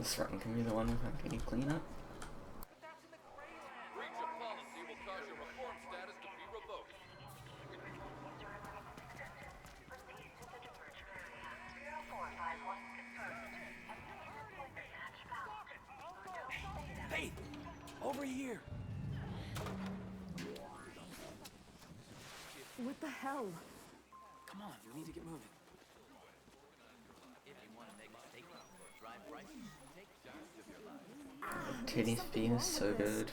this run can be the one without any cleanup. Breach of policy will cause your reform status to be revoked. Hey! Over here! What the hell? Come on, we need to get moving. Titty's being is so good.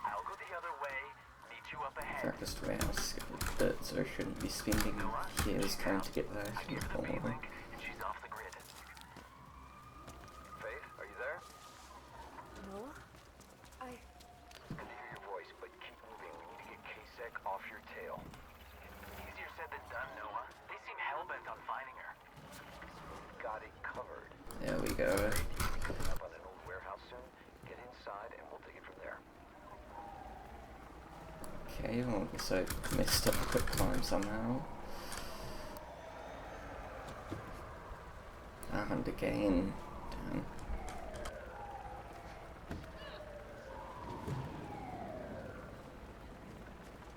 I'll go the other way. Meet you up ahead. Practiced way I skip a bit, so I shouldn't be spending years trying to get there. I gave her the B-Link, and she's off the grid. Faith, are you there? Noah? Good to hear your voice, but keep moving. We need to get K-Sec off your tail. Easier said than done, Noah. They seem hell-bent on finding her. Got it covered. There we go. Up on an old warehouse soon. Get inside, and we'll take it from there. Okay, well, so I messed up the quick climb somehow. And again. Damn.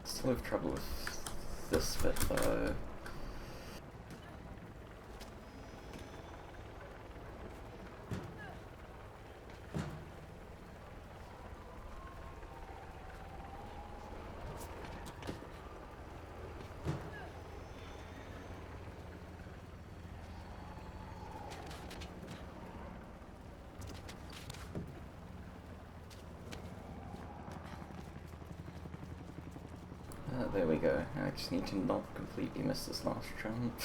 Still have trouble with this bit though. There we go. I just need to not completely miss this last jump.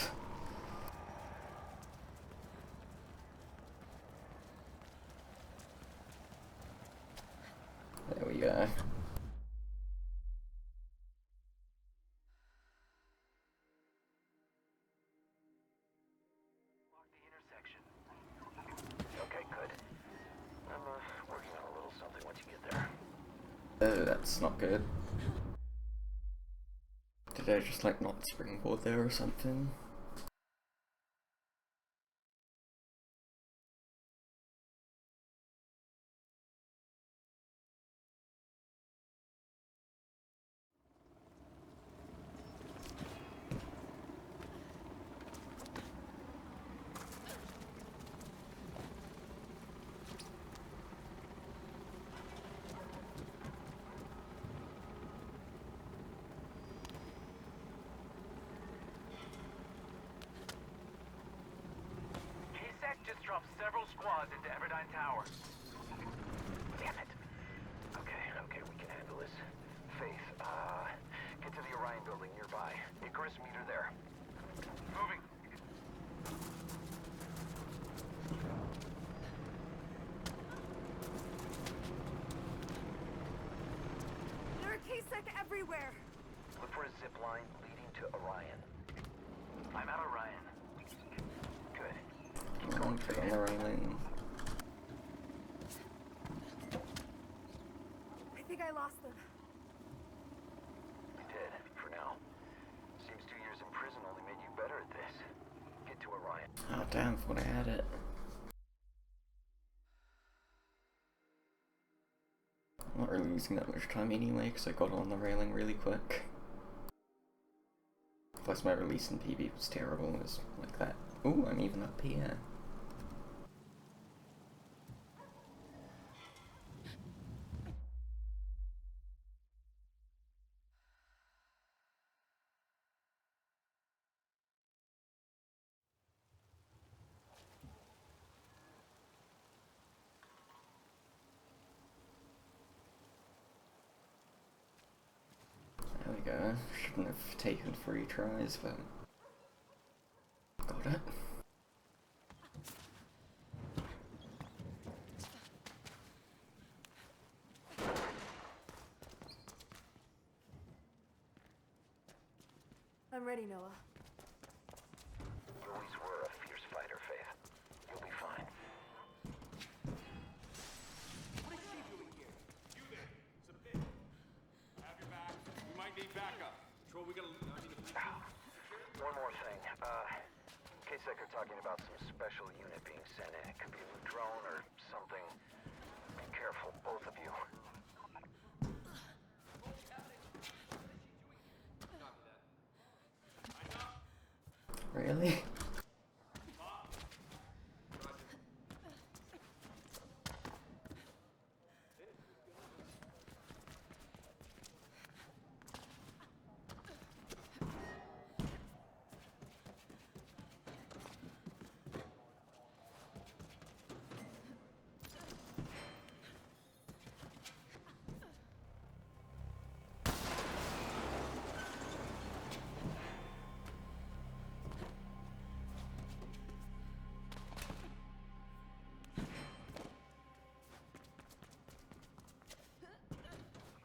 There we go. Lock the intersection. Okay, good. I'm working on a little something once you get there. Oh, that's not good. Did I just like not springboard there or something? K-Sec just dropped several squads into Everdine Tower. Damn it. Okay, we can handle this. Faith, get to the Orion building nearby. Icarus, meet her there. Moving. There are K-Sec everywhere! Look for a zip line leading to Orion. I'm at Orion. Good. Come on, get on the railing. I think I lost them. You did, for now. Seems 2 years in prison only made you better at this. Get to Orion. Oh damn, thought I had it. I'm not really losing that much time anyway, because I got on the railing really quick. Plus my release in PB was terrible, it was like that. Ooh, I'm even up here. There we go. Shouldn't have taken 3 tries, but got it. I'm ready, Noah. You always were. backup. Control, we gotta. I mean, if we One more thing. KSEC are talking about some special unit being sent in. It could be a new drone or something. Be careful, both of you. Really?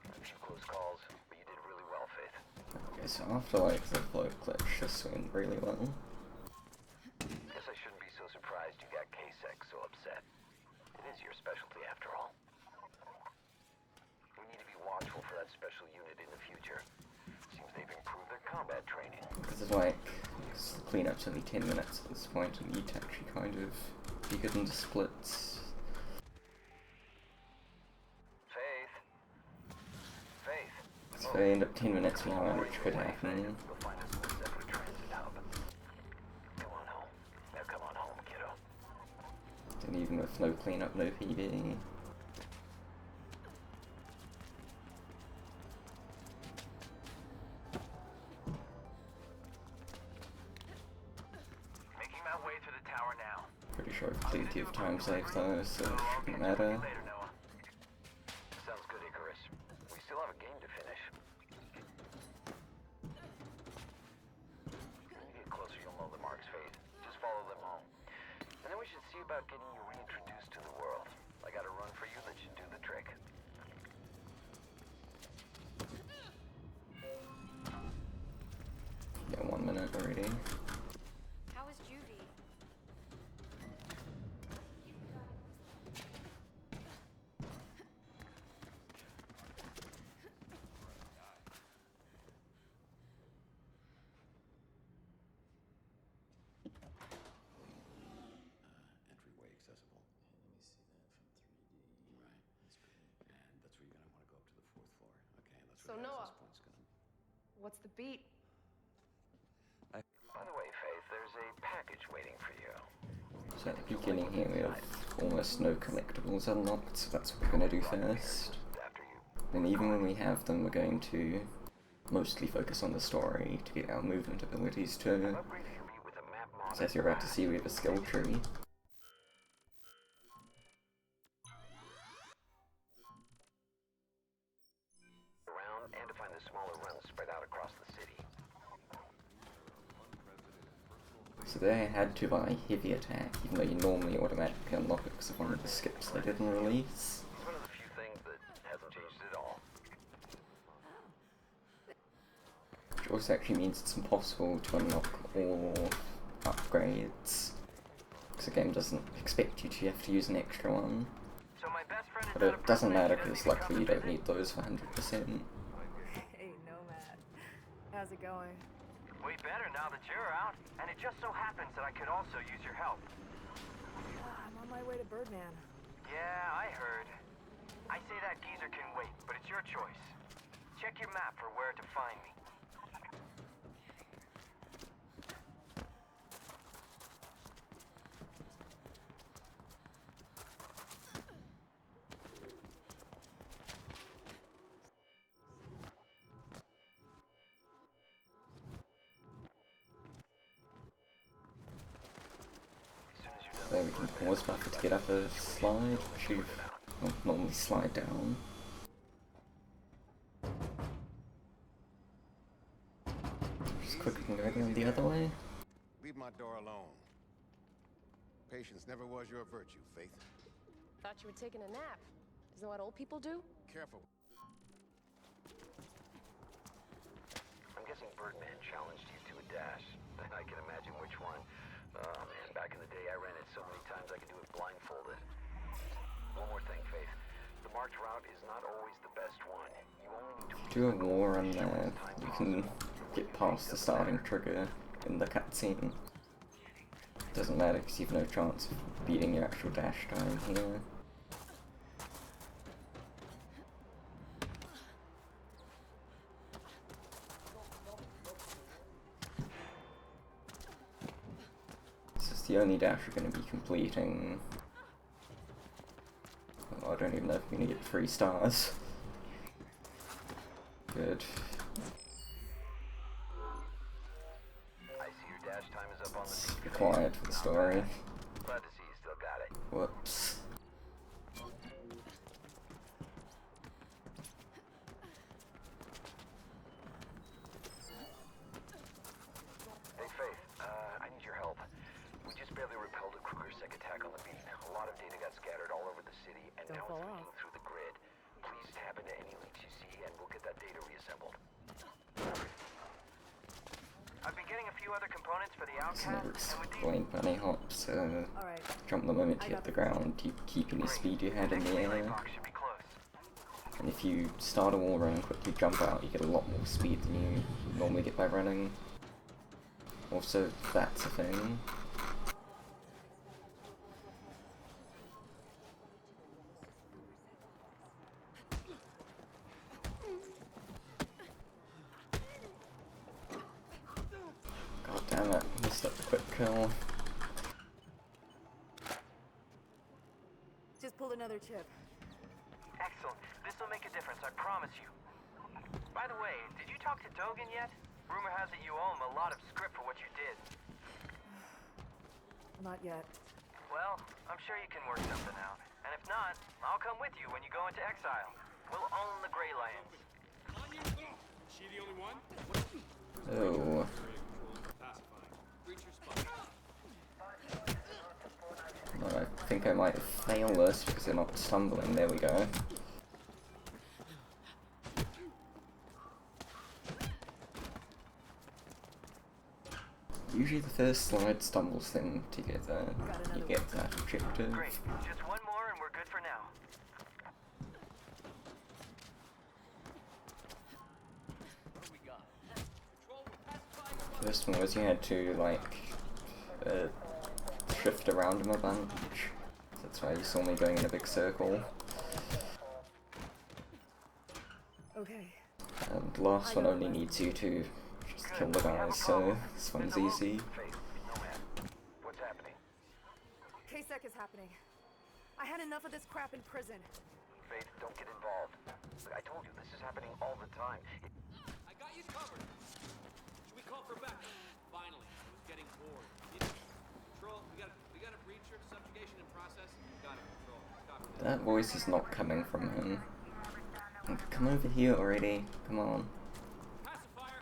A few close calls, but you did really well, Faith. Okay, so after like the flow glitch just went really well. Guess I shouldn't be so surprised you got KSEC so upset. It is your specialty after all. We need to be watchful for that special unit in the future. Seems they've improved their combat training. Because it's like, the cleanup's only 10 minutes at this point, and you'd actually kind of be good into splits. Faith. So they end up 10 minutes behind, which could happen. Go find us a separate transit hub. Come on home. Now come on home, kiddo. And even with no cleanup, no PB. Making my way to the tower now. Pretty sure I've plenty of time saved though, so it shouldn't matter. Later, Noah. Sounds good, Icarus. We still have a game to finish. When you get closer, you'll know the marks, Faith. Just follow them home. And then we should see about getting you reintroduced to the world. I got a run for you that should do the trick. Yeah, 1 minute already. How is Juvie? Entryway accessible. Let me see that from 3D. Right, that's great. And that's where you're gonna want to go up to the 4th floor. Okay, that's So, where the Noah. access point's gonna. What's the beat? By the way, Faith, there's a package waiting for you. So at the beginning here we have almost no collectibles unlocked, so that's what we're going to do first. After you. And even when we have them, we're going to mostly focus on the story to get our movement abilities to. Upgrade your beat with a map mod. So as you're about to see, we have a skill tree. Around and to find the smaller runs spread out across the city. So they had to buy heavy attack, even though you normally automatically unlock it because of one of the skips they didn't release. It's one of the few things that hasn't changed at all. Which also actually means it's impossible to unlock all upgrades. Because the game doesn't expect you to have to use an extra one. So my best friend is But it doesn't matter because luckily you don't need those for 100%. Hey, Nomad. How's it going? Way better now that you're out. And it just so happens that I could also use your help. I'm on my way to Birdman. Yeah, I heard. I say that geezer can wait, but it's your choice. Check your map for where to find me. There we can pause buffer to get up a slide, which you normally slide down. Just quickly can go down the other way. Leave my door alone. Patience never was your virtue, Faith. Thought you were taking a nap. Isn't that what old people do? Careful. I'm guessing Birdman challenged you to a dash. I can imagine which one. Man, back in the day I ran it so many times I could do it blindfolded. One more thing, Faith. The marked route is not always the best one. You only need to do a wall run there, you can get past the starting trigger in the cutscene. Doesn't matter because you've no chance of beating your actual dash time here. This is the only dash you're going to be completing. Oh, I don't even know if I'm going to get 3 stars. Good. I see your dash time is up on the It's TV. required for the story. Glad to see you still got it. Whoops. Hey Faith, I need your help. We just barely repelled a Kruger-Sec attack on the beat. A lot of data got scattered all over the city, and Don't now fall it's off. leaking through the grid. Please tap into any leaks you see, and we'll get that data reassembled. I've been getting a few other components for the It's never Outcast, and with these... explained bunny hops, Alright. jump the moment you hit the ground, you keep any speed you had in the relay air. box should be close. And if you start a wall run and quickly jump out, you get a lot more speed than you normally get by running. Also, that's a thing. God damn it, missed up the quick kill. Just pulled another chip. Excellent. This will make a difference, I promise you. By the way, did you talk to Dogen yet? Rumor has it you owe him a lot of script for what you did. Not yet. Well, I'm sure you can work something out. And if not, I'll come with you when you go into exile. We'll own the Grey Lands. She the only one? Oh. Well, I think I might fail this because they're not stumbling. There we go. Usually the first slide stumbles them together. You get that objective. Great. Just one more and we're good for now. First one was you had to like shift around him a bunch. That's why you saw me going in a big circle. Okay. And the last one only needs you to just kill the guys, so this one's easy. Faith, Nomad, what's happening? K-Sec is happening. I had enough of this crap in prison. Faith, don't get involved. Look, I told you, this is happening all the time. I got you covered. Should we call for backup? Finally, I was getting bored. Control, we got a breacher, subjugation in process. Got it, Control. Copy that. That voice is not coming from him. Come over here already. Come on. Pacifier!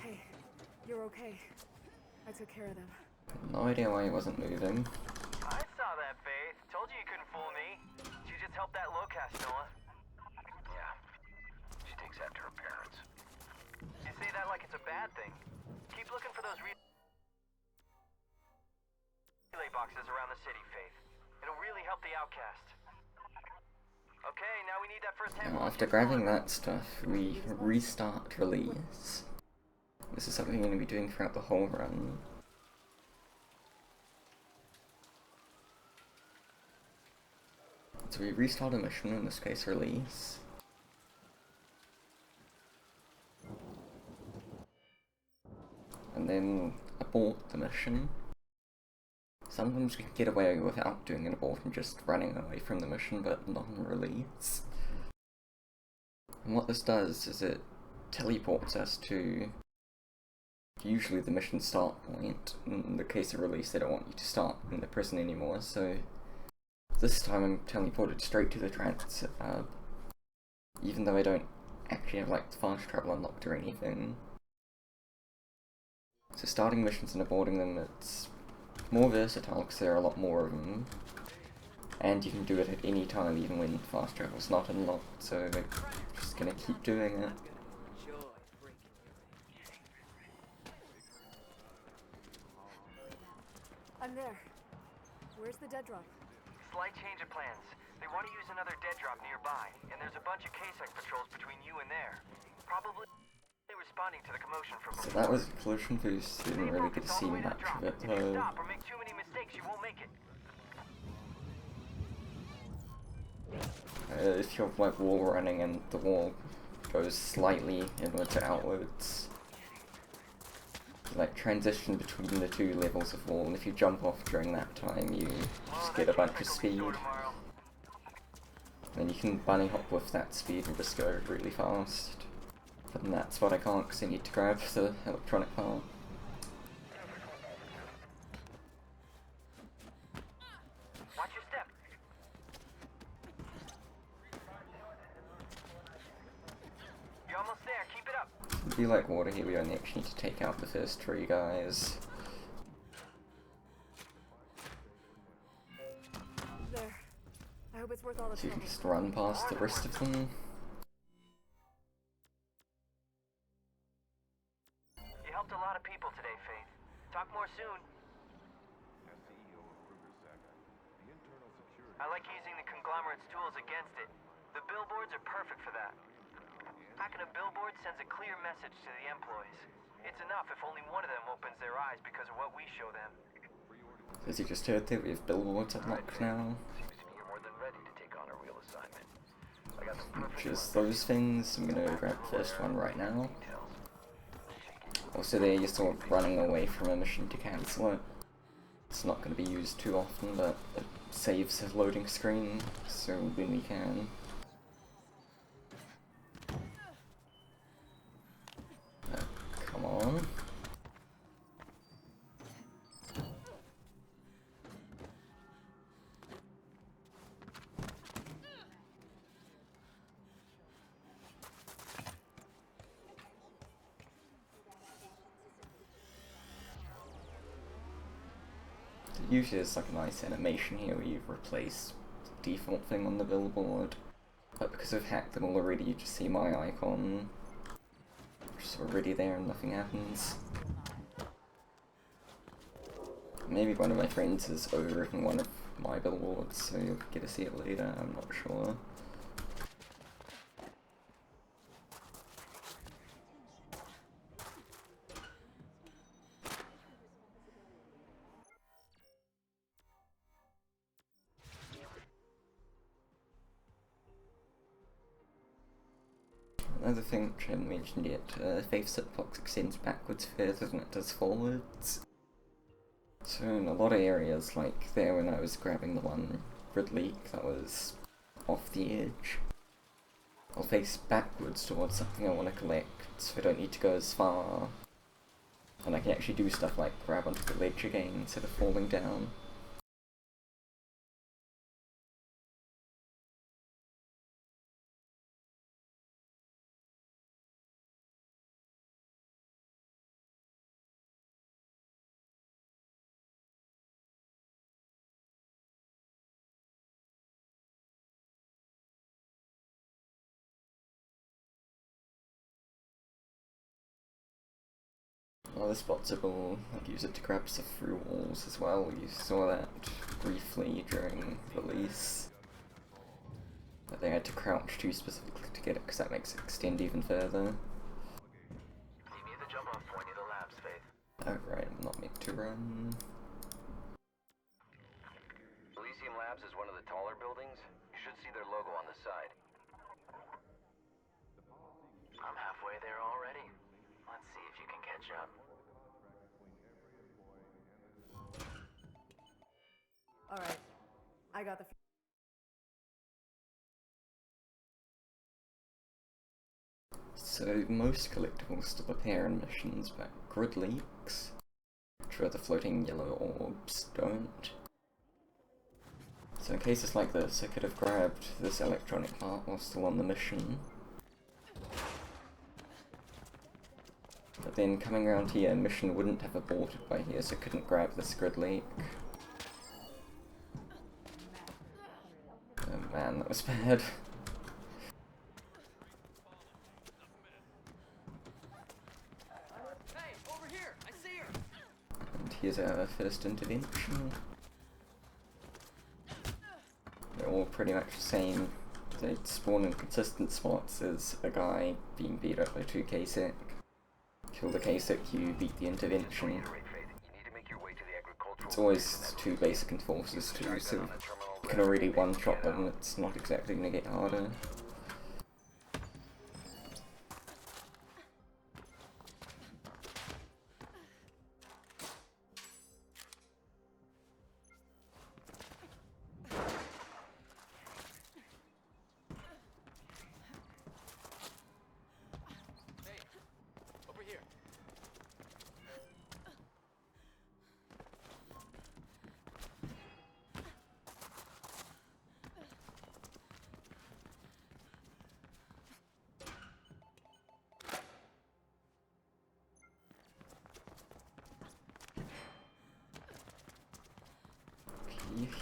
Hey, you're okay. I took care of them. No idea why he wasn't moving. I saw that, Faith. Told you you couldn't fool me. She just helped that low-cast, Noah. Yeah. She takes after her parents. You say that like it's a bad thing. Keep looking for those relay boxes around the city, Faith. It'll really help the Outcast. Okay, now we need that first Now, handful. after grabbing that stuff, we restart release. This is something you're going to be doing throughout the whole run. So we restart a mission, in this case release. And then abort the mission. Sometimes we can get away without doing an abort and just running away from the mission, but not in release. And what this does is it teleports us to usually the mission start point. In the case of release, they don't want you to start in the prison anymore, so this time I'm teleported straight to the transit hub, even though I don't actually have like fast travel unlocked or anything. So starting missions and aborting them, it's more versatile because there are a lot more of them, and you can do it at any time even when fast travel's not unlocked, so they're just gonna keep doing it. I'm there. Where's the dead drop? Slight change of plans. They want to use another dead drop nearby, and there's a bunch of KSEC patrols between you and there. Probably responding to the commotion from So before. that was a collision boost. You didn't really get to see much of it If you though. stop or make too many mistakes, you won't make it. If you're like wall running and the wall goes slightly inwards or outwards, like transition between the two levels of wall, and if you jump off during that time you just get a bunch of speed. Then you can bunny hop with that speed and just go really fast. But in that spot I can't because I need to grab the electronic part. Watch your step. You're almost there. Keep it up. It'd be like water here, we only actually need to take out the first three guys. There. I hope it's worth all the So you trouble. can just run past the rest of them. You helped a lot of people today, Faith. Talk more soon. I like using the conglomerate's tools against it. The billboards are perfect for that. Hacking a billboard sends a clear message to the employees. It's enough if only one of them opens their eyes because of what we show them. As you just heard there, we have billboards unlocked now. Seems to me you're more than ready to take on a real assignment. I got the perfect Which is those things. I'm gonna grab the first one right now. Also there, you're sort of running away from a mission to cancel it. It's not going to be used too often, but it saves a loading screen, so when we can. Come on. Usually there's like a nice animation here where you replace the default thing on the billboard, but because I've hacked them already, you just see my icon, which is already there and nothing happens. Maybe one of my friends has overwritten one of my billboards, so you'll get to see it later, I'm not sure. Another thing which I haven't mentioned yet, Faith's hitbox extends backwards further than it does forwards. So in a lot of areas, like there when I was grabbing the one grid leak that was off the edge, I'll face backwards towards something I want to collect, so I don't need to go as far. And I can actually do stuff like grab onto the ledge again instead of falling down. Other spots will use it to grab stuff through walls as well. You saw that briefly during release. But they had to crouch too specifically to get it because that makes it extend even further. You need the jump-off point near the labs, Faith. Oh right, I'm not meant to run. Elysium Labs is one of the taller buildings. You should see their logo on the side. I'm halfway there already. Let's see if you can catch up. Alright. I got the... So most collectibles still appear in missions, but grid leaks, which are the floating yellow orbs, don't. So in cases like this, I could have grabbed this electronic part while still on the mission. But then coming around here, mission wouldn't have aborted by here, so I couldn't grab this grid leak. Oh man, that was bad. Hey, over here! I see her! And here's our first intervention. all pretty much the same. They spawn in consistent spots as a guy being beat up by 2 KSEC. Kill the KSEC, you beat the intervention. It's always 2 basic enforcers too, so you can already one-shot them, it's not exactly gonna get harder. Over here.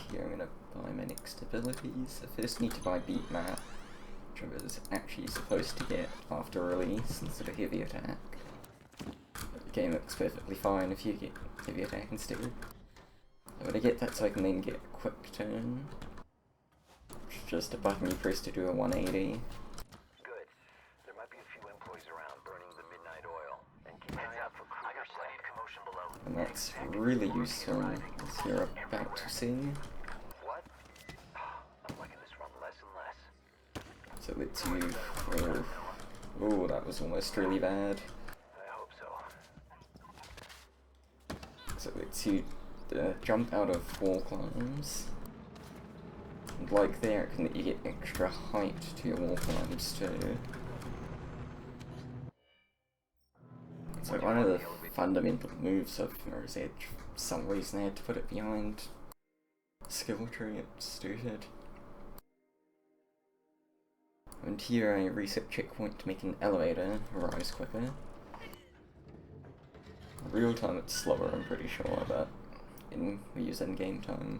Here I'm gonna buy my next abilities. I first need to buy Beat Map, which I was actually supposed to get after release instead of Heavy Attack. But the game looks perfectly fine if you get Heavy Attack instead. I'm gonna get that so I can then get Quick Turn, which is just a button you press to do a 180. Good. There might be a few employees around burning the midnight oil. And keep an eye out for Kruger's plenty of commotion below. And that's really useful, as you're about to see. What? I'm liking this run less and less. So it's you... Oh, that was almost really bad. I hope so. So it's you jump out of wall climbs. And like there, it can let you get extra height to your wall climbs too. It's like one of the fundamental moves of Mirror's Edge. For some reason they had to put it behind skill tree, it's stupid. And here I reset checkpoint to make an elevator rise quicker. In real time it's slower, I'm pretty sure, but we use in-game time.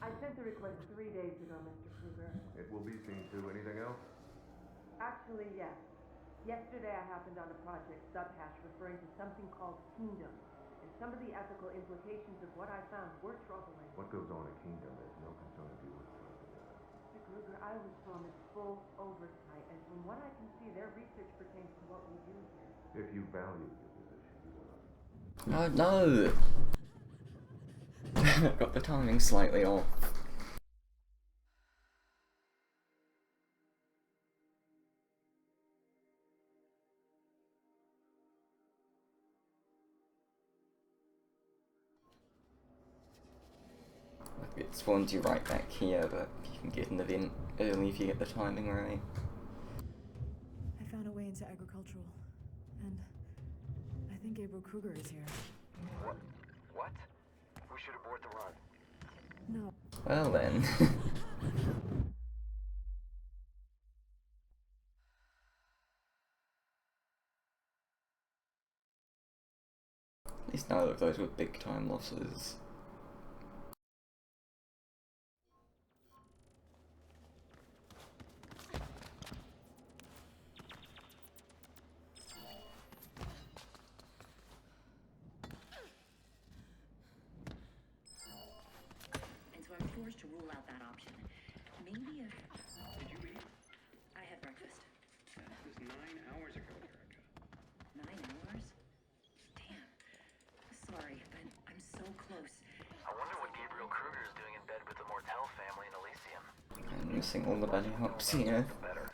I sent the request 3 days ago, Mr. Kruger. It will be seen to. Anything else? Actually, yes. Yesterday I happened on a project subhash referring to something called Kingdom, and some of the ethical implications of what I found were troubling. What goes on at Kingdom is no concern of yours. Mr. Kruger, I was promised full oversight, and from what I can see, their research pertains to what we do here. If you value your position, you will. Oh no! Got the timing slightly off. It spawns you right back here, but you can get an event early if you get the timing right. I found a way into agricultural, and I think Gabriel Kruger is here. What? We should abort the run. No. Well then. At least neither of those were big time losses. To rule out that option. Maybe if... Did you eat? I had breakfast. That was 9 hours ago, Erica. 9 hours? Damn. Sorry, but I'm so close. I wonder what Gabriel Kruger is doing in bed with the Mortel family in Elysium. I'm missing all the bunny hops here. Better.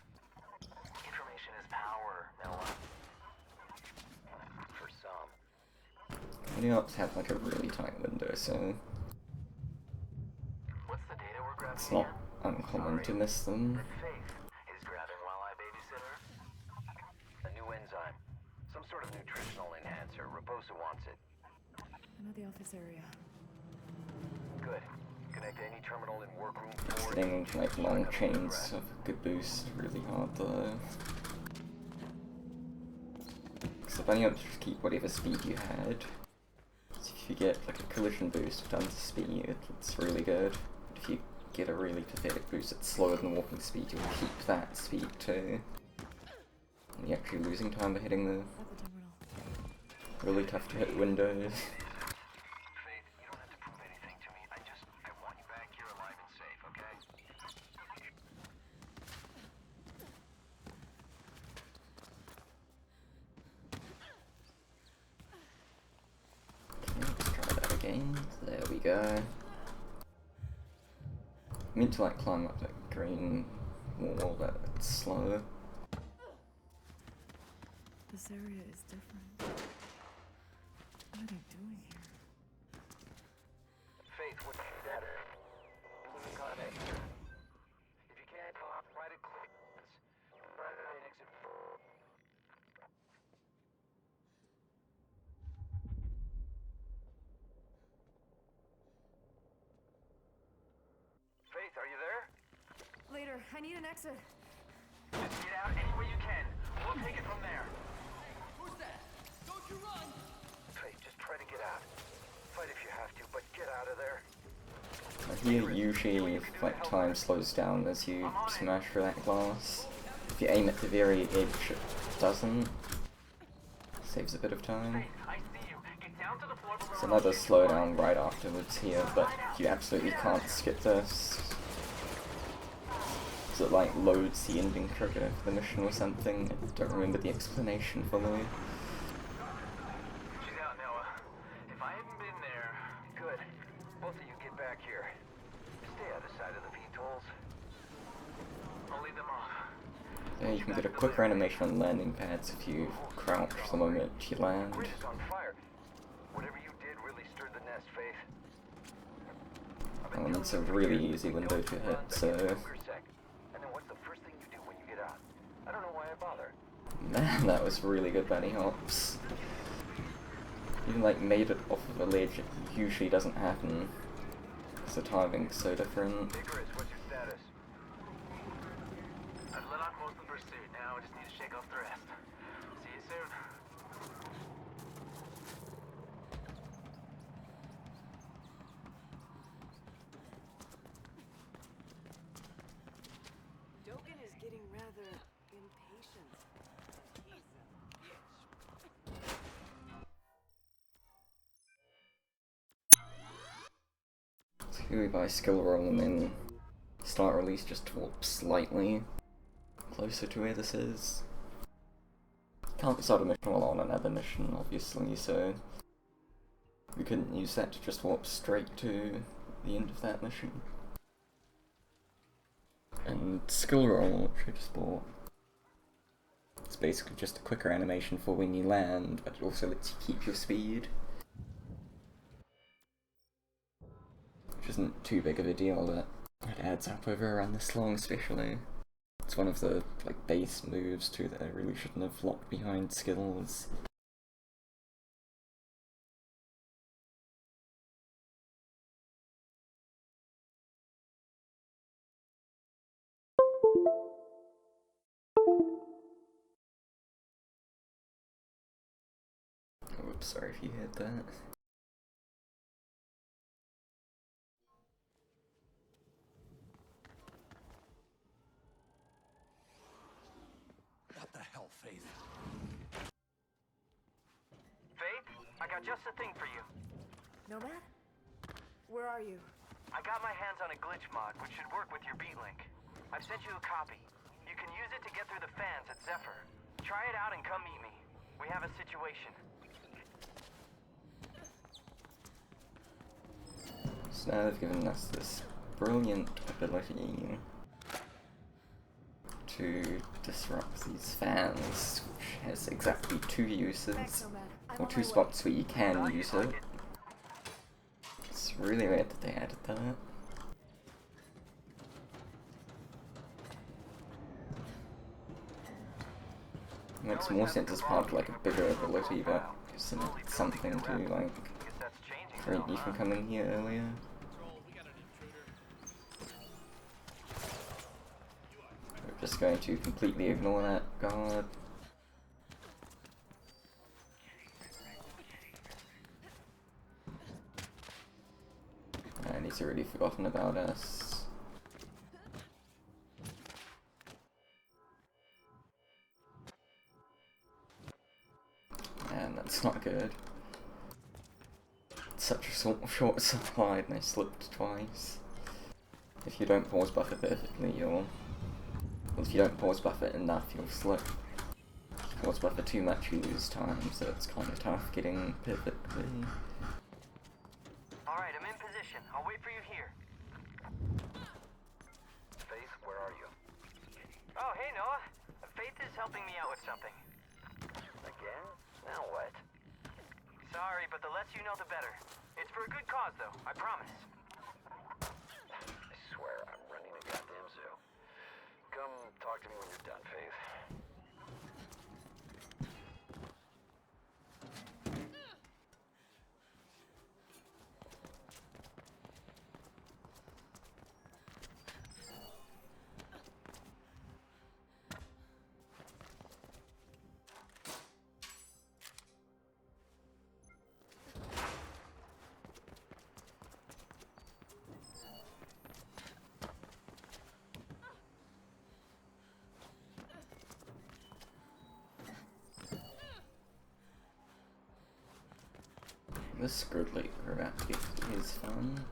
Information is power, Noah. For some. Bunny hops have like a really tight window, so What's the data we're grabbing it's not here? uncommon to miss them. Faith is grabbing while I babysit her. A new enzyme. Some sort of nutritional enhancer. Raposa wants it. I know the office area. Good. Connect to any terminal in workroom 4. Getting like long chains of a good boost really hard though. Because the bunny hops just keep whatever speed you had. So if you get like a collision boost with tons of speed, it's really good. But if you get a really pathetic boost that's slower than walking speed, you'll keep that speed too. And you're actually losing time by hitting the... At the terminal. Really tough to hit windows. Faith, you don't have to prove anything to me. I want you back here alive and safe, okay? Okay, let's try that again. There we go. I meant to like climb up that green wall, but it's slow. This area is different. What are they doing here? Faith, what's your status? Losing contact. If you can't talk, write a clip. Write an exit. Faith, are you there? Later, I need an exit. Just get out any way you can. We'll take it from there. Who's that? Don't you run! Faith, just try to get out. Fight if you have to, but get out of there. Here usually like time slows down as you smash through that glass. If you aim at the very edge, it doesn't. Saves a bit of time. Faith, I see you. Get down to the floor below. There's another slowdown right afterwards here, but you absolutely can't skip this. So it like loads the ending trigger for the mission or something. I don't remember the explanation fully. She's out, Noah. If I hadn't been there... Good. Both of you get back here. Stay out of sight of the VTOLs. I'll lead them off. Yeah, you can get a quicker animation on landing pads if you crouch the moment you land. Bridge is on fire. Whatever you did really stirred the nest, Faith. It's a really easy window to hit, so... And then what's the first thing you do when you get out? I don't know why I bother. Man, that was really good bunny hops. Even like made it off of a ledge, it usually doesn't happen. Because the timing's so different. Vigorous, what's your status? I've let off most of the pursuit. Now I just need to shake off the rest. See you soon. Dogen is getting rather impatient. He's So here we buy skill roll and then start release just warp slightly closer to where this is. Can't start a mission while on another mission, obviously, so we couldn't use that to just warp straight to the end of that mission. And skill roll, which I just bought. It's basically just a quicker animation for when you land, but it also lets you keep your speed. Which isn't too big of a deal, but it adds up over a run this long especially. It's one of the like base moves too that I really shouldn't have locked behind skills. Oops, sorry if you heard that. What the hell, Faith? Faith, I got just the thing for you. Nomad? Where are you? I got my hands on a glitch mod, which should work with your beat link. I've sent you a copy. You can use it to get through the fans at Zephyr. Try it out and come meet me. We have a situation. So now they've given us this brilliant ability to disrupt these fans, which has exactly two uses, Thanks, Nomad. I'm or on two my way. spots where you can use it. It's really weird that they added that. It makes more sense as part of like a bigger ability, but gives them something to like Guess that's changing. prevent you from coming here earlier. Control, we got an intruder. We're just going to completely ignore that guard. And he's already forgotten about us. And then It's not good. It's such a short supply, and I slipped twice. If you don't pause buffer perfectly, you'll... Well, if you don't pause buffer enough, you'll slip. If you pause buffer too much, you lose time, so it's kind of tough getting perfectly. Alright, I'm in position. I'll wait for you here. Faith, where are you? Oh, hey, Noah. Faith is helping me out with something. Again? Now what? Sorry, but the less you know, the better. It's for a good cause, though. I promise. I swear, I'm running a goddamn zoo. Come talk to me when you're done, Faith. This grid leak we're about to get to is fun.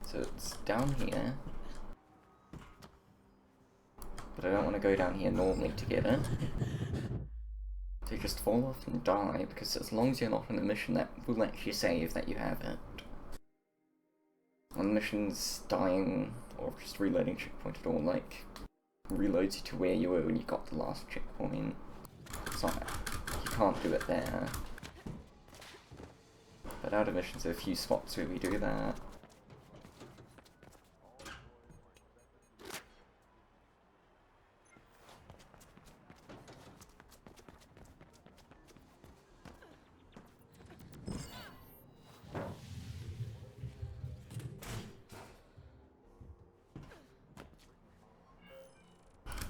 So it's down here. But I don't want to go down here normally to get it. So you just fall off and die, because as long as you're not on a mission, that will actually save that you have it. When the mission's dying, or just reloading checkpoint at all, like, reloads you to where you were when you got the last checkpoint. It's not, you can't do it there. But out of missions, there are a few spots where we do that.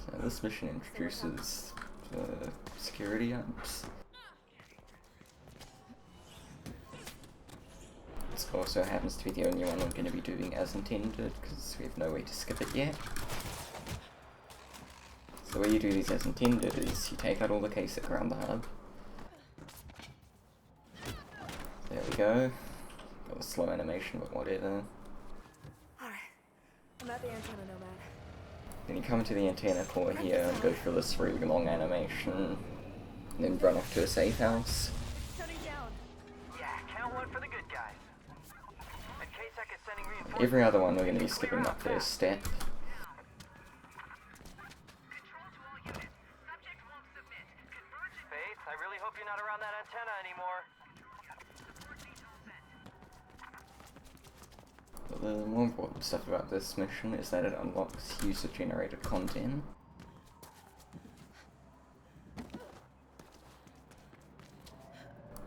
So this mission introduces the security apps. This also happens to be the only one I'm going to be doing as intended, because we have no way to skip it yet. So the way you do these as intended is you take out all the cases around the hub. There we go. Got a slow animation, but whatever. Alright. I'm at the antenna, Nomad. Then you come to the antenna core here and go through this really long animation, and then run off to a safe house. Shutting down. Yeah, count one for the good guys. And K-Tech is sending reinforcements. Every other one we're going to be skipping that first step. Faith, I really hope you're not around that antenna anymore. But the more important stuff about this mission is that it unlocks user-generated content.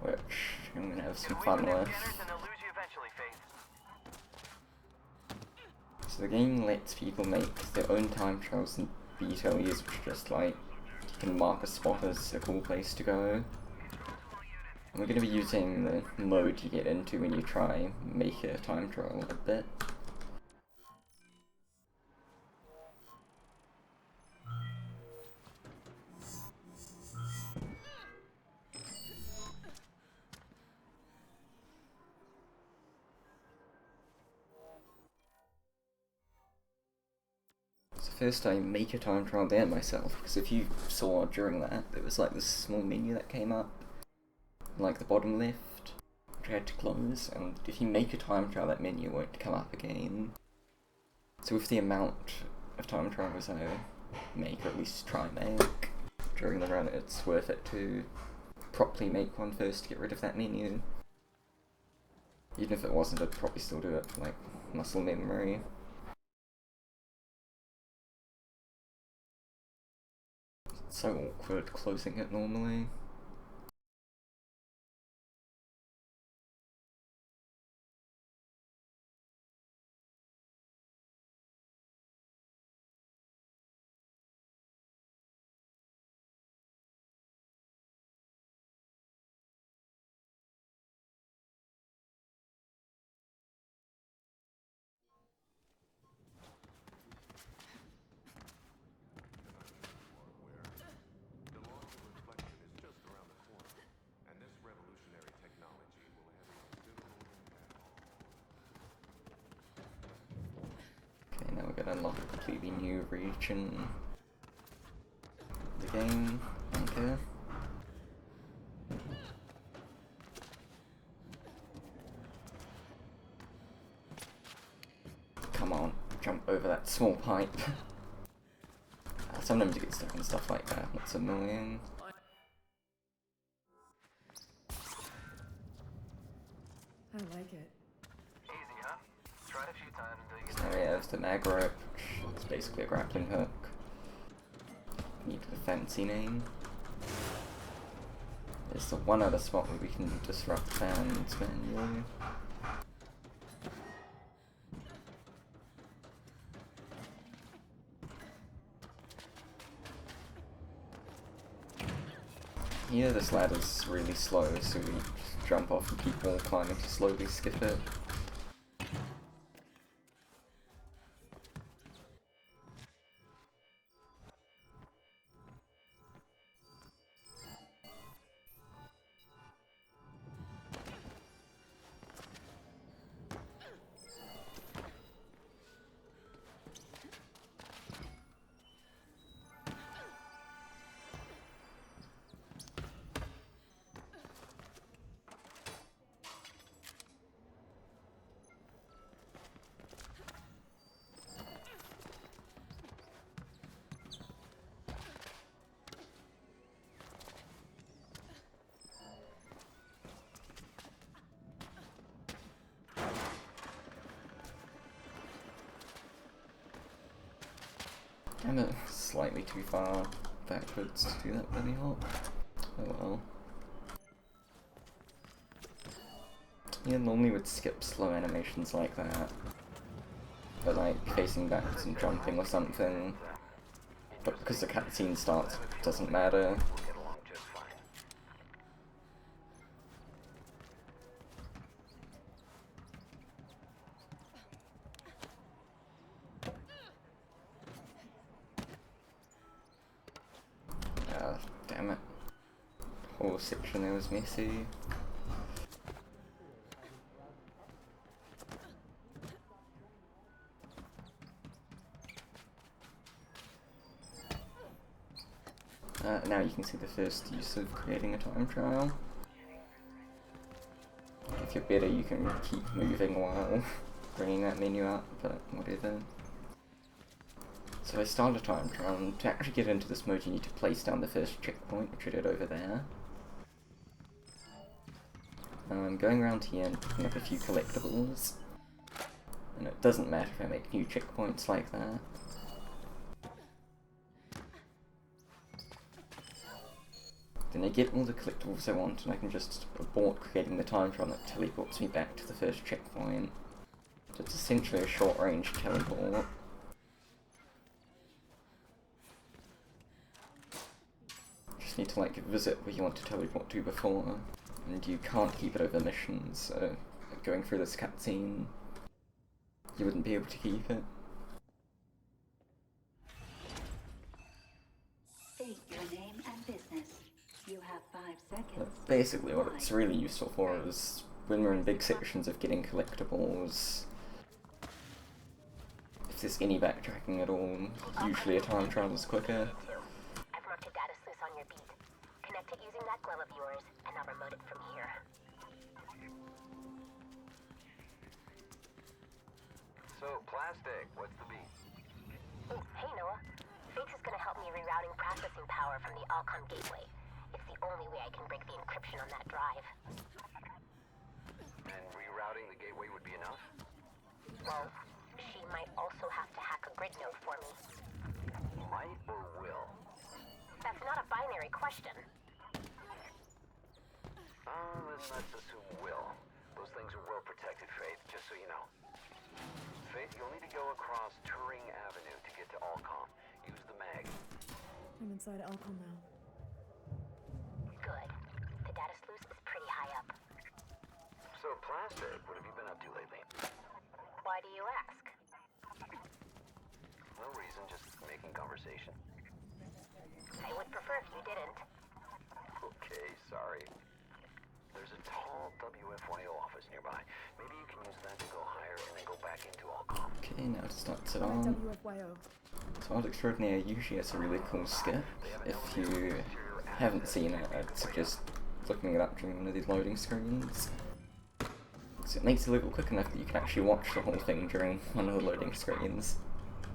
Which I'm going to have some fun with. So the game lets people make their own time trials and details, which are just like, you can mark a spot as a cool place to go. And we're going to be using the mode you get into when you try make a time trial a bit. So first I make a time trial there myself, because if you saw during that, there was like this small menu that came up, like the bottom left, which I had to close, and if you make a time trial, that menu won't come up again. So with the amount of time trials I make, or at least try make, during the run, it's worth it to properly make one first to get rid of that menu. Even if it wasn't, I'd probably still do it for like muscle memory. It's so awkward closing it normally. completely new region of the game. Okay. Come on, jump over that small pipe. Sometimes you get stuck on stuff like that, that's annoying. I like it. Easy, huh? Try it a few times until you get So yeah, there's the mag rope, which is basically a grappling hook. Need the fancy name. There's the one other spot where we can disrupt fans manually. Here this ladder's really slow, so we just jump off and keep wall climbing to slowly skip it. I'm slightly too far backwards to do that bloody hop. Oh well. Yeah, normally would skip slow animations like that. But like facing backwards and jumping or something. But because the cutscene starts, it doesn't matter. we'll get along just fine. Damn it. Whole section there was messy. Now you can see the first use of creating a time trial. If you're better, you can keep moving while bringing that menu up, but whatever. So I start a time trial, and to actually get into this mode you need to place down the first checkpoint, which I did over there. I'm going around here and picking up a few collectibles. And it doesn't matter if I make new checkpoints like that. Then I get all the collectibles I want, and I can just abort creating the time trial that teleports me back to the first checkpoint. So it's essentially a short-range teleport. Just need to like visit where you want to teleport to before, and you can't keep it over missions, so going through this cutscene, you wouldn't be able to keep it. State your name and business. You have 5 seconds. But basically what it's really useful for is when we're in big sections of getting collectibles, if there's any backtracking at all, usually a time trial is quicker. I've marked a data sluice on your beat. Connect it using that glove of yours, and I'll remote it from here. So, plastic, what's the beat? Oh, hey Noah. Fates is gonna help me rerouting processing power from the Alcon gateway. It's the only way I can break the encryption on that drive. And rerouting the gateway would be enough? Well, she might also have to hack a grid node for me. Might or will? That's not a binary question. Let's assume will. Those things are well protected, Faith, just so you know. Faith, you'll need to go across Turing Avenue to get to Alcom. Use the mag. I'm inside Alcom now. Good. The data sluice is pretty high up. So, Plastic, what have you been up to lately? Why do you ask? No reason, just making conversation. I would prefer if you didn't. Okay, sorry. There's a tall, WF-1A office nearby. Maybe you can use that to go higher and then go back into Allcom. Okay, now it starts it I'm on. at WFYO. So Art Extraordinaire usually has a really cool skip. If you haven't seen it, I'd suggest looking it up during one of these loading screens. So it makes it a little quick enough that you can actually watch the whole thing during one of the loading screens.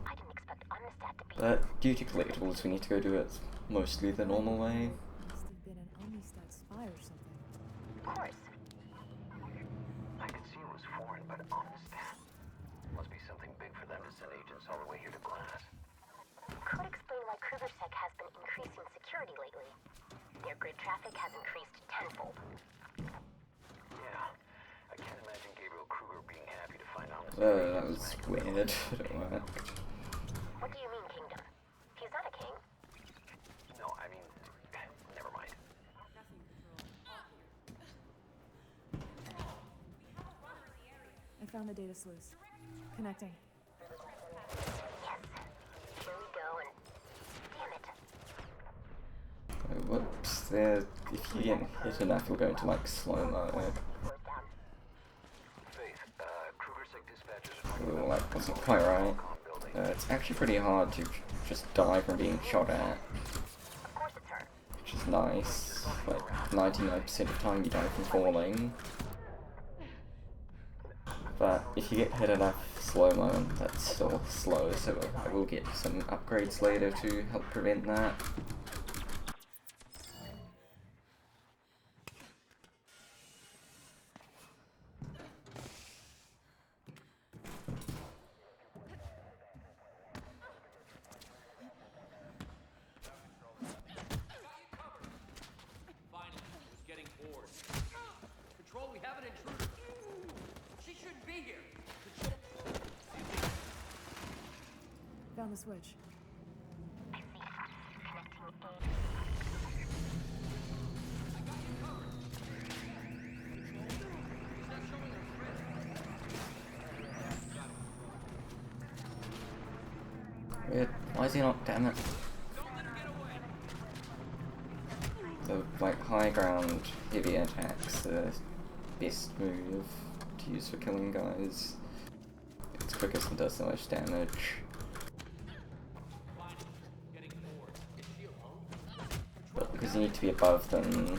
I didn't expect Omnistat to be. But due to collectibles, we need to go do it mostly the normal way. Must have been an Omnistat spy or something. Of course. I could see it was foreign, but Omnistat must be something big for them to send agents all the way here to Glass. Could explain why KrugerSec has been increasing security lately. Their grid traffic has increased tenfold. Yeah, I can't imagine Gabriel Kruger being happy to find Omnistat. That was weird. It worked. What do you mean, Kingdom? He's not a king. No, I mean, never mind. I found the data sluice. Connecting. Yes. Here we go, and damn it. Whoops, there, if you get hit enough, you'll go into like slow-mo. Slows down. Faith, KrugerSec dispatchers are Ooh, that wasn't quite right. It's actually pretty hard to just die from being shot at, Of course it's her. which is nice. Like, 99% of the time you die from falling. But if you get hit enough slow-mo, that's still slow, so I will get some upgrades later to help prevent that. Finally, I was getting bored. Control, we have an intruder. She shouldn't be here. Found the switch. I see. Connecting A. Weird. Why is he not? Damn it. The like high ground heavy attacks the best move to use for killing guys. It's quickest and does the most damage. But because you need to be above them,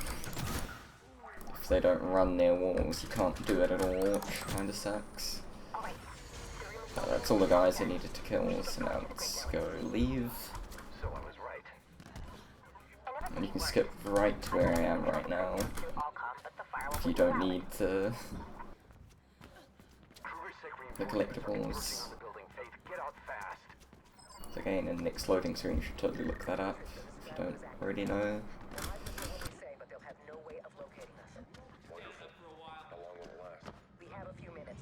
if they don't run their walls, you can't do it at all, which kinda sucks. But that's all the guys I needed to kill, so now let's go leave. So I was right. And you can skip right to where I am right now, if you don't need the collectibles. So again, in the next loading screen, you should totally look that up, if you don't already know. But they'll have no way of locating us. How long will it last? We have a few minutes.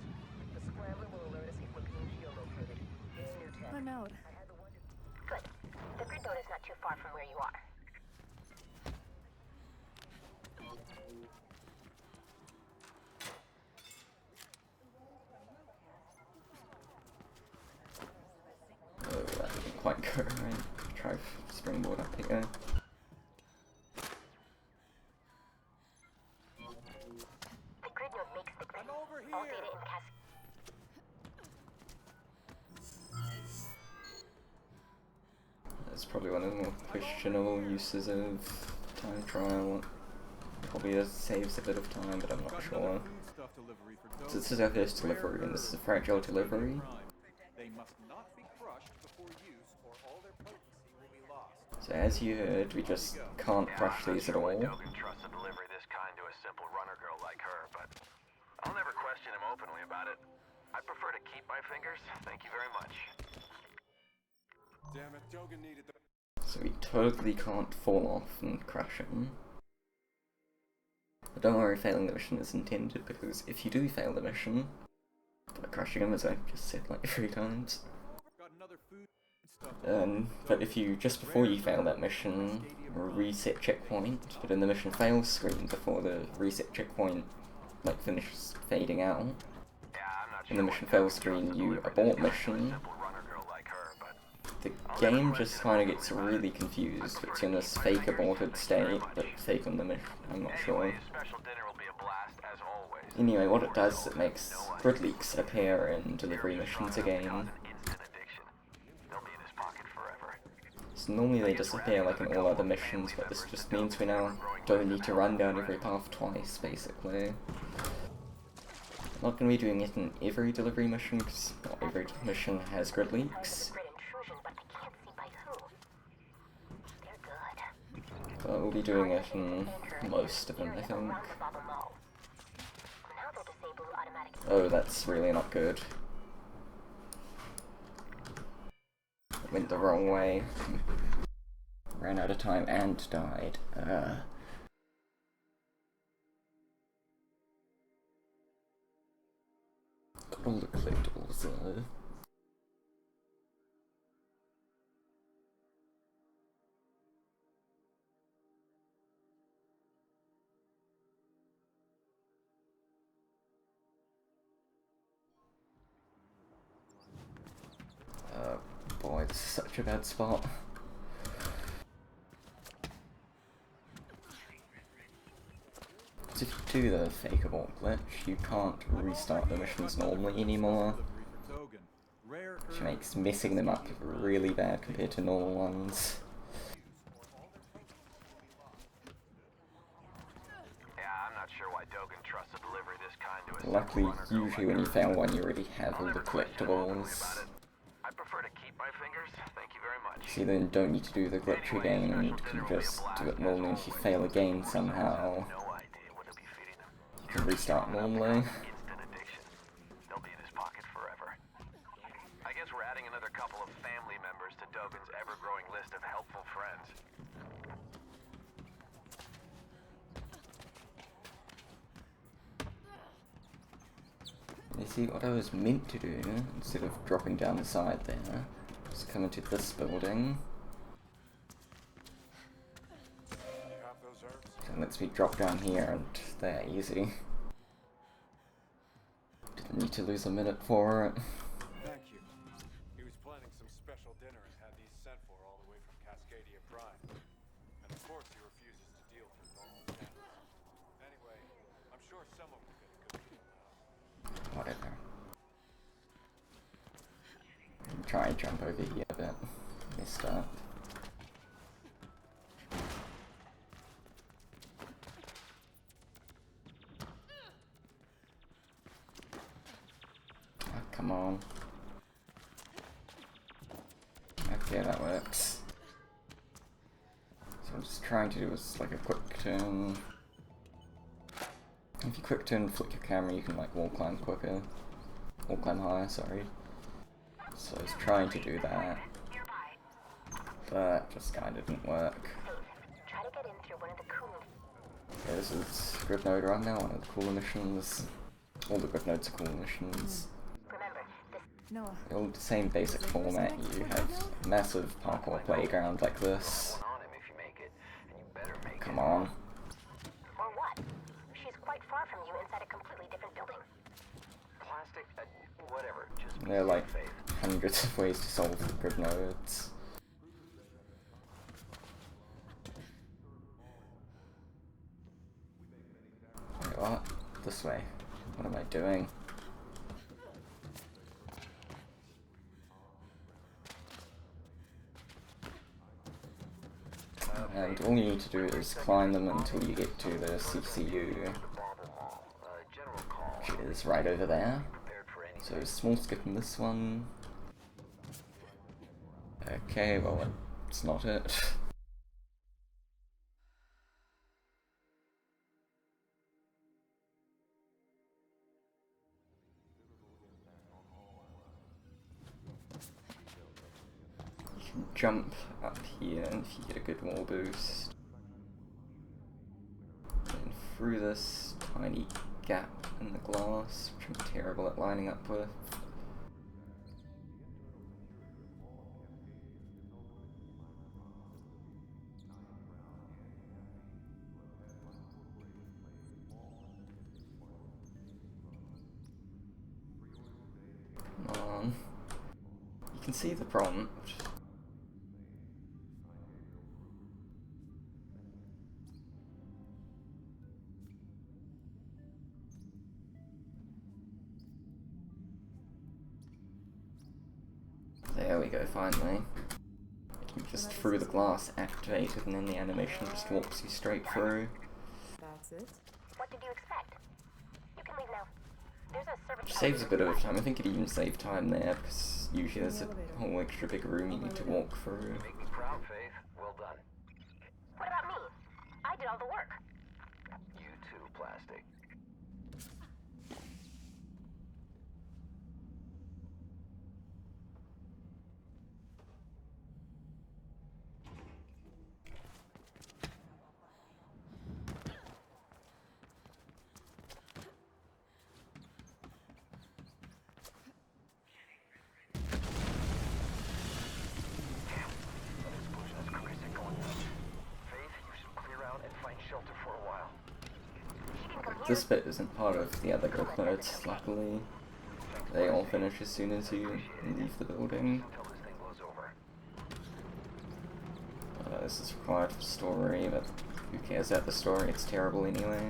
The scrambler will alert us if we're being geolocated. It's new tech. I'm out. Good. The grid node is not too far from where you are. Oh, that didn't quite go right. Try springboard up here. The grid node makes the grid. All data in Cas. That's probably one of the more questionable uses of time trial. Probably saves a bit of time, but I'm not sure. So this is our first delivery, and this is a fragile delivery. They must not be crushed before use, or all their potency will be lost. So as you heard, we just can't crush these at all. I can trust a delivery this kind to a simple runner girl like her, but I'll never question him openly about it. I prefer to keep my fingers. Thank you very much. Damn it, Dogan needed the... So we totally can't fall off and crash him. But don't worry, failing the mission is intended, because if you do fail the mission, by crashing him, as I just said like 3 times, Got another food stuff. but if you, just before you fail that mission, reset checkpoint, but in the mission fails screen before the reset checkpoint like finishes fading out, in the mission fails screen you abort mission, the game just kind of gets really confused. It's in this fake aborted state, but fake on the mission, I'm not sure. Anyway, what it does is it makes grid leaks appear in delivery missions again. So normally they disappear like in all other missions, but this just means we now don't need to run down every path twice, basically. I'm not going to be doing it in every delivery mission, because not every mission has grid leaks. But we'll be doing it in most of them, I think. Oh, that's really not good. It went the wrong way. Ran out of time and died. Got all the collectibles though. Boy, this is such a bad spot. Because if you do the fake abort glitch, you can't restart the missions normally anymore. Which makes messing them up really bad compared to normal ones. Luckily, usually when you fail one, you already have all the collectibles. So you then don't need to do the glitch again, and you can just do it normally. If you fail again somehow, you can restart normally. I guess we're adding another couple of family members to Dogen's ever-growing list of helpful friends. You see, what I was meant to do, instead of dropping down the side there, was come into this building. So it lets me drop down here, and there, easy. Didn't need to lose a minute for it. Thank you. He was planning some special dinner and had these sent for all the way from Cascadia Prime. And of course he refuses to deal for normal standards. Anyway, I'm sure someone will get a good deal now. Whatever. Try and jump over here a bit. Messed up. Oh, come on. Okay, that works. So I'm just trying to do is like a quick turn. If you quick turn, flick your camera, you can like wall climb quicker. Wall climb higher, sorry. So I was trying to do that, but just kinda didn't work. Okay, this is Grid Node right now, one of the cooler missions. All the Grid Nodes are cooler missions. They're all the same basic format. You have a massive parkour playground like this. Come on. Or what? She's quite far from you inside a completely different building. Plastic, whatever. Just There are like hundreds of ways to solve the Grid Nodes. Wait, what? This way. What am I doing? And all you need to do is climb them until you get to the CCU, which is right over there. So small skip in this one. Okay, well it's not it. You can jump up here if you get a good wall boost. And through this tiny gap in the glass, which I'm terrible at lining up with. Come on. You can see the prompt. we go, finally. You just through the glass activated and then the animation just walks you straight through. That's it? What did you expect? You can leave now. There's a service Which saves a bit of time. I think it even saved time there, because usually there's a whole extra big room you need to walk through. Make me proud, Faith. Well done. What about me? I did all the work. You too, Plastic. This bit isn't part of the other good nodes, luckily. They all finish as soon as you leave the building. This is required for story, but who cares about the story, it's terrible anyway.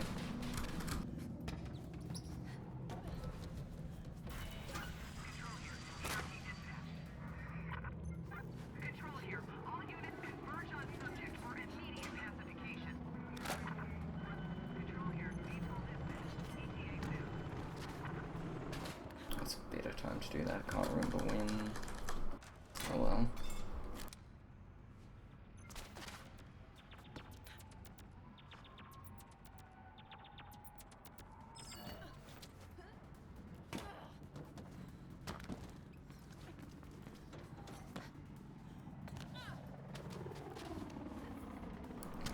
It's a better time to do that, I can't remember when. Oh well.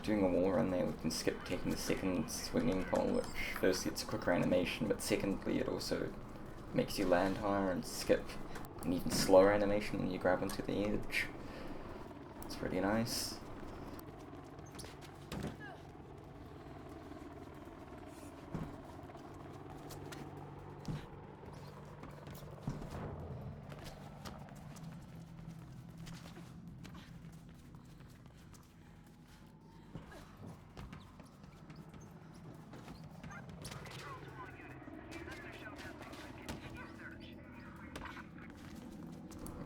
Doing a wall run there, we can skip taking the second swinging pole, which firstly it's a quicker animation, but secondly it also makes you land higher and skip an even slower animation when you grab onto the edge. It's pretty nice.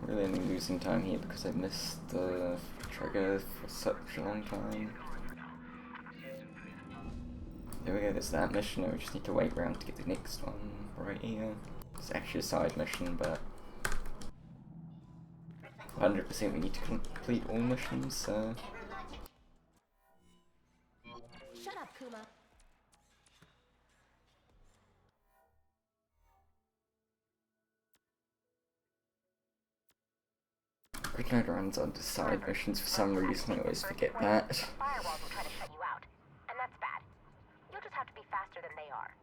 Really only losing time here because I missed the trigger for such a long time. There we go, there's that mission, we just need to wait around to get the next one right here. It's actually a side mission, but 100% we need to complete all missions, so... Shut up, Kuma. Quick Node runs onto side missions for some reason, I always forget that. Firewalls will try to shut you out, and that's bad. You'll just have to be faster than they are.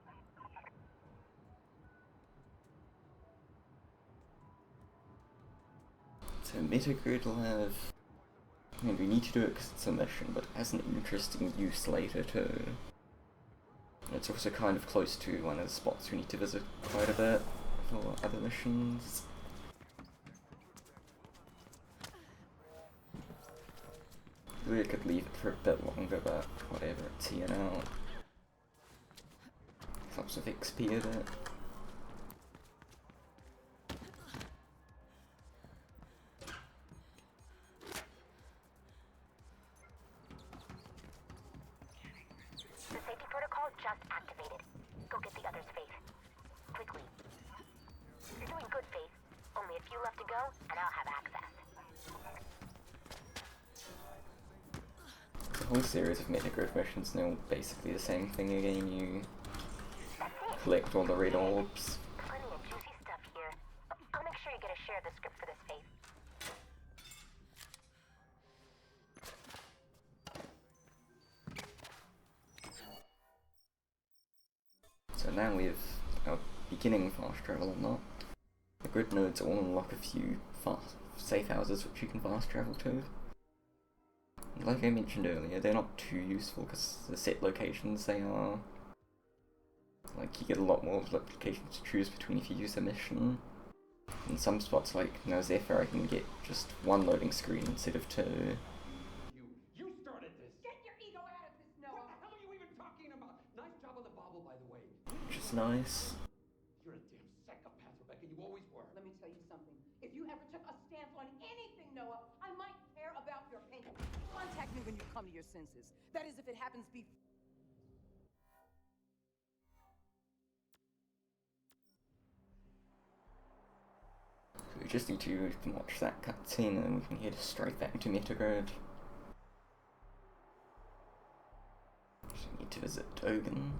So Metagrid will have... I mean, we need to do it because it's a mission, but it has an interesting use later too. And it's also kind of close to one of the spots we need to visit quite a bit for other missions. Maybe I could leave it for a bit longer, but whatever, it's here now. Helps with XP a bit. The safety protocol just activated. Go get the others, Faith. Quickly. You're doing good, Faith. Only a few left to go, and I'll have access. The whole series of Metagrid missions now basically the same thing again. You collect all the red orbs. Plenty of juicy stuff here. I'll make sure you get a share of the script for this, Faith. So now we have our beginning fast travel unlocked. The grid nodes all unlock a few safe houses which you can fast travel to. And like I mentioned earlier, they're not too useful because the set locations they are. Like, you get a lot more locations to choose between if you use a mission. In some spots like Zephyr, I can get just one loading screen instead of two. You started this. Get your ego out of this, Noah! What the hell are you even talking about? Nice job on the bobble, by the way. Which is nice. You're a damn psychopath, Rebecca. You always were. Let me tell you something. If you ever took a stance on come to your senses. That is, if it happens before. So we just need to watch that cutscene and then we can head straight back to Metagrid. Just need to visit Dogen.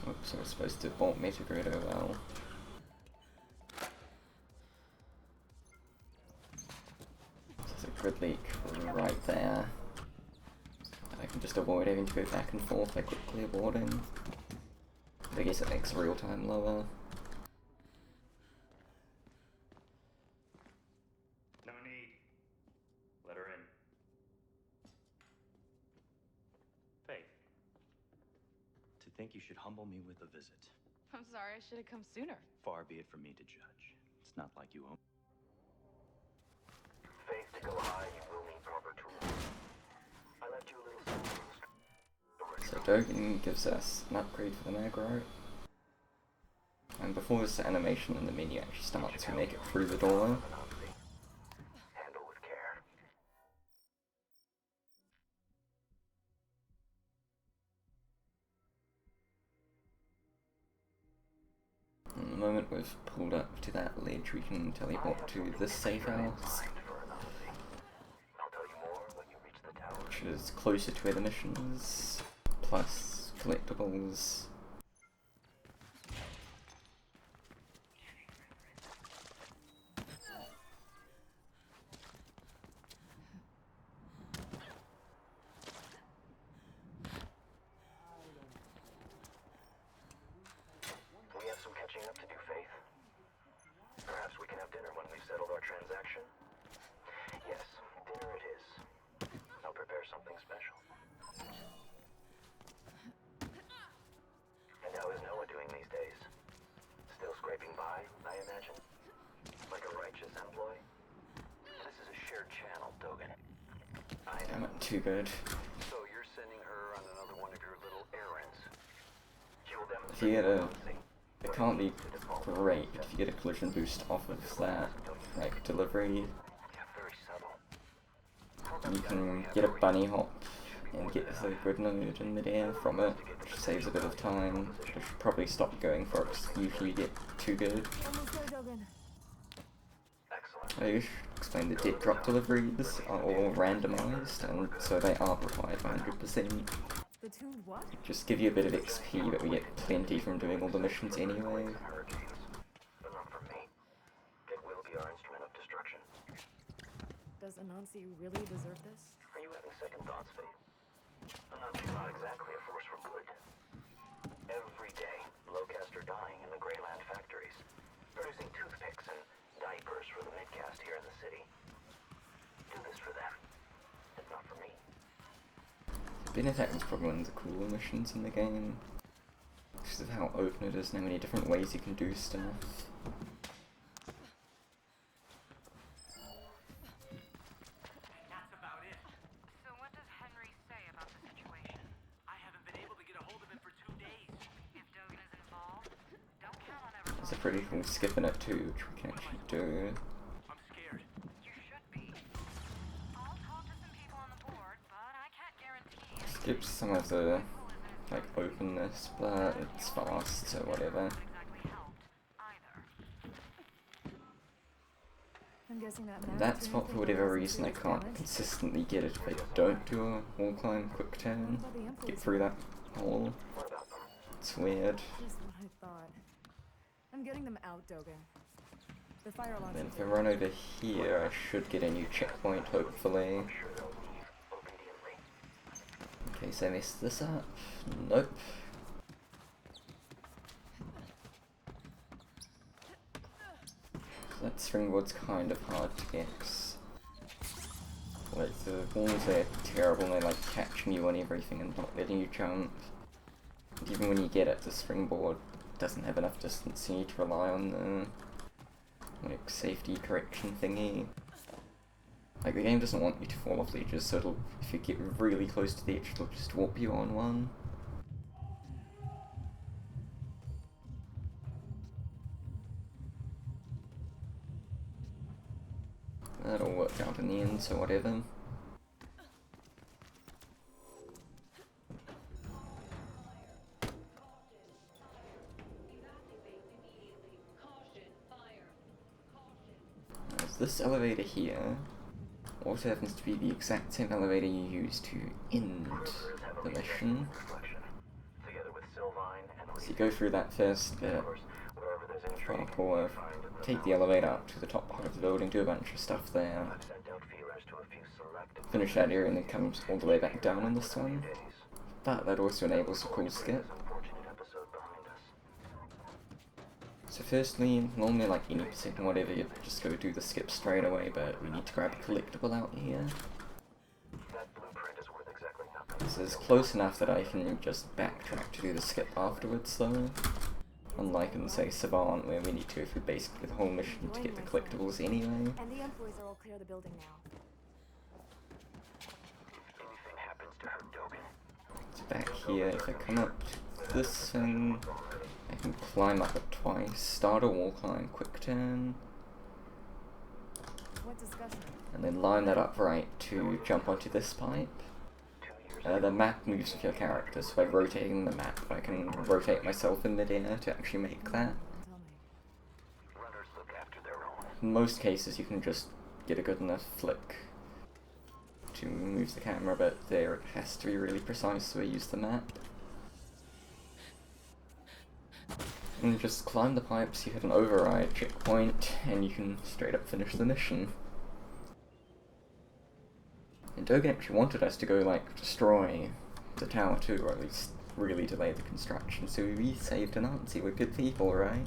Oops, I was supposed to bolt Metagrid, oh well. There's a grid leak right there. I can just avoid having to go back and forth by quickly aborting. But I guess it makes real time lower. No need. Let her in. Faith. To think you should humble me with a visit. I'm sorry, I should have come sooner. Far be it from me to judge. It's not like you own. Faith, to go high, you will need proper tools. I left you a little something. So Dogen gives us an upgrade for the Magro. And before this animation in the menu actually starts, we make it through the door. Handle with care. And the moment we've pulled up to that ledge, we can teleport to this safe house, which is closer to where the mission is, plus collectibles. We have some catching up to do, Faith. Perhaps we can have dinner when we've settled our transaction? Yes, dinner it is. I'll prepare something special. And how is Noah doing these days? Still scraping by, I imagine? Like a righteous employee? This is a shared channel, Dogen. Damn it, too good. So you're sending her on another one of your little errands. She will If you get a... It can't be great if you get a collision boost off of that, like, delivery. You can get a bunny hop and get the grid node in midair from it, which saves a bit of time. I should probably stop going for it because usually you get too good. I should explain that dead drop deliveries are all randomized, and so they are required 100%. The tuned what? Just give you a bit of XP, but we get plenty from doing all the missions anyway. But not from me. It will be our instrument of destruction. Does Anansi really deserve this? Are you having second thoughts, Faith? Anansi's not exactly a force for good. Every day, Locust are dying in the Greyland factories, producing toothpicks and diapers for the midcast here in the city. Do this for them. It's not for me. Benefact is probably one of the cooler missions in the game, because of how open it is and how many different ways you can do stuff. That's about it. So what does Henry say about the situation? I haven't been able to get a hold of him for 2 days. If Dogen is involved, don't count on ever. There's a pretty cool skip in it too, which we can actually do. I'm scared. You should be. I'll talk to some people on the board, but I can't guarantee it. Skips some of the, like, openness, but it's fast, so whatever. I'm guessing That spot, for whatever reason, I can't consistently get it if I don't do a wall climb quick turn. Get through that hole. It's weird. Just what I thought. I'm getting them out, Dogen. The fire alarm. Then if I run over here, I should get a new checkpoint, hopefully. In case I mess this up. Nope. That springboard's kind of hard to get. Like, the walls are terrible and they like catching you on everything and not letting you jump. And even when you get it, the springboard doesn't have enough distance, so you need to rely on the, like, safety correction thingy. Like, the game doesn't want you to fall off ledges, so it'll, if you get really close to the edge, it'll just warp you on one. That'll work out in the end, so whatever. There's this elevator here. Also happens to be the exact same elevator you use to end the mission. So you go through that first bit, parkour, take the elevator up to the top part of the building, do a bunch of stuff there, finish that area and then come all the way back down on this one. But that also enables a cool skip. So firstly, normally like any percent or whatever, you just go do the skip straight away, but we need to grab a collectible out here. This is close enough that I can just backtrack to do the skip afterwards though. Unlike in, say, Savant, where we need to go through basically the whole mission to get the collectibles anyway. And the employees are all clear the building now. So back here, if I come up to this thing, I can climb up it twice. Start a wall climb, quick turn. What discussion? And then line that up right to jump onto this pipe. The map moves with your character, so by rotating the map, I can rotate myself in midair to actually make that. In most cases, you can just get a good enough flick to move the camera, but there it has to be really precise, so I use the map. And just climb the pipes, you hit an override checkpoint, and you can straight up finish the mission. And Dogen actually wanted us to go, like, destroy the tower too, or at least really delay the construction, so we saved an Nazi. We're good people, right?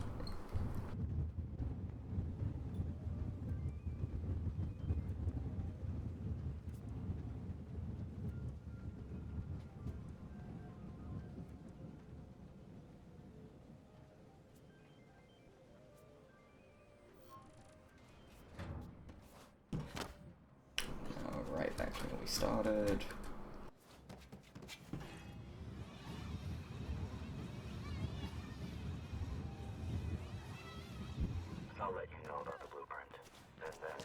Right back to where we started. I'll let you know about the blueprint, and then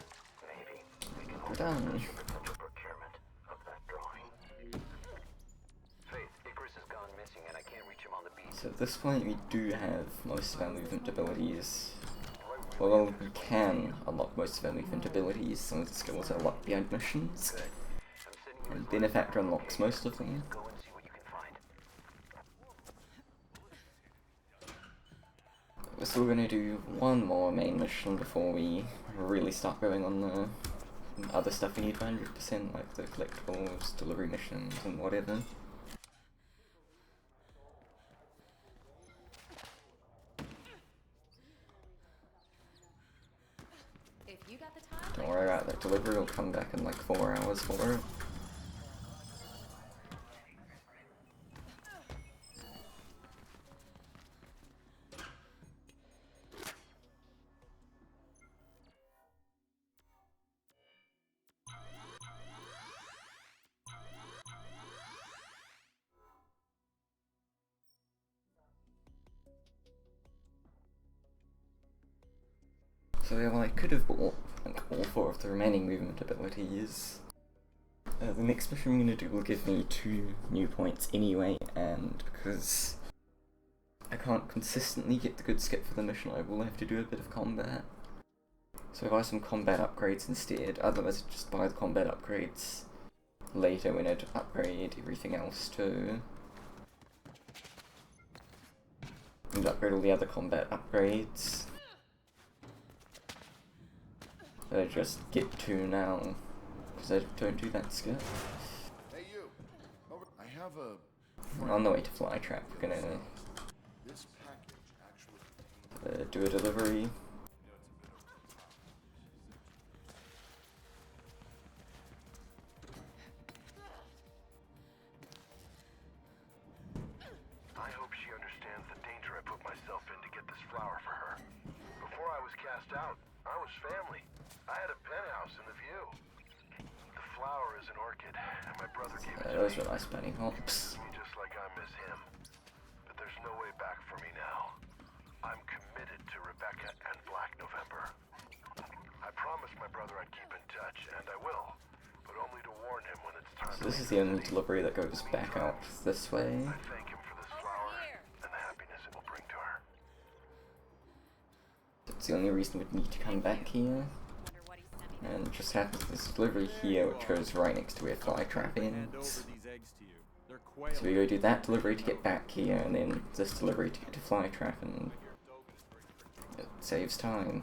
maybe we can We're done. potential procurement of that drawing. Faith, Icarus has gone missing, and I can't reach him on the beach. So at this point we do have most of our movement abilities. Well, we can unlock most of our movement abilities. Some of the skills are locked behind missions. And Benefactor unlocks most of them. We're still going to do one more main mission before we really start going on the other stuff we need 100%, like the collectibles, delivery missions, and whatever. Don't worry about that delivery, will come back in like 4 hours for it. So yeah, well, I could have bought like all 4 of the remaining movement abilities. The next mission I'm going to do will give me 2 new points anyway, and because I can't consistently get the good skip for the mission, I will have to do a bit of combat. So I buy some combat upgrades instead, otherwise I just buy the combat upgrades later when I'd upgrade everything else too. And upgrade all the other combat upgrades. I just get 2 now, because I don't do that skip. Hey you! I have a... On the way to Flytrap, we're gonna This package actually do a delivery. I hope she understands the danger I put myself in to get this flower for her. Before I was cast out, I was family. I had a penthouse and a view. Those were nice penny hops. Just like I miss him. But there's no way back for me now. I'm committed to Rebecca and Black November. I promised my brother I'd keep in touch, and I will. But only to warn him when it's time. So this is the only delivery that goes back out this way. I thank him for this flower and the happiness it will bring to her. That's the only reason we'd need to come back here. And it just happens there's a delivery here which goes right next to where Flytrap ends. So we go do that delivery to get back here, and then this delivery to get to Flytrap, and it saves time.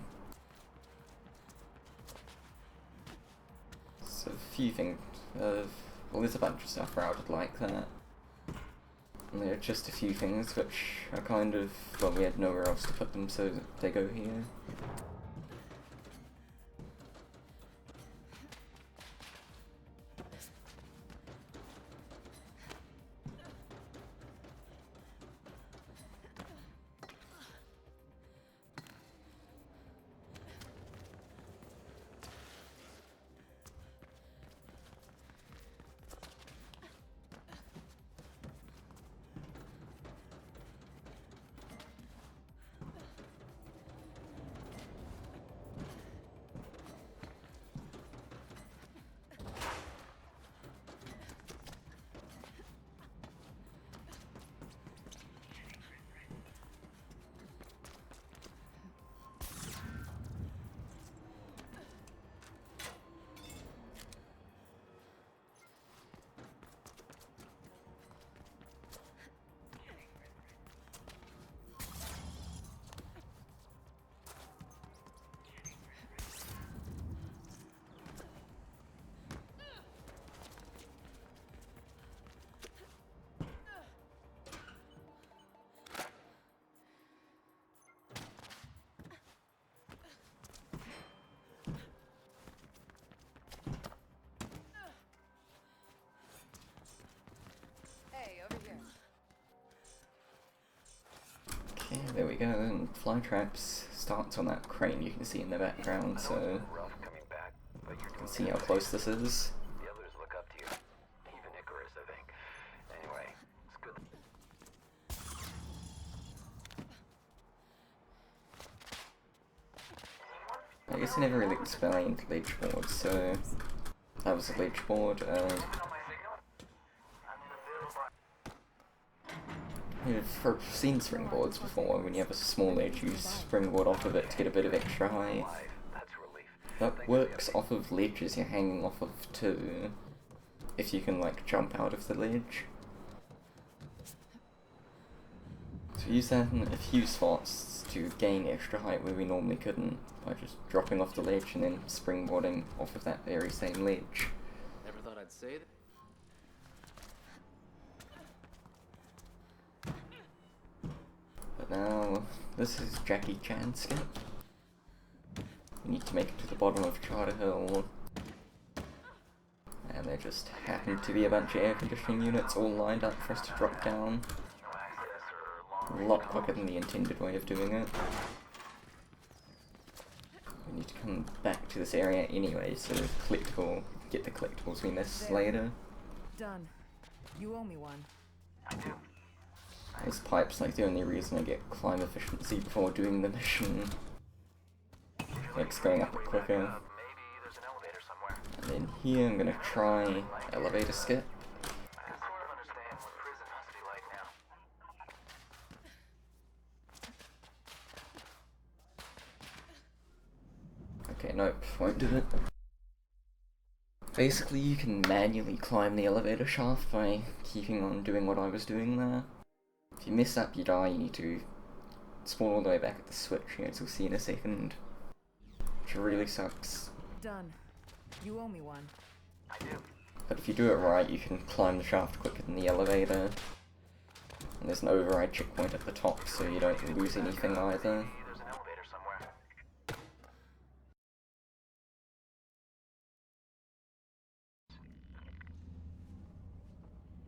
So a few things, well there's a bunch of stuff routed like that. And there are just a few things which are kind of, well we had nowhere else to put them so they go here. Okay, there we go, and Flytraps starts on that crane you can see in the background, so you can see how close this is. The others look up to you. Even Icarus, I think. Anyway, it's good. I guess I never really explained ledge boards, so that was a ledge board. I've seen springboards before. When you have a small ledge, you springboard off of it to get a bit of extra height. That works off of ledges you're hanging off of too, if you can like jump out of the ledge. So use that in a few spots to gain extra height where we normally couldn't, by just dropping off the ledge and then springboarding off of that very same ledge. Never thought I'd say that. But now, this is Jackie Chan's skip. We need to make it to the bottom of Charter Hill. And there just happen to be a bunch of air conditioning units all lined up for us to drop down. A lot quicker than the intended way of doing it. We need to come back to this area anyway, so get the collectibles we miss later. Done. You owe me one. This pipe's like the only reason I get climb efficiency before doing the mission. Makes going up it quicker. And then here I'm gonna try elevator skip. Okay, nope, won't do it. Basically, you can manually climb the elevator shaft by keeping on doing what I was doing there. If you mess up, you die, you need to spawn all the way back at the switch, as we'll see in a second. Which really sucks. Done. You owe me one. But if you do it right, you can climb the shaft quicker than the elevator. And there's an override checkpoint at the top, so you don't lose anything either.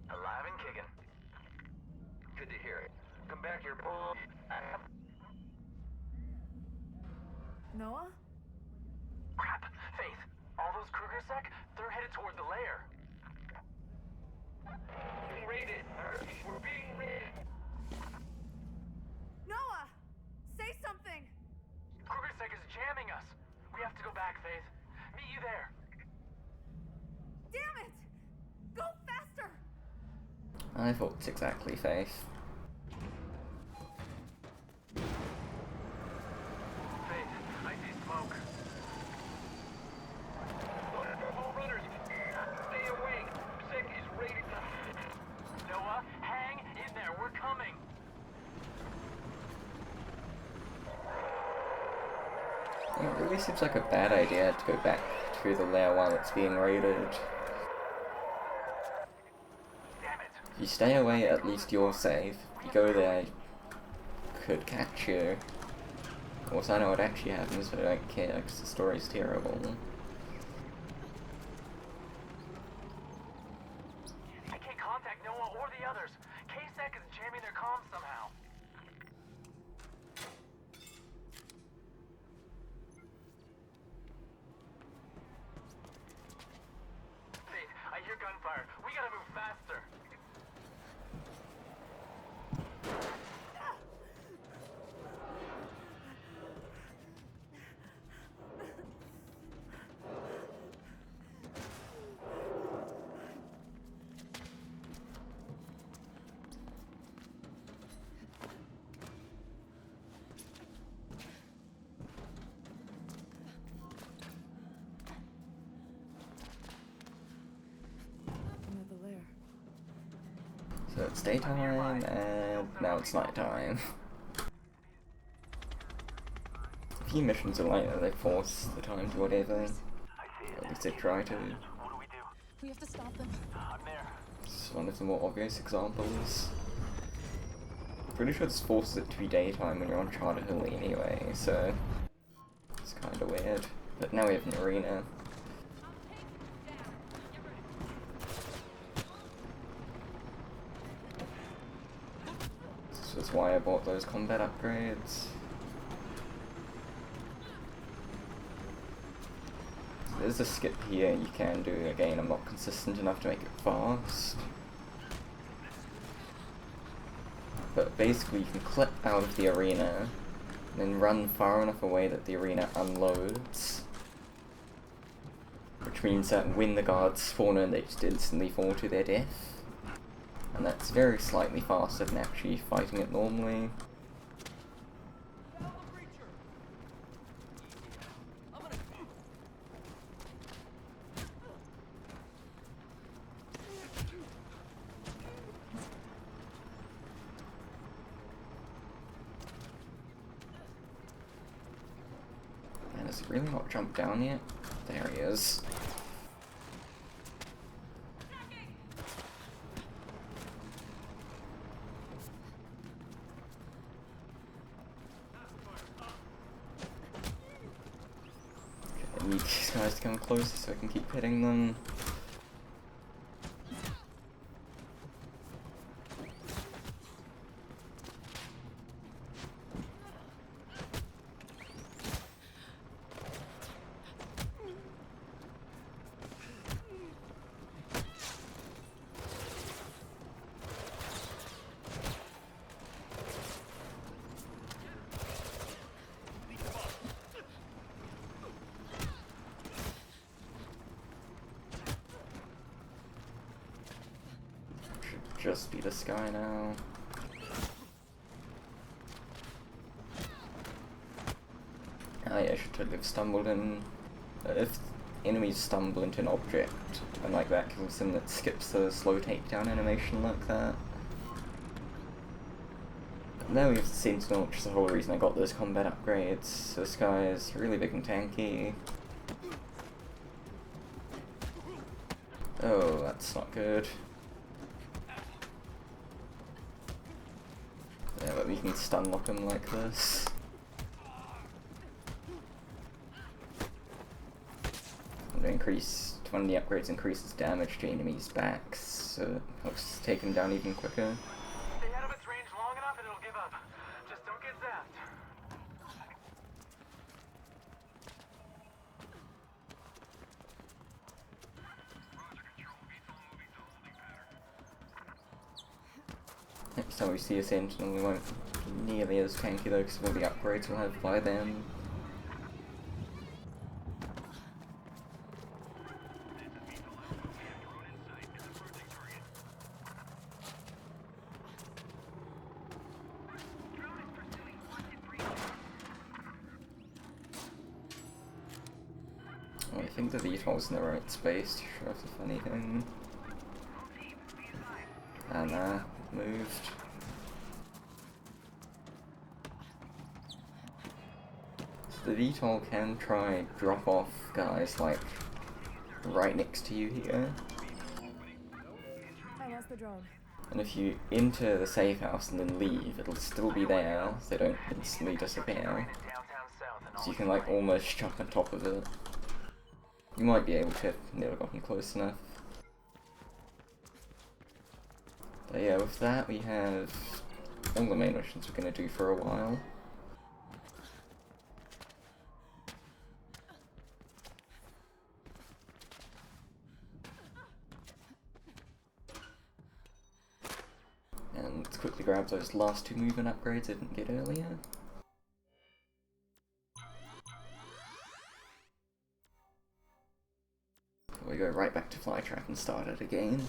Alive and kicking. Good to hear it. Come back here, boy. Noah? Crap. Faith, all those Kruger sec, they're headed toward the lair. I thought it's exactly Faith. Faith, I see smoke. All runners, stay awake. Sick is ready to... Noah, hang in there. We're coming. It really seems like a bad idea to go back to the lair while it's being raided. If you stay away, at least you're safe. If you go there, could catch you. Of course, I know what actually happens, but I don't care because the story's terrible. I can't contact Noah or the others. KSEC is jamming their comms somehow. Faith, I hear gunfire. We gotta move faster. I'm at the lair. So it's daytime, and now it's nighttime. A few missions are like that, they force the time to whatever. Or at least they try to. We have to stop them. It's one of the more obvious examples. Pretty sure this forces it to be daytime when you're on Charter Hill anyway, so it's kinda weird. But now we have an arena. This is why I bought those combat upgrades. There's a skip here you can do. Again, I'm not consistent enough to make it fast. But basically you can clip out of the arena, and then run far enough away that the arena unloads. Which means that when the guards spawn in, they just instantly fall to their death. And that's very slightly faster than actually fighting it normally. And has he really not jumped down yet? There he is. I need these guys to come closer so I can keep hitting them. Just be this guy now. Ah yeah, I should totally have stumbled in. If enemies stumble into an object, and like that kills them, that skips the slow takedown animation like that. Now we have the Sentinel, which is the whole reason I got those combat upgrades. This guy is really big and tanky. Oh, that's not good. Yeah, but we can stun lock him like this. And one of the upgrades increases damage to enemies' backs, so it helps take him down even quicker. Stay out of its range long enough and it'll give up. Just don't get zapped. Next time we see a Sentinel, we won't be nearly as tanky though, because of all the upgrades we'll have by then. I think the VTOL's in the right space to show off the funny thing. And moved. So the VTOL can try drop off guys like right next to you here. I lost the drone. And if you enter the safe house and then leave, it'll still be there, so they don't instantly disappear. So you can like almost jump on top of it. You might be able to if you've never gotten close enough. But yeah, with that we have all the main missions we're going to do for a while. And let's quickly grab those last two movement upgrades I didn't get earlier. We go right back to Flytrap and start it again.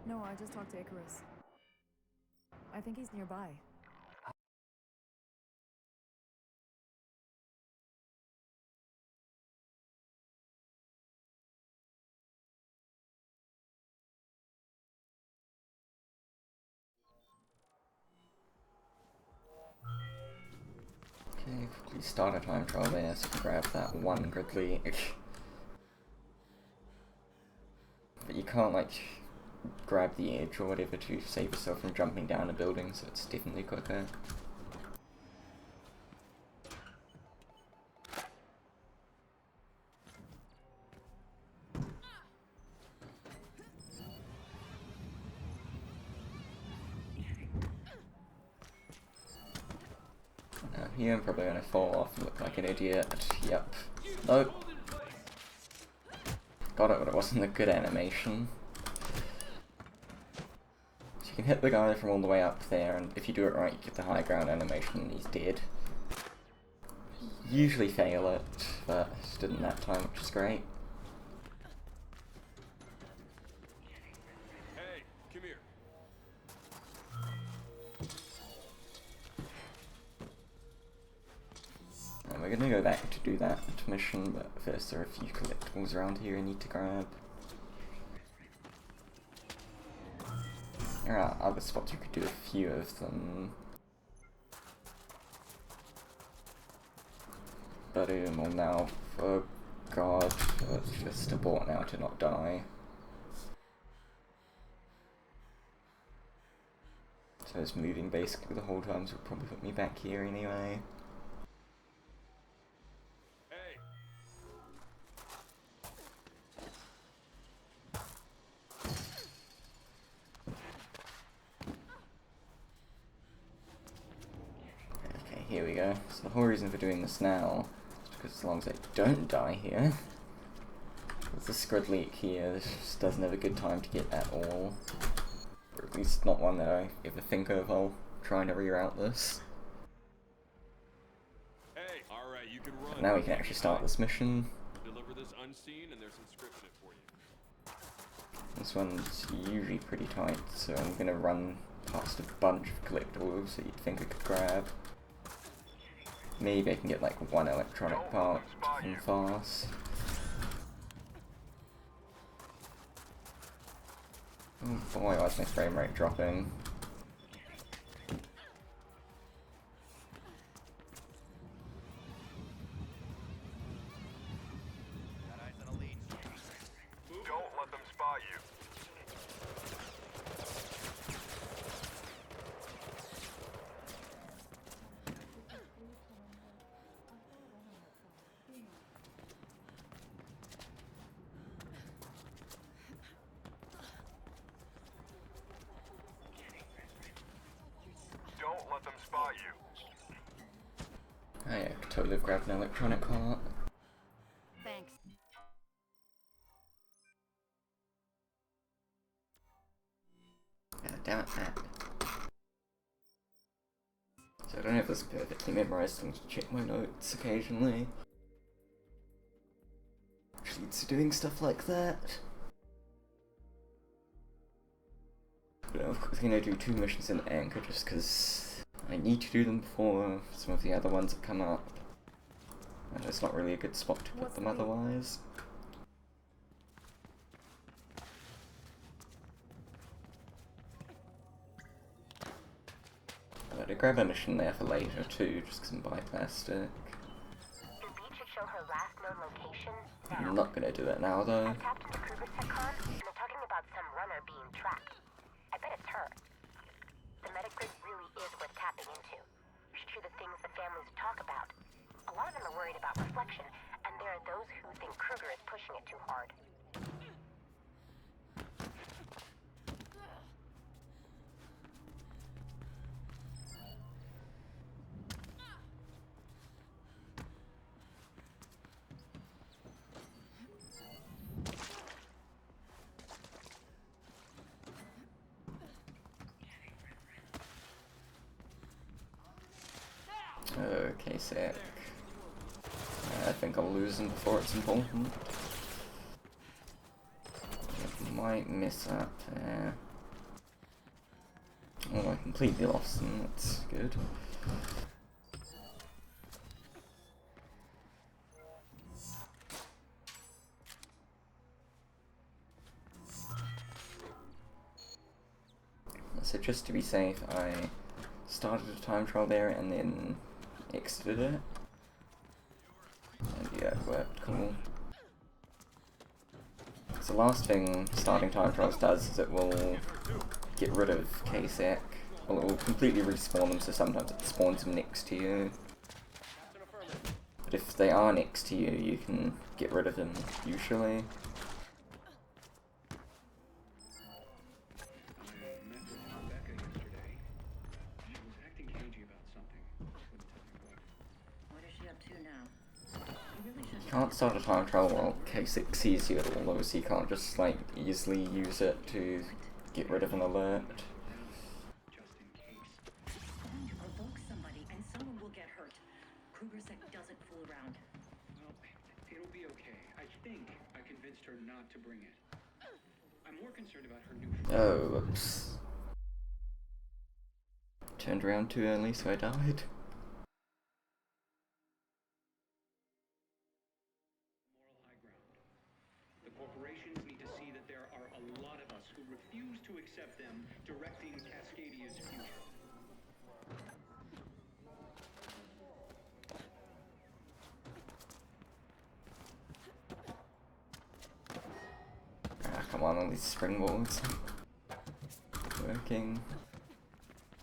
No, I just talked to Icarus. I think he's nearby. Okay, quickly start a time trial there so we can grab that one Gridley. But you can't like grab the edge or whatever to save yourself from jumping down a building, so it's definitely quicker. Here I'm probably gonna fall off and look like an idiot. Yep. Nope. Got it, but it wasn't a good animation. So you can hit the guy from all the way up there, and if you do it right, you get the high ground animation and he's dead. Usually fail it, but just didn't that time, which is great. Hey, come here. And we're gonna go back to do that mission, but first there are a few collectibles around here I need to grab. There are other spots you could do a few of them. But well now, oh god, let's just abort now to not die. So it's moving basically the whole time, so it'll probably put me back here anyway. Okay, here we go. So the whole reason for doing this now is because as long as I don't die here, there's a scrud leak here, this just doesn't have a good time to get at all. Or at least not one that I ever think of while trying to reroute this. Hey, all right, you can run. And now we can actually start this mission. Deliver this unseen, and there's inscription for you. This one's usually pretty tight, so I'm gonna run past a bunch of collectibles that you'd think I could grab. Maybe I can get like one electronic part from fast. Oh boy, why is my frame rate dropping? Don't let them spot you. totally have grabbed an electronic heart. Thanks. God damn it, Matt. So I don't have this perfectly memorized, I need to check my notes occasionally. Which leads to doing stuff like that. But of course I'm going to do 2 missions in Anchor just because I need to do them before some of the other ones have come up. And it's not really a good spot to put them otherwise. But I grab a mission there for later too, just because I'm byplastic. The beach should show her last known location now. I'm not going to do that now though. I tapped into Kruger's TechCon, and they're talking about some runner being tracked. I bet it's her. The medic grid really is worth tapping into. Should hear the things the families talk about. A lot of them are worried about reflection, and there are those who think Kruger is pushing it too hard. Okay, sick. I think I'll lose them before it's important. I might miss up there. Oh, I completely lost them, that's good. So just to be safe, I started a time trial there and then exited it. And yeah, it worked, cool. So the last thing starting time trials does is it will get rid of KSEC. Well, it will completely respawn them, so sometimes it spawns them next to you. But if they are next to you, you can get rid of them, usually. You can't start a time trial while K6 sees you at all, though, so you can't just like easily use it to get rid of an alert. Just in case. You provoke somebody and someone will get hurt. Kruger's doesn't fool around. Well, it'll be okay. I think I convinced her not to bring it. I'm more concerned about her new... Oh, whoops. Turned around too early, so I died. Corporations need to see that there are a lot of us who refuse to accept them directing Cascadia's future. Ah, come on, all these springboards. Working.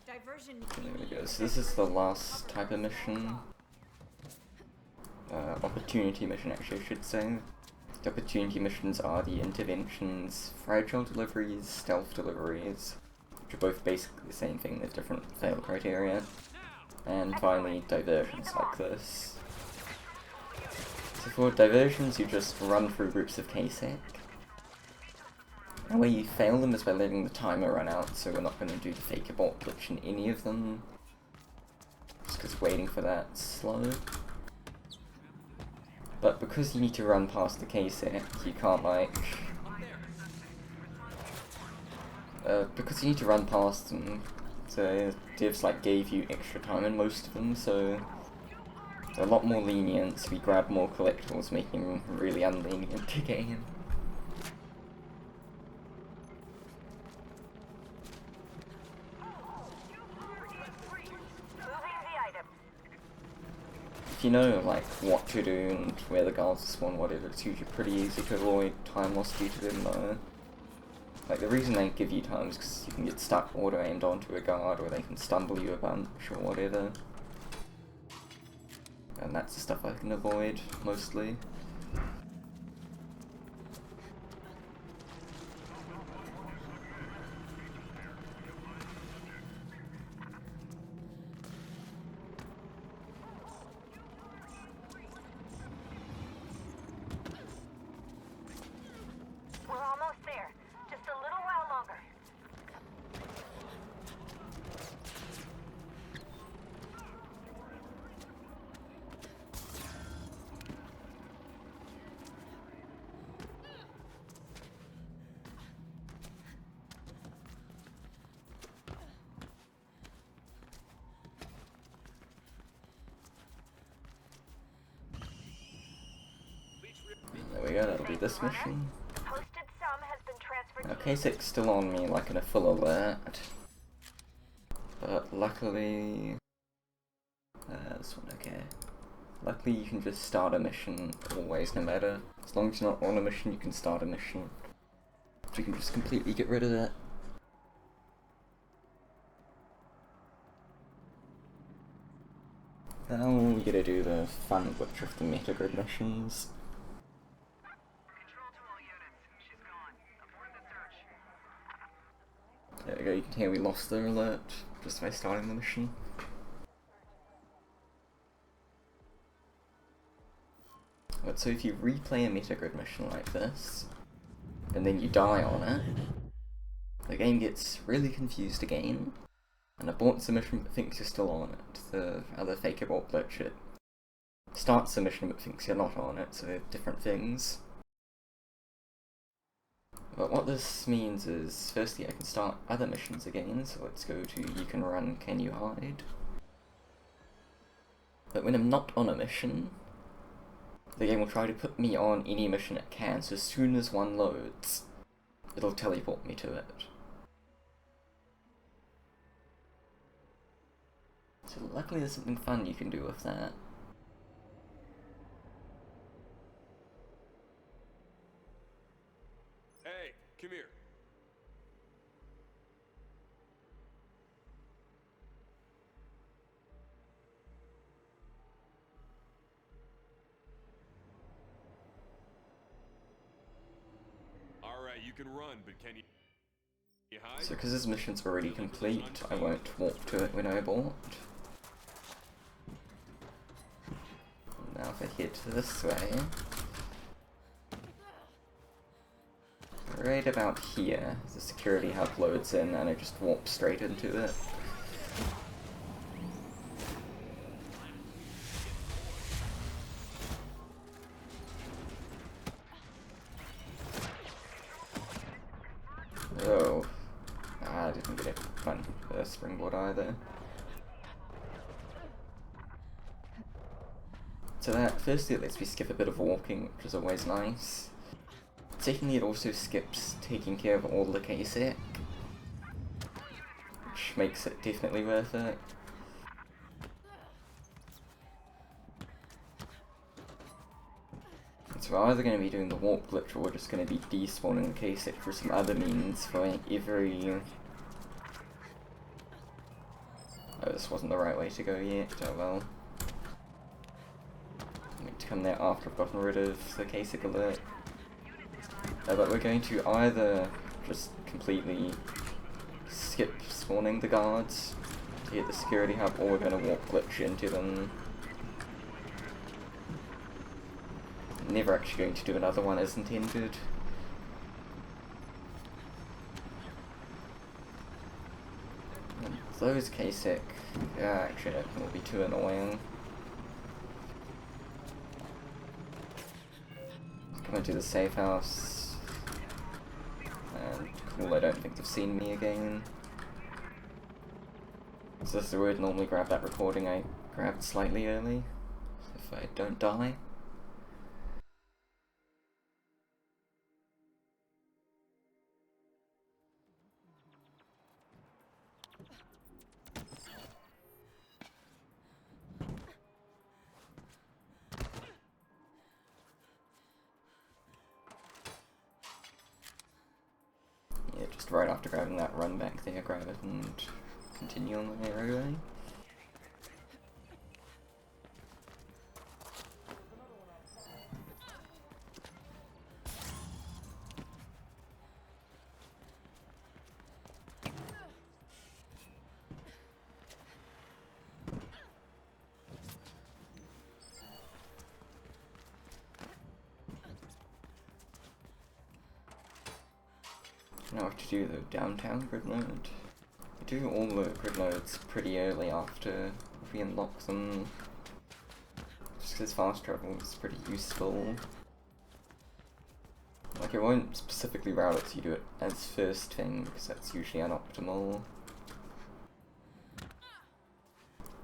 Diversion. There we go. So this is the last type of mission. Opportunity mission, actually, I should say. The opportunity missions are the interventions, fragile deliveries, stealth deliveries, which are both basically the same thing, there's different fail criteria. And finally, diversions like this. So for diversions, you just run through groups of KSEC. And where you fail them is by letting the timer run out, so we're not going to do the fake abort glitch in any of them. Just because waiting for that's slow. But because you need to run past the KSEC, you can't like... because you need to run past them, so divs like gave you extra time in most of them, so they're a lot more lenient, so we grab more collectibles, making them really unlenient to game. If you know like what to do and where the guards spawn, whatever, it's usually pretty easy to avoid time loss due to them though. Like the reason they give you time is because you can get stuck auto-aimed onto a guard, or they can stumble you a bunch or whatever. And that's the stuff I can avoid, mostly. I'll do this mission. Posted sum has been transferred Now, to you. K6's still on me, like in a full alert. But luckily... this one, okay. Luckily you can just start a mission always, no matter. As long as you're not on a mission, you can start a mission. So you can just completely get rid of it. Now we gotta do the fun butcher of the metagrid missions. There we go, you can hear we lost the alert just by starting the mission. But so if you replay a metagrid mission like this, and then you die on it, the game gets really confused again, and aborts the mission but thinks you're still on it. The other fake abort glitch, it starts the mission but thinks you're not on it, so they're different things. But what this means is, firstly I can start other missions again, so let's go to you can run, can you hide. But when I'm not on a mission, the game will try to put me on any mission it can, so as soon as one loads, it'll teleport me to it. So luckily there's something fun you can do with that. Hey, come here. Alright, you can run, but can you hide? So because this mission's already complete, I won't walk to it when I abort. Now if I head this way, right about here, the security hub loads in and I just warp straight into it. Oh, I didn't get a springboard either. So that, firstly it lets me skip a bit of walking, which is always nice. Secondly, it also skips taking care of all the KSEC, which makes it definitely worth it. So we're either going to be doing the warp glitch or we're just going to be despawning the KSEC for some other means for every... Oh, this wasn't the right way to go yet, oh well. I need to come there after I've gotten rid of the KSEC alert. But we're going to either just completely skip spawning the guards to get the security hub, or we're going to warp glitch into them. Never actually going to do another one as intended. And those KSEC, actually that will be too annoying. Come into the safe house. And cool, I don't think they've seen me again. So that's the word, normally grab that recording I grabbed slightly early, if I don't die. Yeah, just right after grabbing that, run back there, grab it, and continue on the merry way. Now I have to do the downtown grid node. I do all the grid nodes pretty early after we unlock them, just because fast travel is pretty useful. Like, it won't specifically route it so you do it as first thing, because that's usually unoptimal.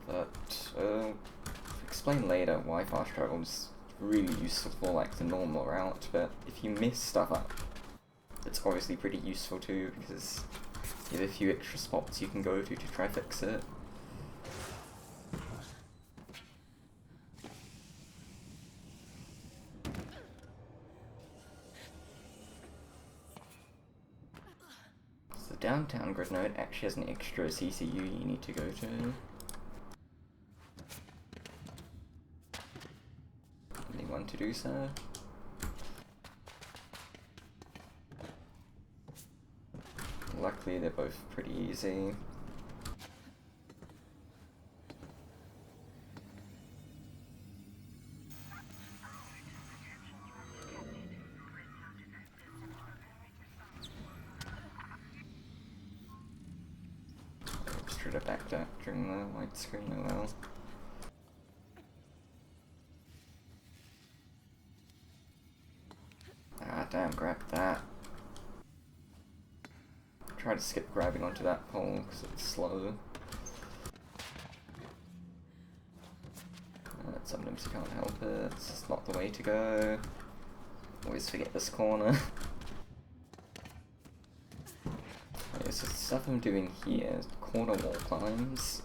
But, I'll explain later why fast travel is really useful for like the normal route, but if you mess stuff up, it's obviously pretty useful too, because you have a few extra spots you can go to try fix it. So downtown grid node actually has an extra CCU you need to go to. Anyone to do so? Luckily they're both pretty easy. Should have backed up during the widescreen, oh well. Ah damn, grab that. Try to skip grabbing onto that pole because it's slow. Sometimes you can't help it, it's just not the way to go. Always forget this corner. Okay, so the stuff I'm doing here is corner wall climbs.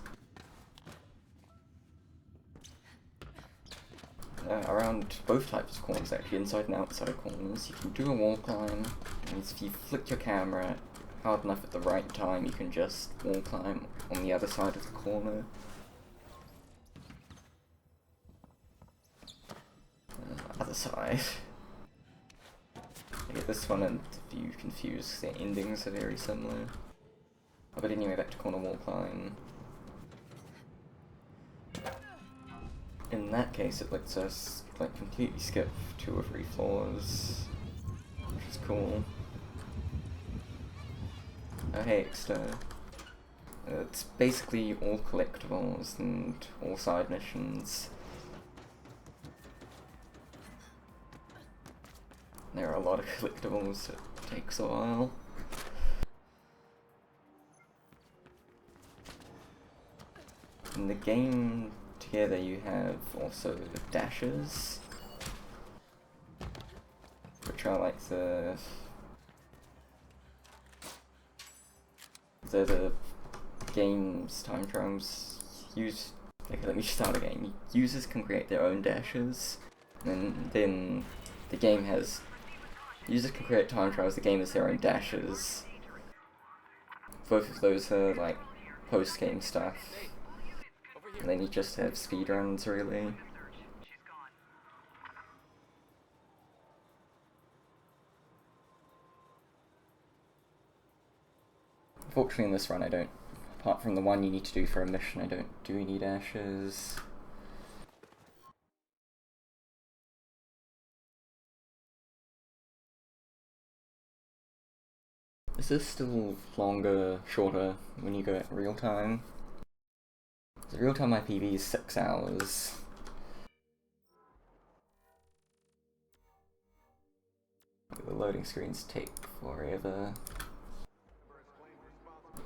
Around both types of corners actually, inside and outside corners, you can do a wall climb, and if you flick your camera hard enough at the right time, you can just wall climb on the other side of the corner. Other side. I get this one and the view confused, their endings are very similar. But anyway, back to corner wall climb. In that case, it lets us like completely skip 2 or 3 floors, which is cool. Oh hey, extra. It's basically all collectibles and all side missions. There are a lot of collectibles, it takes a while. In the game together you have also dashes, which are like the game's time trials use. Okay, let me start again. Users can create their own dashes, and then the game has users can create time trials. The game has their own dashes. Both of those are like post-game stuff. And then you just have speedruns, really. Unfortunately in this run I don't, apart from the one you need to do for a mission, I don't do any dashes. Is this still longer, shorter when you go at real time? The real time IPV is 6 hours. The loading screens take forever.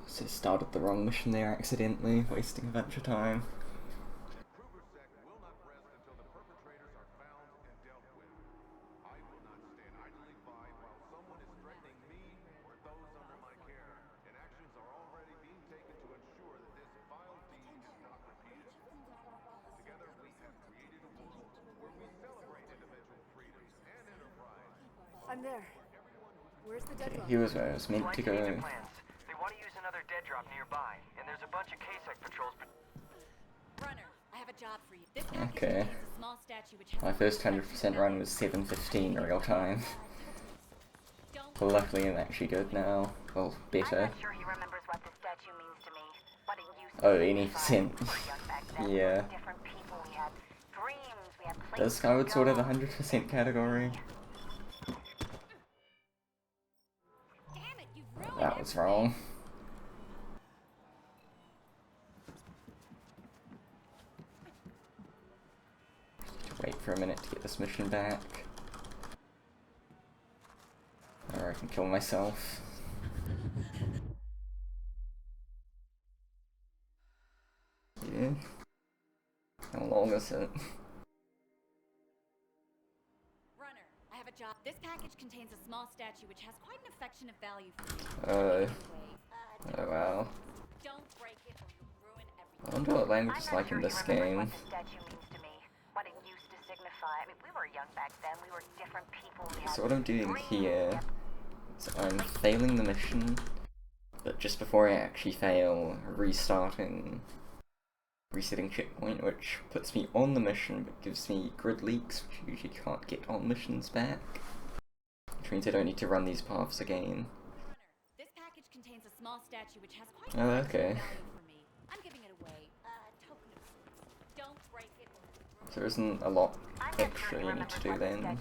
So I started the wrong mission there accidentally, wasting a bunch of time. I'm there. Where's the dead drop? Here was where I was meant to go. They want to use another dead drop nearby, and there's a bunch of KSEC patrols. Runner, I have a job for you. This Okay. a small statue which has My first 100% run was 7:15 real time. Well, luckily I'm actually good now. Well, better. I'm not sure he remembers what the statue means to me, but it used to Oh, be any percent. Yeah. different people, we had dreams, we had places Does Skyward to Sword have go. a 100% category? That was wrong. Wait for a minute to get this mission back. Or I can kill myself. Yeah. How long is it? package contains a small statue which has quite an affectionate value for me. Oh wow. Don't break it or you'll ruin everything. I wonder what language is like in this game. What the statue means to me, what it used to signify. I mean, we were young back then. We were different people. We had So what I'm doing here is I'm failing the mission, but just before I actually fail, resetting checkpoint, which puts me on the mission but gives me grid leaks, which you usually can't get on missions back. Which means I don't need to run these paths again. This package contains a small statue which has quite Oh, an okay. value for me. I'm giving it away. Token of sorts. Don't break it or you'll ruin So there isn't a lot extra you need to do then.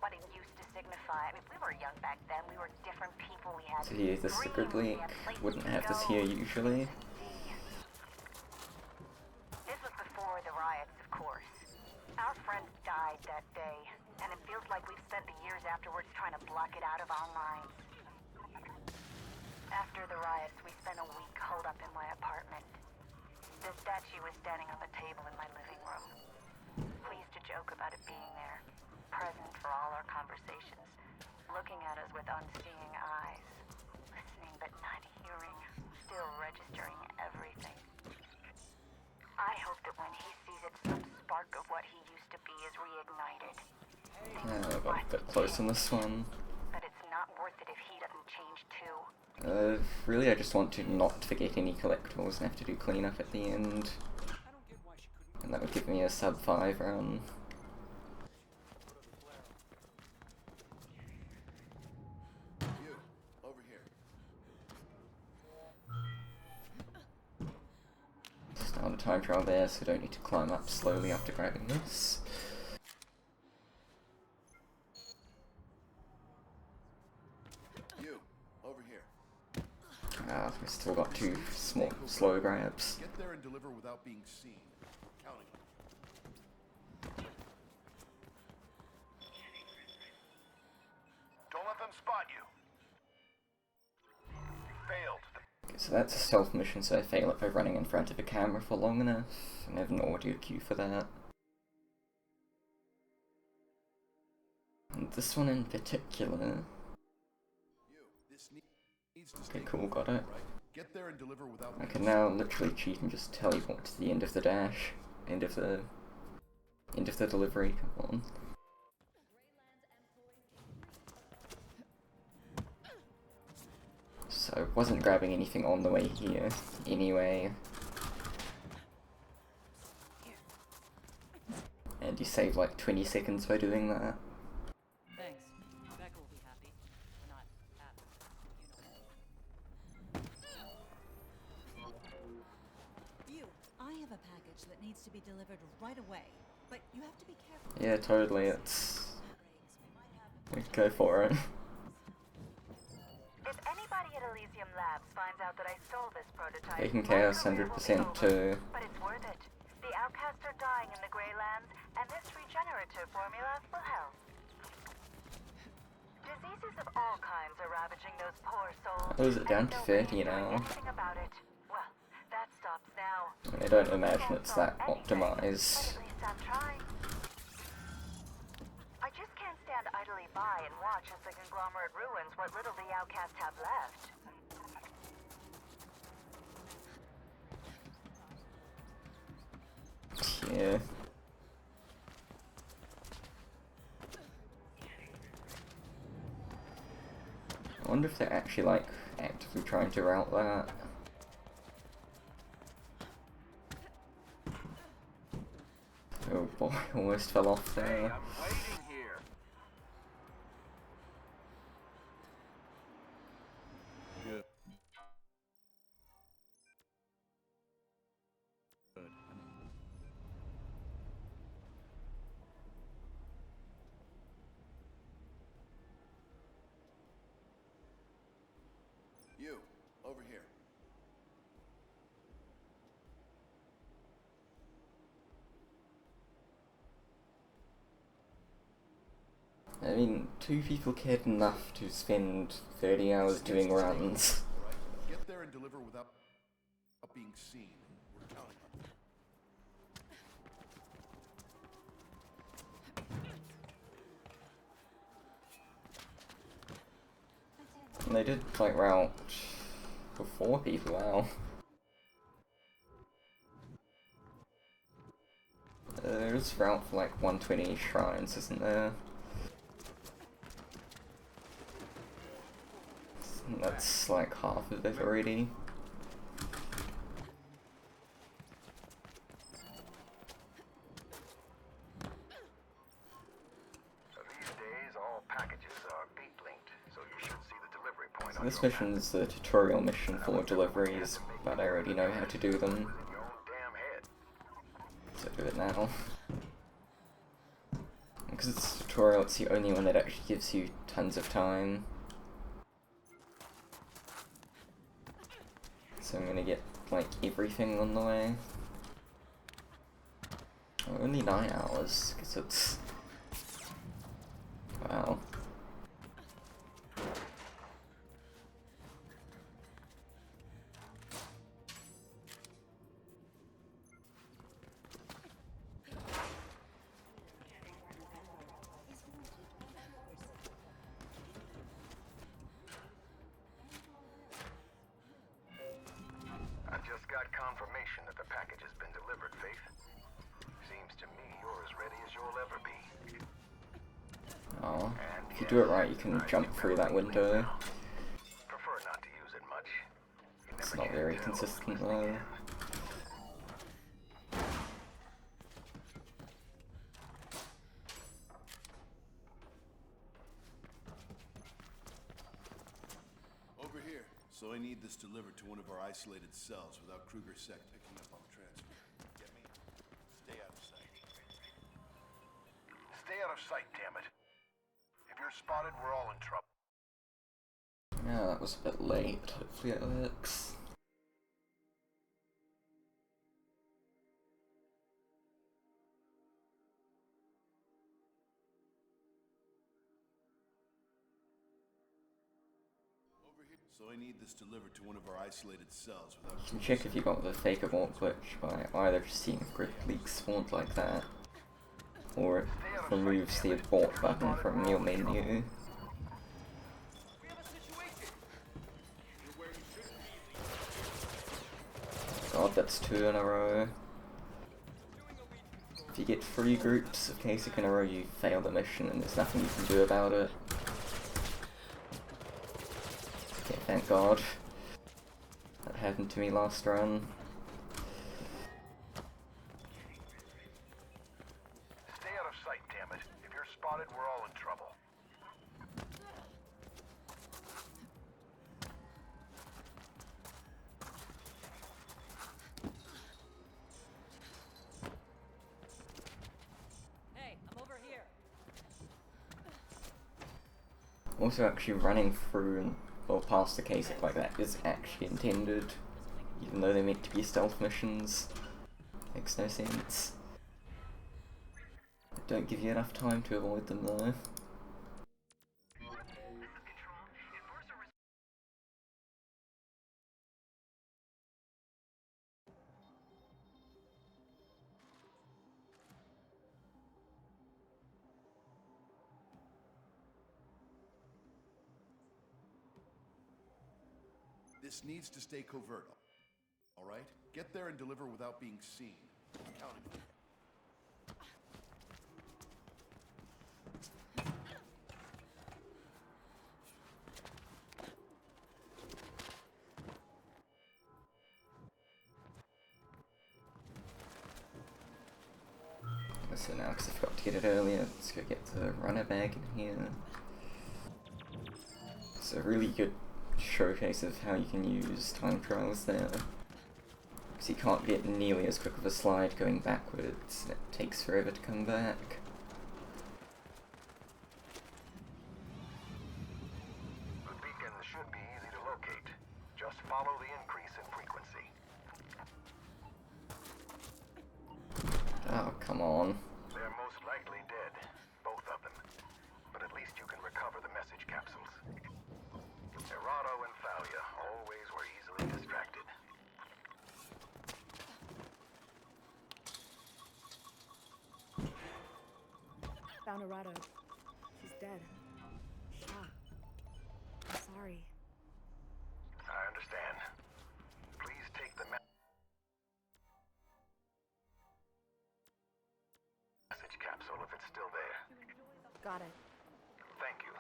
What it used to signify. I mean, we were young back then. We were different people. We had So here, this is a grid leak. Wouldn't have this here usually. This was before the riots, of course. Our friend died that day, and it feels like we've spent the years afterwards trying to block it out of our minds. After the riots, we spent a week holed up in my apartment. The statue was standing on the table in my living room. We used to joke about it being there, present for all our conversations, looking at us with unseeing eyes, listening but not hearing, still registering everything. I hope that when he sees it, some spark of what he used to be is reignited. I got a bit close on this one. But it's not worth it if he doesn't change too. Really I just want to not forget any collectibles and have to do cleanup at the end. And that would give me a sub 5 run. You, over here. Start a time trial there, so I don't need to climb up slowly after grabbing this. You, over here. Ah, we still got two small, slow grabs. Get there and deliver without being seen. Counting on you. Don't let them spot you. Failed. Okay, so that's a stealth mission, so I fail it by running in front of a camera for long enough, and I have an audio cue for that. And this one in particular... Okay, cool, got it. Get there and deliver without I can now literally cheat and just teleport to the end of the dash. End of the delivery, come on. So I wasn't grabbing anything on the way here, anyway. And you save like 20 seconds by doing that. Thanks. Becca will be happy. Or not happy. You, I have a package that needs to be delivered right away, but you have to be careful. Yeah, totally, it's... Go for it. If anybody at Elysium Labs finds out that I stole this prototype, Taking Chaos 100% too. but it's worth it. The outcasts are dying in the Greylands, and this regenerative formula will help. Diseases of all kinds are ravaging those poor souls. Oh, is it down to 30 now? Anything about it. Well, that stops now. I don't imagine it's that optimized. At least I'm trying. I just can't stand idly by and watch as the conglomerate ruins what little the outcasts have left. Yeah. I wonder if they're actually, like, actively trying to route that. Oh boy, almost fell off there. You, over here. I mean, two people cared enough to spend 30 hours doing runs. Get there and deliver without being seen. We're counting on you. And they did like route for 4 people, wow. There's route for like 120 shrines, isn't there? And that's like half of it already. So this mission is the tutorial mission for deliveries, but I already know how to do them. So do it now. Because it's a tutorial, it's the only one that actually gives you tons of time. So I'm gonna get, like, everything on the way. Oh, only 9 hours, because it's... Wow. I just got confirmation that the package has been delivered, Faith. Seems to me you're as ready as you'll ever be. Oh, if you do it right, you can jump through that window. Prefer not to use it much. It's not very consistent though. Over here. So I need this delivered to one of our isolated cells without Kruger Sec picking up on the transfer. Get me? Stay out of sight. Stay out of sight, damn it. If you're spotted, we're all in trouble. Yeah, that was a bit late. Hopefully it works. So I need this delivered to one of our isolated cells without... You can check if you got the fake abort glitch by either just seeing grip leaks spawned like that, or it removes the abort button from your menu. God, that's 2 in a row. If you get 3 groups of Kasich in a row, you fail the mission and there's nothing you can do about it. Okay, thank God. That happened to me last run. Stay out of sight, damn it. If you're spotted, we're all in trouble. Hey, I'm over here. Also, actually running through or past the Kasich like that is actually intended, even though they're meant to be stealth missions. Makes no sense. Don't give you enough time to avoid them though. This needs to stay covert. Alright? Get there and deliver without being seen. I'm counting on you. So now, because I forgot to get it earlier, let's go get the runner bag in here. It's a really good showcase of how you can use time trials there. Because you can't get nearly as quick of a slide going backwards, and it takes forever to come back. The beacon should be easy to locate. Just follow the increase in frequency. Oh, come on. They're most likely dead, both of them. But at least you can recover the message capsules. Errato and Thalia always were easily distracted. Found Errato. She's dead. Shot. I'm sorry. it's still there. Got it. Thank you.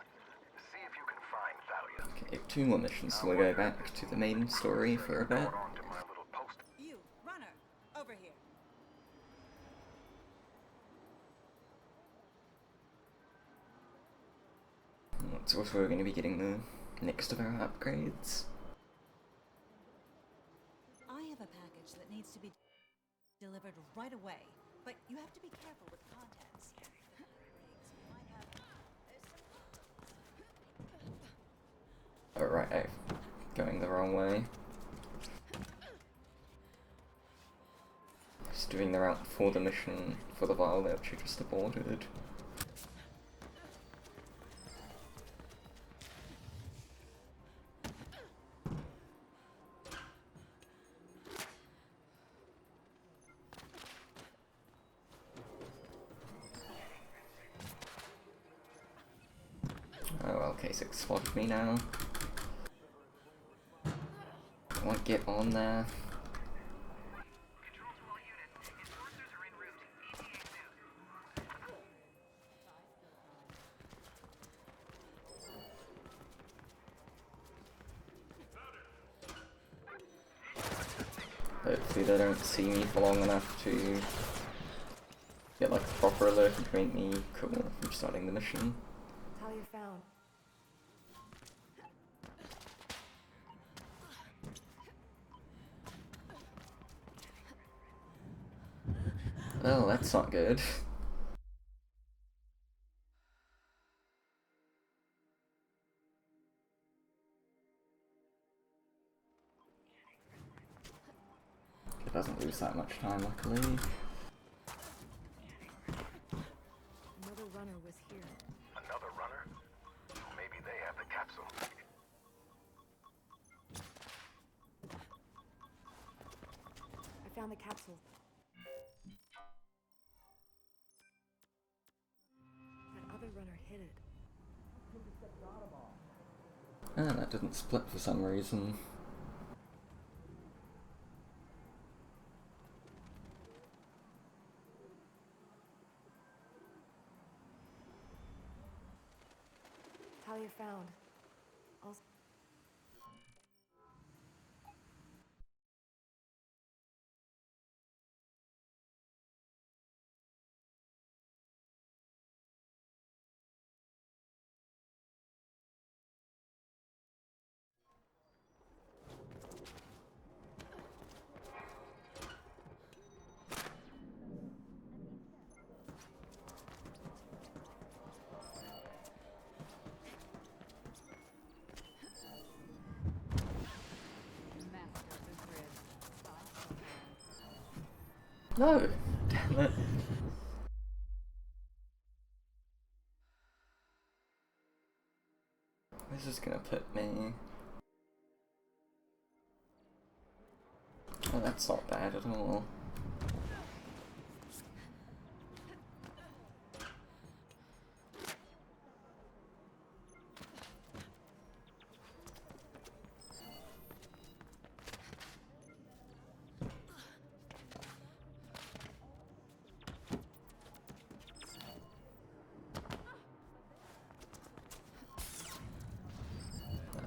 See if you can find Thalia. Okay, 2 more missions, so we'll go back to the main story for a bit. On to my little post. You, runner, over here. It's also going to be getting the next of our upgrades. I have a package that needs to be delivered right away, but you have to be careful with contents. Oh right, I'm going the wrong way. Just doing the route for the mission for the vial that you just aborted. Oh well, K6 spotted me now. I want to get on there. Hopefully they don't see me for long enough to get like a proper alert and prevent me from starting the mission. Talia found. Well, that's not good. It doesn't lose that much time, luckily. Another runner was here. Another runner? Maybe they have the capsule. I found the capsule. That other runner hid it. Ah, that didn't split for some reason. Talia found. Also. No! Damn it. Where's this gonna put me? Oh, that's not bad at all.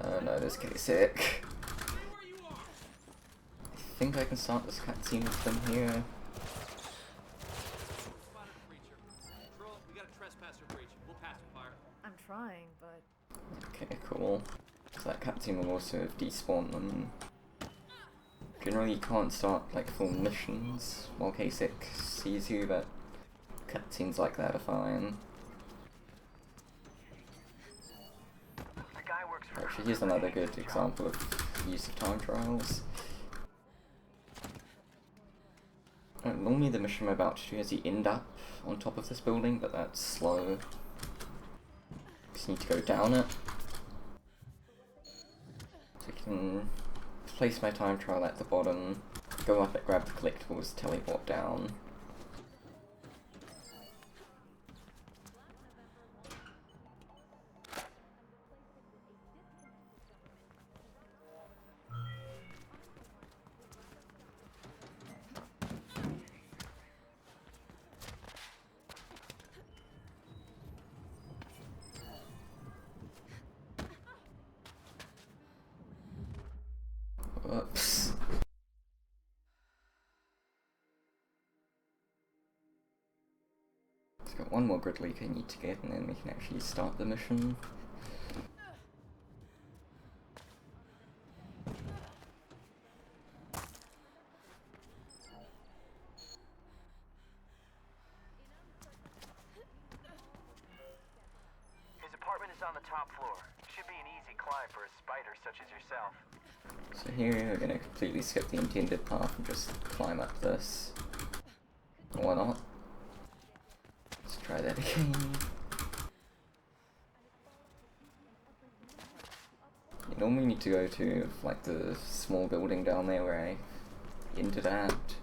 Oh no, this guy's sick. I think I can start this cutscene with them here. Spotted a breacher. Patrol, we got a trespasser breach. We'll pass with fire. I'm trying, but Okay, cool. So that cutscene will also have despawned them. Generally you can't start like full missions while K6 sees you, but cutscenes like that are fine. Actually, here's another good example of use of time trials. Normally the mission I'm about to do is you end up on top of this building, but that's slow. Just need to go down it. So I can place my time trial at the bottom, go up it, grab the collectibles, teleport down. Whoops. It's got one more grid leak I need to get, and then we can actually start the mission. His apartment is on the top floor. Should be an easy climb for a spider such as yourself. So here we're going to completely skip the intended path and just climb up this. Or not. Let's try that again. You normally need to go to like the small building down there where I entered at.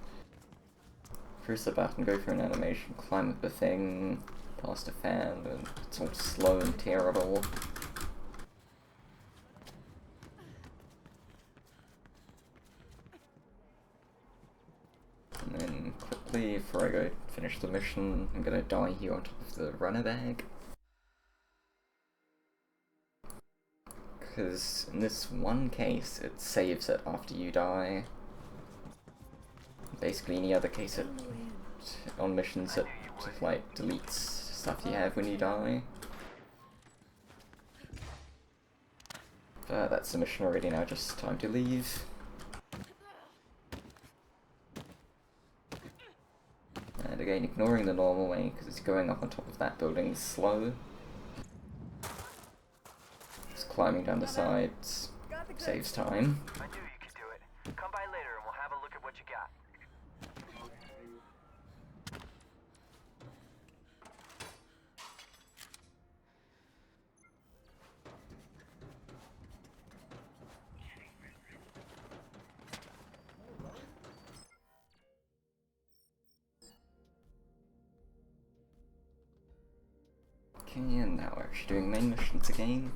Press the button, go for an animation, climb up the thing, past a fan, and it's all slow and terrible. And then quickly, before I go finish the mission, I'm gonna die here on top of the runner bag. Because in this one case, it saves it after you die. Basically any other case, it, on missions, it just, like, deletes stuff you have when you die. But that's the mission already now, just time to leave. And again, ignoring the normal way, because it's going up on top of that building is slow. Just climbing down the sides saves time. I knew you could do it. Come by later and we'll have a look at what you got. Okay, and now we're actually doing main missions again.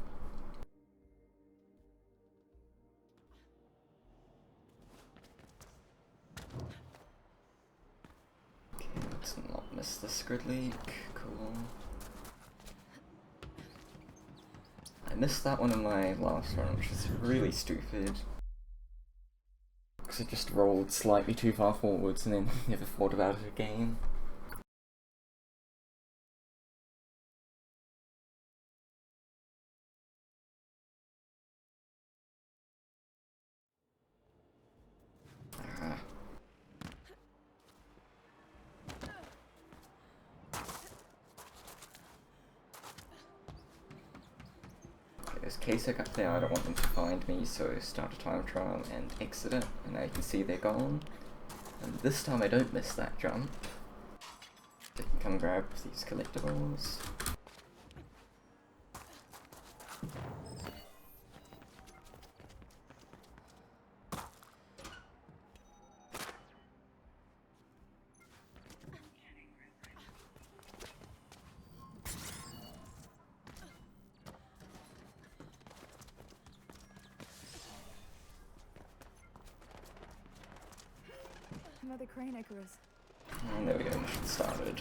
Okay, let's not miss this grid leak. Cool. I missed that one in my last run, which is really stupid. Because I just rolled slightly too far forwards and then never thought about it again. There's Kasich up there, I don't want them to find me, so start a time trial and exit it, and now you can see they're gone. And this time I don't miss that jump. So you can come grab these collectibles. Another crane, Icarus. And there we go, mission started.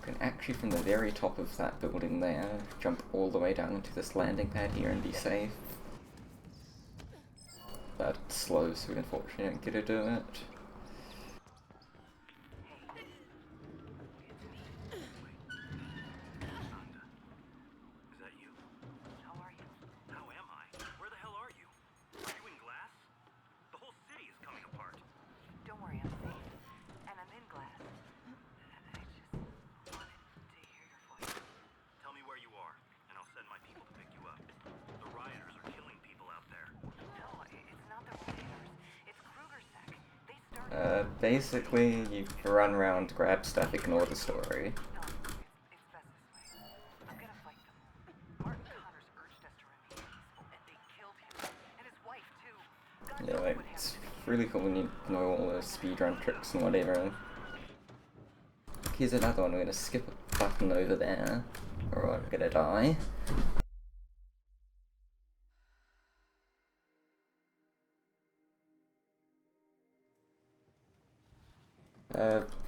Can actually, from the very top of that building there, jump all the way down into this landing pad here and be safe. But it's slow, so we unfortunately don't get to do it. Is that you? How are you? How am I? Where the hell are you? Are you in glass? The whole city is coming apart. Don't worry, I'm safe. And I'm in glass. I just wanted to hear your voice. Tell me where you are, and I'll send my people to pick you up. The rioters are killing people out there. No, it's not the rioters. It's Kruger-sec. They started... Basically, you run around, grab stuff, ignore the story. No, it's best this way. I'm gonna fight really cool when you know all the speedrun tricks and whatever. Here's another one, we're gonna skip a button over there, or I'm gonna die.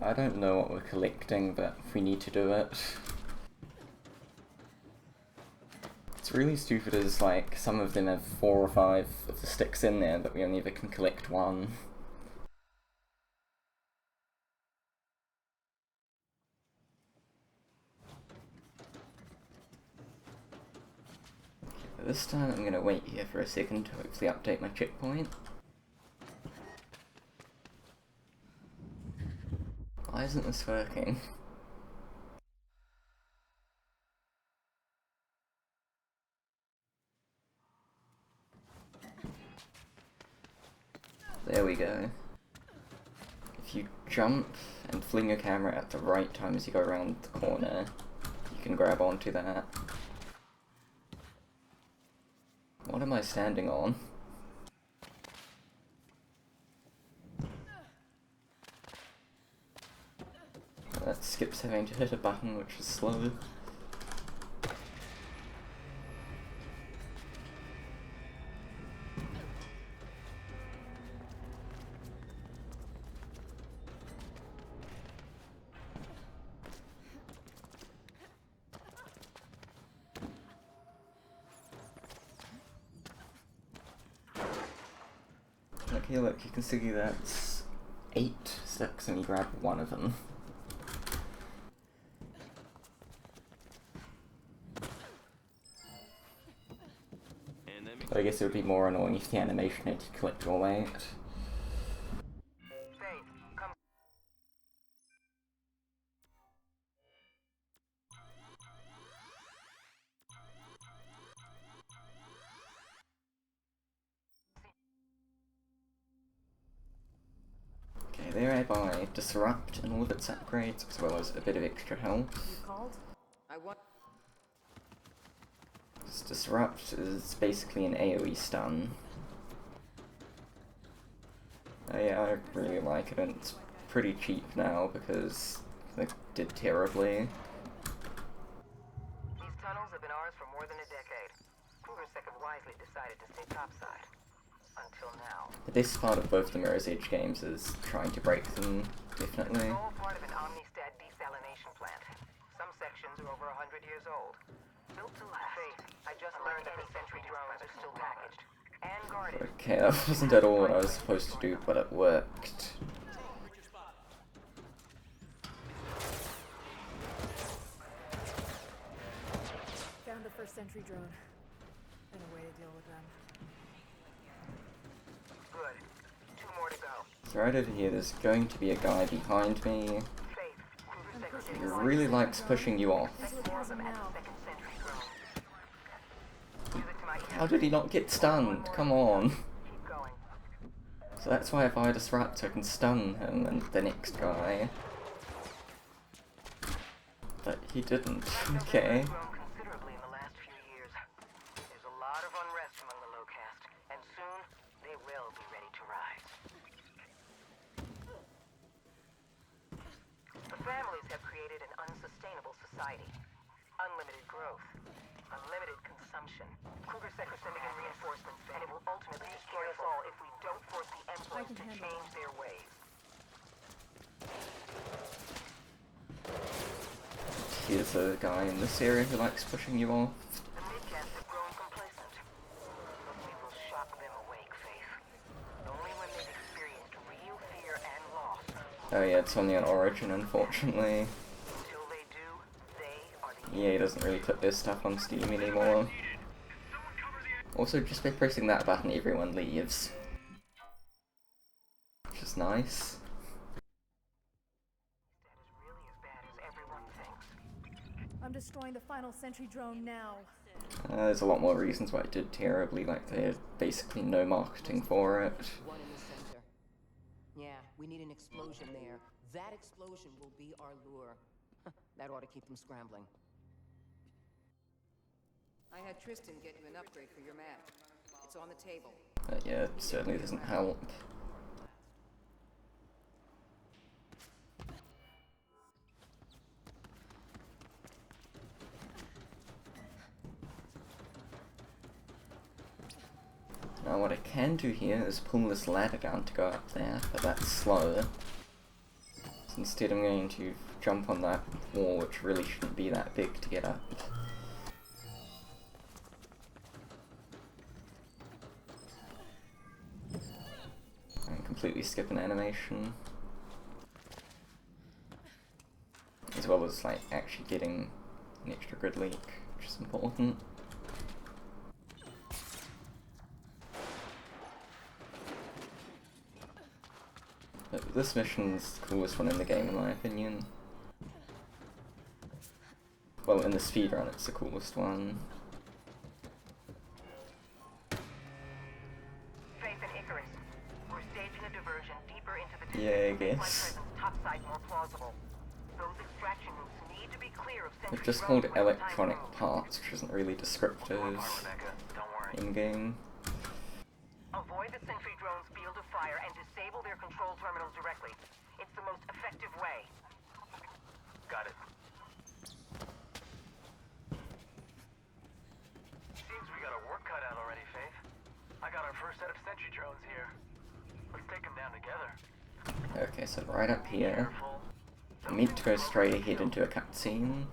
I don't know what we're collecting, but we need to do it. It's really stupid as, like, some of them have 4 or 5 of the sticks in there, but we only ever can collect 1. This time I'm gonna wait here for a second to hopefully update my checkpoint. Why isn't this working? There we go. If you jump and fling your camera at the right time as you go around the corner, you can grab onto that. What am I standing on? That skips having to hit a button, which is slow. Okay, look, you can see that's 8 sticks and you grab 1 of them. I guess it would be more annoying if the animation had to collect your weight. Okay, there I buy Disrupt and all of its upgrades, as well as a bit of extra health. Disrupt is basically an AoE stun. Yeah, I really like it, and it's pretty cheap now because they did terribly. These tunnels have been ours for more than a decade. Krugersec have wisely decided to stay topside. Until now. The best part of both the Mirror's Edge games is trying to break them, definitely. It's all part of an Omnistat desalination plant. Some sections are over 100 years old. Built to last. Faith, I just learned that the sentry drones are still packaged. And guarded. Okay, that wasn't at all what I was supposed to do, but it worked. Found the first sentry drone. And a way to deal with them. Good. 2 more to go. So right over here, there's going to be a guy behind me. He really likes pushing you off. How did he not get stunned? Come on. So that's why if I disrupt, I can stun him and the next guy. But he didn't. Okay. Considerably in the last few years. There's a lot of unrest among the low caste, and soon they will be ready to rise. The families have created an unsustainable society. Unlimited growth. Unlimited consumption. Krugersec are sending in reinforcements, and it will ultimately destroy us all if we don't force the Emperors to change their ways. Here's a guy in this area who likes pushing you off. The mid-caste have grown complacent. We will shock them awake, Faith. Only when they've experienced real fear and loss. Oh yeah, it's only on Origin, unfortunately. Until they do, they are the EA doesn't really put this stuff on Steam anymore. Also, just by pressing that button, everyone leaves. Which is nice. I'm destroying the final sentry drone now. There's a lot more reasons why it did terribly, like they had basically no marketing for it. One in the center. Yeah, we need an explosion there. That explosion will be our lure. That ought to keep them scrambling. I had Tristan get you an upgrade for your map. It's on the table. Yeah, it certainly doesn't help. Now what I can do here is pull this ladder down to go up there, but that's slow. So instead I'm going to jump on that wall, which really shouldn't be that big to get up. And completely skip an animation. As well as like actually getting an extra grid leak, which is important. But this mission's the coolest one in the game in my opinion. Well, in the speedrun it's the coolest one. Faith and Icarus. We're staging a diversion deeper into the Yeah, I guess. topside more plausible. Those extraction routes need to be clear of They're just called electronic parts, which isn't really descriptive in-game. Avoid the sentry drone's field of fire and disable their control terminals directly. It's the most effective way. Got it. Seems we got our work cut out already, Faith. I got our first set of sentry drones here. Let's take them down together. Okay, so right up here, I'm meant to go straight ahead into a cutscene.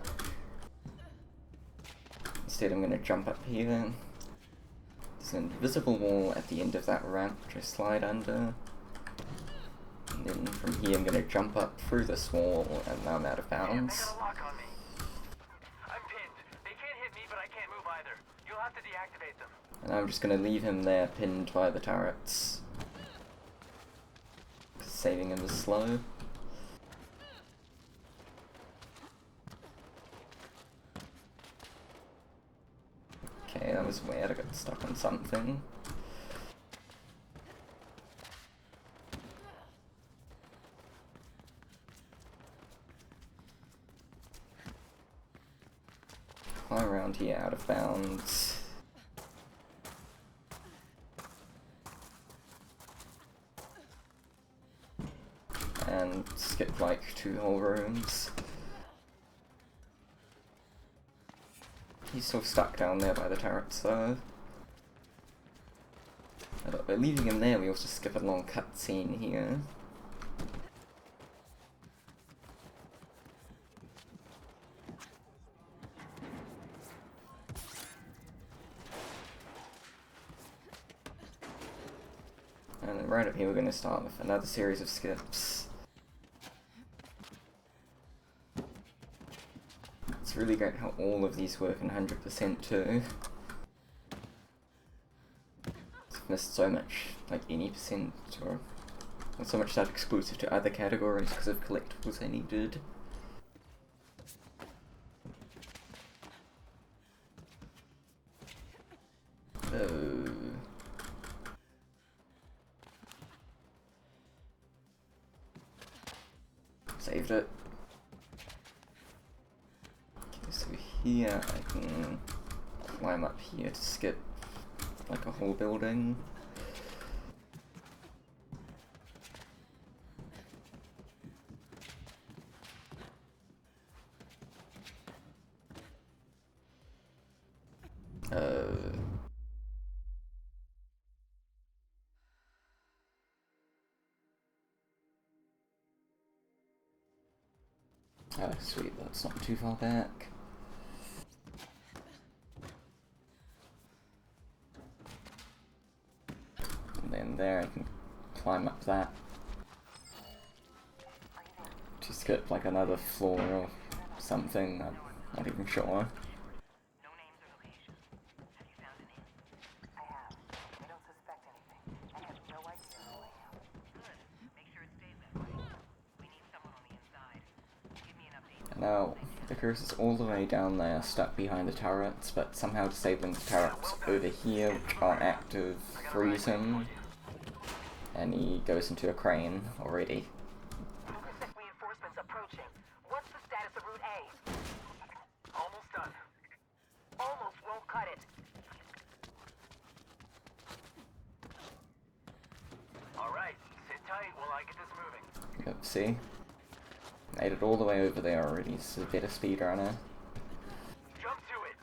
Instead I'm going to jump up here. There's an invisible wall at the end of that ramp which I slide under. And then from here I'm going to jump up through this wall and now I'm out of bounds. I'm pinned. They can't hit me, but I can't move either. You'll have to deactivate them. And I'm just going to leave him there pinned by the turrets. Saving him is slow. Okay, that was weird, I got stuck on something. Fly around here out of bounds. And skip like 2 whole rooms. He's still stuck down there by the turrets though. But by leaving him there we also skip a long cutscene here. And then right up here we're going to start with another series of skips. It's really great how all of these work in 100% too. I've missed so much, like any percent, or not so much that exclusive to other categories because of collectibles I needed. Oh. Saved it. Okay, so here I can climb up here to skip like a whole building. Oh sweet, that's not too far back. And then there I can climb up that. To skip like another floor or something, I'm not even sure. Now, Icarus is all the way down there, stuck behind the turrets, but somehow disabling the turrets over here, which aren't active, frees him, and he goes into a crane already. Reinforcements approaching. What's the status of Route A? Almost done. Almost won't cut it. Alright, sit tight while I get this moving. Yep, see? Made it all the way over there already, this is a better speedrunner. Jump to it!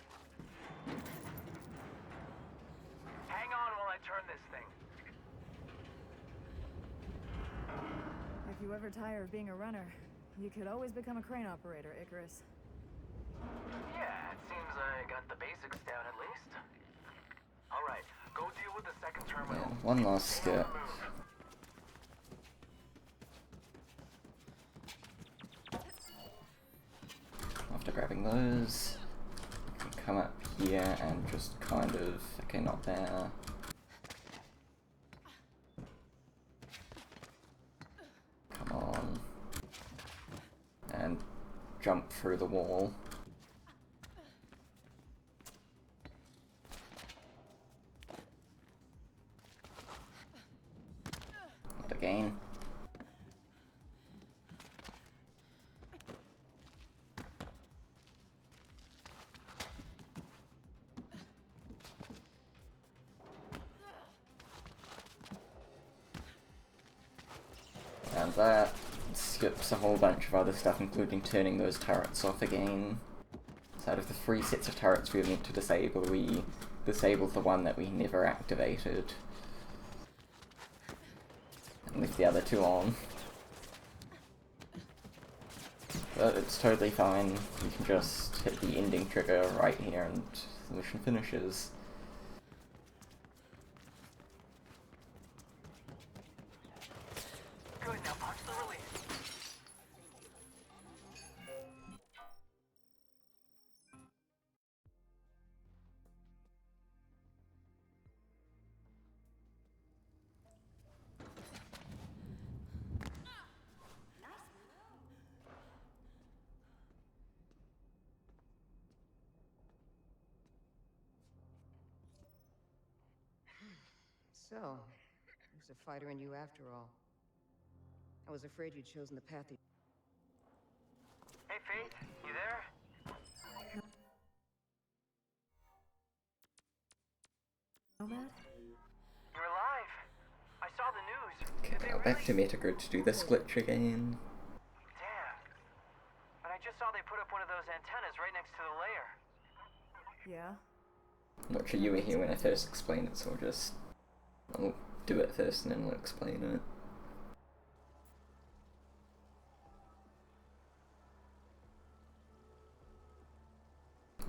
Hang on while I turn this you ever tire of being a runner, you could always become a crane operator, Icarus. Yeah, it seems I got the basics down at least. Alright, go deal with the second terminal. Yeah, one last skip. After grabbing those, you can come up here and just kind of, okay, not there. Come on. And jump through the wall. Not again. And that skips a whole bunch of other stuff, including turning those turrets off again. So out of the 3 sets of turrets we need to disable, we disabled the one that we never activated. And leave the other 2 on. But it's totally fine, you can just hit the ending trigger right here and the mission finishes. Good, now punch the release. So, there's a fighter in you after all. I was afraid you'd chosen the path you... Hey, Faith, you there? Nomad? You're alive. I saw the news. Okay, now back to Metagrid to do this glitch again. Damn. But I just saw they put up one of those antennas right next to the lair. Yeah? I'm not sure you were here when I first explained it, so I'll do it first and then I'll explain it.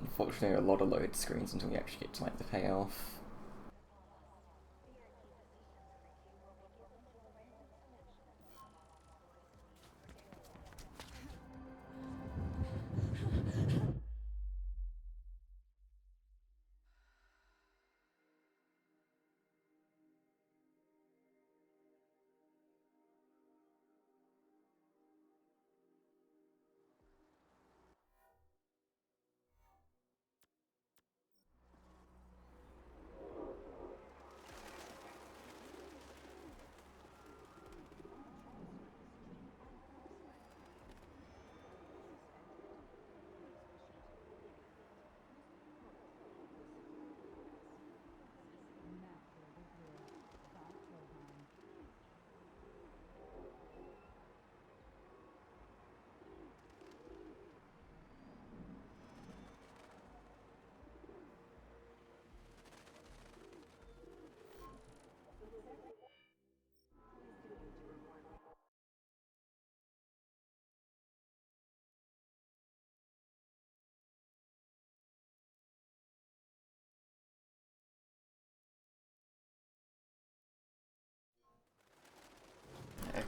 Unfortunately, a lot of load screens until you actually get to like the payoff.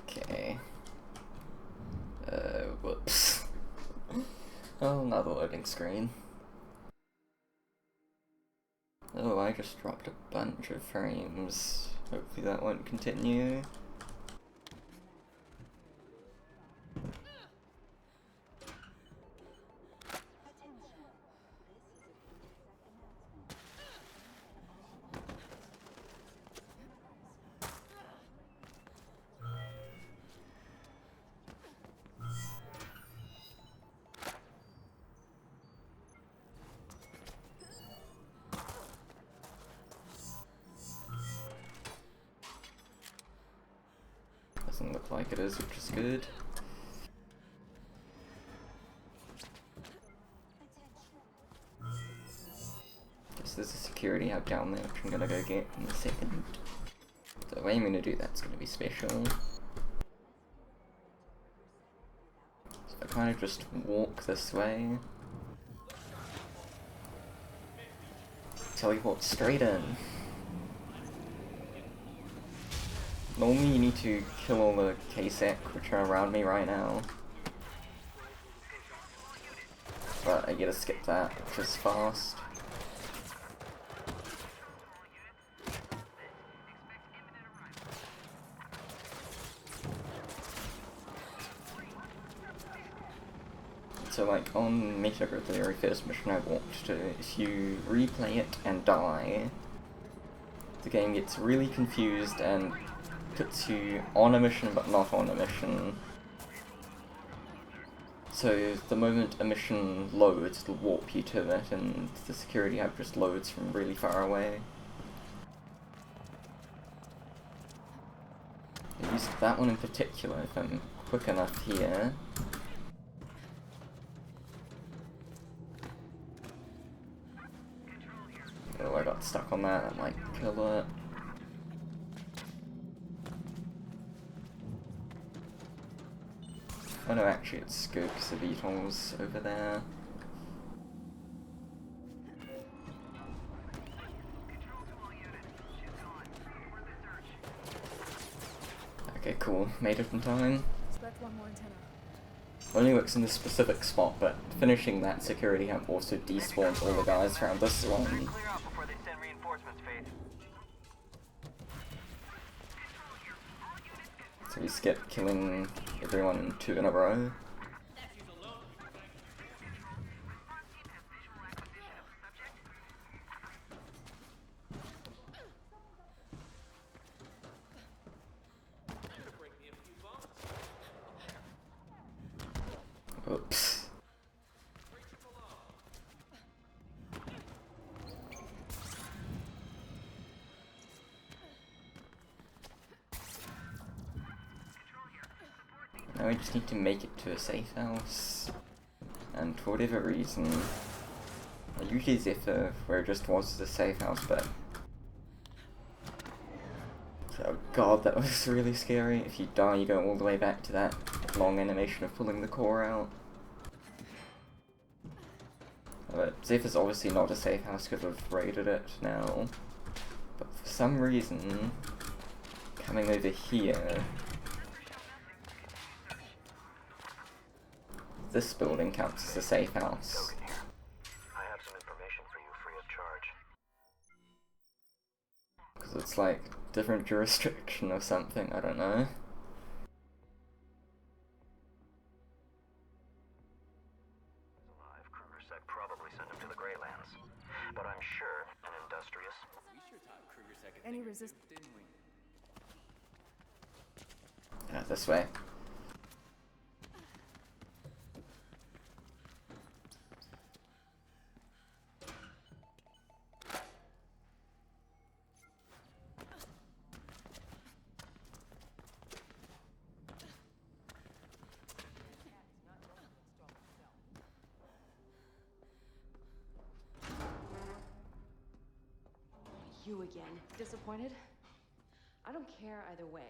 Okay. Whoops. Oh, another loading screen. Oh, I just dropped a bunch of frames. Hopefully that won't continue. Doesn't look like it is, which is good. Guess there's a security hub down there, which I'm gonna go get in a second. The way I'm gonna do that's gonna be special. kind of just walk this way. Teleport straight in. Normally you need to kill all the KSEC which are around me right now. But I gotta skip that, which is fast. So like on MEC, the very first mission I walked to, if you replay it and die, the game gets really confused and puts you on a mission but not on a mission. So the moment a mission loads, it'll warp you to it, and the security hub just loads from really far away. I used that one in particular if I'm quick enough here. Oh, I got stuck on that, that might kill it. Oh no, actually it's good because the VTOL's over there. Okay, cool. Made it in time. Expect one more antenna. Only works in this specific spot, but finishing that security hub also despawns all the guys around this one. Clear out before they send reinforcements, Faith. So we skip killing everyone 2 in a row. Oops. Now we just need to make it to a safe house. And for whatever reason, usually Zephyr where it just was a safe house, but oh god, that was really scary. If you die, you go all the way back to that long animation of pulling the core out. But Zephyr's obviously not a safe house because I've raided it now. But for some reason, coming over here, this building counts as a safe house. I have some information for you free of charge. Because it's like different jurisdiction or something, I don't know. Alive, Krugersec probably sent him to the Greylands. But I'm sure an industrious... Any resist? Yeah, this way. You again. Disappointed? I don't care either way.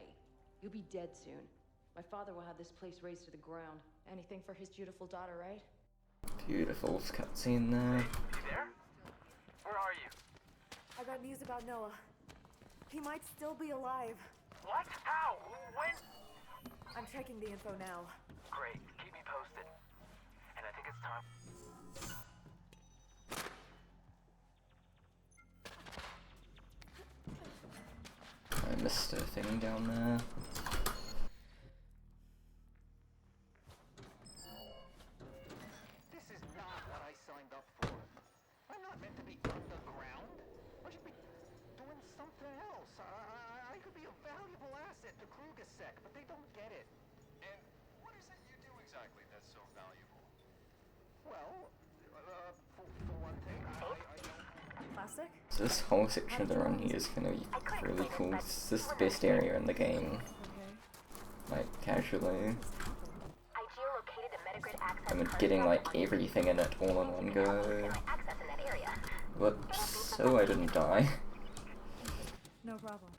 You'll be dead soon. My father will have this place razed to the ground. Anything for his beautiful daughter, right? Beautiful cutscene there. You there? Where are you? I got news about Noah. He might still be alive. What? How? When? I'm checking the info now. Great. Keep me posted. And I think it's time. I missed a thing down there. This is not what I signed up for. I'm not meant to be underground. I should be doing something else. I could be a valuable asset to Krugersec, but they don't get it. And what is it you do exactly that's so valuable? Well, for one thing, I don't... Plastic? So this whole section of the run here is gonna be really cool. This is the best area in the game. Like, casually. I geolocated a Metagrid access I'm card getting like everything in it all in one go. access in that area. Whoops, so I didn't die. No problem.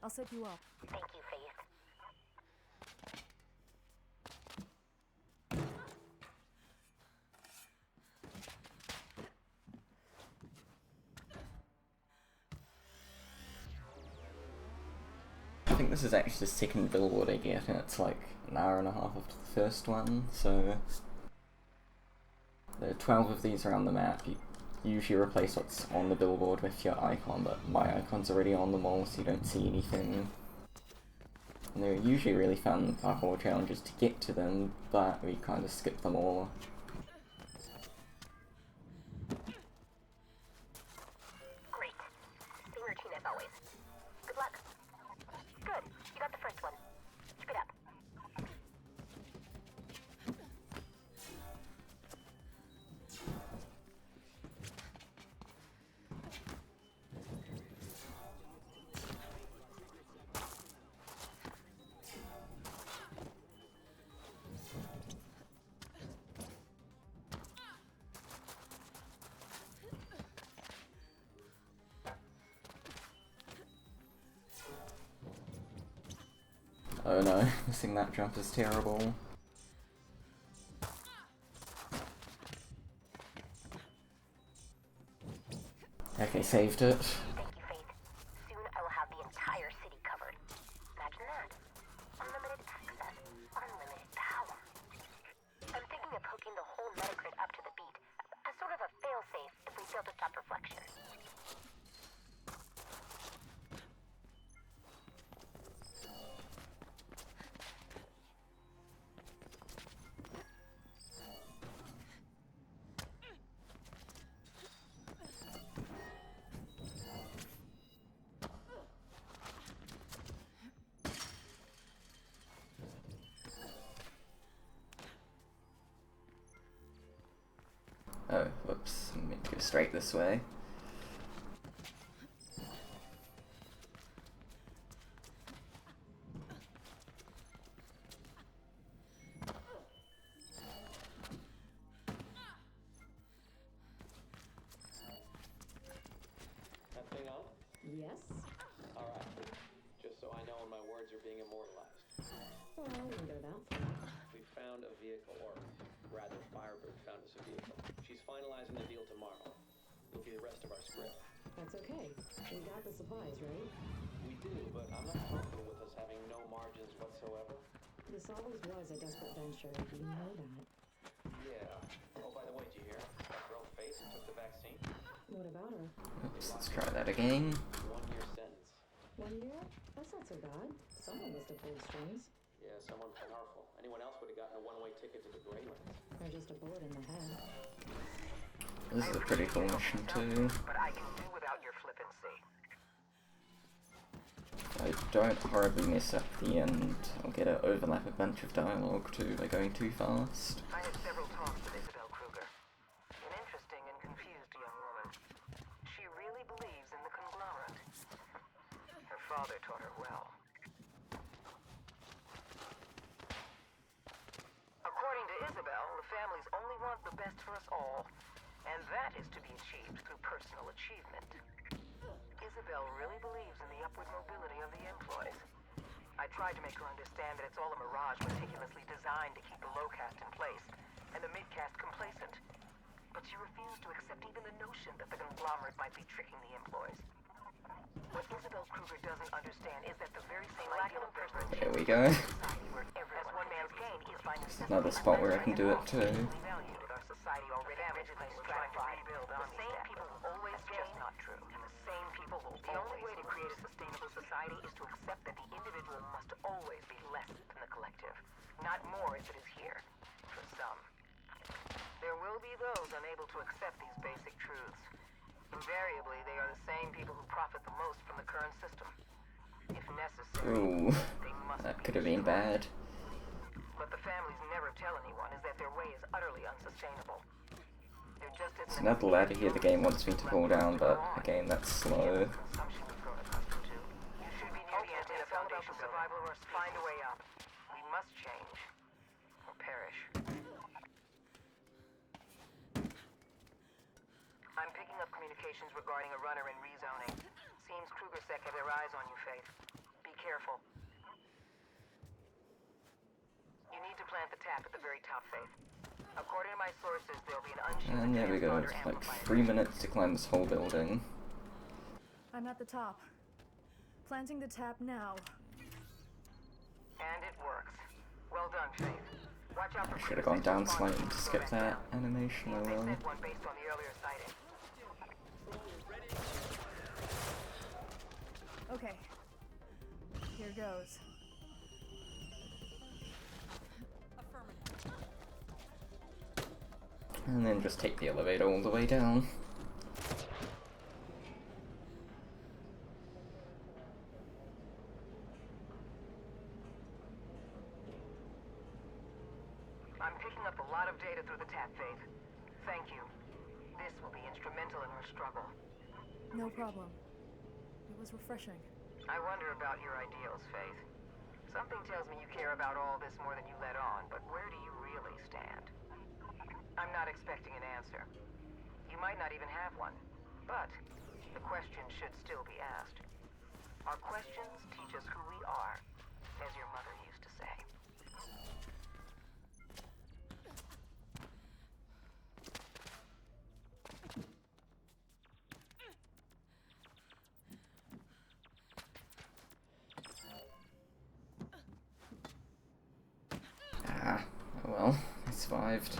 I'll set you up. Thank you, Faith. think this is actually the second billboard I get, and it's like an hour and a half after the first one, so there are 12 of these around the map. You usually replace what's on the billboard with your icon, but my icon's already on them all, so you don't see anything. And they're usually really fun parkour challenges to get to them, but we kind of skip them all. Great. Same routine as always. Good luck. Good. You got the first one. Keep it up. Oh no, missing that jump is terrible. Okay, saved it. Thank you, Faith. Soon I will have the entire city covered. Imagine that. Unlimited access, unlimited power. I'm thinking of hooking the whole Metagrid up to the beat, as sort of a failsafe if we fail to stop reflection. Oh, whoops, I meant to go straight this way. That thing on? Yes? Alright. Just so I know when my words are being immortalized. Well, we can go that far. We found a vehicle, or rather, Firebird found us a vehicle. She's finalizing the deal tomorrow. It'll be the rest of our script. That's okay. We got the supplies, right? We do, but I'm not comfortable with us having no margins whatsoever. This always was a desperate venture. You know that. Yeah. Oh, by the way, did you hear? That girl Faith took the vaccine. What about her? Oops, let's try that again. 1-year sentence. 1 year? That's not so bad. Someone must have pulled strings. Yeah, someone powerful. Anyone else would have gotten a one-way ticket to the Greylands. Or just a bullet in the head. This is a pretty cool mission too. But I can do without your flippancy. I don't horribly mess up the end. I'll get to overlap a bunch of dialogue too by going too fast. I had several talks with Isabel Kruger. An interesting and confused young woman. She really believes in the conglomerate. Her father taught her well. According to Isabel, the families only want the best for us all, and that is to be achieved through personal achievement. Isabel really believes in the upward mobility of the employees. I tried to make her understand that it's all a mirage meticulously designed to keep the low caste in place, and the mid-caste complacent. But she refused to accept even the notion that the conglomerate might be tricking the employees. What Isabel Kruger doesn't understand is that the very same ideal of personal There we go. as one man's gain is by necessity Another spot where I can do it too. valued. Our society already rigidly stratified. The same people will always gain, not true. And the same people will The only way to create a sustainable society is to accept that the individual must always be less than the collective. Not more as it is here, for some. There will be those unable to accept these basic truths. Invariably, they are the same people who profit the most from the current system. If necessary, Ooh, they must that could have been bad. What the families never tell anyone is that their way is utterly unsustainable. There just It's isn't another ladder here the game wants me to pull down, but again, that's slow. consumption we've grown accustomed to. You should be near the end of the foundation survival or find a way up. We must change. Or perish. I'm picking up communications regarding a runner in rezoning. Seems KrugerSec have their eyes on you, Faith. Be careful. You need to plant the tap at the very top, Faith. According to my sources, there'll be an unshielded And there we go, it's like 3 minutes to climb this whole building. I'm at the top. Planting the tap now. And it works. Well done, Faith. Watch out for I should have gone down slightly to skip that animation, oh well. one based on the earlier sighting. Okay. Here goes. And then just take the elevator all the way down. I'm picking up a lot of data through the tap, Faith. Thank you. This will be instrumental in our struggle. No problem. It was refreshing. I wonder about your ideals, Faith. Something tells me you care about all this more than you let on, but where do you really stand? I'm not expecting an answer. You might not even have one, but the question should still be asked. Our questions teach us who we are, as your mother used to say. Ah, oh well, I survived.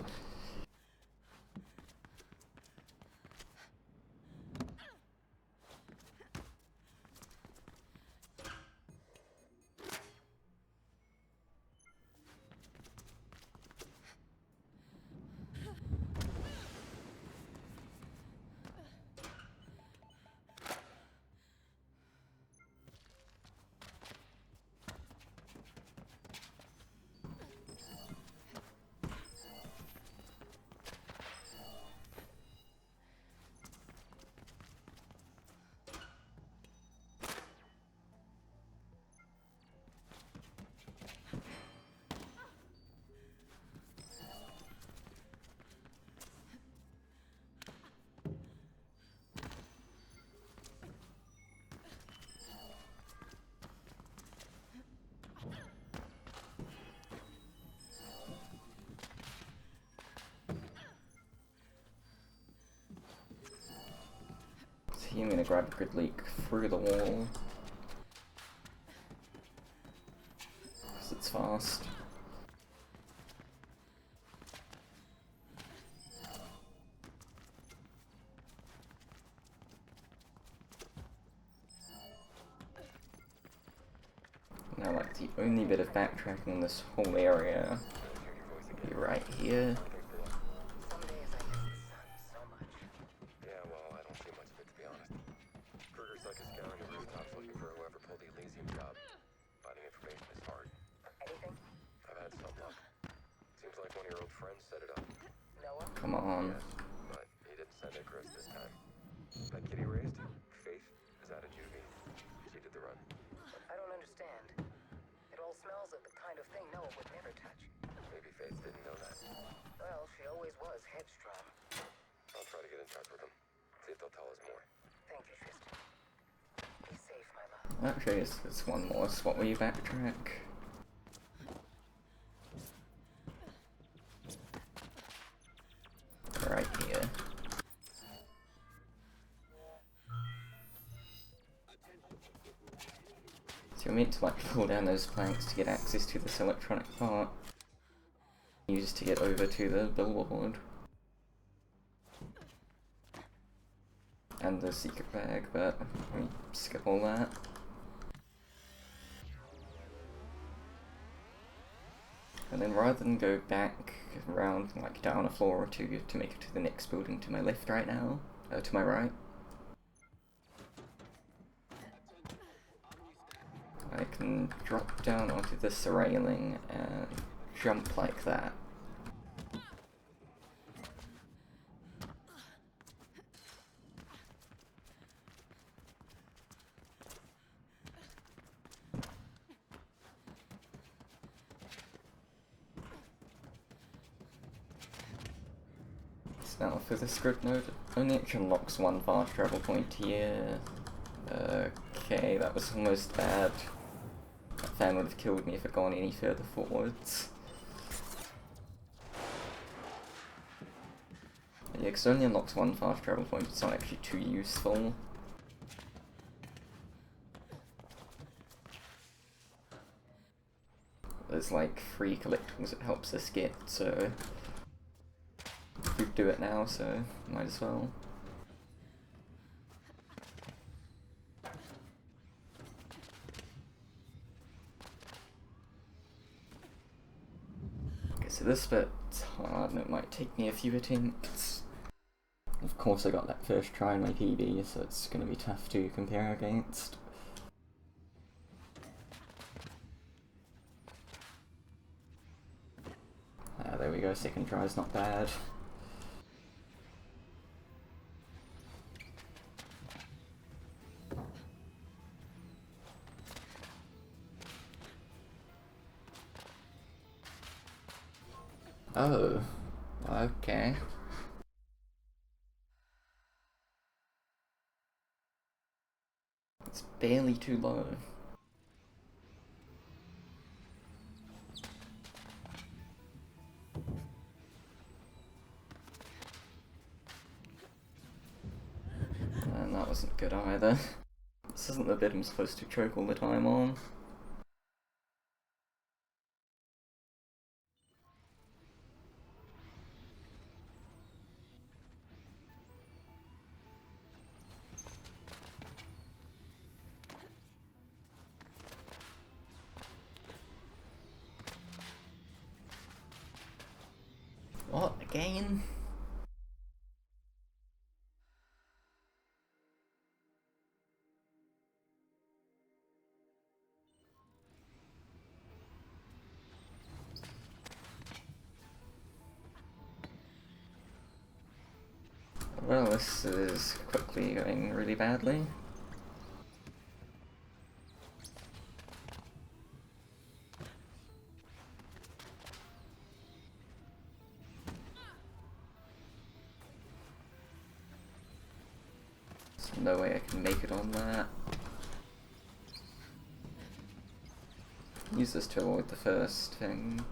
I'm gonna grab a good leak through the wall. Because it's fast. Now, like, the only bit of backtracking in this whole area would be right here. Yeah, well, I don't see much of it, to be honest. Kruger's like a scouring the rooftops looking for whoever pulled the Elysium job. Finding information is hard. Anything? I've had some luck. Seems like one of your old friends set it up. Noah? Come on. Yes, but he didn't send Icarus this time. That kid he raised, Faith, is out of juvie. She did the run. I don't understand. It all smells of the kind of thing Noah would never touch. Maybe Faith didn't know that. Well, she always was headstrong. I'll try to get in touch with them. See if they'll tell us more. Thank you, Tristan. Be safe, my love. Actually, it's one more spot where you backtrack. Right here. So you're meant to like pull down those planks to get access to this electronic part. Used to get over to the billboard. And the secret bag, but we skip all that. And then rather than go back around like down a floor or two to make it to the next building to my left right now, to my right, I can drop down onto this railing and jump like that. Now for this grid node, only it unlocks one fast travel point here. Okay, that was almost bad. That fan would have killed me if it gone any further forwards. Yeah, because it only unlocks one fast travel point, it's not actually too useful. there's like free collectibles it helps us get, so we do it now, so might as well. Okay, so this bit's hard and it might take me a few attempts. Of course I got that first try in my PB, so it's gonna be tough to compare against. There we go, second try's not bad. Oh, okay. It's barely too low. And that wasn't good either. This isn't the bit I'm supposed to choke all the time on. What, again? Well, this is quickly going really badly. There's no way I can make it on that. Use this to avoid the first thing.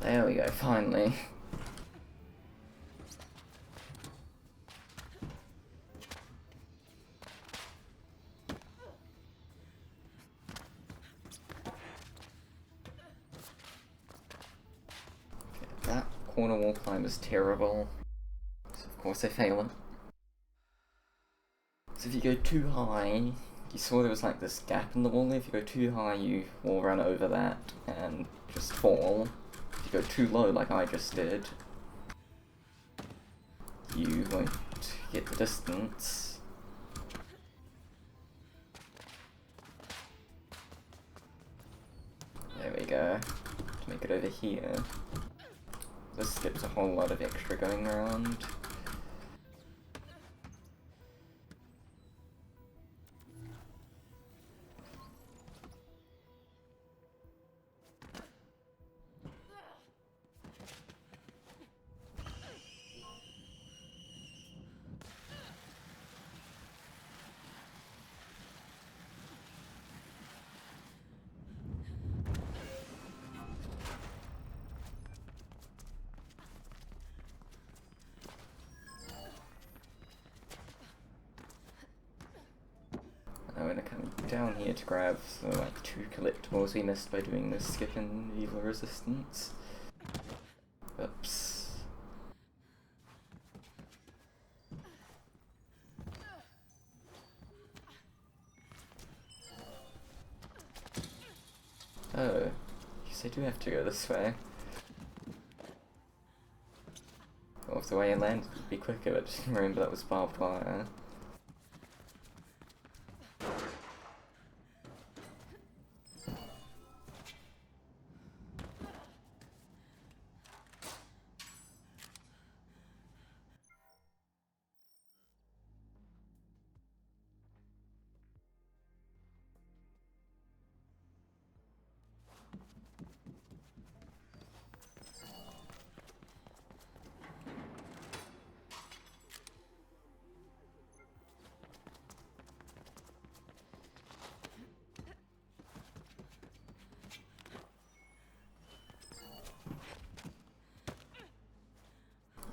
There we go, finally. Okay, that corner wall climb is terrible. So of course I fail it. So if you go too high, you saw there was like this gap in the wall there. If you go too high, you will run over that and just fall. If you go too low, like I just did, you won't get the distance. There we go. To make it over here. This skips a whole lot of extra going around. I'm gonna come down here to grab the like 2 collectibles we missed by doing this skip in evil resistance. Oops. Oh, guess I do have to go this way. Well, if the way I landed would be quicker, but I didn't remember that was barbed wire.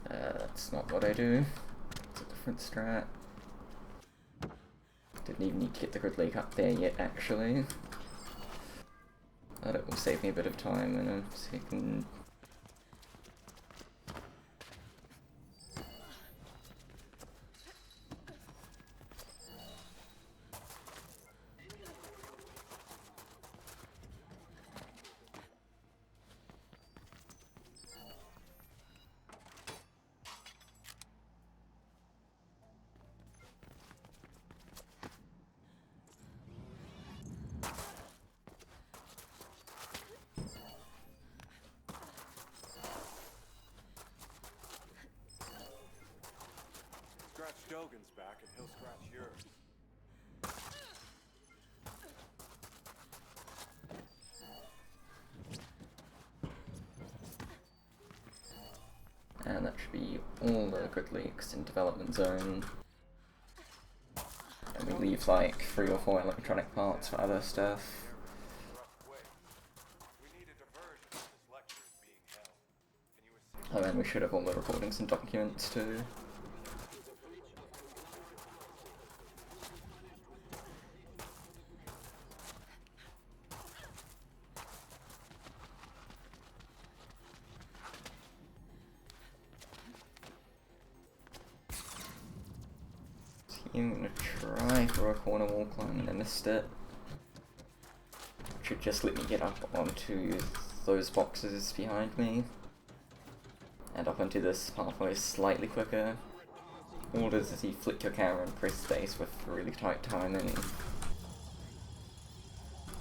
That's not what I do. different strat. Didn't even need to get the grid leak up there yet, actually. But it will save me a bit of time in a second. Scratch Dogan's back and he'll scratch yours. And that should be all the grid leaks in development zone. And we leave like 3 or 4 electronic parts for other stuff. Oh, and we should have all the recordings and documents too. I'm gonna try for a corner wall climb and I missed it. Should just let me get up onto those boxes behind me. And up onto this pathway slightly quicker. All it is you flick your camera and press space with really tight timing.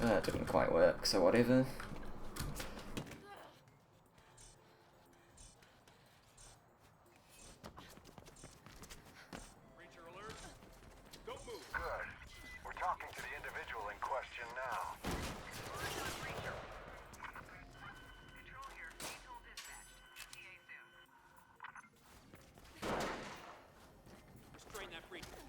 That didn't quite work, so whatever. Good. We're talking to the individual in question now. Restrain that breacher.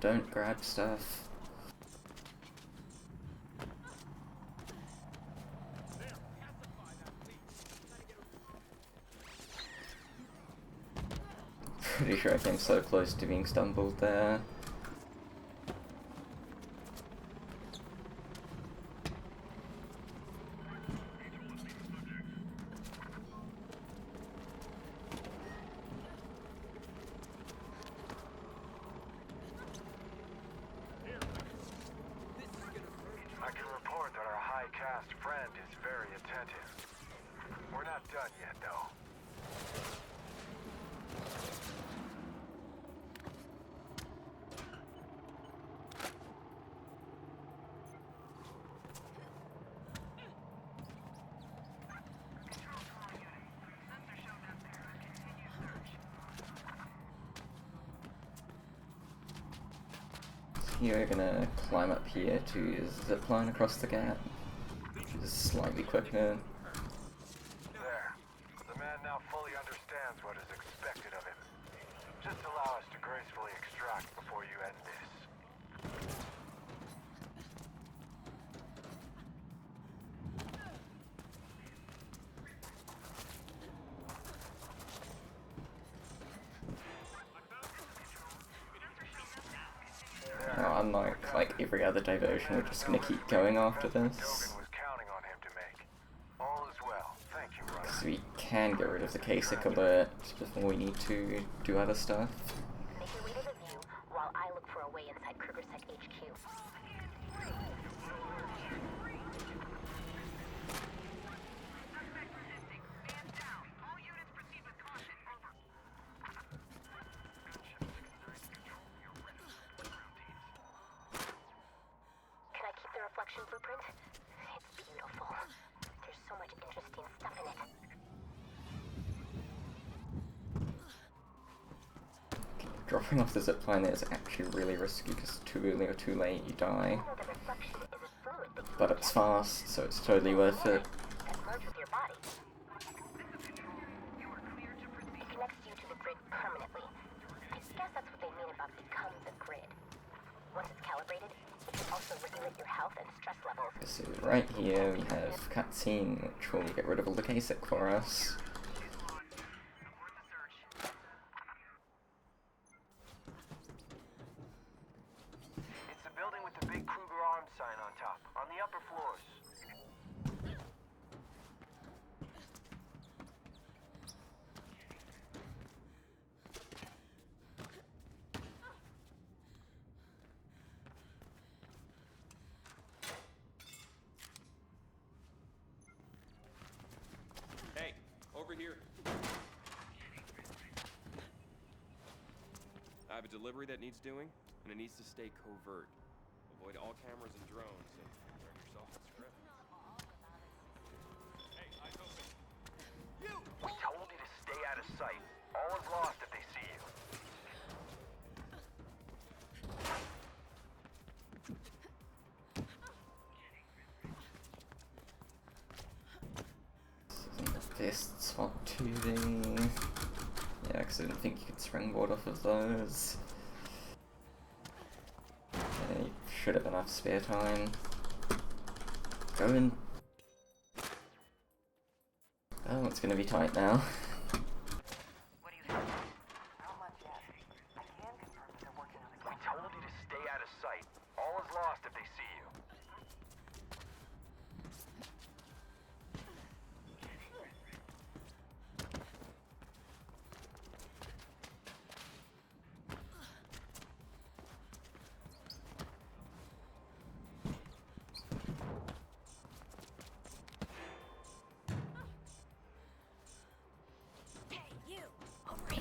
Don't grab stuff. Pretty sure I came so close to being stumbled there. I can report that our high caste friend is very attentive. We're not done yet, though. You're gonna climb up here to zip line across the gap, which is slightly quicker. There. The man now fully understands what is expected of him. Just allow us to gracefully extract before you end this. Now, unlike like every other diversion, we're just gonna keep going after this. Because we can get rid of the Kasich alert before we need to do other stuff. Make your way to the view while I look for a way inside KrugerSec HQ. Can I keep the reflection blueprint? It's beautiful. There's so much interesting stuff in it. Dropping off the zipline there is actually really risky because too early or too late you die. But it's fast, so it's totally worth it. That merge with your body. It connects you to the grid permanently. I guess that's what they mean about become the grid. Once it's calibrated, it can also regulate your health and stress levels. So right here we have cutscene, which will get rid of all the KSEC for us. It's the building with the big Kruger Arms sign on top, on the upper floors. Hey, over here. I have a delivery that needs doing, and it needs to stay covert. Avoid all cameras and drones, and earn yourself a script. Hey, eyes open. You! We told you to stay out of sight. All is lost if they see you. Best spot to be. Yeah, because I didn't think you could springboard off of those. Yeah, you should have enough spare time. Go in. Oh, it's gonna be tight now. We told you to stay out of sight. All is lost if they see you.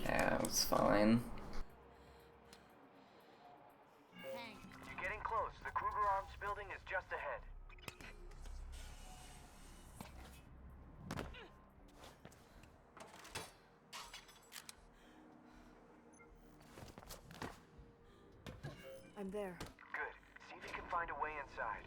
Yeah, it was fine. You're getting close. The Kruger Arms building is just ahead. I'm there. Good. See if you can find a way inside.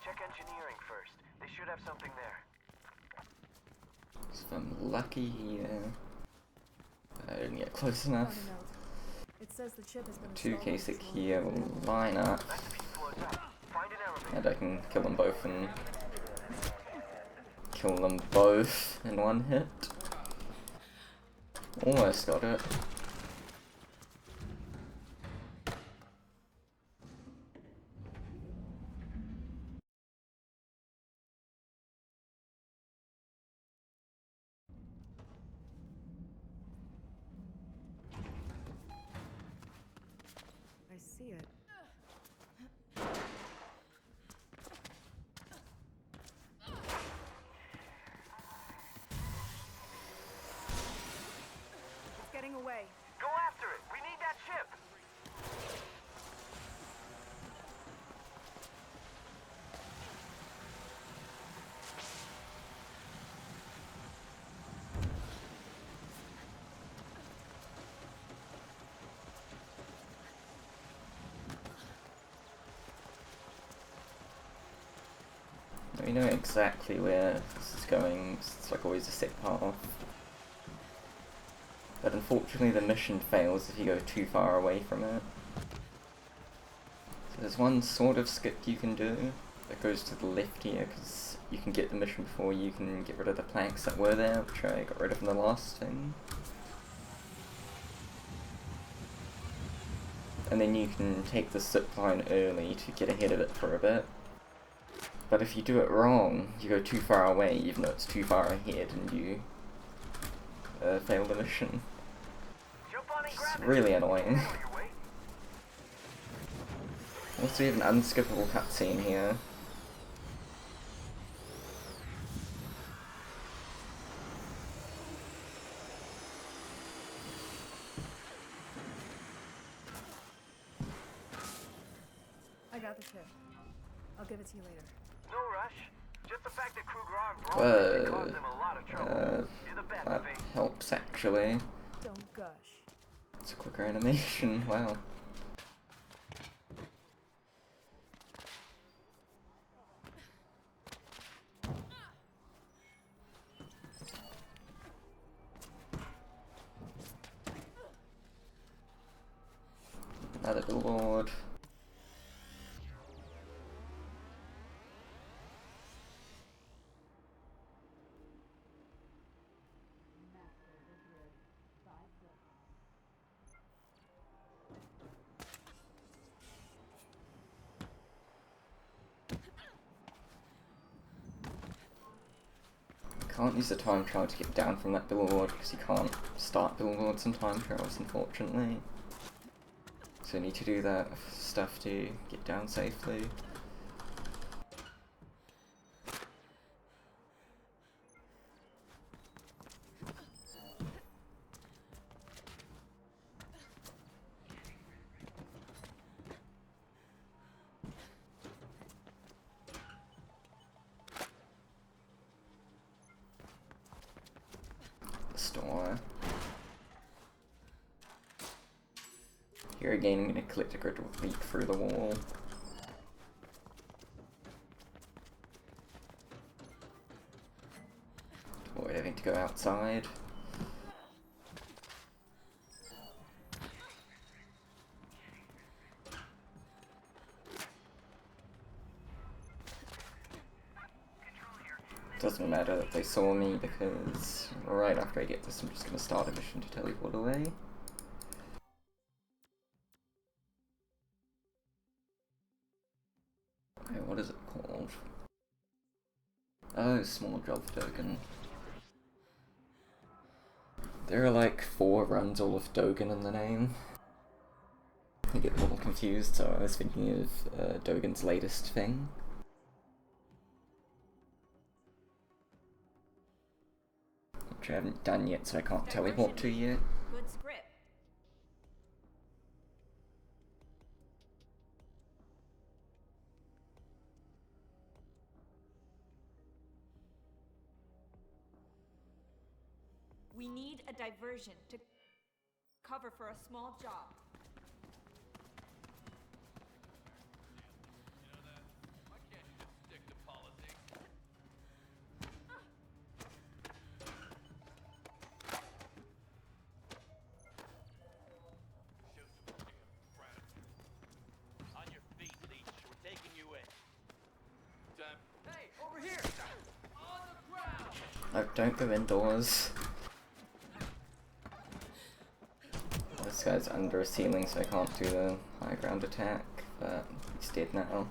Check engineering first. They should have something there. If I'm lucky, I didn't get close enough. It says the chip has been 2 installed. KSEC here will line up, and I can kill them both in one hit. Almost got it. I see it. It's getting away. Go after it. We need that chip. We know exactly where this is going, it's like always a set path. But unfortunately the mission fails if you go too far away from it. So there's one sort of skip you can do that goes to the left here, because you can get the mission before you can get rid of the planks that were there, which I got rid of in the last thing. And then you can take the zip line early to get ahead of it for a bit. But if you do it wrong, you go too far away, even though it's too far ahead, and you fail the mission. It's really annoying. Also, we have an unskippable cutscene here. I got the chip. I'll give it to you later. No rush. Just the fact that Kruger Arms rolled caused them a lot of trouble. You're the best, That Faith. helps actually. Don't gush. It's a quicker animation, wow. Another billboard. Can't use the time trial to get down from that billboard because you can't start billboards in time trials, unfortunately. So you need to do that stuff to get down safely. Store. Here again, I'm going to collect a grid leak through the wall. Avoid having to go outside. Doesn't matter that they saw me because right after I get this, I'm just going to start a mission to teleport away. Okay, what is it called? Oh, small job token. There are like 4 runs all with Dogen in the name. I get a little confused, so I was thinking of Dogen's latest thing. Which I haven't done yet, so I can't teleport to yet. Good script. We need a diversion to cover for a small job. Oh, don't go indoors. This guy's under a ceiling, so I can't do the high ground attack, but he's dead now.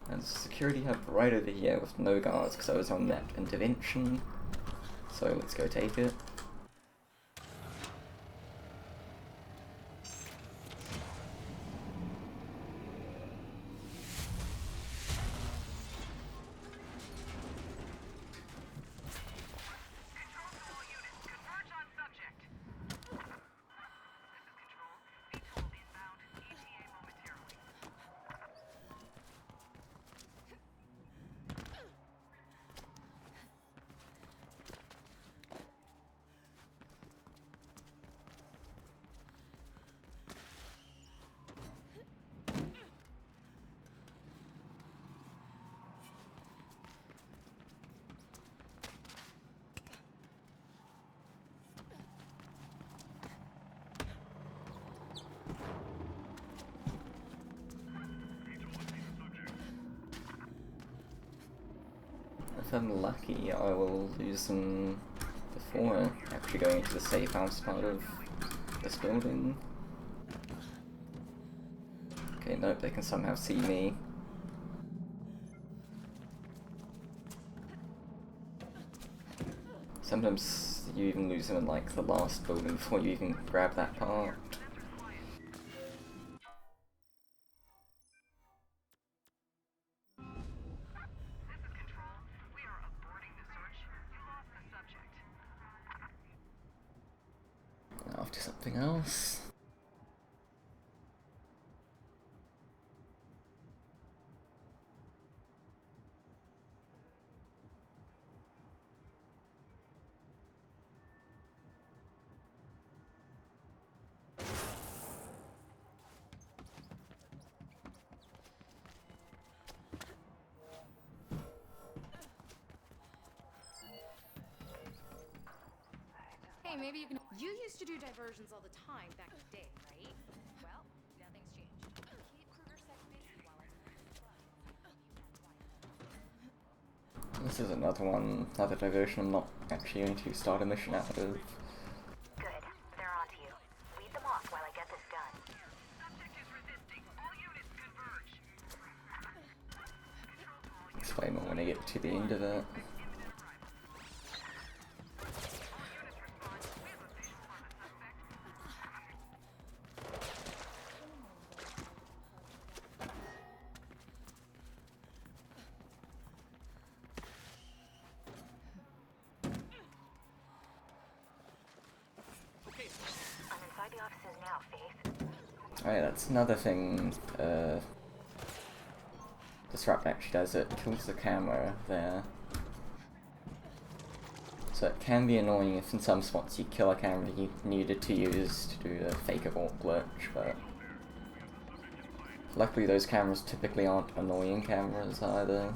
There's a security hub right over here with no guards because I was on that intervention. So let's go take it. If I'm lucky, I will lose them before actually going into the safe house part of this building. Okay, nope, they can somehow see me. Sometimes you even lose them in like the last building before you even grab that part. Off to something else. maybe you can. You used to do diversions all the time back in the day, right? Well, nothing's changed. Keep Kruger-Sec busy while I. This is another one, another diversion I'm not actually going to start a mission out of. Good. They're on to you. Lead them off while I get this done. Subject is resisting. All units converge. Explain more when I get to the end of it. I'm inside the offices now, Faith. Alright, that's another thing Disrupt actually does. It kills the camera there. So it can be annoying if in some spots you kill a camera you needed to use to do a fake abort glitch, but luckily those cameras typically aren't annoying cameras either.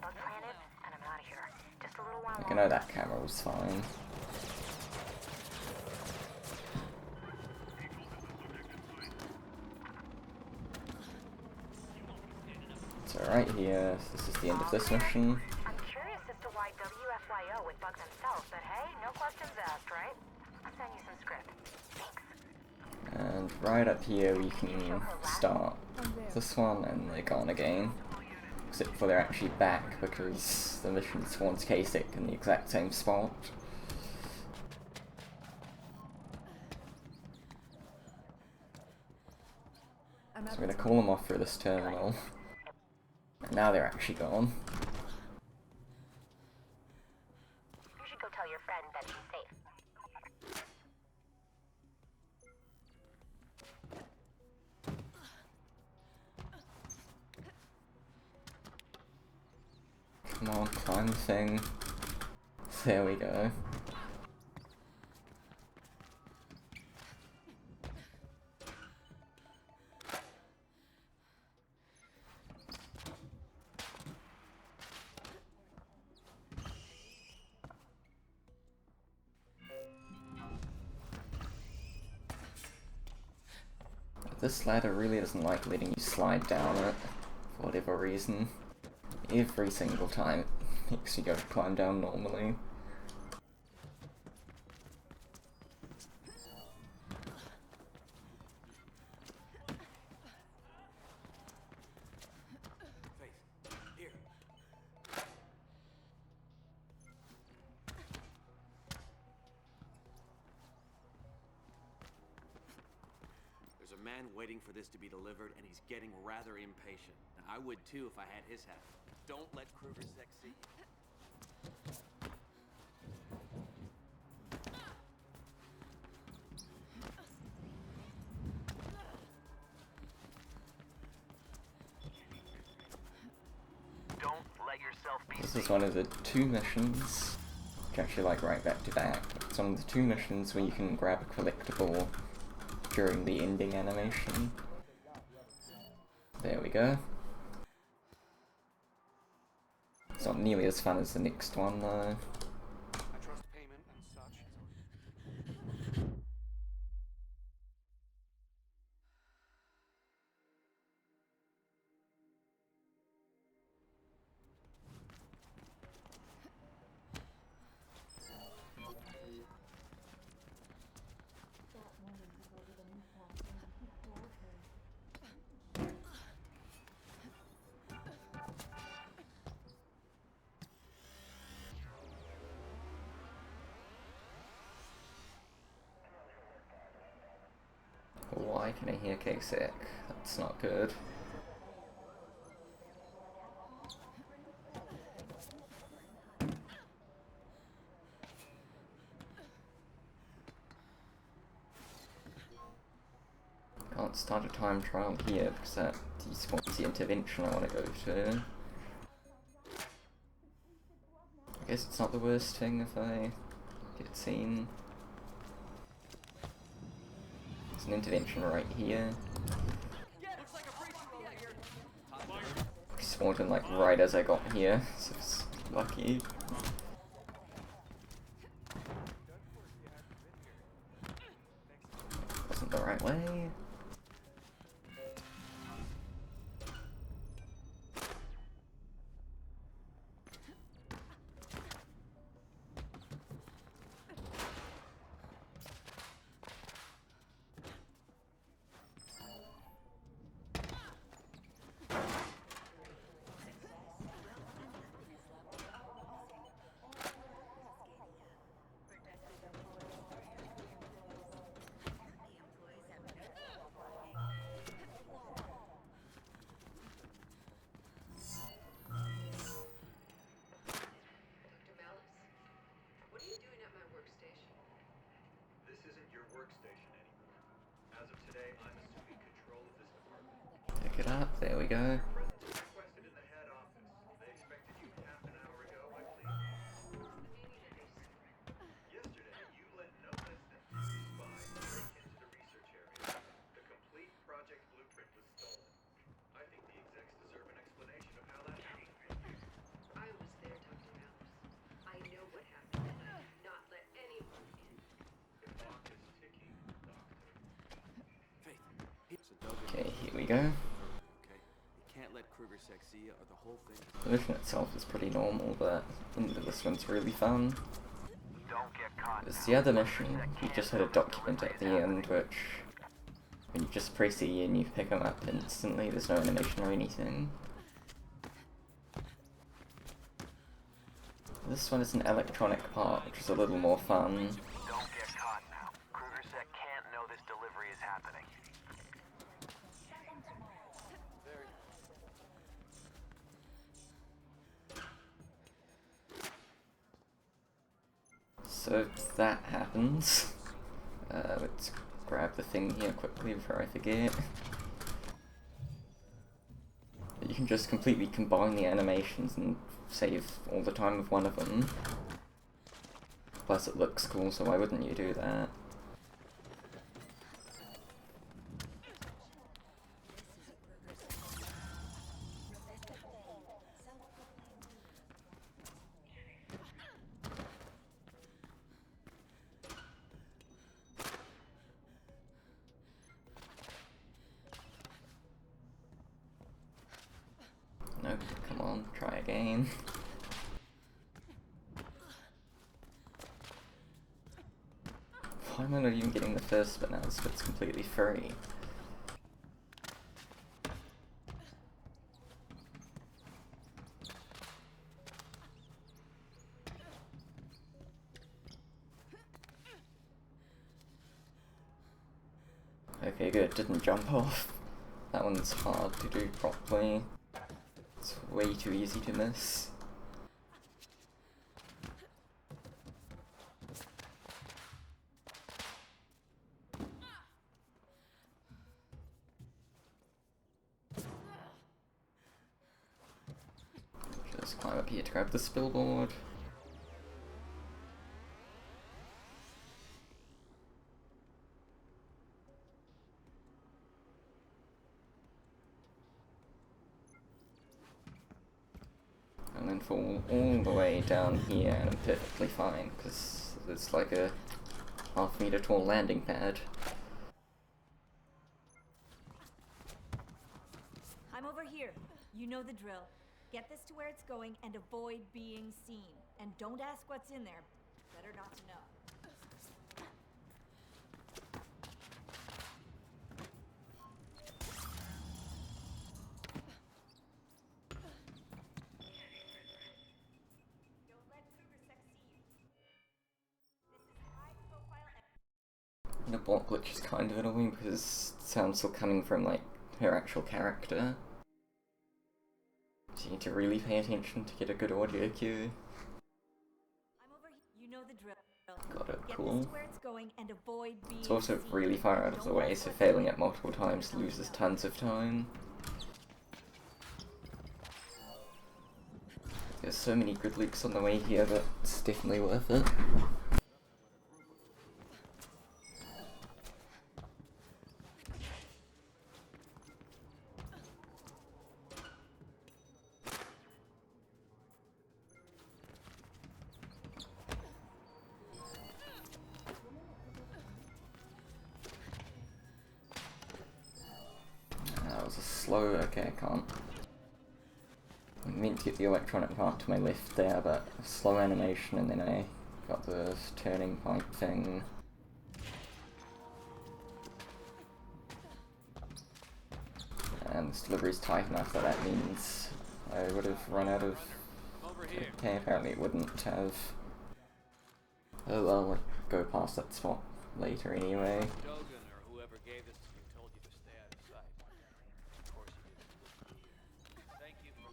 Bug planted, and I'm out of here. Just a little while Like, I know that camera was fine. So right here, this is the end of this mission. I'm curious as to why WFYO would bug themselves, but hey, no questions asked, right? I'll send you some script. Thanks. And right up here we can start this one and they're gone again. Except for they're actually back because the mission spawns Kasich in the exact same spot. So I'm gonna call them off through this terminal. And now they're actually gone. You should go tell your friend that she's safe. Come on, climb the thing. There we go. This ladder really doesn't like letting you slide down it, for whatever reason. Every single time it makes you go to climb down normally. There's a man waiting for this to be delivered, and he's getting rather impatient. Now, I would too if I had his hat. Don't let Kruger-Sec see you. Don't let yourself be This is one of the two missions, which actually like right back to back. It's one of the two missions where you can grab a collectible during the ending animation. There we go. It's not nearly as fun as the next one though. I trust payment and such. Why can I hear Kasich? That's not good. Can't start a time trial here because that despawns the intervention I want to go to. I guess it's not the worst thing if I get seen. There's an intervention right here. He spawned in like right as I got here, so it's lucky. the right way. Pick it up, there we go. Okay, here we go. The mission itself is pretty normal, but this one's really fun. It's the other mission, you just had a document at the end, which when you just press E and you pick them up instantly, there's no animation or anything. This one is an electronic part, which is a little more fun. Don't get caught now. KrugerSec can't know this delivery is happening. So that happens. Let's grab the thing here quickly before I forget. You can just completely combine the animations and save all the time with one of them. Plus it looks cool, so why wouldn't you do that? No, come on, try again. Why am I not even getting the first bit now? This bit's completely free. Okay, good, didn't jump off. That one's hard to do properly. It's way too easy to miss. Just climb up here to grab the spillboard. And then fall all the way down here and I'm perfectly fine, because it's like a half-meter tall landing pad. I'm over here. You know the drill. Get this to where it's going and avoid being seen. And don't ask what's in there. Better not to know. The block glitch is kind of annoying because it sounds still coming from like her actual character. So you need to really pay attention to get a good audio cue. You know the drill. Got it, Get cool. this to where it's going and avoid being It's also seen. really far out of the way, so failing it multiple times loses tons of time. There's so many good leaks on the way here that it's definitely worth it. slow. Okay, I can't. I meant to get the electronic part to my left there, but slow animation, and then I got the turning point thing. And this delivery's tight enough that that means I would have run out of... Okay, apparently it wouldn't have. Oh, I'll go past that spot later anyway. Dogan or whoever gave this to you told you to stay out of sight. Of course you did. Thank you for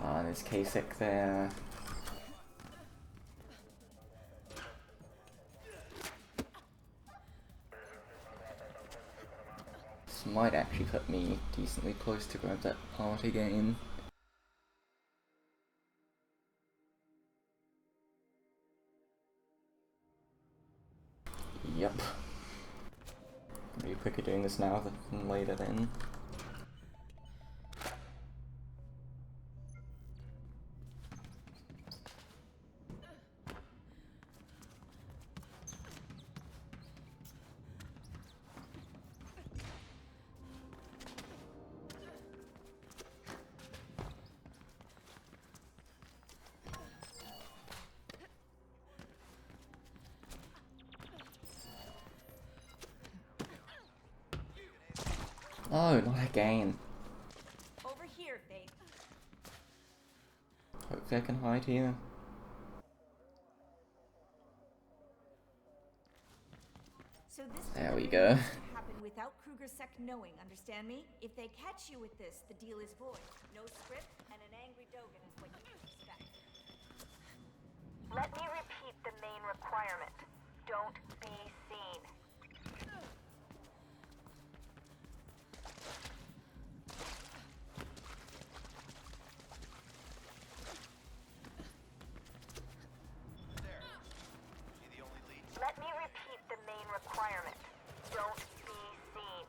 Ah, there's Kasich there. This might actually put me decently close to grab that part again. Yep. Be quicker doing this now than later then. Oh, not again. Over here, Faith. Hopefully I can hide here. So this There we go. happen without Kruger-Sec knowing, understand me? If they catch you with this, the deal is void. No script and an angry Dogan is what you can expect. Let me repeat the main requirement. Don't be seen. Let me repeat the main requirement. Don't be seen.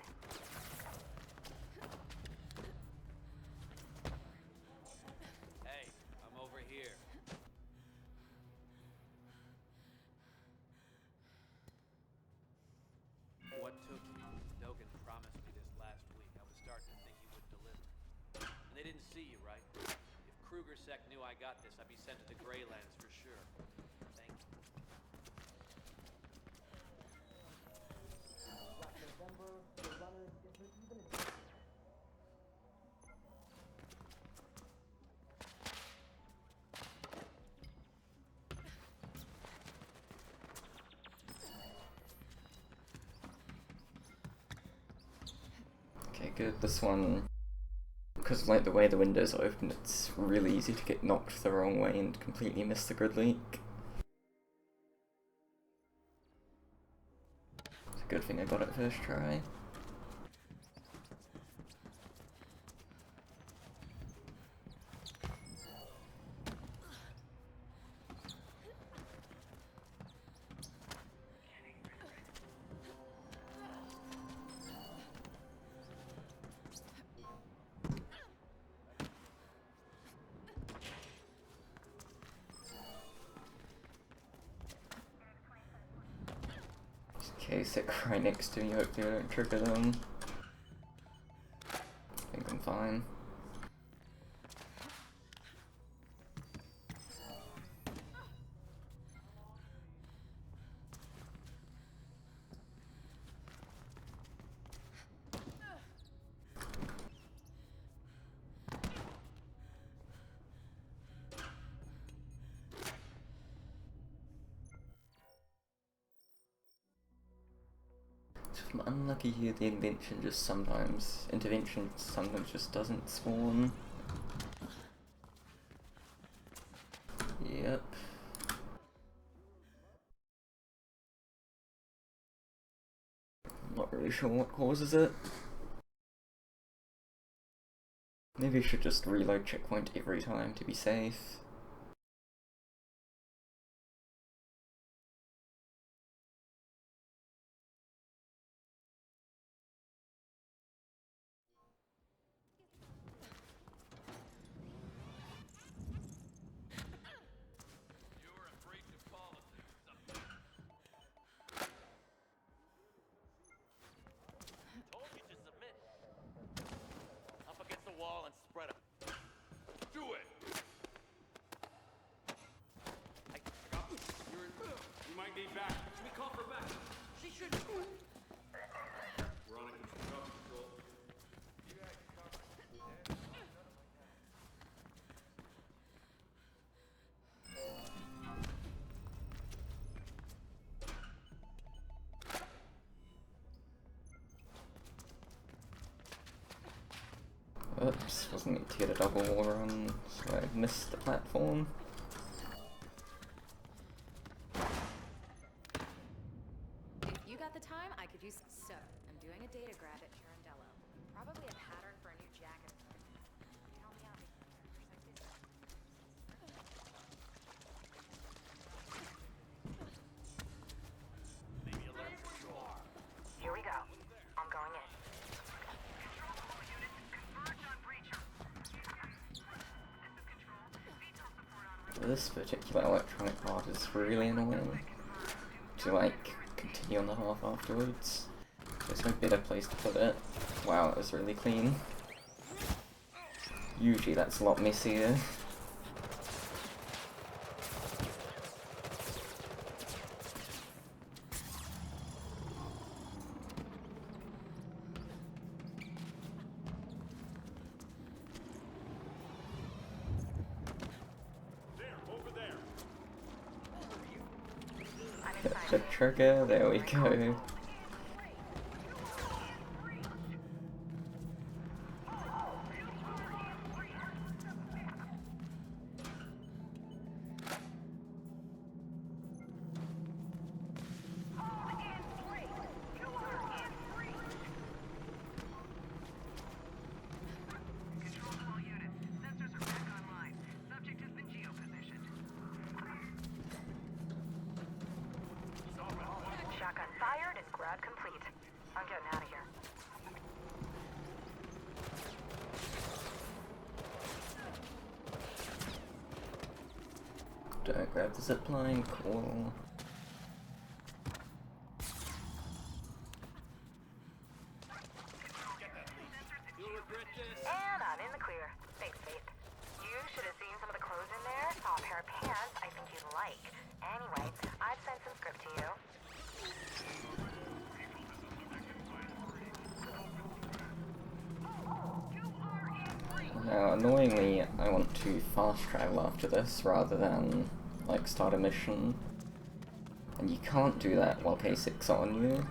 Hey, I'm over here. What took you? Dogan promised me this last week. I was starting to think he would deliver. And they didn't see you, right? If Kruger-Sec knew I got this, I'd be sent to the Greylands for sure. Thank you. Okay, good. This one, because like the way the window's open, it's really easy to get knocked the wrong way and completely miss the grid leak. It's a good thing I got it first try. Okay, sit right next to me, hopefully I don't trigger them. I think I'm fine. If I'm unlucky here, the intervention just sometimes just doesn't spawn. Yep. I'm not really sure what causes it. Maybe I should just reload checkpoint every time to be safe. Oops, wasn't meant to get a double run, so I missed the platform. If you got the time, I could use. So, I'm doing a data grab at Pirandello. Probably a pattern for a new jacket. Help me out, Maybe alert control. Here we go. I'm going in. This particular electronic part is really annoying to like continue on the half afterwards. There's no better place to put it. Wow, it was really clean. Usually that's a lot messier. The trigger, there we go. Shotgun fired and grab complete. I'm getting out of here. Don't grab the zipline, cool. And I'm in the clear. Thanks, Faith. You should have seen some of the clothes in there. Saw a pair of pants I think you'd like. Anyway, I've sent some script to you. Now, annoyingly, I want to fast travel after this rather than, like, start a mission. And you can't do that while K6's on you.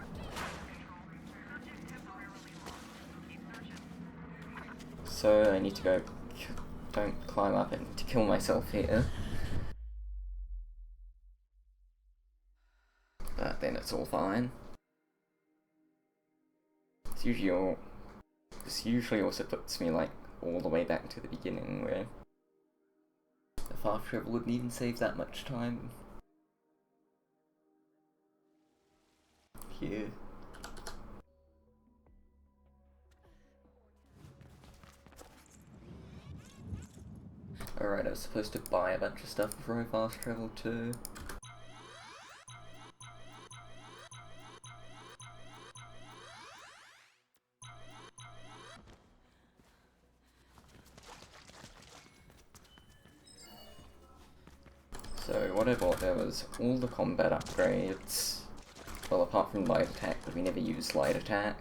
So I need to go... Don't climb up, I need to kill myself here. But then it's all fine. This usually also puts me, like, all the way back to the beginning, where the fast travel wouldn't even save that much time. Here. Alright, I was supposed to buy a bunch of stuff before I fast travel too. So what I bought there was all the combat upgrades. Well, apart from light attack, but we never use light attack.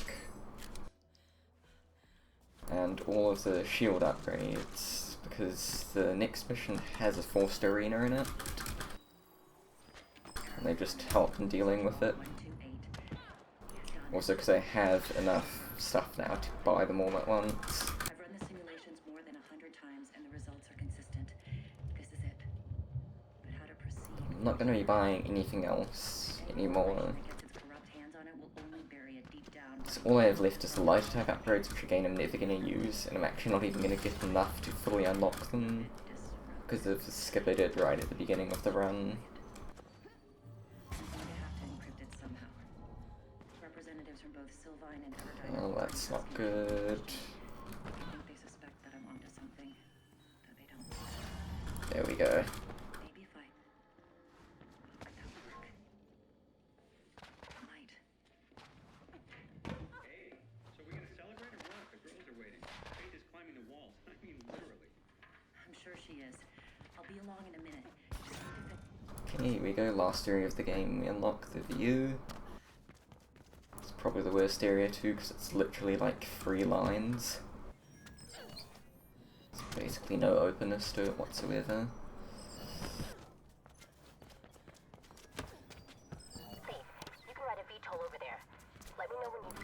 And all of the shield upgrades, because the next mission has a forced arena in it. And they just help in dealing with it. Also because I have enough stuff now to buy them all at once. I've run the simulations more than 100 times and the results are consistent. This is it. But how to proceed? I'm not going to be buying anything else anymore. So all I have left is the light attack upgrades, which again I'm never going to use, and I'm actually not even going to get enough to fully unlock them, because of the skip I did right at the beginning of the run. Oh, that's not good. There we go. Okay, here we go, last area of the game, we unlock the view. It's probably the worst area too, because it's literally like 3 lines. There's basically no openness to it whatsoever.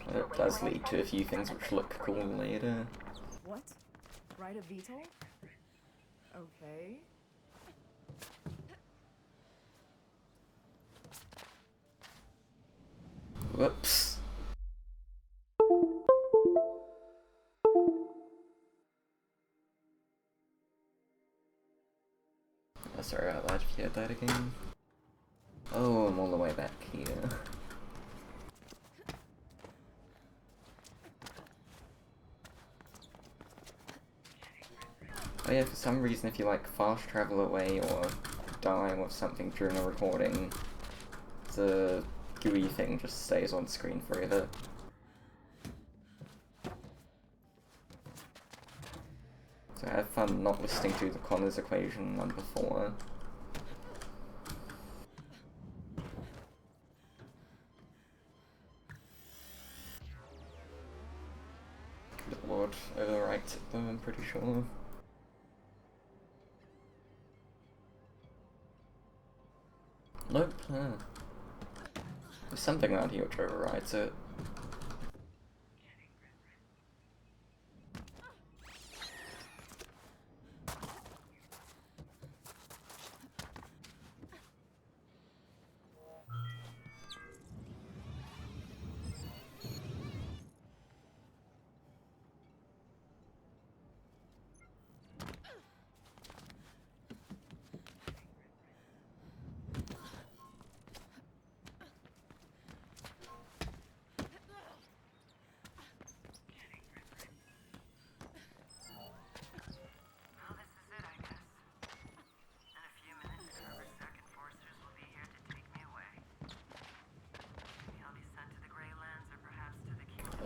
But it does lead to a few things which look cool later. What? Ride a VTOL? Okay. Whoops. Oh, sorry about that, if you heard that again. Oh, I'm all the way back here. Oh yeah, for some reason if you like fast travel away or die with something during a recording, the GUI thing just stays on screen forever. So I have fun not listening to the Connors equation number 4. The Lord overwrites it though, I'm pretty sure. Nope, there's something around here which overrides it.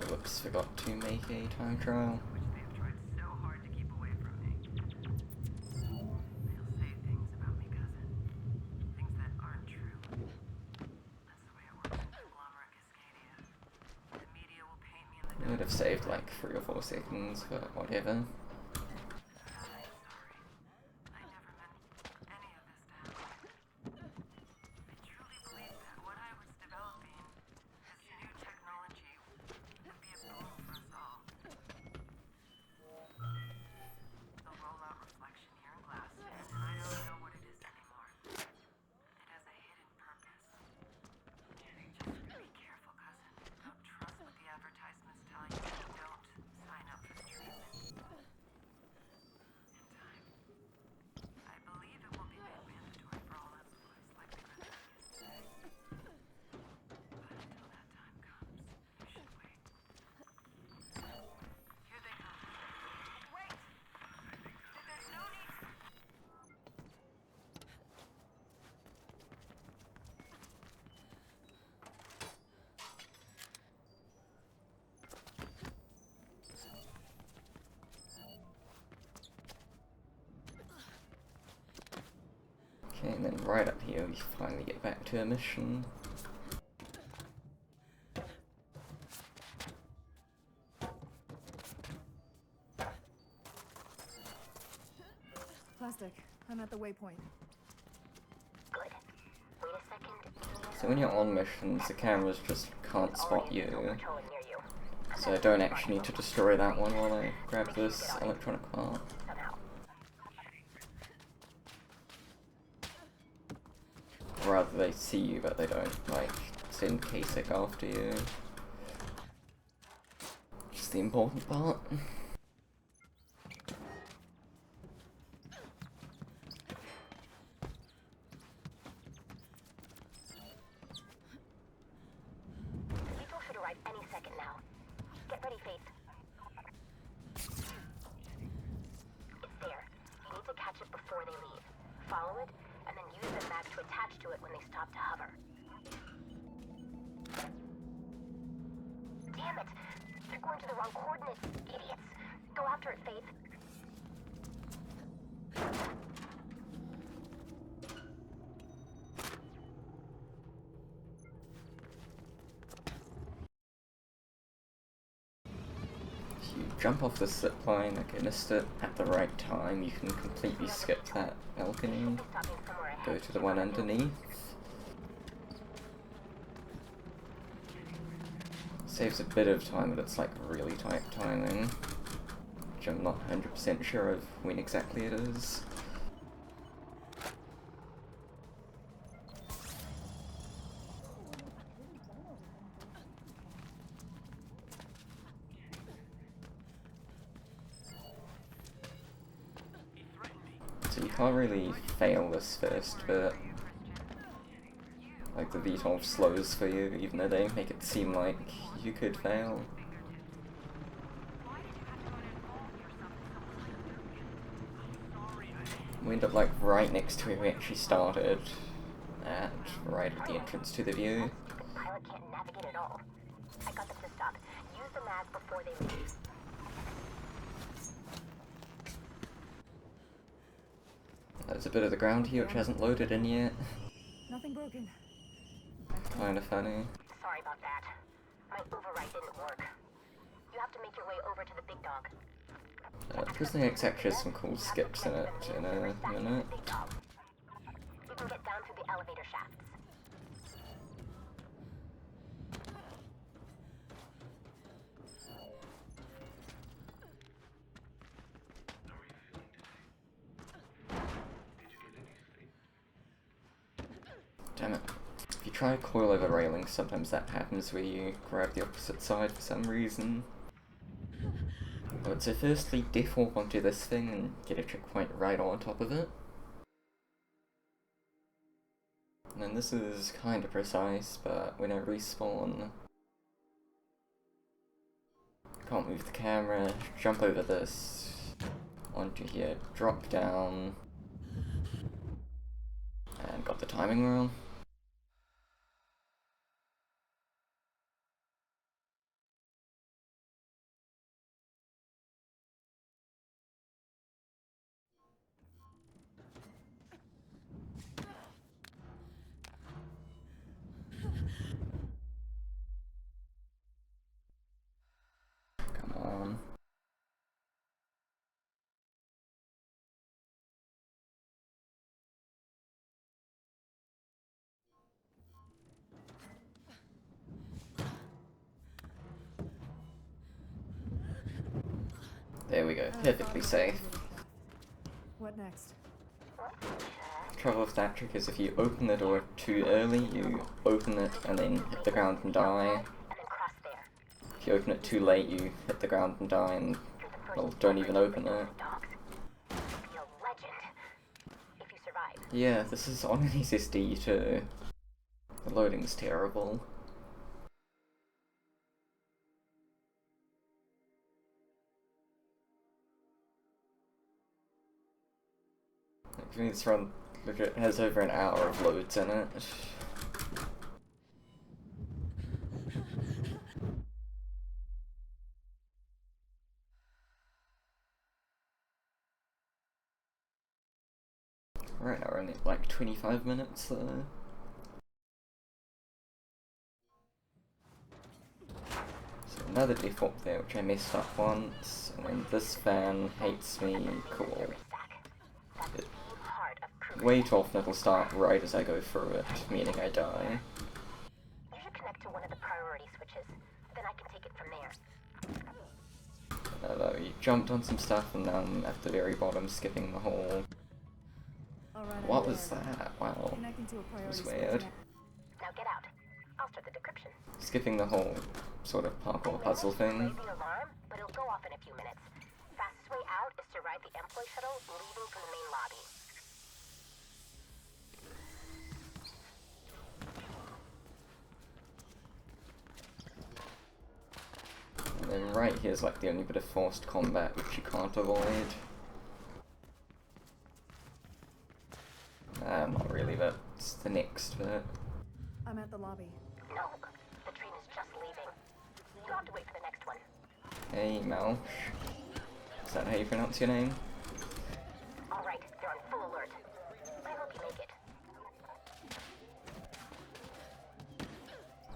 Whoops, forgot to make a time trial. I would have saved like 3 or 4 seconds, but whatever. Okay, and then right up here we finally get back to a mission. Plastic, I'm at the waypoint. Good. Wait a second. So when you're on missions, the cameras just can't spot you. Patrolling near you. So I don't actually need to destroy that one while I grab this electronic part. Or rather, they see you, but they don't, like, send KSIC after you. Which is the important part. People should arrive any second now. Get ready, Faith. It's there. You need to catch it before they leave. Follow it, and then use the map to attach to it when they stop to hover. Damn it! They're going to the wrong coordinates, idiots! Go after it, Faith. If you jump off the zip line, like I missed it, at the right time, you can completely skip that balcony, go to the one underneath. Saves a bit of time, but it's like really tight timing. which I'm not 100% sure of when exactly it is. So you can't really fail this first bit. Like the VTOL slows for you, even though they make it seem like you could fail. We end up like right next to where we actually started, at right at the entrance to the view. The pilot can't navigate at all. I got them to stop. Use the mask before they leave. There's a bit of the ground here which hasn't loaded in yet. Nothing broken. Kinda funny. Sorry about that. My override didn't work. You have to make your way over to the big dog. Prison X actually has some cool skips in it in a minute. You can get down through the elevator shafts. Damn it. If you try coilover railing, sometimes that happens where you grab the opposite side for some reason. But so firstly, default onto this thing and get a checkpoint right on top of it. And then this is kinda precise, but when I respawn, can't move the camera, jump over this, onto here, drop down, and got the timing wrong. Come on. There we go, perfectly safe. What next? The trouble with that trick is if you open the door too early, you open it and then hit the ground and die. If you open it too late, you hit the ground and die and, well, don't even open it. Yeah, this is on an SSD too. The loading's terrible. I mean, this run legit has over an hour of loads in it. Right now we're only at like 25 minutes though. So another default there which I messed up once, and then this fan hates me, cool. Way too often it'll start right as I go through it, meaning I die. You should connect to one of the priority switches. Then I can take it from there. Although you jumped on some stuff and now I'm at the very bottom skipping the whole... What was that? Wow. That was weird. Now get out. I'll start the decryption. Skipping the whole sort of parkour puzzle thing. Raise the alarm, but it'll go off in a few minutes. Fastest way out is to ride the employee shuttle leaving from the main lobby. And then right here's like the only bit of forced combat which you can't avoid. Not really, but it's the next bit. I'm at the lobby. No, the train is just leaving. You'll have to wait for the next one. Hey, Malch. Is that how you pronounce your name? Alright, they're on full alert. I hope you make it.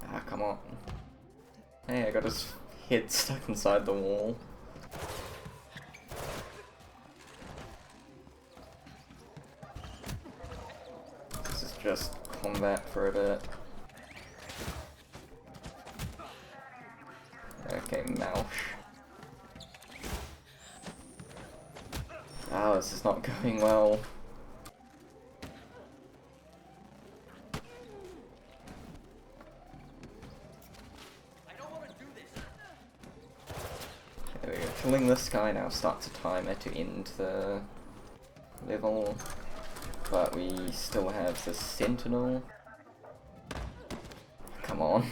Ah, come on. Hey, I got his head stuck inside the wall. This is just combat for a bit. Okay, Malch. Wow, this is not going well. There we go. Killing this guy now starts a timer to end the level, but we still have the Sentinel. Come on.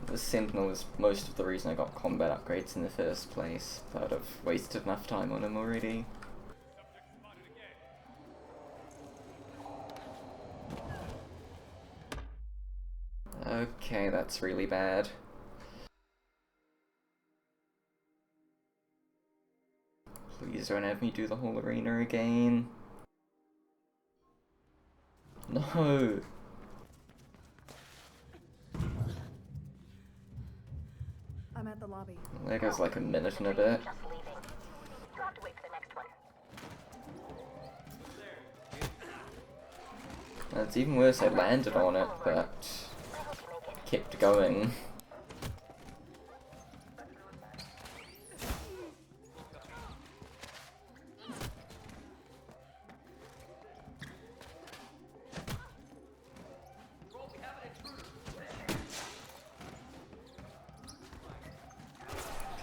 The Sentinel is most of the reason I got combat upgrades in the first place, but I've wasted enough time on him already. Okay, that's really bad. Please don't have me do the whole arena again. No! I'm at the lobby. There goes like a minute and a bit. You'll have to wait for the next one. It's even worse, I landed on it, but kept going.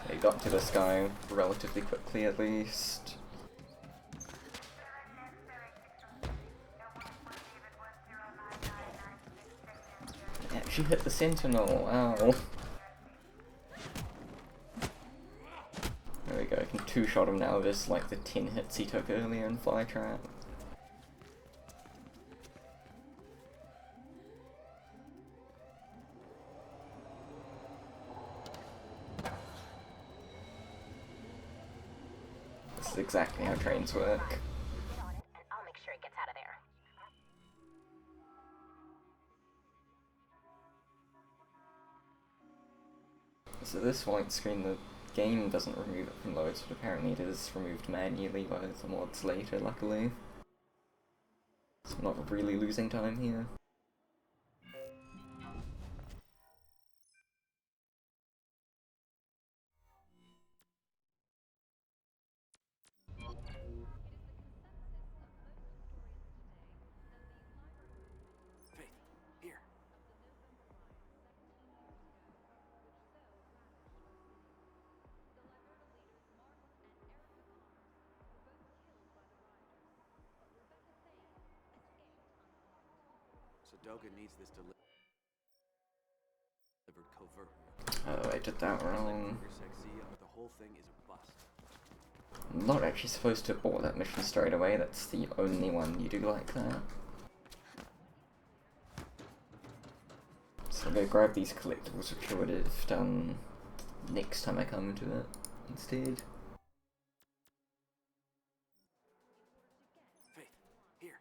Okay, got to this guy relatively quickly at least. Actually hit the Sentinel, ow. There we go, I can two-shot him now, just like the 10 hits he took earlier in Flytrap. This is exactly how trains work. I'll make sure it gets out of there. So this white screen, the game doesn't remove it from loads, but apparently it is removed manually by the mods later, luckily. So I'm not really losing time here. Faith, here. So Doga needs this delivered covertly. Oh, I did that wrong. The whole thing is a bust. I'm not actually supposed to abort that mission straight away, that's the only one you do like that. So I'm gonna grab these collectibles, which I would have done next time I come to it instead. Faith, here.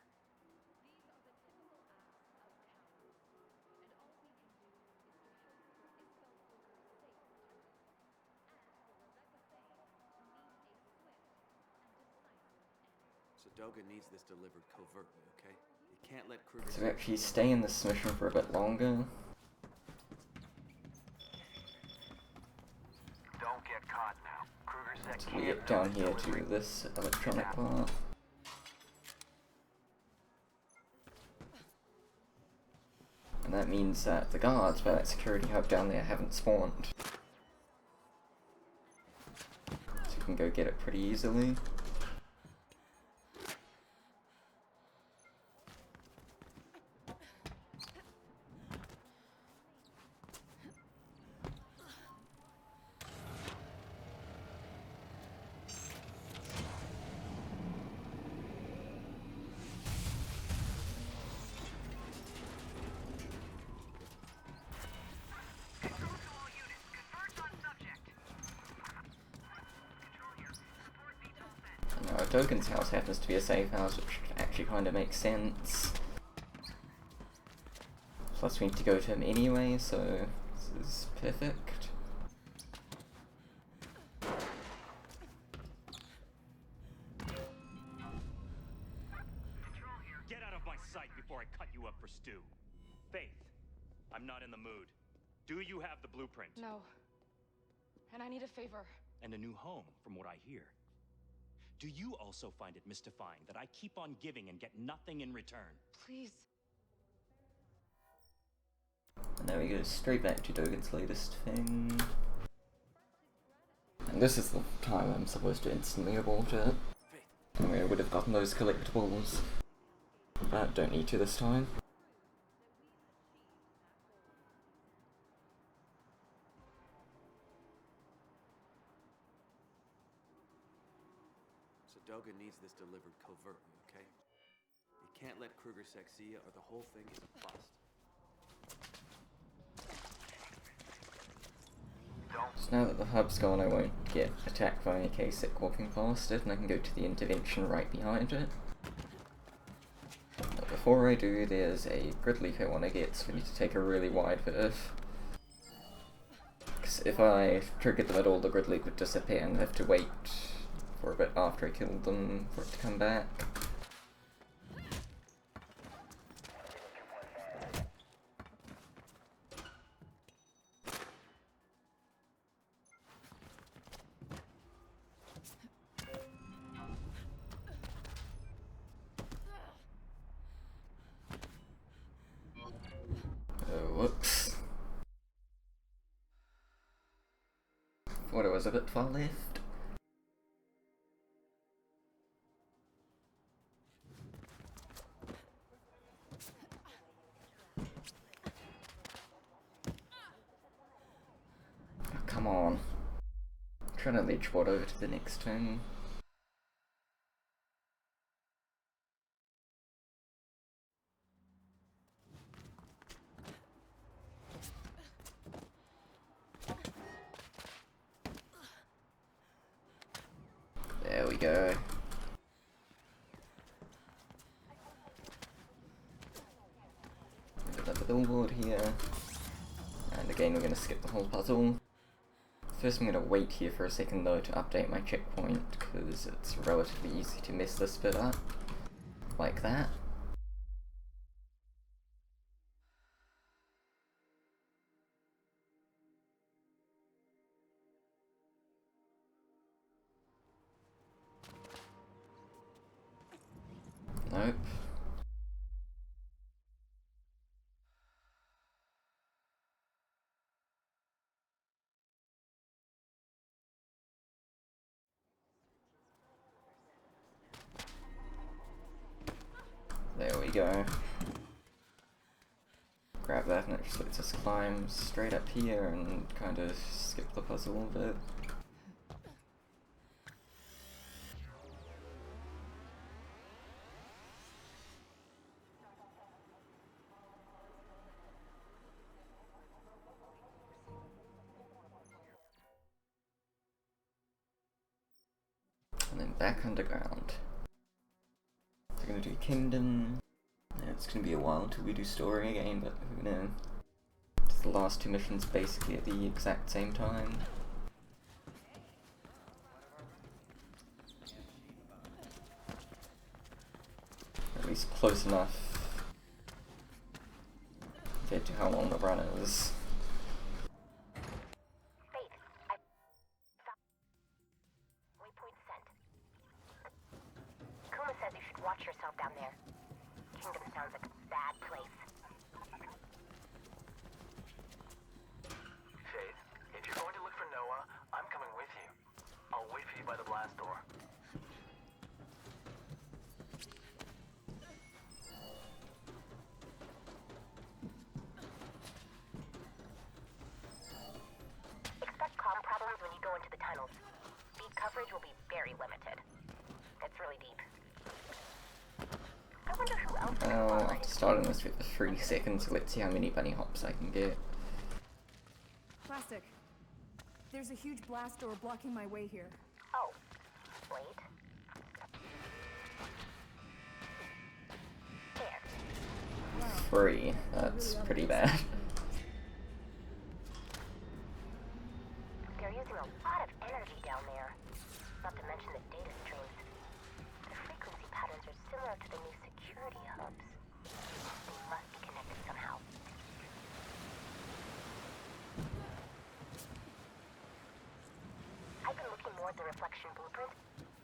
So Doga needs this delivered covertly, okay? You can't let Kruger... So actually stay in this mission for a bit longer. Don't get caught now. Kruger So we get down here to this electronic part. And that means that the guards by that security hub down there haven't spawned. So you can go get it pretty easily. Dogen's house happens to be a safe house, which actually kind of makes sense. Plus we need to go to him anyway, so this is perfect. Get out of my sight before I cut you up for stew. Faith, I'm not in the mood. Do you have the blueprint? No. And I need a favor. And a new home, from what I hear. Do you also find it mystifying that I keep on giving and get nothing in return? Please. And there we go, straight back to Dogen's latest thing. And this is the time I'm supposed to instantly abort it. I mean, I would have gotten those collectibles, but don't need to this time. So Dogen needs this delivered covertly, okay? You can't let Kruger-Sec see you or the whole thing is a bust. So now that the hub's gone, I won't get attacked by any K-Sec walking past it, and I can go to the intervention right behind it. But before I do, there's a grid leak I want to get, so we need to take a really wide berth. Because if I triggered them at all, the grid leak would disappear and I'd have to wait for a bit after I killed them for it to come back. Whoops. Thought it was a bit far left. Oh, come on. I'm trying to leech water over to the next thing. There we go. Another billboard here. And again, we're going to skip the whole puzzle. First, I'm going to wait here for a second though to update my checkpoint, because it's relatively easy to mess this bit up. Like that. Nope. There we go. Grab that and it just lets us climb straight up here and kind of skip the puzzle a little bit. And then back underground. So we're gonna do Kingdom. Yeah, it's gonna be a while until we do story again, but who knows. It's the last two missions basically at the exact same time. At least close enough compared to how long the run is. Watch yourself down there. Kingdom sounds like a bad place. Faith, if you're going to look for Noah, I'm coming with you. I'll wait for you by the blast door. Expect comm problems when you go into the tunnels. Speed coverage will be very limited. It's really deep. I'll start on this with 3 seconds, so let's see how many bunny hops I can get. Plastic. There's a huge blast door blocking my way here. Oh, wait. There. Wow. 3. That's pretty bad. They're using a lot of energy down there. Not to mention the data streams. The frequency patterns are similar to the new security hubs. They must be connected somehow. the reflection blueprint,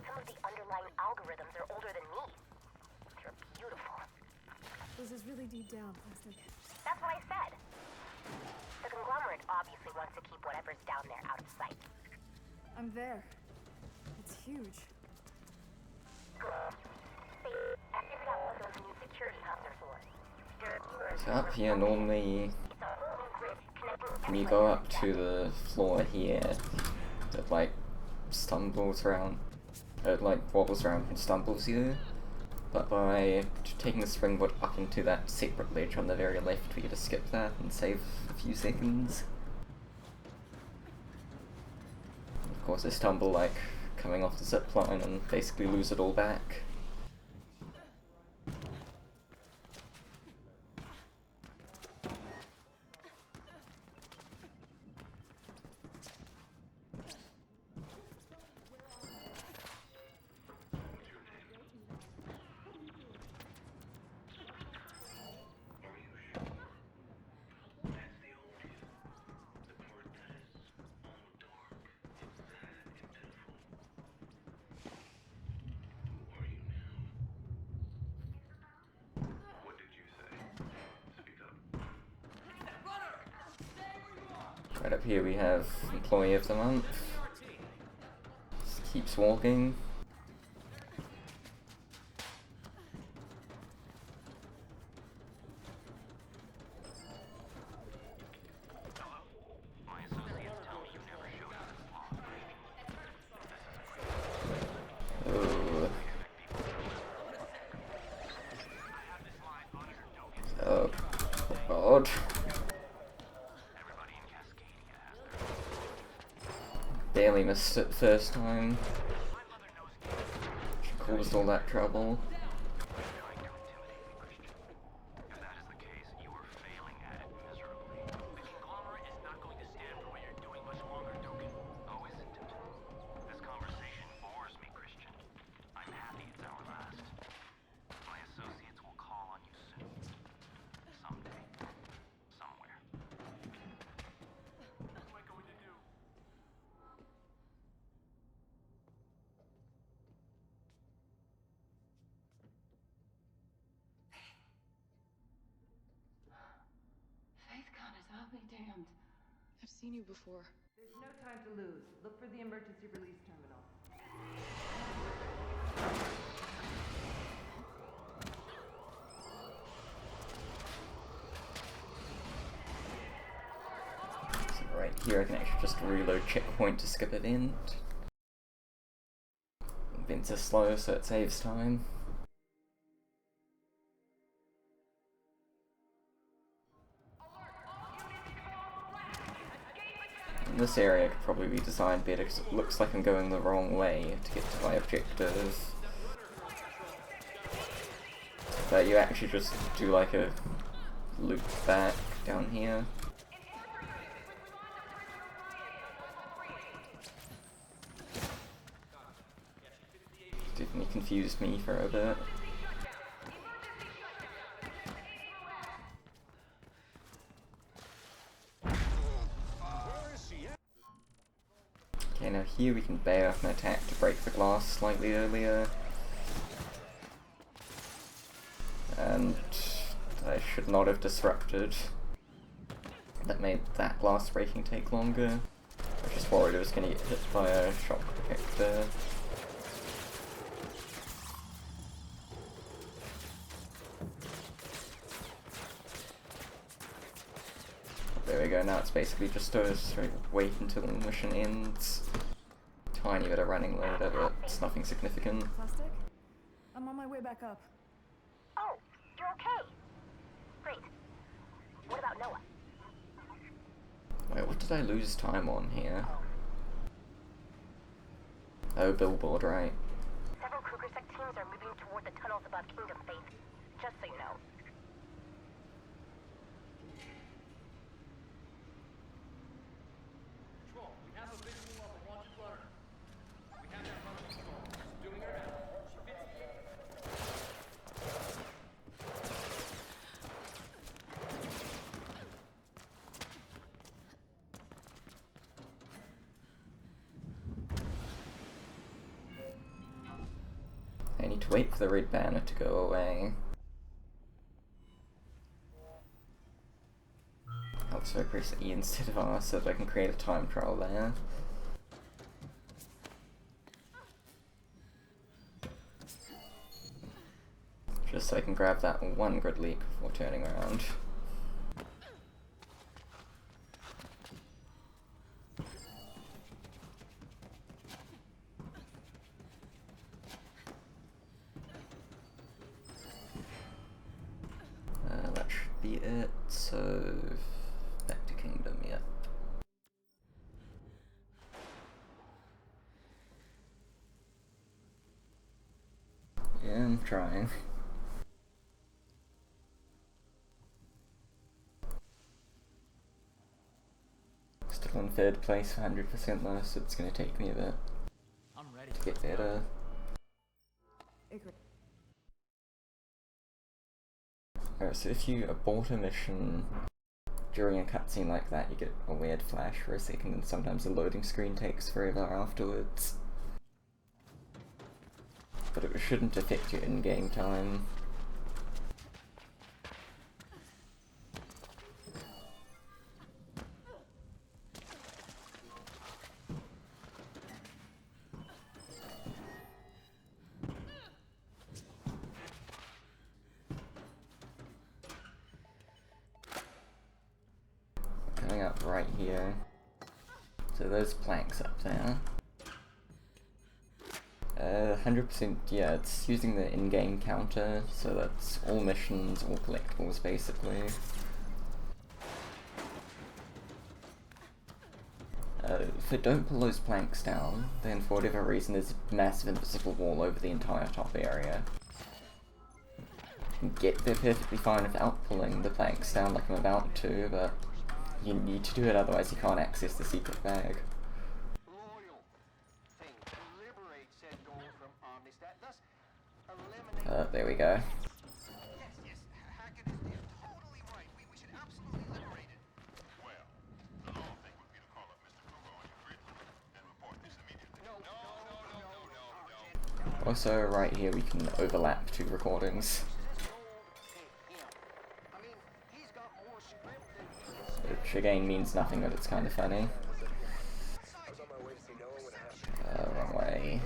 some of the underlying algorithms are older than me. They're beautiful. This is really deep down, Plastic. That's what I said. The conglomerate obviously wants to keep whatever's down there out of sight. I'm there. It's huge. I figured out what those new security hubs are for. So up here, normally, when you go up to the floor here, it like stumbles around, it like wobbles around and stumbles you. But by taking the springboard up into that separate ledge on the very left, we get to skip that and save a few seconds. Of course, I stumble like coming off the zip line and basically lose it all back. Right up here we have Employee of the Month. Just keeps walking. Oh. Oh, God. Barely missed it first time. She caused all that trouble. I'll be damned. I've seen you before. There's no time to lose. Look for the emergency release terminal. So right here I can actually just reload checkpoint to skip event. Events are slow, so it saves time. This area could probably be designed better because it looks like I'm going the wrong way to get to my objective. But you actually just do like a loop back down here. Definitely confused me for a bit. Okay, now here we can bail off an attack to break the glass slightly earlier. And I should not have disrupted. That made that glass breaking take longer. I was just worried it was going to get hit by a shock projector. There we go, now it's basically just a straight wait until the mission ends. Tiny bit of running later, but it's nothing significant. Plastic? I'm on my way back up. Oh, you're okay. Great. What about Noah? Wait, what did I lose time on here? Oh, billboard, right. Several Kruger Sec teams are moving toward the tunnels above Kingdom Faith. Just so you know. wait for the red banner to go away. Also press E instead of R so that I can create a time trial there. Just so I can grab that one grid leak before turning around. That should be it, so back to Kingdom, yep. Yeah, I'm trying. Still in third place for 100% though, so it's gonna take me a bit to get better. Alright, so if you abort a mission during a cutscene like that, you get a weird flash for a second, and sometimes the loading screen takes forever afterwards. But it shouldn't affect your in-game time. Coming up right here. So there's planks up there. 100%, yeah, it's using the in-game counter, so that's all missions, all collectibles basically. If they don't pull those planks down, then for whatever reason there's a massive invisible wall over the entire top area. You can get there perfectly fine without pulling the planks down like I'm about to, but you need to do it, otherwise you can't access the secret bag. There we go. Also, right here we can overlap two recordings. Which again means nothing, but it's kind of funny. Wrong way.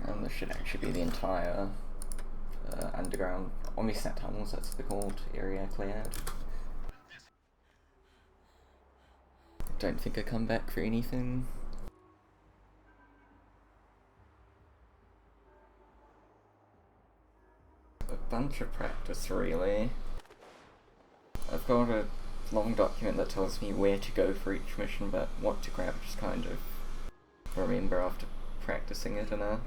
And this should actually be the entire underground Omniset tunnels, that's what they're called, area cleared. Don't think I come back for anything. A bunch of practice, really. I've got a long document that tells me where to go for each mission, but what to grab just kind of remember after practicing it enough.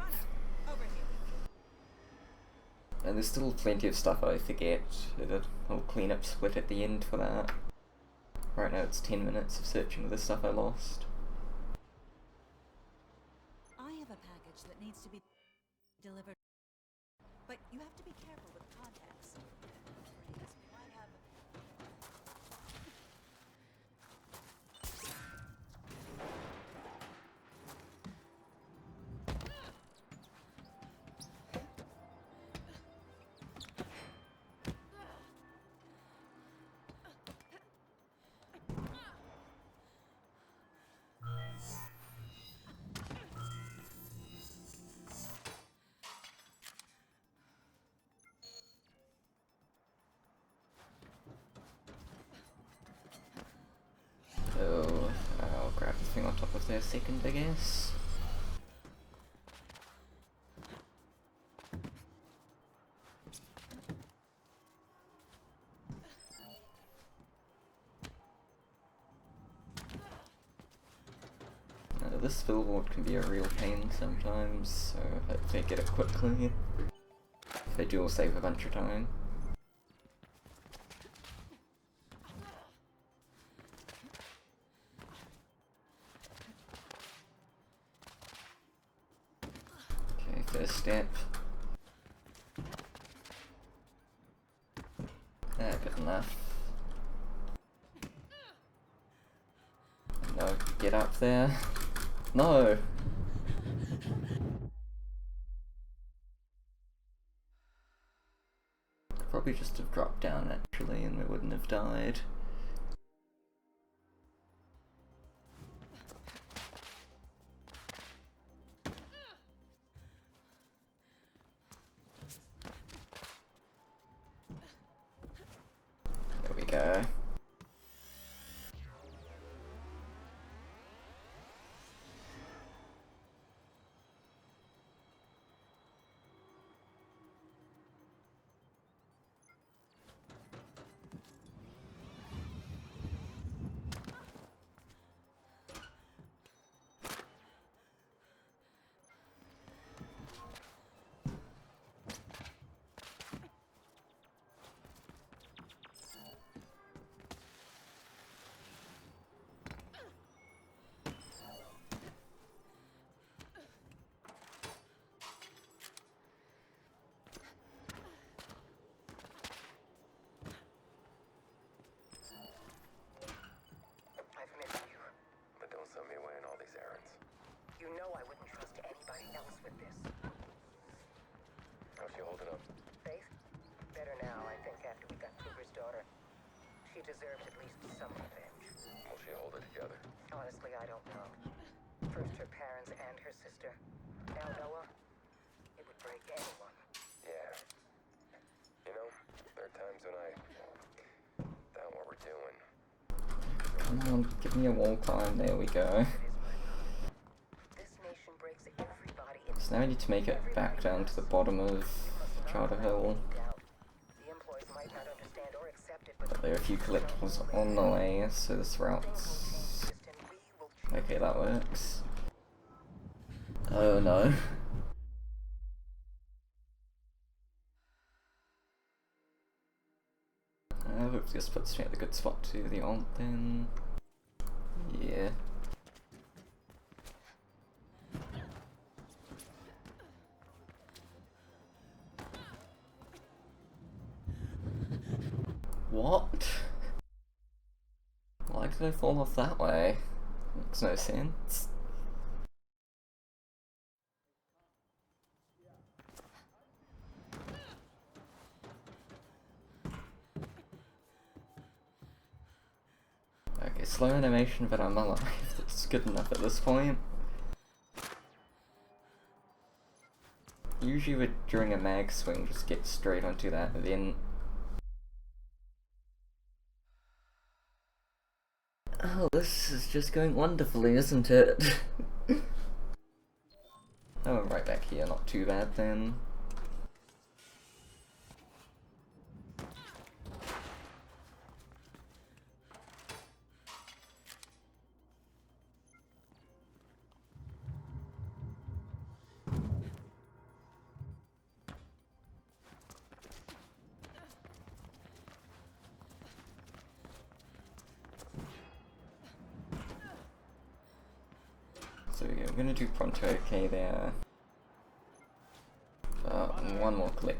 And there's still plenty of stuff I forget. I'll clean up split at the end for that. Right now it's 10 minutes of searching the stuff I lost. I have a package that needs to be delivered, but you have to be careful with contacts. Because we might have everything on top of their second, I guess. This billboard can be a real pain sometimes, so hopefully I get it quickly. If I do, I'll save a bunch of time. Okay, first step. Good enough. No, get up there. No! Probably just have dropped down actually and we wouldn't have died. There we go. You know I wouldn't trust anybody else with this. How's she holding up? Faith? Better now, I think, after we got Kruger's daughter. She deserves at least some revenge. Will she hold it together? Honestly, I don't know. First her parents and her sister. Now Noah. It would break anyone. Yeah. You know, there are times when I doubt what we're doing. Come on, give me a wall climb, there we go. So now I need to make it back down to the bottom of Charter Hill. But there are a few collectibles on the way, so this route's... Okay, that works. Oh no. I hope this puts me at the good spot to the alt then. Yeah. What? Why did I fall off that way? Makes no sense. Okay, slow animation, but I'm alive. That's good enough at this point. Usually during a mag swing, just get straight onto that event. Oh, this is just going wonderfully, isn't it? Oh, I'm right back here, not too bad then. So yeah, I'm gonna do Pronto okay there. One more click.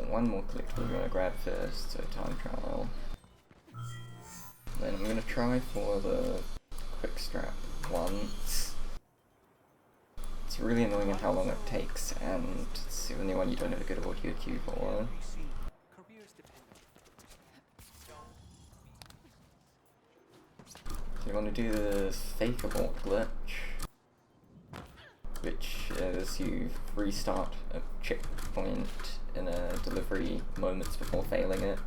One more click we're gonna grab first, so time travel. Then I'm gonna try for the quick strap once. It's really annoying at how long it takes, and it's the only one you don't have a good audio cue for. So you want to do the fake abort glitch, which is you restart a checkpoint in a delivery moments before failing it.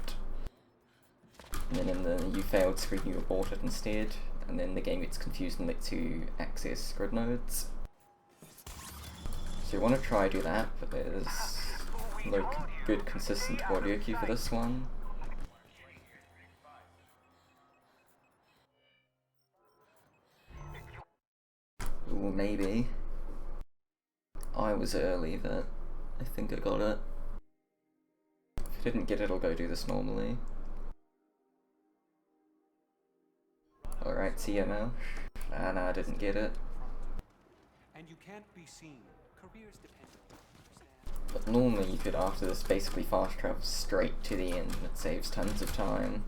and then in the you failed screen you abort it instead, and then the game gets confused and lets you access grid nodes. So you want to try do that, but there's no good consistent audio cue for this one. Ooh, maybe. I was early, but I think I got it. If I didn't get it, I'll go do this normally. Alright, CML. Ah, no, I didn't get it. And you can't be seen. Careers depend on it. But normally you could, after this, basically fast travel straight to the end, and it saves tons of time.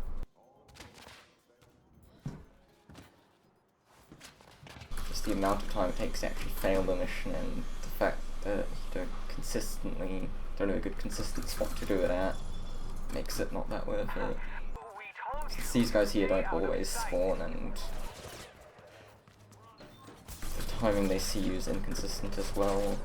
Just the amount of time it takes to actually fail the mission, and the fact that you don't have a good consistent spot to do it at, makes it not that worth it. Since these guys here don't always spawn, and the timing they see you is inconsistent as well.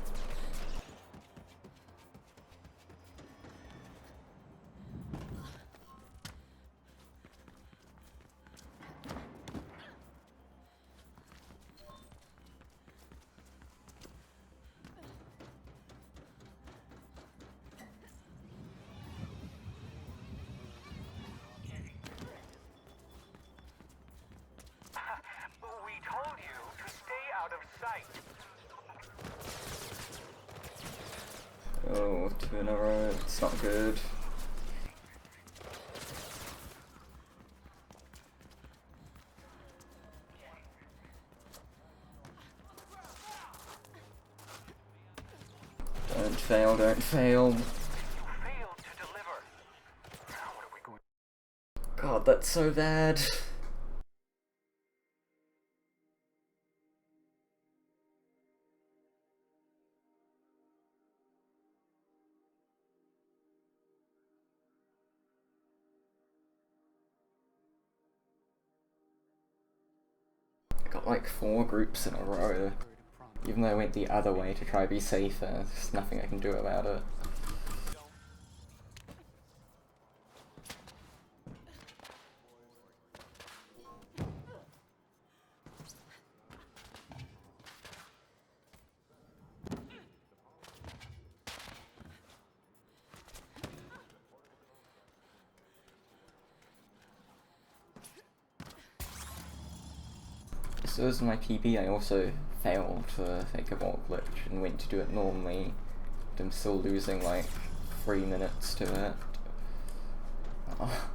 We told you to stay out of sight. Oh, 2 in a row, it's not good. Don't fail, don't fail. God, that's so bad. Got like 4 groups in a row. Even though I went the other way to try to be safer, there's nothing I can do about it. So as my PB, I also failed to fake a wall glitch and went to do it normally, but I'm still losing like 3 minutes to it. Oh.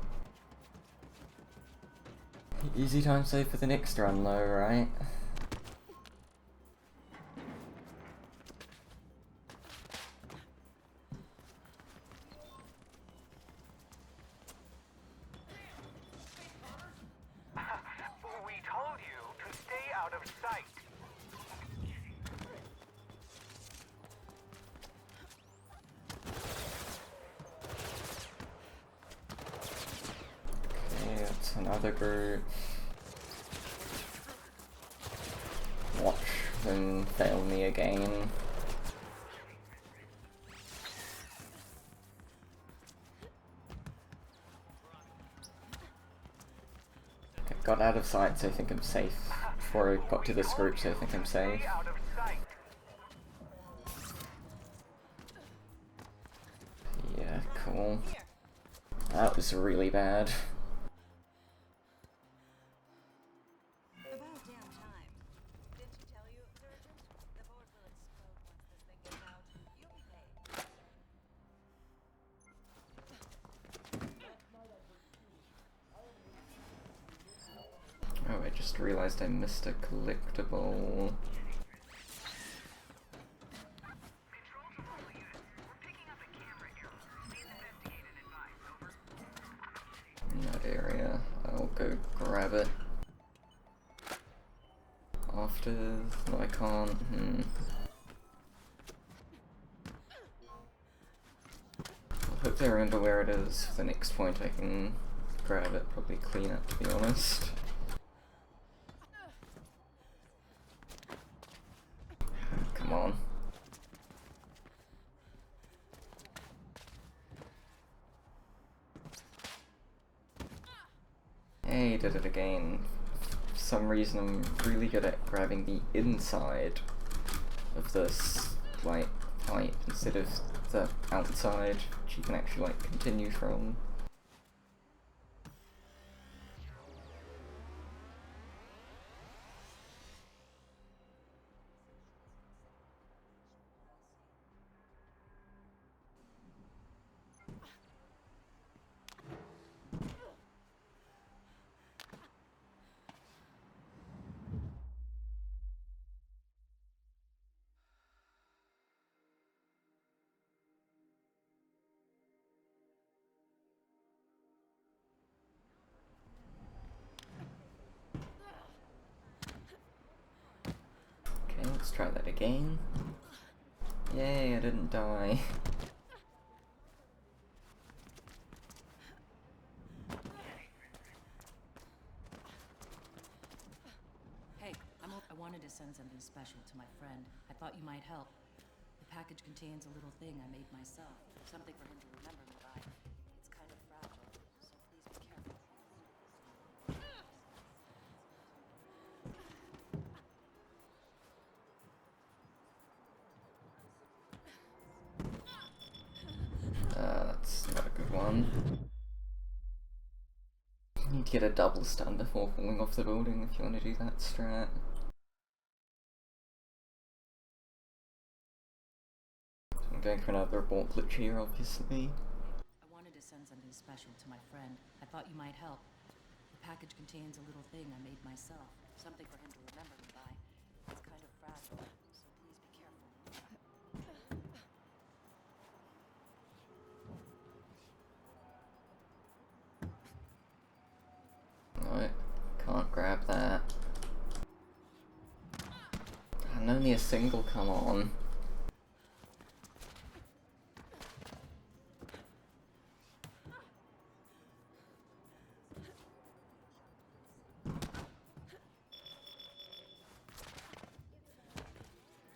Easy time save for the next run though, right? We told you to stay out of sight. Okay, that's another group. Watch them fail me again. Okay, got out of sight, so I think I'm safe. Before I got to this group, so I think I'm safe. Yeah, cool. That was really bad. About damn time. Didn't she tell you it was urgent? The board will explode once this thing gets out. You'll be paid. Oh, I just realized I missed a collectible. In that area, I'll go grab it. After... no, I can't. I hope I remember where it is for the next point I can grab it, probably clean it to be honest. Come on. Yay, did it again. For some reason I'm really good at grabbing the inside of this, like, pipe instead of the outside, which you can actually, like, continue from. Okay, let's try that again. Yay, I didn't die. Hey, I wanted to send something special to my friend. I thought you might help. The package contains a little thing I made myself. Something for him to remember me by. It's kind of fragile, so please be careful. That's not a good one. You need to get a double stun before falling off the building if you want to do that strat. I'm going for another gauntlet here, obviously. I wanted to send something special to my friend. I thought you might help. The package contains a little thing I made myself. Something for him to remember me by. It's kind of fragile, so please be careful. Alright, can't grab that. And only a single, come on.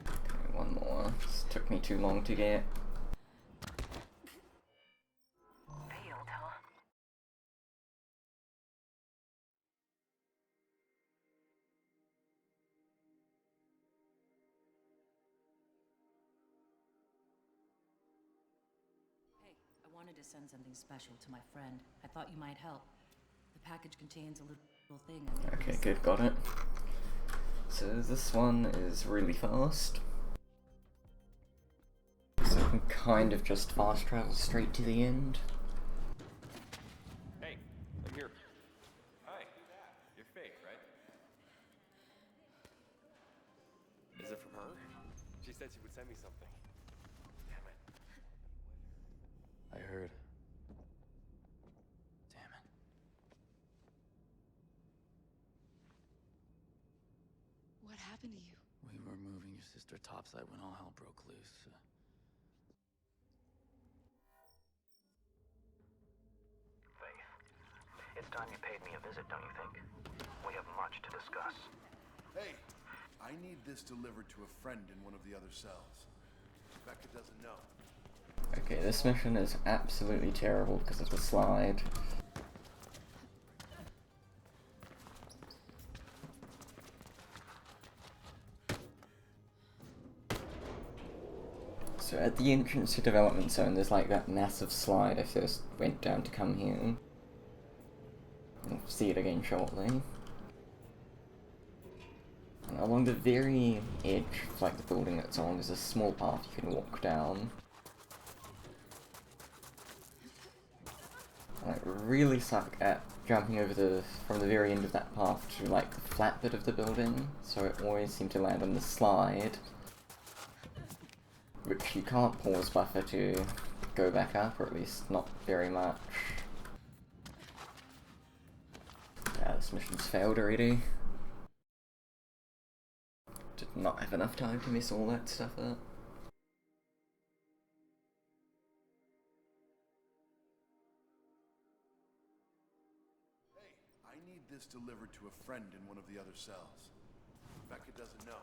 Okay, one more. This took me too long to get. Failed, huh? Hey, I wanted to send something special to my friend. I thought you might help. The package contains a little thing I made Okay, myself. good, got it. So this one is really fast. So I can kind of just fast travel straight to the end. Hey, I'm here. Hi. You're fake, right? Is it from her? She said she would send me something. Damn it. I heard. Damn it. What happened to you? We were moving your sister topside when all hell broke loose. Faith, it's time you paid me a visit, don't you think? We have much to discuss. Hey, I need this delivered to a friend in one of the other cells. Rebecca doesn't know. Okay, this mission is absolutely terrible because of the slide. So at the entrance to Development Zone, there's like that massive slide I first went down to come here. We'll see it again shortly. And along the very edge of like the building that's on, there's a small path you can walk down. I really suck at jumping over from the very end of that path to like the flat bit of the building, so it always seems to land on the slide, which you can't pause buffer to go back up, or at least not very much. Yeah, this mission's failed already. Did not have enough time to mess all that stuff up. Hey, I need this delivered to a friend in one of the other cells. Rebecca doesn't know.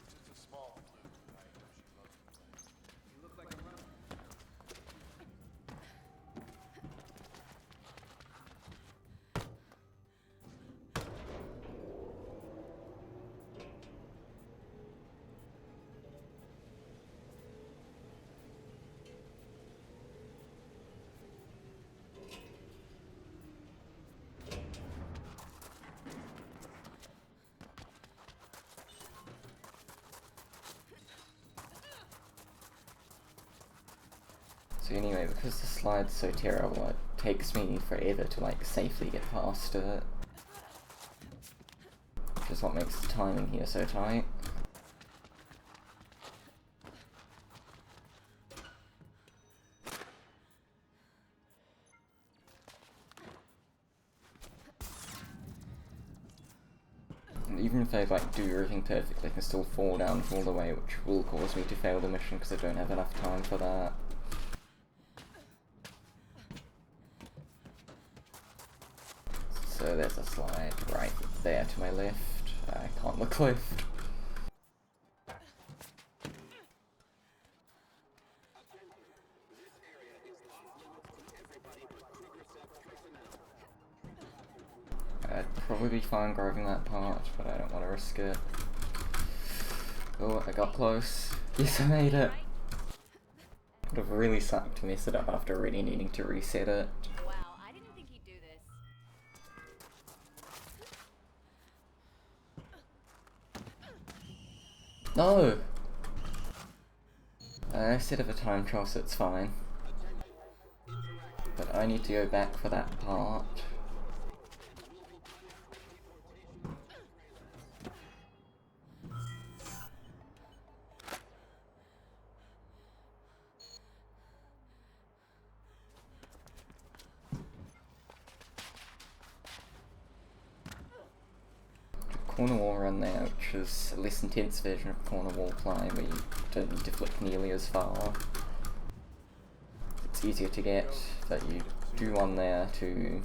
It's just a small fluke. I know she loves me. You look like a runner. So anyway, because the slide's so terrible, it takes me forever to like safely get past it. Which is what makes the timing here so tight. And even if I like do everything perfectly, I can still fall down all the way, which will cause me to fail the mission because I don't have enough time for that. So there's a slide right there to my left. I can't look left. I'd probably be fine grabbing that part, but I don't want to risk it. Oh, I got close. Yes, I made it! Would have really sucked to mess it up after already needing to reset it. Wow, I didn't think he'd do this. No! I set up a time trial, so it's fine. But I need to go back for that part. Corner wall run there, which is a less intense version of corner wall climb where you don't need to flick nearly as far. It's easier to get, but you do one there to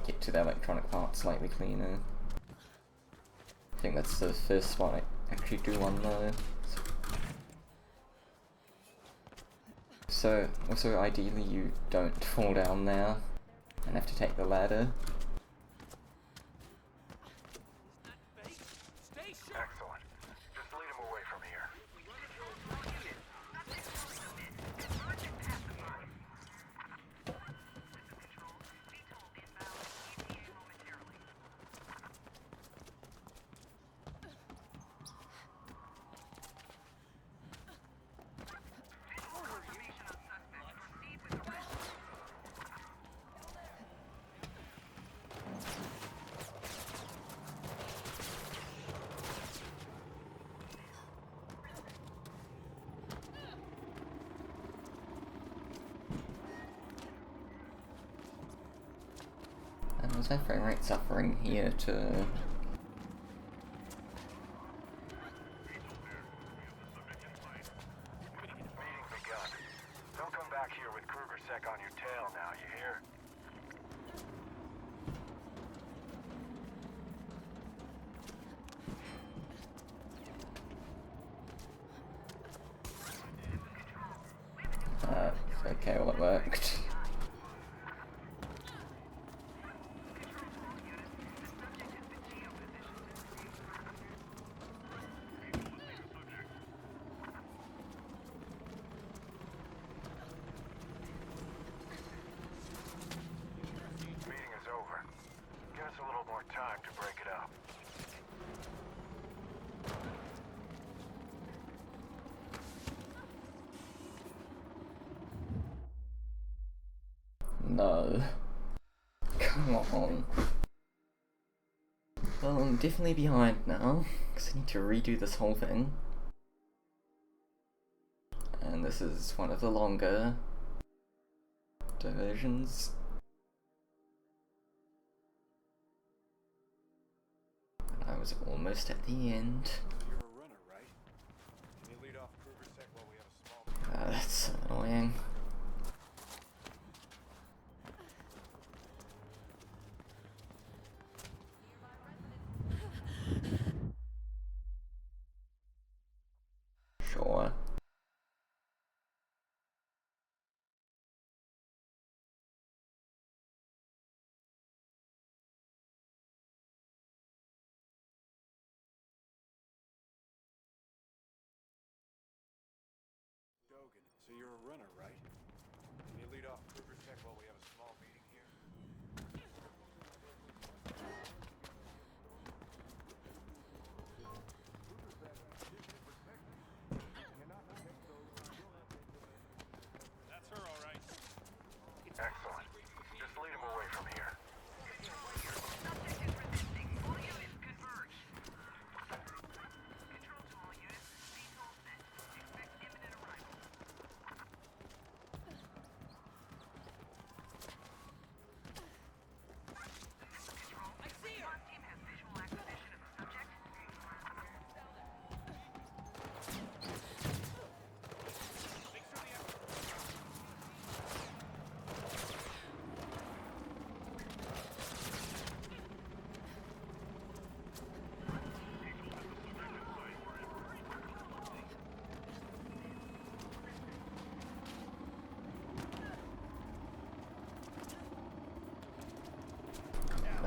get to the electronic part slightly cleaner. I think that's the first spot I actually do one though. So, also ideally you don't fall down there and have to take the ladder. Excellent. Just lead him away from here. And was my frame rate suffering here to... Meeting begun. Don't come back here with KrugerSec on your tail now, you hear? Okay, well it worked. Meeting is over. Give us a little more time to break it up. No. Come on. Well, I'm definitely behind now, because I need to redo this whole thing. And this is one of the longer diversions. I was almost at the end. You're a runner, right? Can you lead off KrugerSec while we have a small... That's so annoying. Sure. Dogan, so you're a runner, right? Can you lead off KrugerSec while we have a small meeting here? That's her, all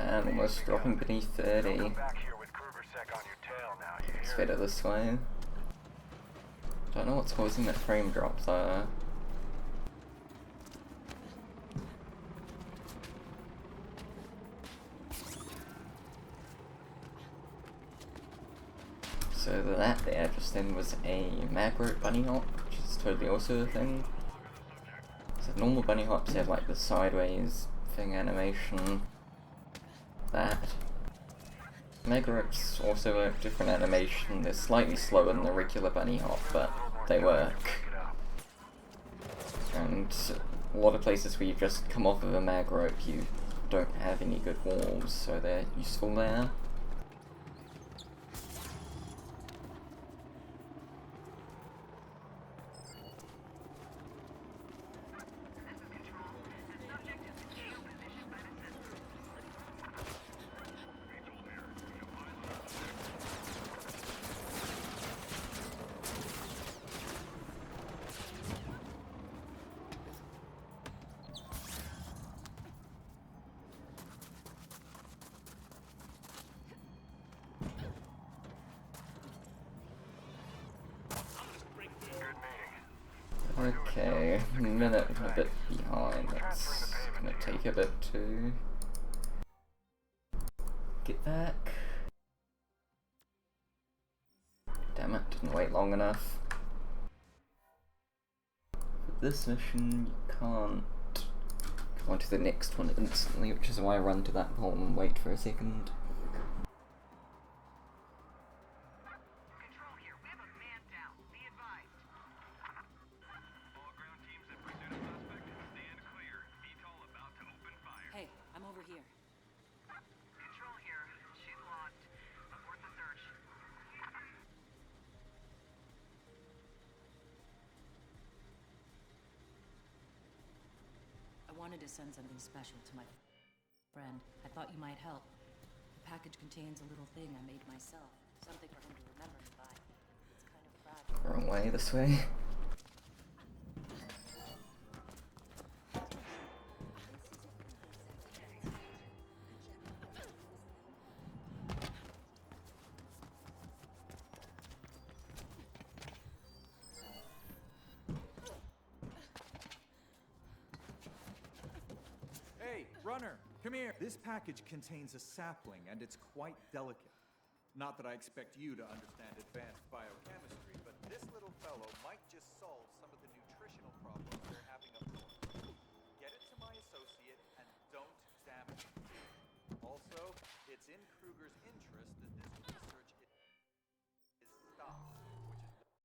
Man, almost dropping beneath 30. It's better this way. Don't know what's causing that frame drop though. So that there just then was a magro bunny hop, which is totally also a thing. So normal bunny hops have like the sideways thing animation. That. Magrips also work different animation. They're slightly slower than the regular bunny hop, but they work. And a lot of places where you just come off of a mag rope, you don't have any good walls, so they're useful there. Okay, minute and a bit behind. That's gonna take a bit to get back. Damn it, didn't wait long enough. For this mission, you can't go on to the next one instantly, which is why I run to that pole and wait for a second. Hey, I'm over here. Control here. She's lost. Abort the search. I wanted to send something special to my friend. I thought you might help. The package contains a little thing I made myself. Something for him to remember me by. It's kind of fragile. Wrong way, this way. Hey, runner, come here. This package contains a sapling, and it's quite delicate. Not that I expect you to understand advanced biochemistry, but this little fellow might just solve some of the nutritional problems they're having up north. Get it to my associate, and don't damage it. Also, it's in Kruger's interest that this research is stopped, which is...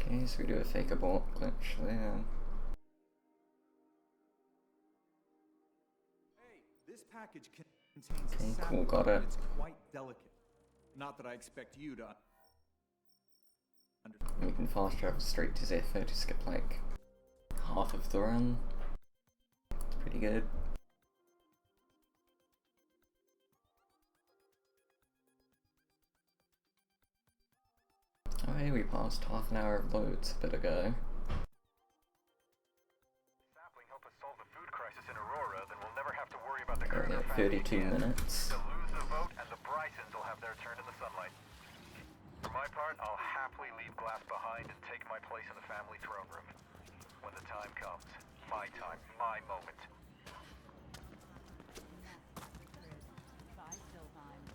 Okay, so we do a fake abort glitch there. Hey, this package contains Okay, a cool, sapling, got it. and it's quite delicate. Not that I expect you to understand. We can fast travel straight to Zephyr to skip like half of the run. It's pretty good. Oh hey, we passed half an hour of loads a bit ago. Sapling help us solve the food crisis in Aurora, then we'll never have to worry about the Currently Kruger at family 32 again. minutes. They'll lose the vote, and the Brysons will have their turn in the sunlight. For my part, I'll happily leave Glass behind and take my place in the family throne room. When the time comes. My time, my moment. Bye, Sylvine.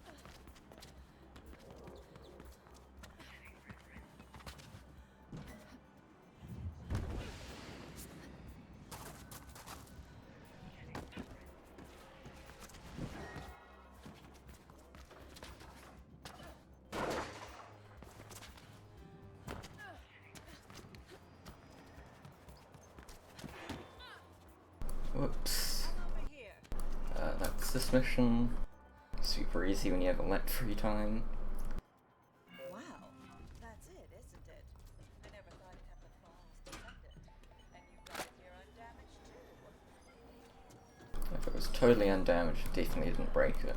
Whoops. That's this mission. Super easy when you have a let free time. Wow, that's it, isn't it? I never thought you'd have the balls to send it. And you've got it here undamaged too. If it was totally undamaged, it definitely didn't break it.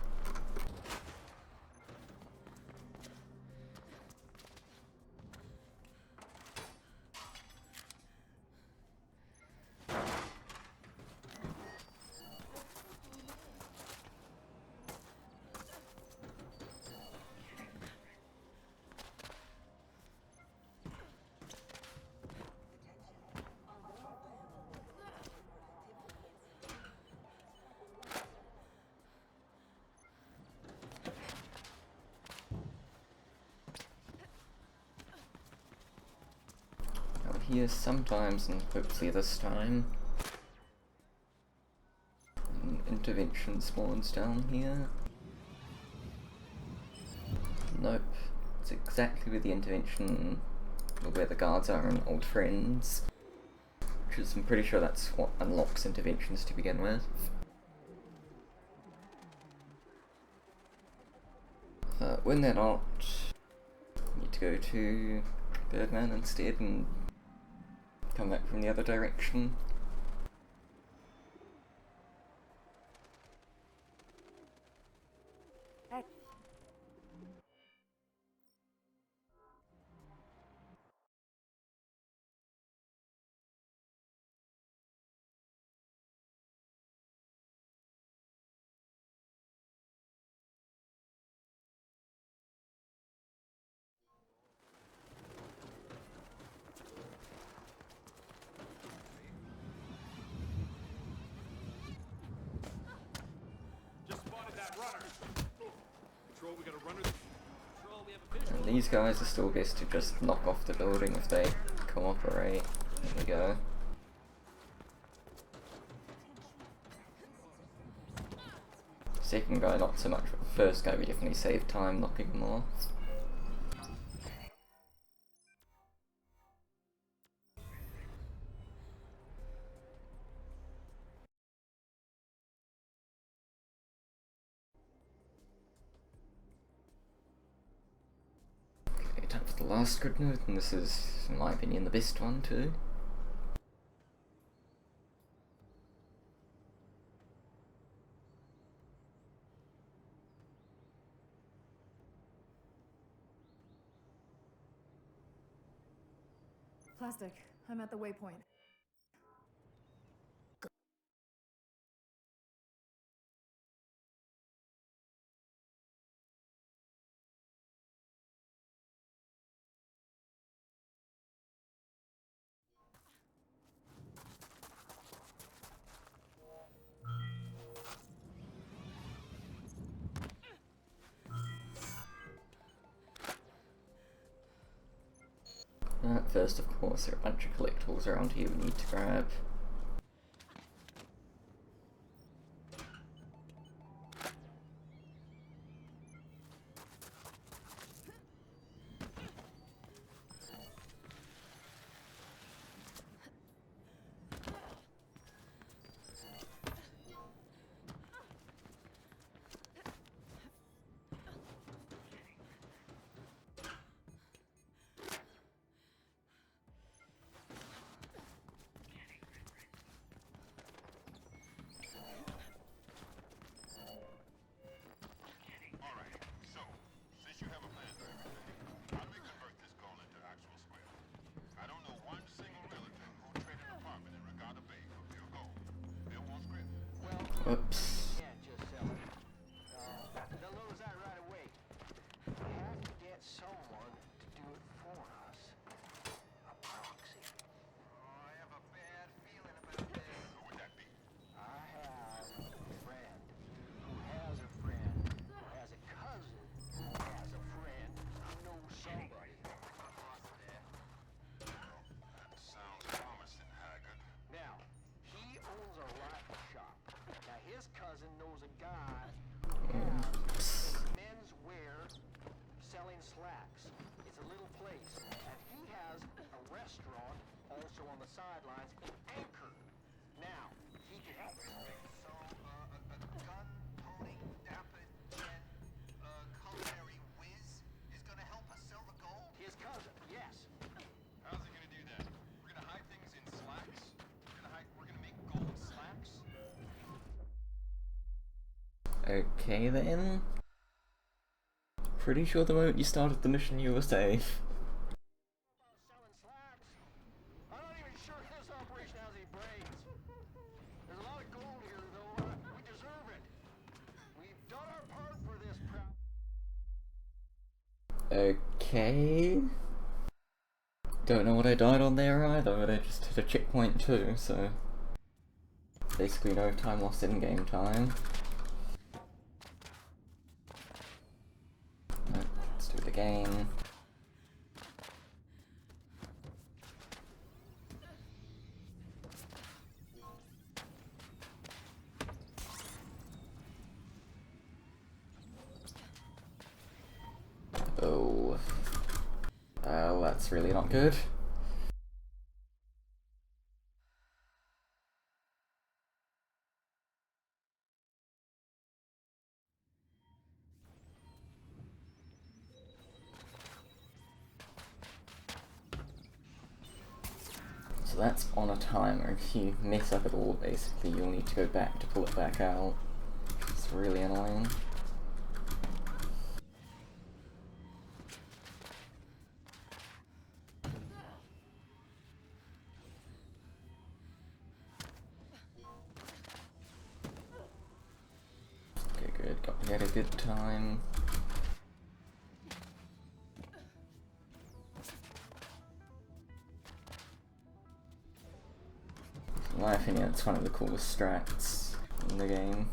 here sometimes, and hopefully this time. Intervention spawns down here. Nope. It's exactly where the intervention, or where the guards are in Old Friends. Which is, I'm pretty sure that's what unlocks interventions to begin with. When they're not, you need to go to Birdman instead and come back from the other direction. And these guys are still best to just knock off the building if they cooperate. There we go. Second guy not so much, but the first guy we definitely saved time knocking him off. Okay, time for the last grid node, and this is, in my opinion, the best one too. Plastic, I'm at the waypoint. First, of course, there are a bunch of collectibles around here we need to grab. Whoops. Can't just sell it. They'll notice that right away. We have to get someone to do it for us. A proxy. Oh, I have a bad feeling about this. Who would that be? I have a friend who has a friend who has a cousin who has a friend who knows somebody. That sounds promising, Haggard. Now, he owns a rifle shop. Now, his cousin knows a guy who has men's wear selling slacks. It's a little place. And he has a restaurant also on the sidelines in Anchor. Now, he can help us. So, a gun-toting, dapper gent, culinary whiz is gonna help us sell the gold? His cousin, yes. How's he gonna do that? We're gonna hide things in slacks? We're gonna make gold slacks? Okay then. Pretty sure the moment you started the mission you were safe. I'm not even sure this operation has any brains. There's a lot of gold here, though. We deserve it. We've done our part for this Okay. Don't know what I died on there either, but I just hit a checkpoint too, so basically no time lost in game time. Let's do it again. that's really not good. So that's on a timer. If you mess up at all, basically, you'll need to go back to pull it back out. It's really annoying. Okay, good. Got to get a good time. In my opinion, it's one of the coolest strats in the game.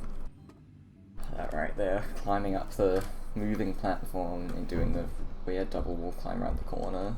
That right there, climbing up the moving platform and doing the weird double wall climb around the corner.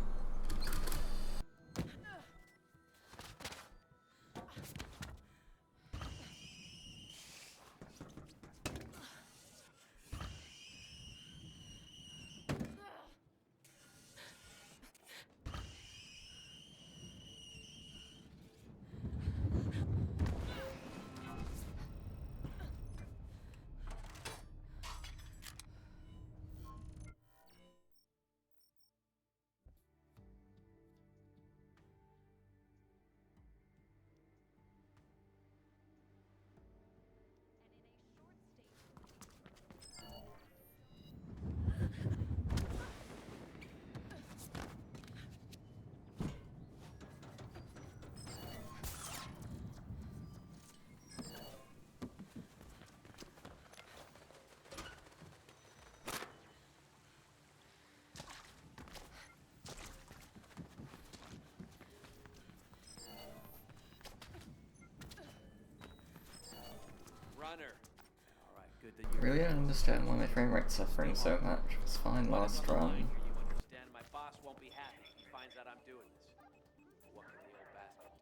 Really don't understand why my frame rate's suffering so much. It was fine last run. Understand my boss won't be happy if he finds out I'm doing this. What can the old bastard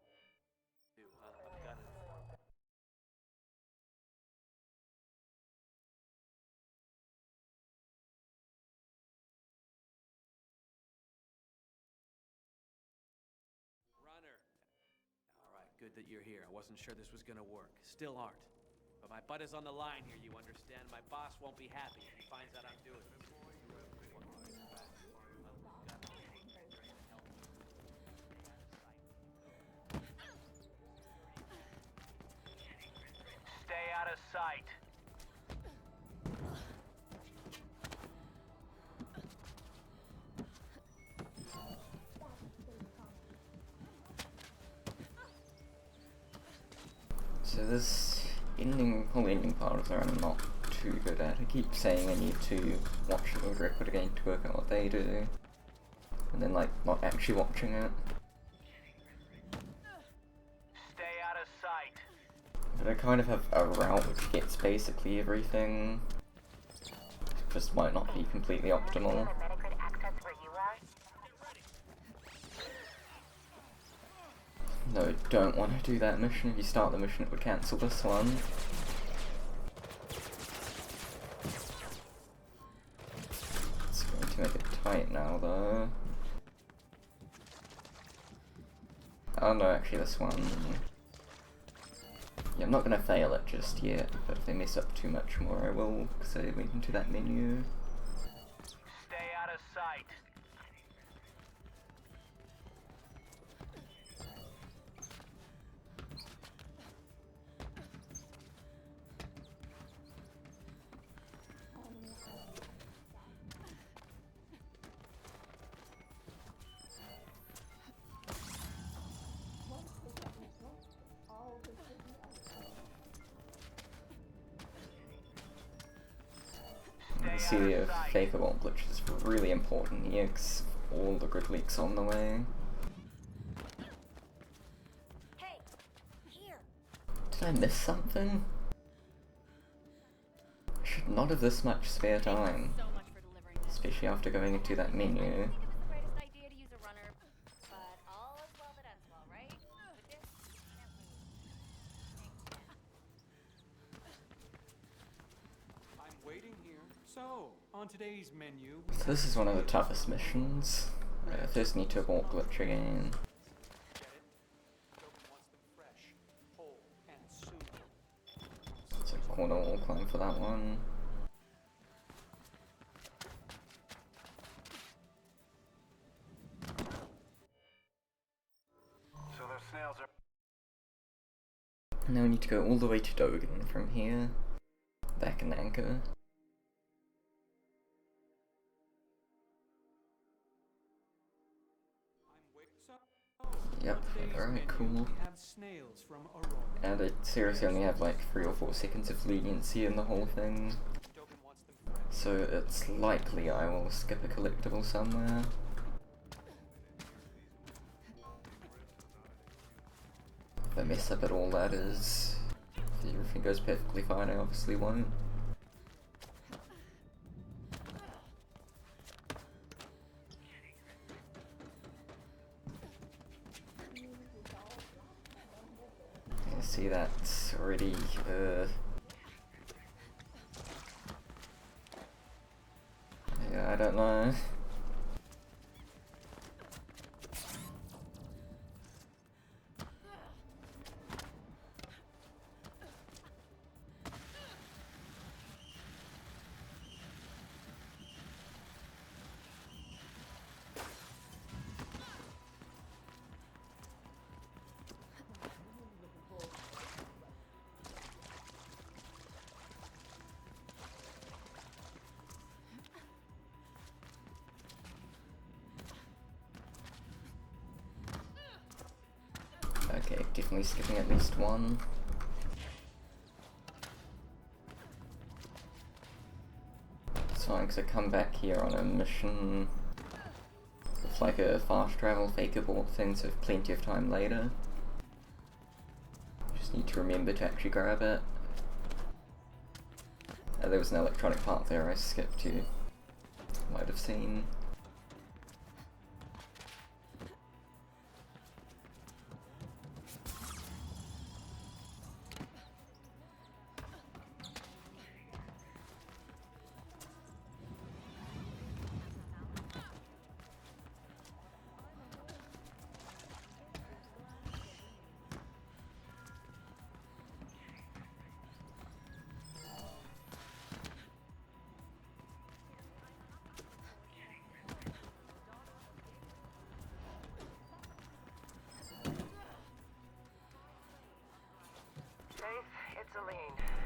do, huh? I've got it. Runner. Alright, good that you're here. I wasn't sure this was gonna work. Still aren't. But my butt is on the line here, you understand? My boss won't be happy if he finds out I'm doing this. Stay out of sight. So this whole ending part of the run I'm not too good at. I keep saying I need to watch the old record again to work out what they do, and then like not actually watching it. Stay out of sight. But I kind of have a route which gets basically everything. Just might not be completely optimal. No, don't want to do that mission. If you start the mission, it would cancel this one. It's going to make it tight now, though. Oh no, actually this one... Yeah, I'm not going to fail it just yet, but if they mess up too much more, I will, because I went into that menu. Stay out of sight. See the Faker Womp, which is really important here, because all the good leaks on the way. Hey, here. Did I miss something? I should not have this much spare time, especially after going into that menu. So, on today's menu... So this is one of the toughest missions. First need to abort glitch again. So corner wall climb for that one. So those snails are... Now we need to go all the way to Dogen from here. Back and anchor. Yep, alright, cool. And I seriously only have like 3 or 4 seconds of leniency in the whole thing. So it's likely I will skip a collectible somewhere. If I mess up at all, that is. If everything goes perfectly fine, I obviously won't. See, that's already, yeah, I don't know. Okay, definitely skipping at least one. It's fine, because I come back here on a mission with like a fast travel fake abort thing, so I have plenty of time later. Just need to remember to actually grab it. There was an electronic part there I skipped, you might have seen.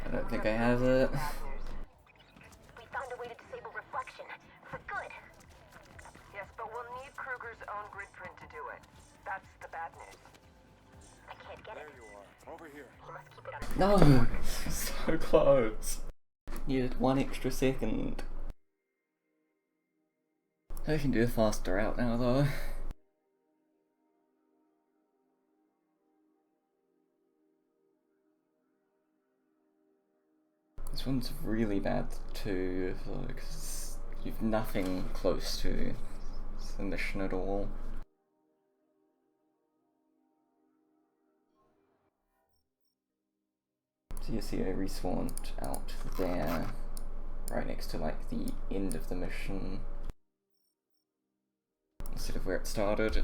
I don't think I have it. We found a way to disable reflection. For good. Yes, but we'll need Kruger's own grid print to do it. That's the bad news. I can't get There it. you are. Over here. He must keep it on his No! So close. Needed 1 extra second. I can do a faster route now though. This one's really bad too, because you've nothing close to the mission at all. So you see I respawned out there, right next to like the end of the mission, instead of where it started.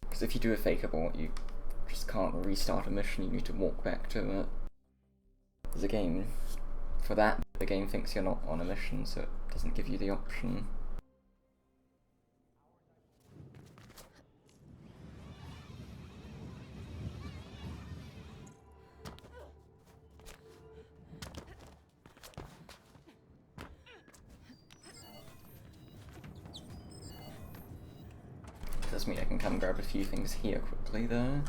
Because if you do a fake abort, you just can't restart a mission, you need to walk back to it. There's a game for that, the game thinks you're not on a mission, so it doesn't give you the option. Does mean I can come grab a few things here quickly though.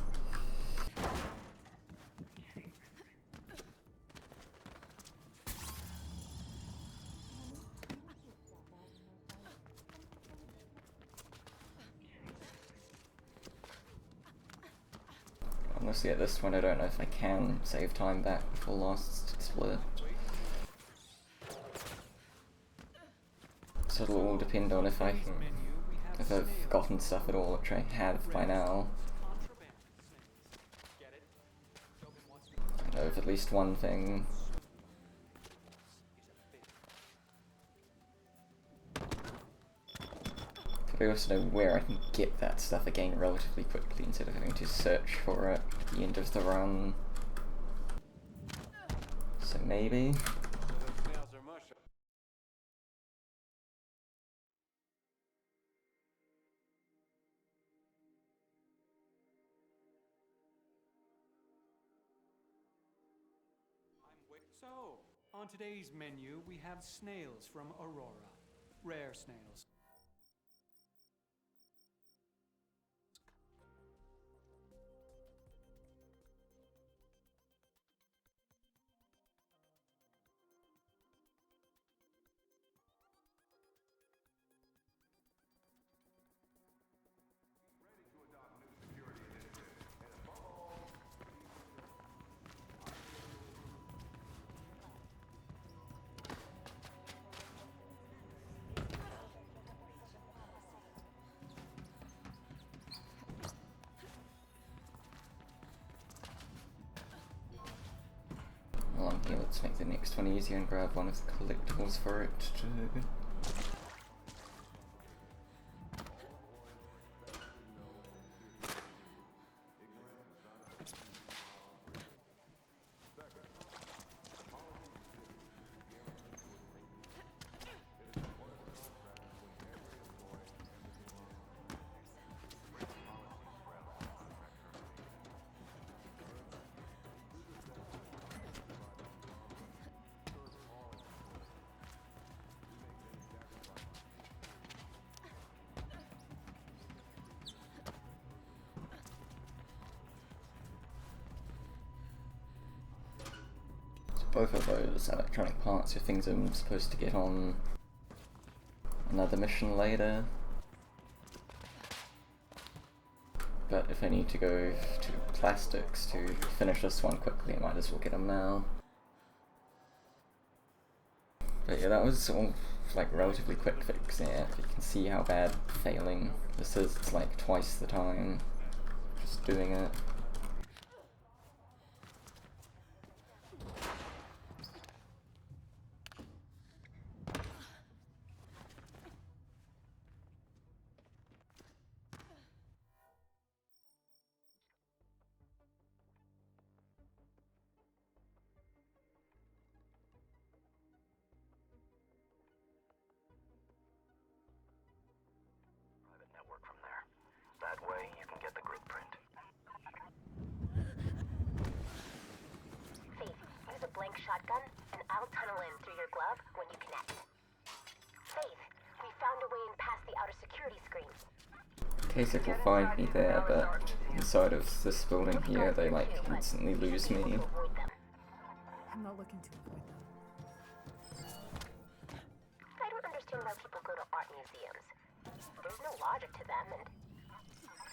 Honestly, at this point I don't know if I can save time back before last split. So it'll all depend on if I've gotten stuff at all, which I have by now. I know of at least one thing. But I also know where I can get that stuff again relatively quickly instead of having to search for it at the end of the run. So maybe. So, on today's menu, we have snails from Aurora. Rare snails. Along here, let's make the next one easier and grab one of the collectibles for it too. Both of those electronic parts are things I'm supposed to get on another mission later. But if I need to go to plastics to finish this one quickly, I might as well get them now. But yeah, that was all like relatively quick fix. Yeah, you can see how bad failing this is. It's like twice the time just doing it. Network from there. That way, you can get the grid print. Faith, use a blank shotgun, and I'll tunnel in through your glove when you connect. Faith, we found a way in past the outer security screen. Kasich will find me there, but inside of this building here, they like instantly lose me. I'm not looking to avoid them. I don't understand why people go to art museums. There's no logic to them, and...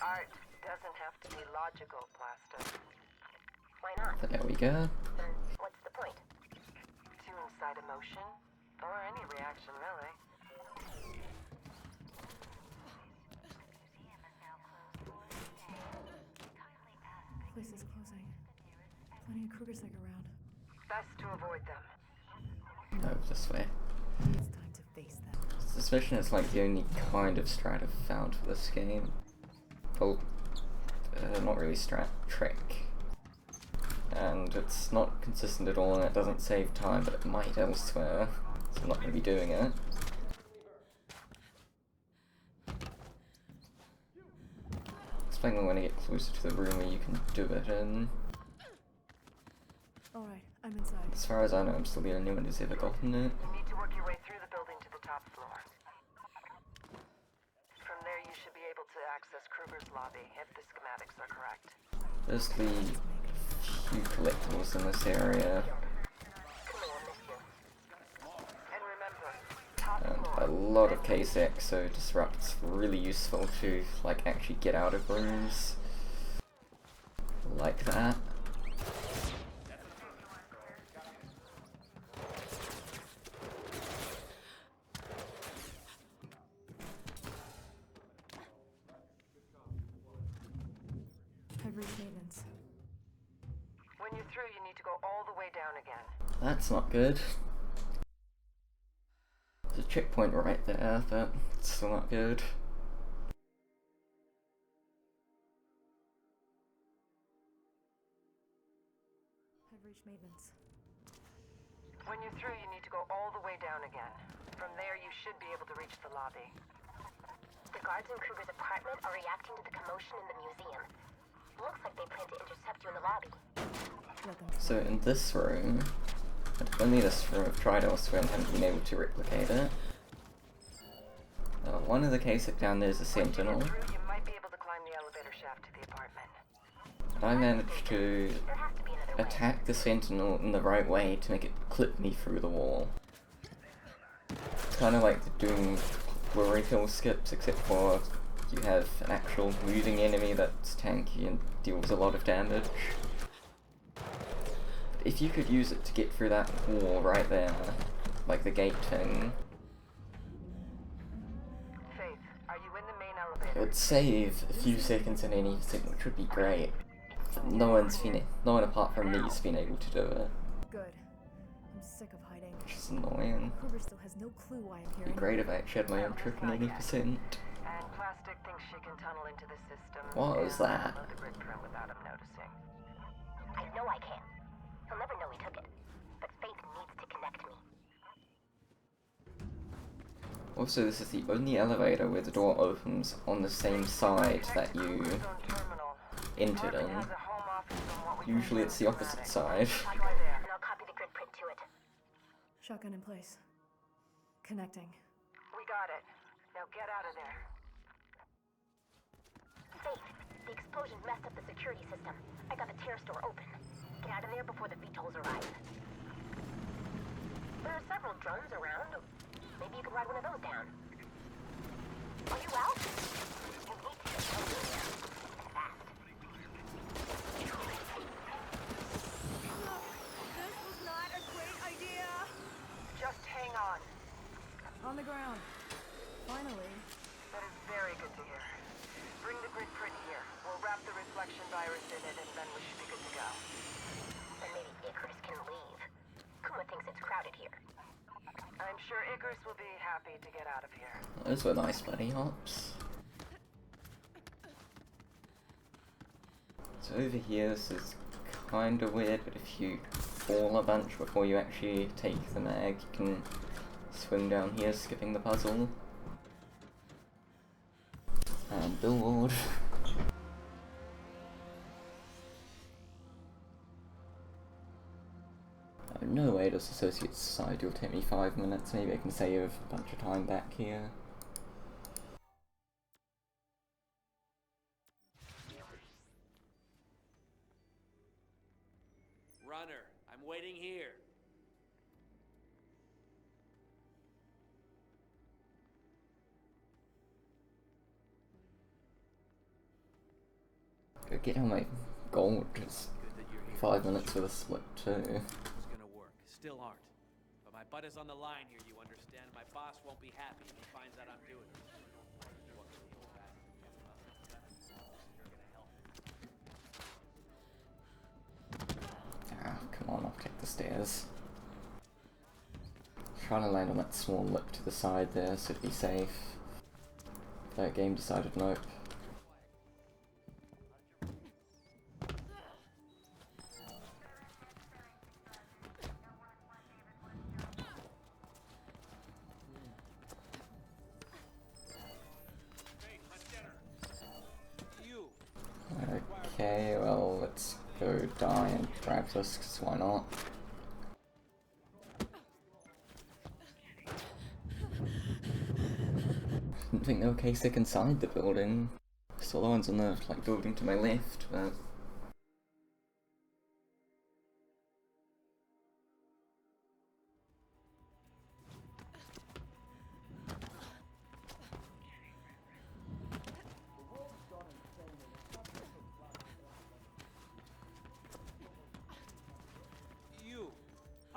Art doesn't have to be logical, Plaster. Why not? There we go. What's the point? To incite emotion, or any reaction, really. Place is closing. Plenty of Krugersec around. Best to avoid them. No, this way. It's time to face them. Suspicion is like the only kind of strat I've found for this game. Well, not really strat, trick. And it's not consistent at all and it doesn't save time, but it might elsewhere. So I'm not going to be doing it. Explain when I get closer to the room where you can do it in. Alright, I'm inside. As far as I know, I'm still the only one who's ever gotten it. You need to work your way through the building to the top floor. From there, you should be able to access Kruger's lobby, if the schematics are correct. Firstly, a few collectibles in this area. And a lot of Kasich, so Disrupt's really useful to like actually get out of rooms like that. I've reached maintenance. When you're through, you need to go all the way down again. That's not good. There's a checkpoint right there, but it's still not good. reached maintenance. When you're through, you need to go all the way down again. From there, you should be able to reach the lobby. The guards in Kruger's apartment are reacting to the commotion in the museum. Looks like they plan to intercept you in the lobby. So in this room, only this room I've tried elsewhere and haven't been able to replicate it. One of the cases down there is a sentinel. You might be able to climb the elevator shaft to the apartment. I managed to attack the sentinel in the right way to make it clip me through the wall. It's kind of like doing blurry kill skips, except for you have an actual moving enemy that's tanky and deals a lot of damage. But if you could use it to get through that wall right there, like the gate thing, Faith, are you in the main elevator? it would save a few seconds in anything, which would be great. But no one apart from me's been able to do it. Good. I'm sick of hiding. Which is annoying. Kruger still has no clue why I'm here. It'd be great if I actually had my own trick in 80%. And Plastic thinks she can tunnel into the system. What was that? Load the grid print without him noticing. I know I can. He'll never know he took it. But Faith needs to connect me. Also, this is the only elevator where the door opens on the same side that you entered in. Usually it's the opposite side. And I'll copy the grid print to it. Shotgun in place. Connecting. We got it. Now get out of there. Faith, the explosion messed up the security system. I got the terrace door open. Get out of there before the VTOLs arrive. There are several drones around. Maybe you could ride one of those down. Are you out? You need to get over there. Fast. This was not a great idea. Just hang on. On the ground. Finally. That is very good to hear. Bring the grid print here. We'll wrap the reflection virus in it, and then we should be good to go. Then maybe Icarus can leave. Kuma thinks it's crowded here. I'm sure Icarus will be happy to get out of here. Those were nice bunny hops. So over here, this is kinda weird, but if you fall a bunch before you actually take the mag, you can swing down here, skipping the puzzle. And billboard. No way does Associate Society will take me 5 minutes, maybe I can save a bunch of time back here. Runner, I'm waiting here. Go get all my gold, just 5 minutes for the split too. Still aren't. But my butt is on the line here, you understand? My boss won't be happy if he finds out I'm doing it. Ah, come on, I'll take the stairs. Trying to land on that small lip to the side there so to be safe. That game decided nope. Okay, well, let's go die and grab this, because why not? Didn't think there were K-Sick inside the building. Saw the ones on the building to my left, but...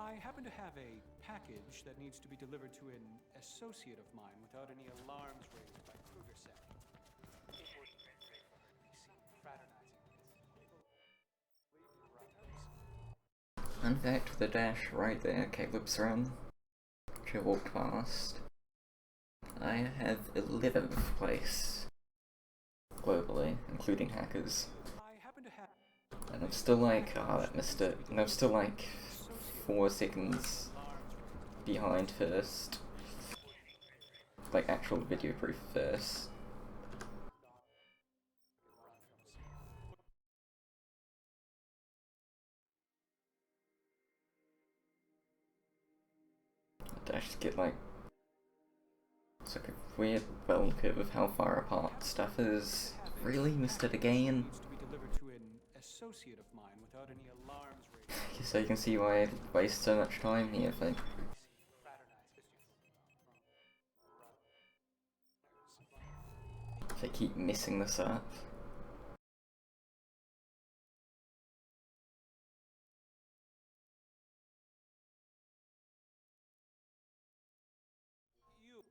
I happen to have a package that needs to be delivered to an associate of mine without any alarms raised by KrugerSec. People seem fraternizing. In fact, with the dash right there, Caleb's run, which I walked past, I have 11th place globally, including hackers. I happen to have... And I'm still like, oh, that missed it. And I'm still like 4 seconds behind first. Like actual video proof first. I just get like, it's like a weird bell curve of how far apart stuff is. Really missed it again. So you can see why I waste so much time here. If I keep messing this up.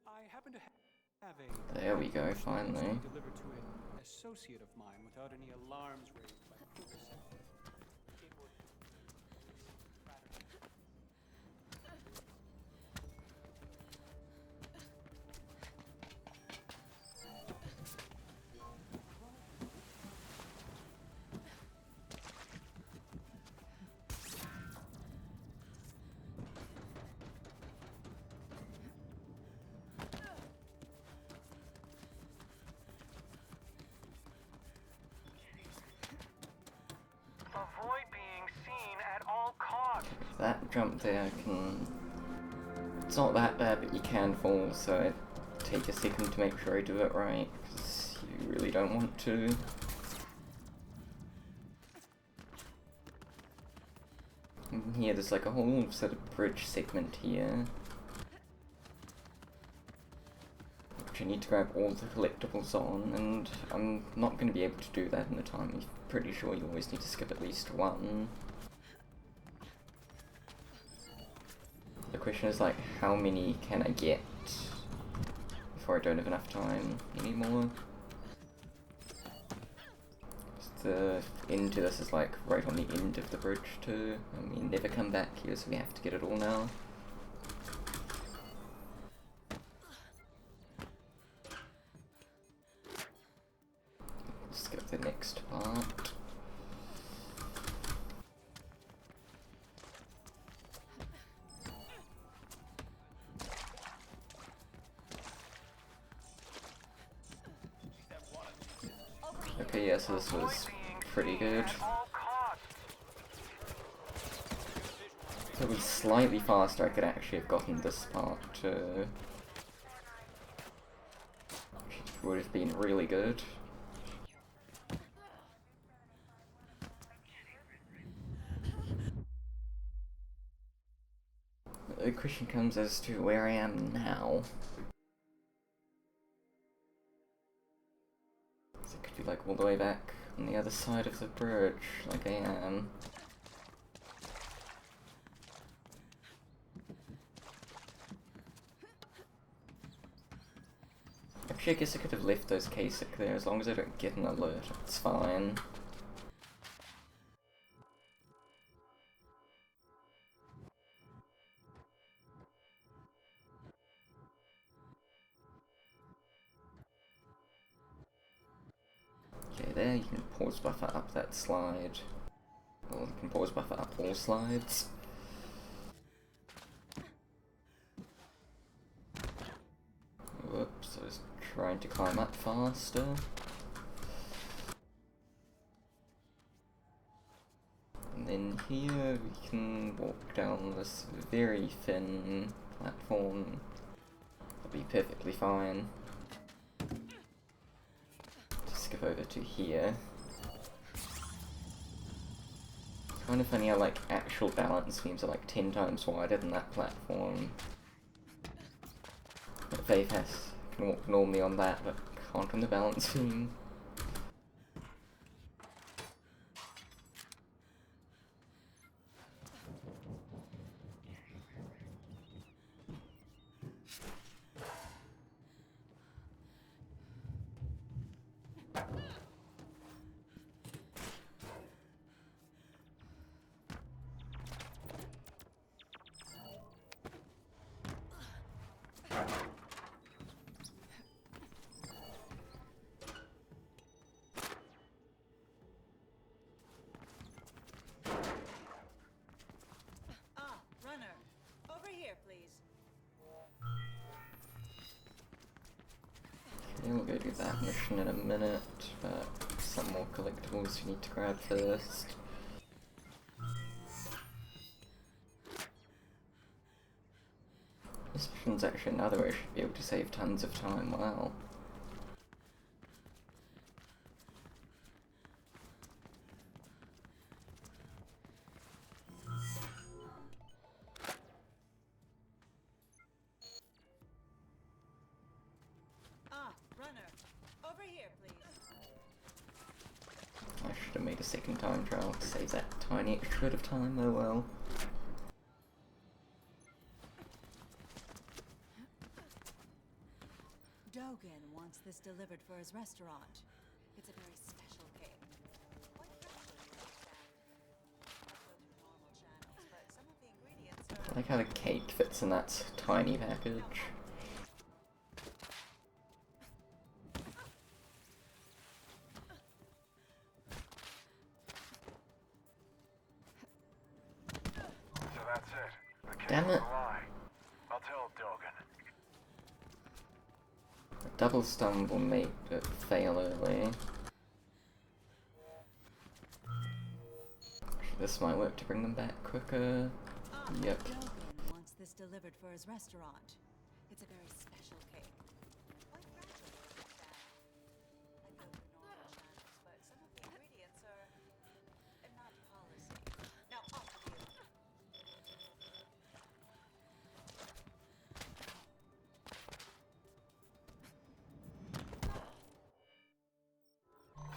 I happen to have a There we go, finally. delivered to an associate of mine without any alarms raised by Kruger Sec. It would Avoid being seen at all costs. That jump there can... It's not that bad, but you can fall, so I take a second to make sure I do it right, because you really don't want to. And here, there's like a whole sort of bridge segment here. Which I need to grab all the collectibles on, and I'm not going to be able to do that in the time. I'm pretty sure you always need to skip at least one. The question is like, how many can I get before I don't have enough time anymore? The end to this is like right on the end of the bridge too, and we never come back here, so we have to get it all now. Skip the next part. Okay, yeah, so this was pretty good. If it was slightly faster, I could actually have gotten this part too. Which would have been really good. The question comes as to where I am now. So I could be like all the way back on the other side of the bridge, like I am. Actually, I guess I could have left those Kasich there, as long as I don't get an alert, it's fine. Okay, there you can pause buffer up that slide. Or you can pause buffer up all slides. Whoops, I was trying to climb up faster. And then here we can walk down this very thin platform. That'll be perfectly fine. Just skip over to here. Kind of funny how like actual balance beams are like 10 times wider than that platform. Faith can walk normally on that, but can't on the balance beam. Yeah, we'll go do that mission in a minute, but some more collectibles you need to grab first. This mission's actually another way I should be able to save tons of time, wow. Runner, over here, please. I should have made a second time trial to save that tiny extra bit of time, oh well. Dogen wants this delivered for his restaurant. It's a very special cake. Quite frankly, you understand. I go through normal channels, but some of the ingredients I like how the cake fits in that tiny package. So that's it. The cake Damn was it. a lie. I'll tell Dogen. A double stun will make it fail early. This might work to bring them back quicker. Yep. Dogen wants this delivered for his restaurant. It's a very special cake. Quite frankly, you understand. I go through normal channels, but some of the ingredients are not policy. Now off with you.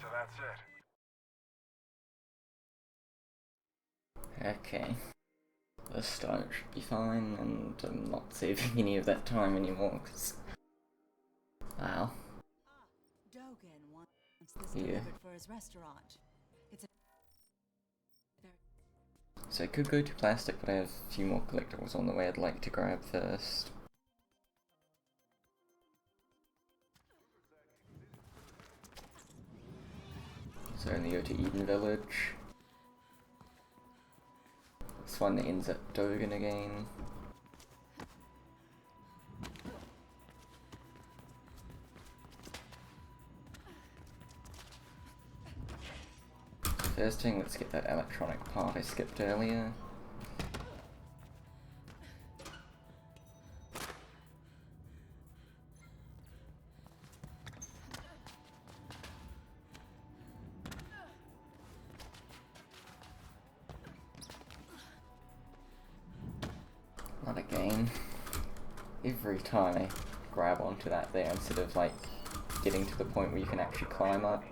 So that's it. Okay. This time it should be fine, and I'm not saving any of that time anymore, because... Wow. Dogen wants this Yeah. delivered for his restaurant. It's a very... So I could go to plastic, but I have a few more collectibles on the way I'd like to grab first. So only go to Eden Village. This one ends at Dogen again. First thing, let's get that electronic part I skipped earlier. Not again. Every time I grab onto that there instead of like getting to the point where you can actually climb up.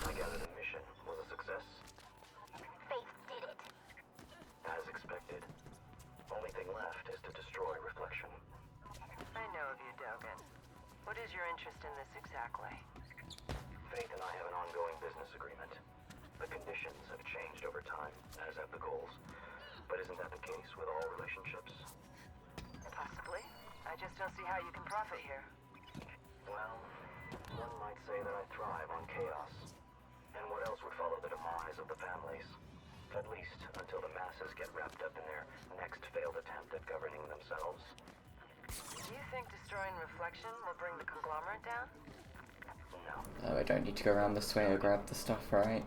I gather the mission was a success. Faith did it. As expected. Only thing left is to destroy Reflection. I know of you, Dogen. What is your interest in this exactly? Faith and I have an ongoing business agreement. The conditions have changed over time, as have the goals. But isn't that the case with all relationships? Possibly. I just don't see how you can profit here. Well, one might say that I thrive on chaos. And what else would follow the demise of the families? At least until the masses get wrapped up in their next failed attempt at governing themselves. Do you think destroying Reflection will bring the conglomerate down? No. Oh, I don't need to go around this way or grab the stuff, right?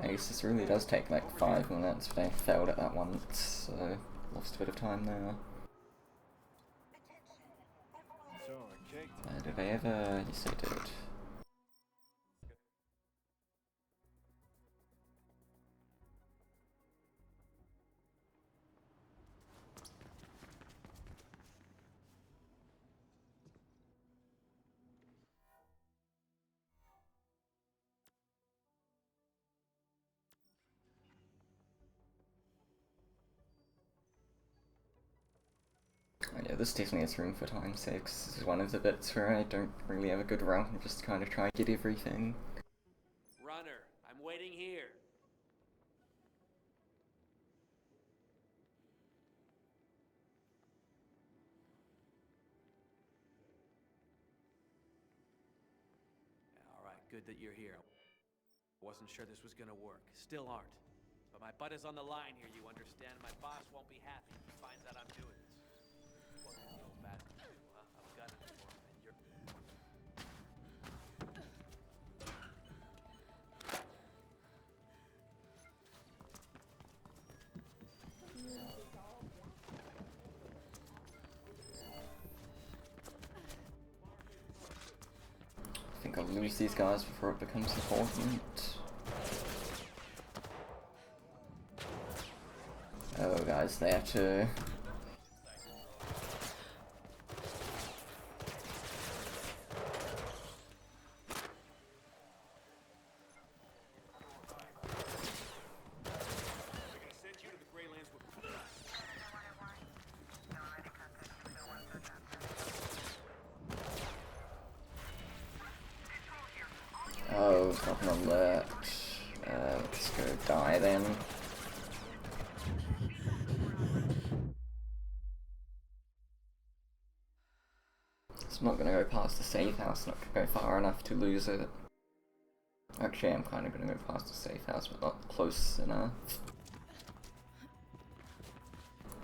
Nice, this really does take like 5 minutes, but I failed at that once, so lost a bit of time there. So, a cake. Did I ever? Yes, I did. Oh yeah, this definitely has room for time save, 'cause this is one of the bits where I don't really have a good route and just kind of try to get everything. Runner, I'm waiting here. Alright, good that you're here. I wasn't sure this was gonna work. Still aren't. But my butt is on the line here, you understand? My boss won't be happy if he finds out I'm doing this. What can the old bastard do, huh? I've got it for him, and you're... I think I'll lose these guys before it becomes important. Oh guys, they have to... Oh, it's not an alert. Let's go die then. I'm not gonna go past the safe house, not gonna go far enough to lose it. Actually, I'm kind of gonna go past the safe house, but not close enough.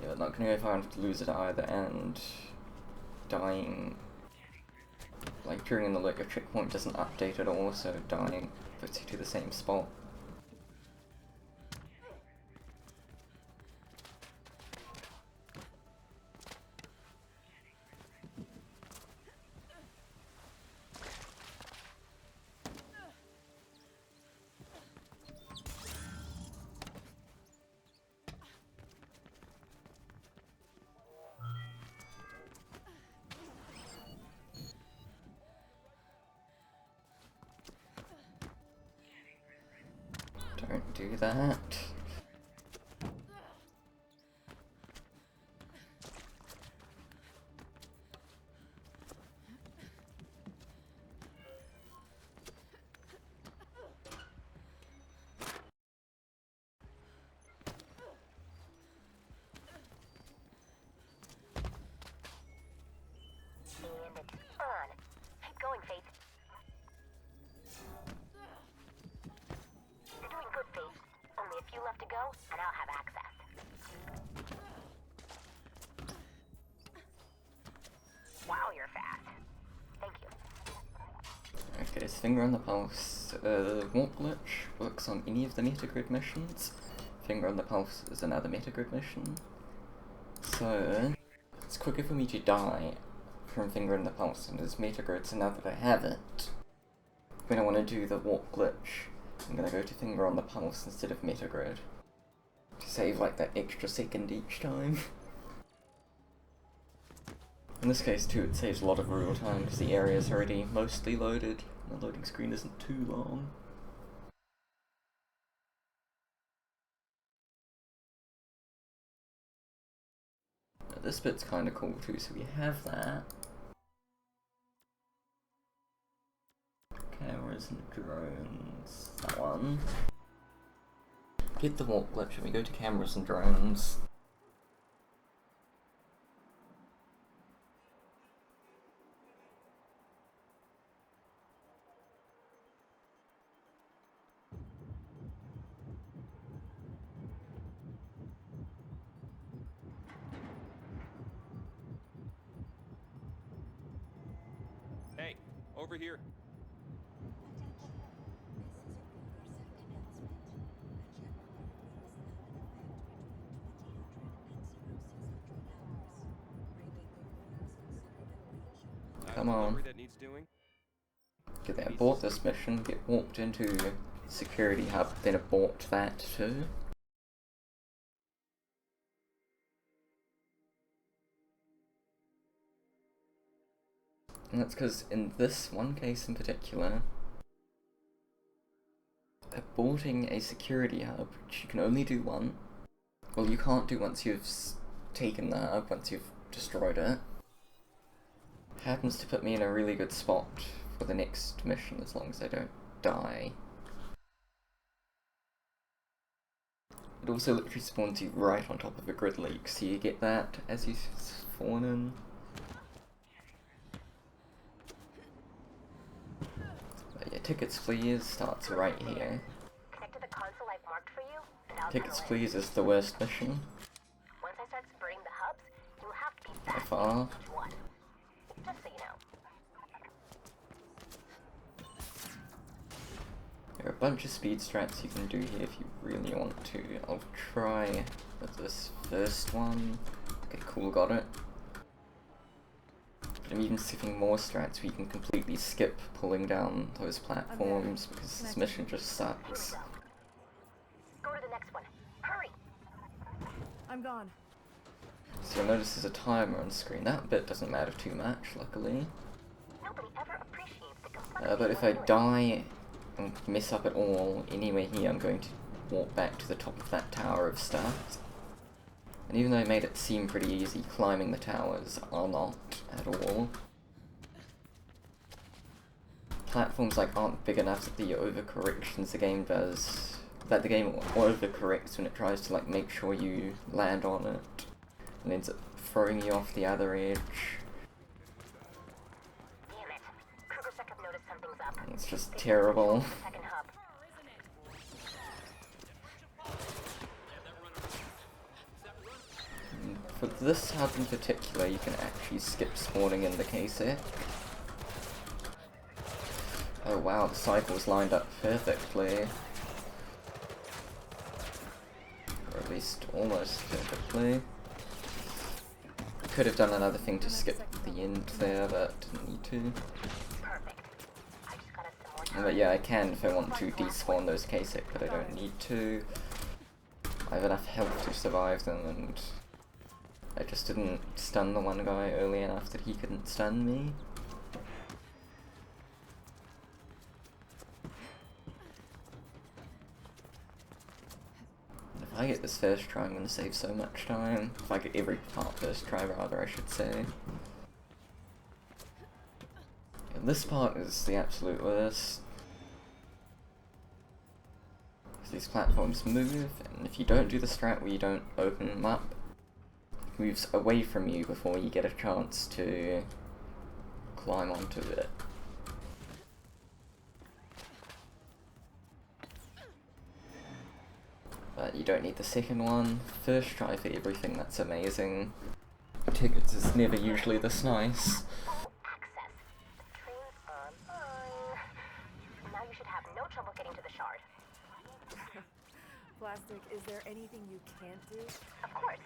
Yeah, but not gonna go far enough to lose it either, and dying, like during an alert, your checkpoint doesn't update at all, so dying puts you to the same spot. Don't do that. And it's on. Keep going, Faith. You're doing good, Faith. Only a few left to go, and I'll have access. Wow, you're fast. Thank you. Okay, so finger on the pulse. Walk glitch works on any of the metagrid missions. Finger on the pulse is another metagrid mission. So, it's quicker for me to die from finger on the pulse than as metagrid, so now that I have it, when I want to do the walk glitch, I'm gonna go to finger on the pulse instead of metagrid. To save like that extra second each time. In this case too, it saves a lot of real time because the area is already mostly loaded, and the loading screen isn't too long. Now, this bit's kinda cool too, so we have that. Cameras and drones, that one. Get the walk glitch and we go to cameras and drones. Hey, over here. Come on. That needs doing? Get that, abort this mission, get walked into security hub, then abort that too. And that's because in this one case in particular, aborting a security hub, which you can only do once, well you can't do once you've taken the hub, once you've destroyed it. Happens to put me in a really good spot for the next mission as long as I don't die. It also literally spawns you right on top of a grid leak, so you get that as you spawn in. But yeah, Tickets Please starts right here. Connect to the console I've marked for you, and I'll Tickets tunnel in. Please is the worst mission Once I start spraying the hubs, you'll have to be by fast far. in each one. Just so you know. There are a bunch of speed strats you can do here if you really want to. I'll try with this first one. Okay, cool, got it. But I'm even skipping more strats where you can completely skip pulling down those platforms because this mission just sucks. Go to the next one. Hurry! I'm gone. So you'll notice there's a timer on screen. That bit doesn't matter too much, luckily. Nobody ever appreciates the complexity But if of I doing. die and mess up at all, anyway here I'm going to walk back to the top of that tower of stuff. And even though I made it seem pretty easy, climbing the towers are not at all. Platforms aren't big enough that the overcorrections the game does, that the game overcorrects when it tries to make sure you land on it, and ends up throwing you off the other edge. Damn it. Krugersec have noticed something's up. It's just terrible. Second hub. For this hub in particular, you can actually skip spawning in the KSEC. Oh wow, the cycle's lined up perfectly. Or at least almost perfectly. Could have done another thing to skip the end there, but didn't need to. But yeah, I can if I want to despawn those KSEC, but I don't need to. I have enough health to survive them, and I just didn't stun the one guy early enough that he couldn't stun me. If I get this first try, I'm gonna save so much time. If I get every part first try, rather, I should say. And this part is the absolute worst. These platforms move, and if you don't do the strat where you don't open them up, it moves away from you before you get a chance to climb onto it. But you don't need the second one. First try for everything, that's amazing. Tickets is never usually this nice. Now you should have no trouble getting to the shard. Plastic, is there anything you can't do? Of course.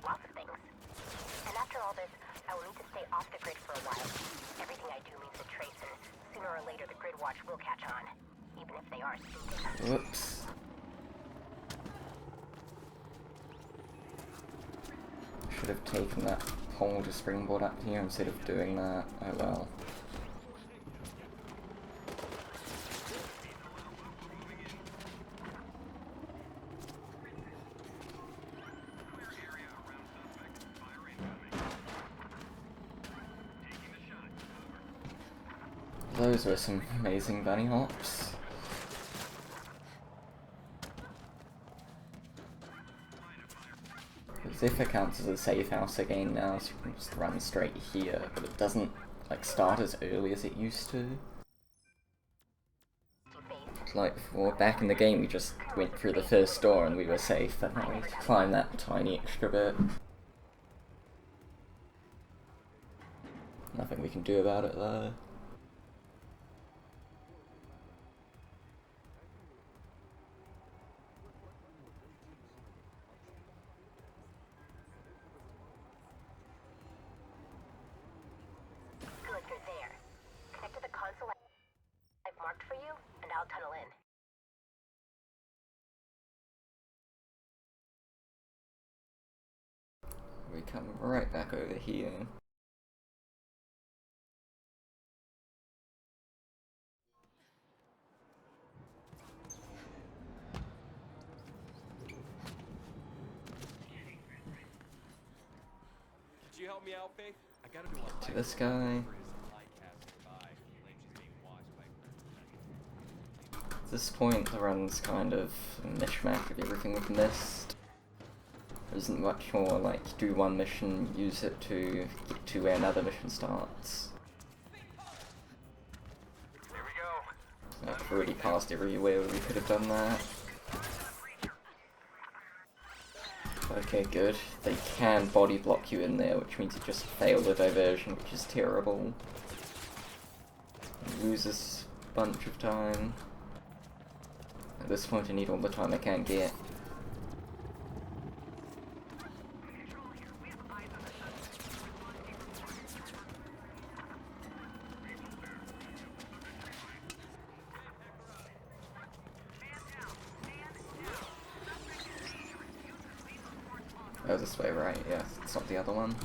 Lots of things. And after all this, I will need to stay off the grid for a while. Everything I do leaves a trace, and sooner or later the grid watch will catch on. Even if they are stupid. Whoops. Should have taken that pole to springboard up here instead of doing that. Oh well. Those were some amazing bunny hops. Zephyr counts as a safe house again now, so you can just run straight here, but it doesn't start as early as it used to. Like before, back in the game we just went through the first door and we were safe, but now we have to climb that tiny extra bit. Nothing we can do about it though. Good, you're there. Connect to the console I've marked for you, and I'll tunnel in. We come right back over here. Did you help me out, Faith? I gotta do a To this guy. At this point, the run's kind of a mishmash of everything we've missed. There isn't much more like do one mission, use it to get to where another mission starts. Like, we've already passed everywhere we could have done that. Okay, good. They can body block you in there, which means you just fail the diversion, which is terrible. Loses a bunch of time. At this point I need all the time I can get. Oh, this way, right? Yeah, it's not the other one.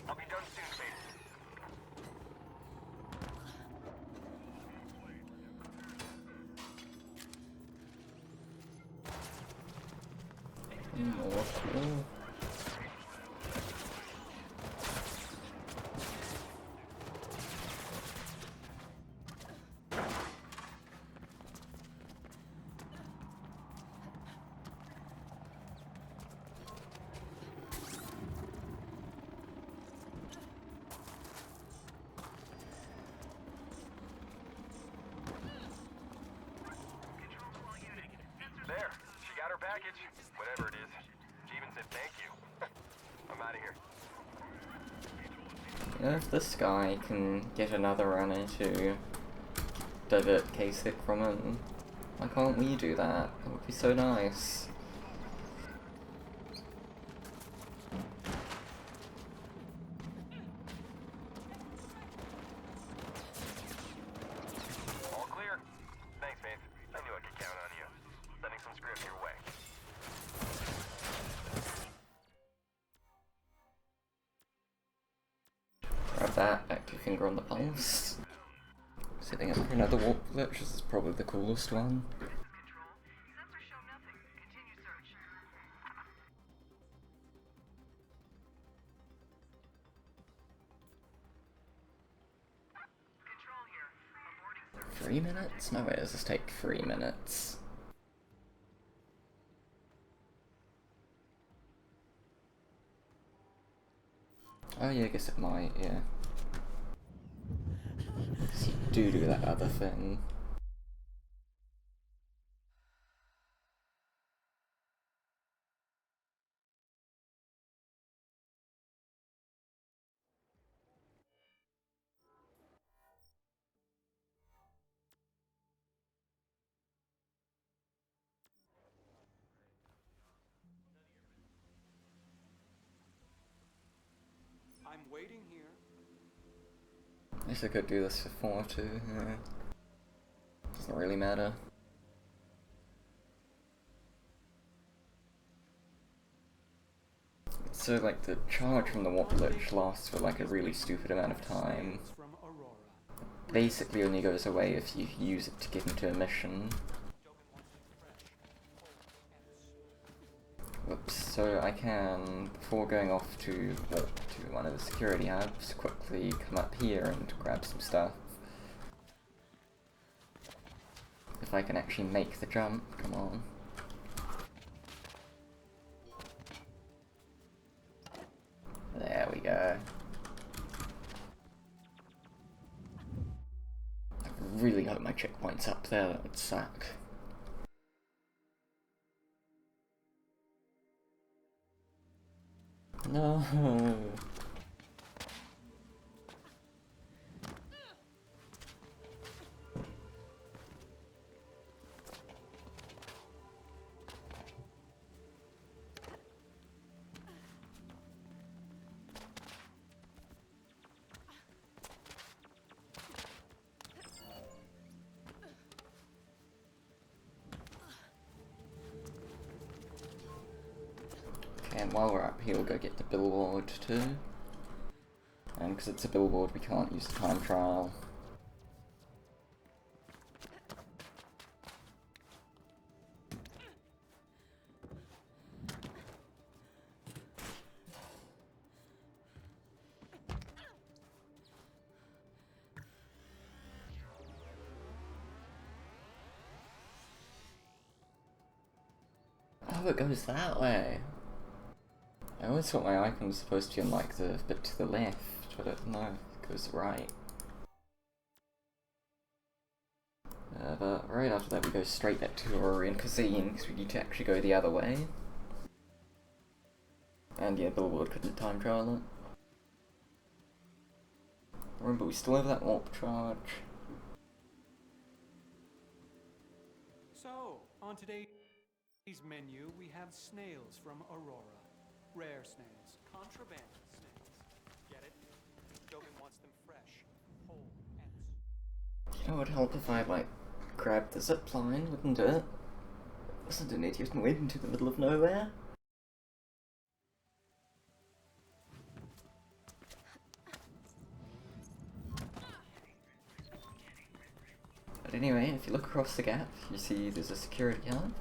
I'll be done soon, Faith. More cool. There, she got her package. Whatever it is. She even said thank you. I'm out of here. You know, if this guy can get another runner to divert Kasich from him, why can't we do that? That would be so nice. All clear. Thanks, Faith. I knew I could count on you. Sending some script your way. Grab that, active finger on the pulse. Setting up for another warp glitch, this is probably the coolest one. Control 3 minutes? No way does this take 3 minutes. Oh yeah, I guess it might, yeah. So you do that other thing. I'm waiting here. I guess I could do this for 4 too, yeah. Doesn't really matter. So like the charge from the warp glitch lasts for like a really stupid amount of time. Basically only goes away if you use it to get into a mission. Whoops, so I can, before going off to warp to one of the security hubs, quickly come up here and grab some stuff. If I can actually make the jump, come on. There we go. I really hope my checkpoint's up there, that would suck. No. while we're up here, we'll go get the billboard too. And because it's a billboard, we can't use the time trial. Oh, it goes that way. I always thought my icon was supposed to be on like the bit to the left, but no, it goes right. But right after that we go straight back to Aurorian Cuisine, because we need to actually go the other way. And yeah, Billboard couldn't time trial it. Remember, we still have that warp charge. So, on today's menu, we have snails from Aurora. Rare snails. Contraband snails. Get it? Dogan wants them fresh, whole, and... You know what would help if I, like, grabbed the zip line, wouldn't it? Wasn't an idiot and went into the middle of nowhere? But anyway, if you look across the gap, you see there's a security guard.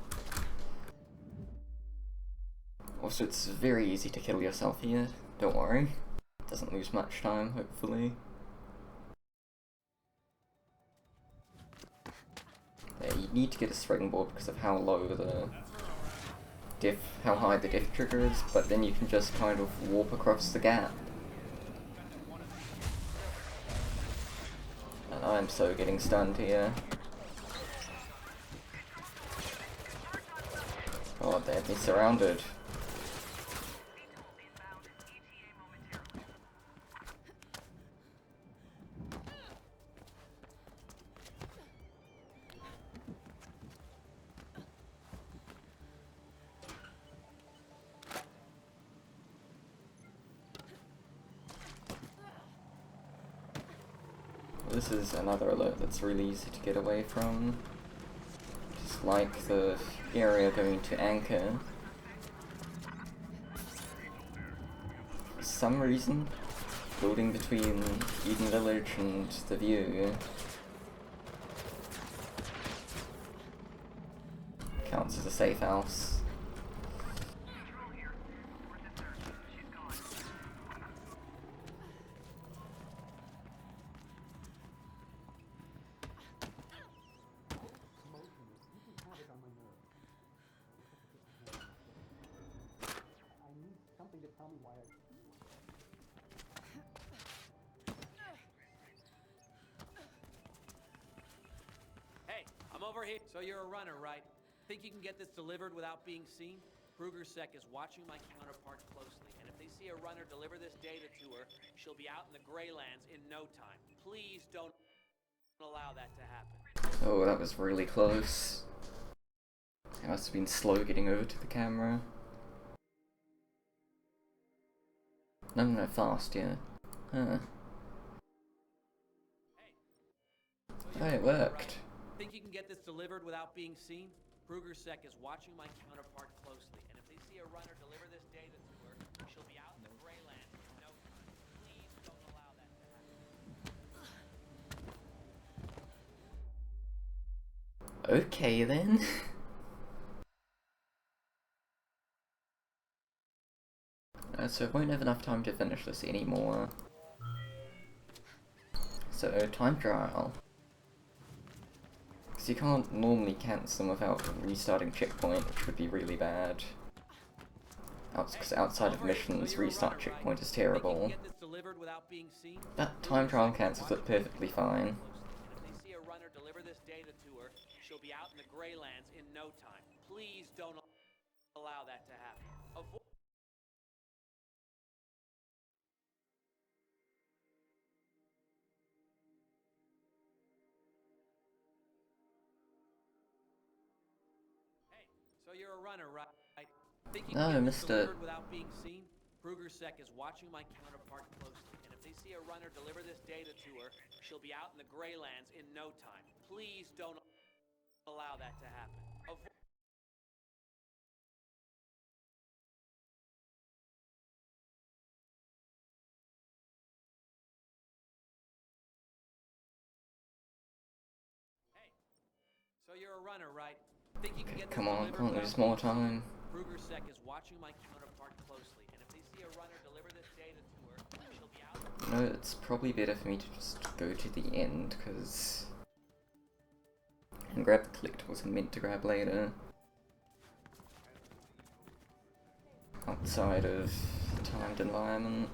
Also, it's very easy to kill yourself here, don't worry. Doesn't lose much time, hopefully. Yeah, you need to get a springboard because of how low the how high the diff trigger is, but then you can just kind of warp across the gap. And I'm so getting stunned here. Oh, they have me surrounded. This is another alert that's really easy to get away from. Just like the area going to Anchor. For some reason, building between Eden Village and the View counts as a safe house. Hey, I'm over here. So you're a runner, right? Think you can get this delivered without being seen? Kruger-Sec is watching my counterpart closely, and if they see a runner deliver this data to her, she'll be out in the Greylands in no time. Please don't allow that to happen. Oh, that was really close. I must have been slow getting over to the camera. No, fast, yeah. Huh. Oh, it worked. Think you can get this delivered without being seen? Kruger-Sec is watching my counterpart closely, and if they see a runner deliver this data to her, she'll be out in the Greylands in no time. Please don't allow that to happen. Okay then. So I won't have enough time to finish this anymore. So, time trial. Because you can't normally cancel them without restarting checkpoint, which would be really bad. Because outside of missions, restart checkpoint is terrible. But time trial cancels it perfectly fine. If they see a runner deliver this data to her, she'll be out in the Greylands in no time. Please don't allow that to happen. So you're a runner, right? Think you No, I can get missed this it. delivered without being seen? Kruger-Sec is watching my counterpart closely, and if they see a runner deliver this data to her, she'll be out in the Greylands in no time. Please don't allow that to happen. you're a runner, right? Think you can get Come this on, delivered can't without lose more being seen? time. Kruger Sec is watching my counterpart closely, and if they see a runner deliver this data to her, she'll be out. No, it's probably better for me to just go to the end, because and grab the collectibles I'm meant to grab later. Outside of the timed environment.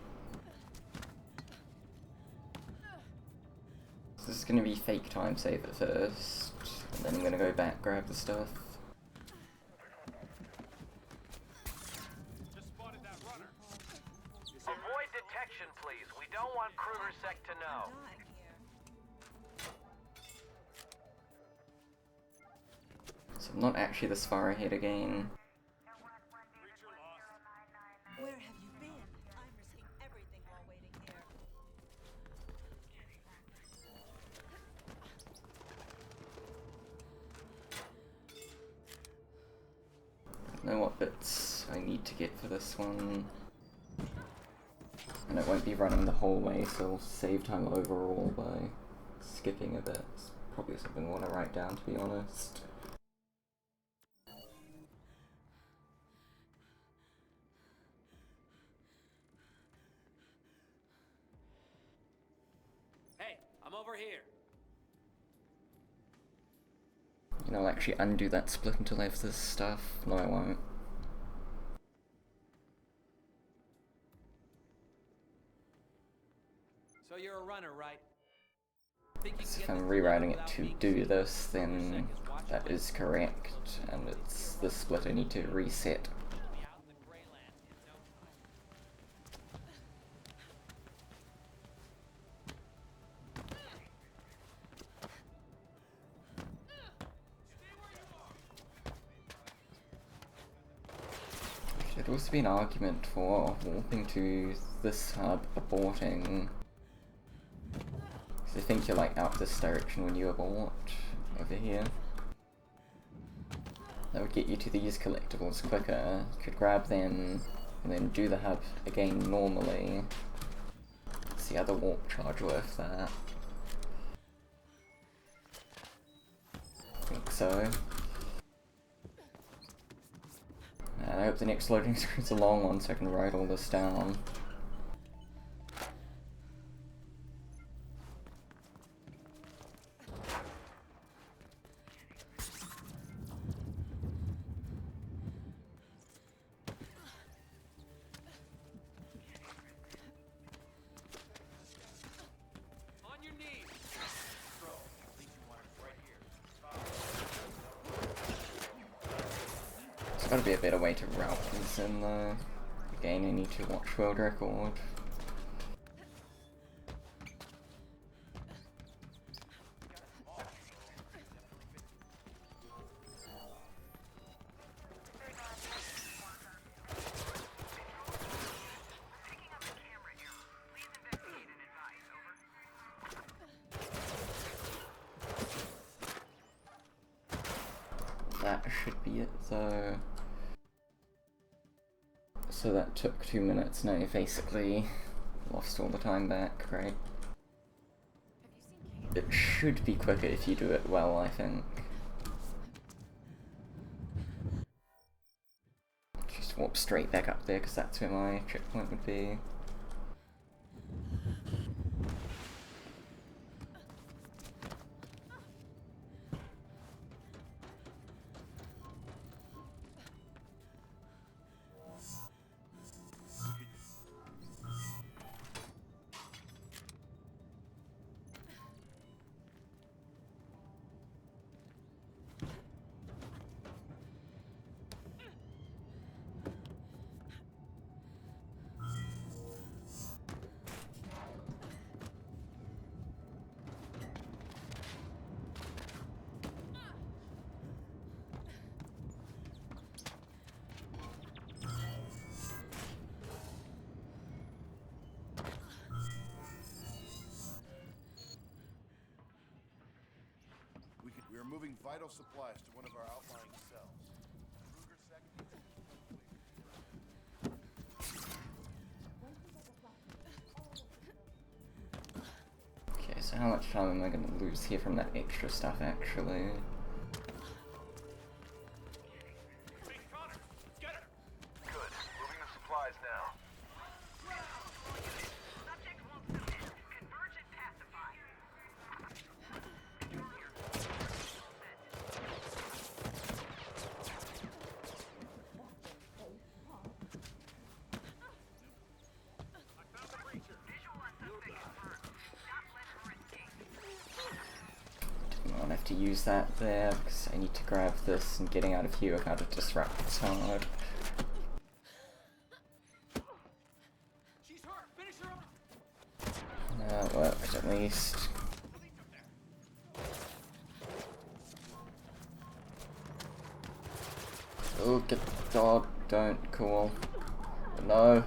So this is going to be fake time save at first, and then I'm going to go back, grab the stuff. Avoid detection, please. We don't want Kruger Sec to know. So I'm not actually this far ahead again. Where have you been? I'm risking everything while waiting here. I know what bits I need to get for this one. And I won't be running the whole way, so I'll save time overall by skipping a bit. It's probably something I want to write down, to be honest. Hey, I'm over here. You know, I'll actually undo that split until I have this stuff. No, I won't. So you're a runner, right? Think you can So get if I'm this rewriting delivered it without to being do seen? this, then that is correct, and it's the split I need to reset. There'd also be an argument for warping to this hub, aborting. Because I think you're like out this direction when you abort over here. That would get you to these collectibles quicker. You could grab them and then do the hub again normally. Is the other warp charge worth that? I think so. And I hope the next loading screen's a long one so I can write all this down. On your knees. Bro, at least you want it right here. There's gotta be a better way to route these in though. Again, I need to watch world record. That should be it though. So that took 2 minutes, now you've basically lost all the time back, right? It should be quicker if you do it well, I think. Just warp straight back up there because that's where my checkpoint would be. We are moving vital supplies to one of our outlying cells. Kruger Sec Okay, so how much time am I going to lose here from that extra stuff actually? have to use that there because I need to grab this, and getting out of here without a disrupt is hard. That worked at least. Oh, get the dog, don't, cool. No.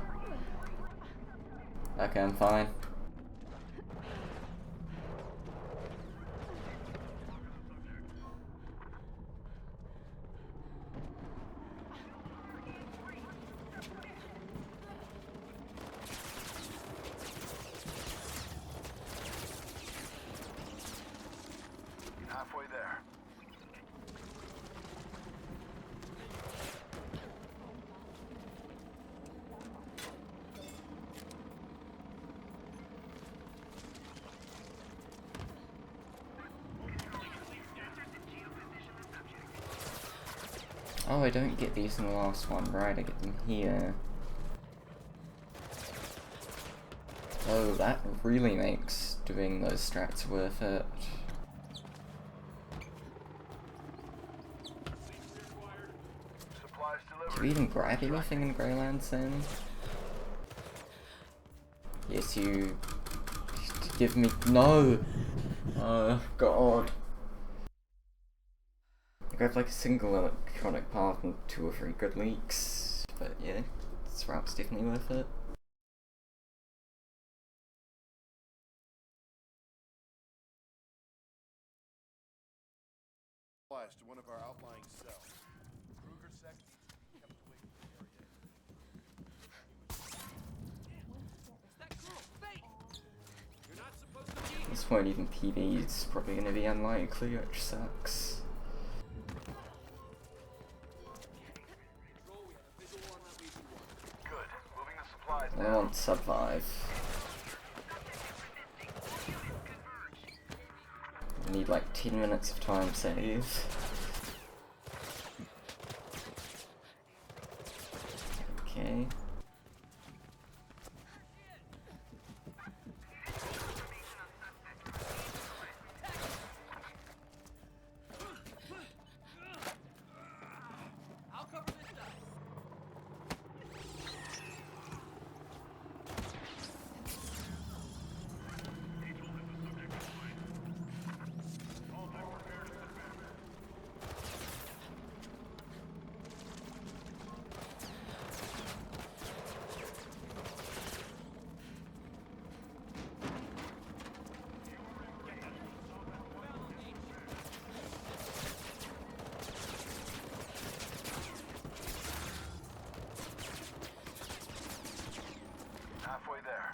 Okay, I'm fine. Halfway there. Oh, I don't get these in the last one, right? I get them here. Oh, that really makes doing those strats worth it. Do you even grab anything in Greylands then? Yes, you... Give me... No! Oh, God. I grabbed like a single electronic part and 2 or 3 good leaks, but yeah, this route's definitely worth it. Applies to one of our outlying cells. Kruger sect needs to be kept away from the area. This won't even PB, it's probably gonna be unlikely, which sucks. Good. Moving the supplies I now. want survive. I need like 10 minutes of time save. Okay. Halfway there.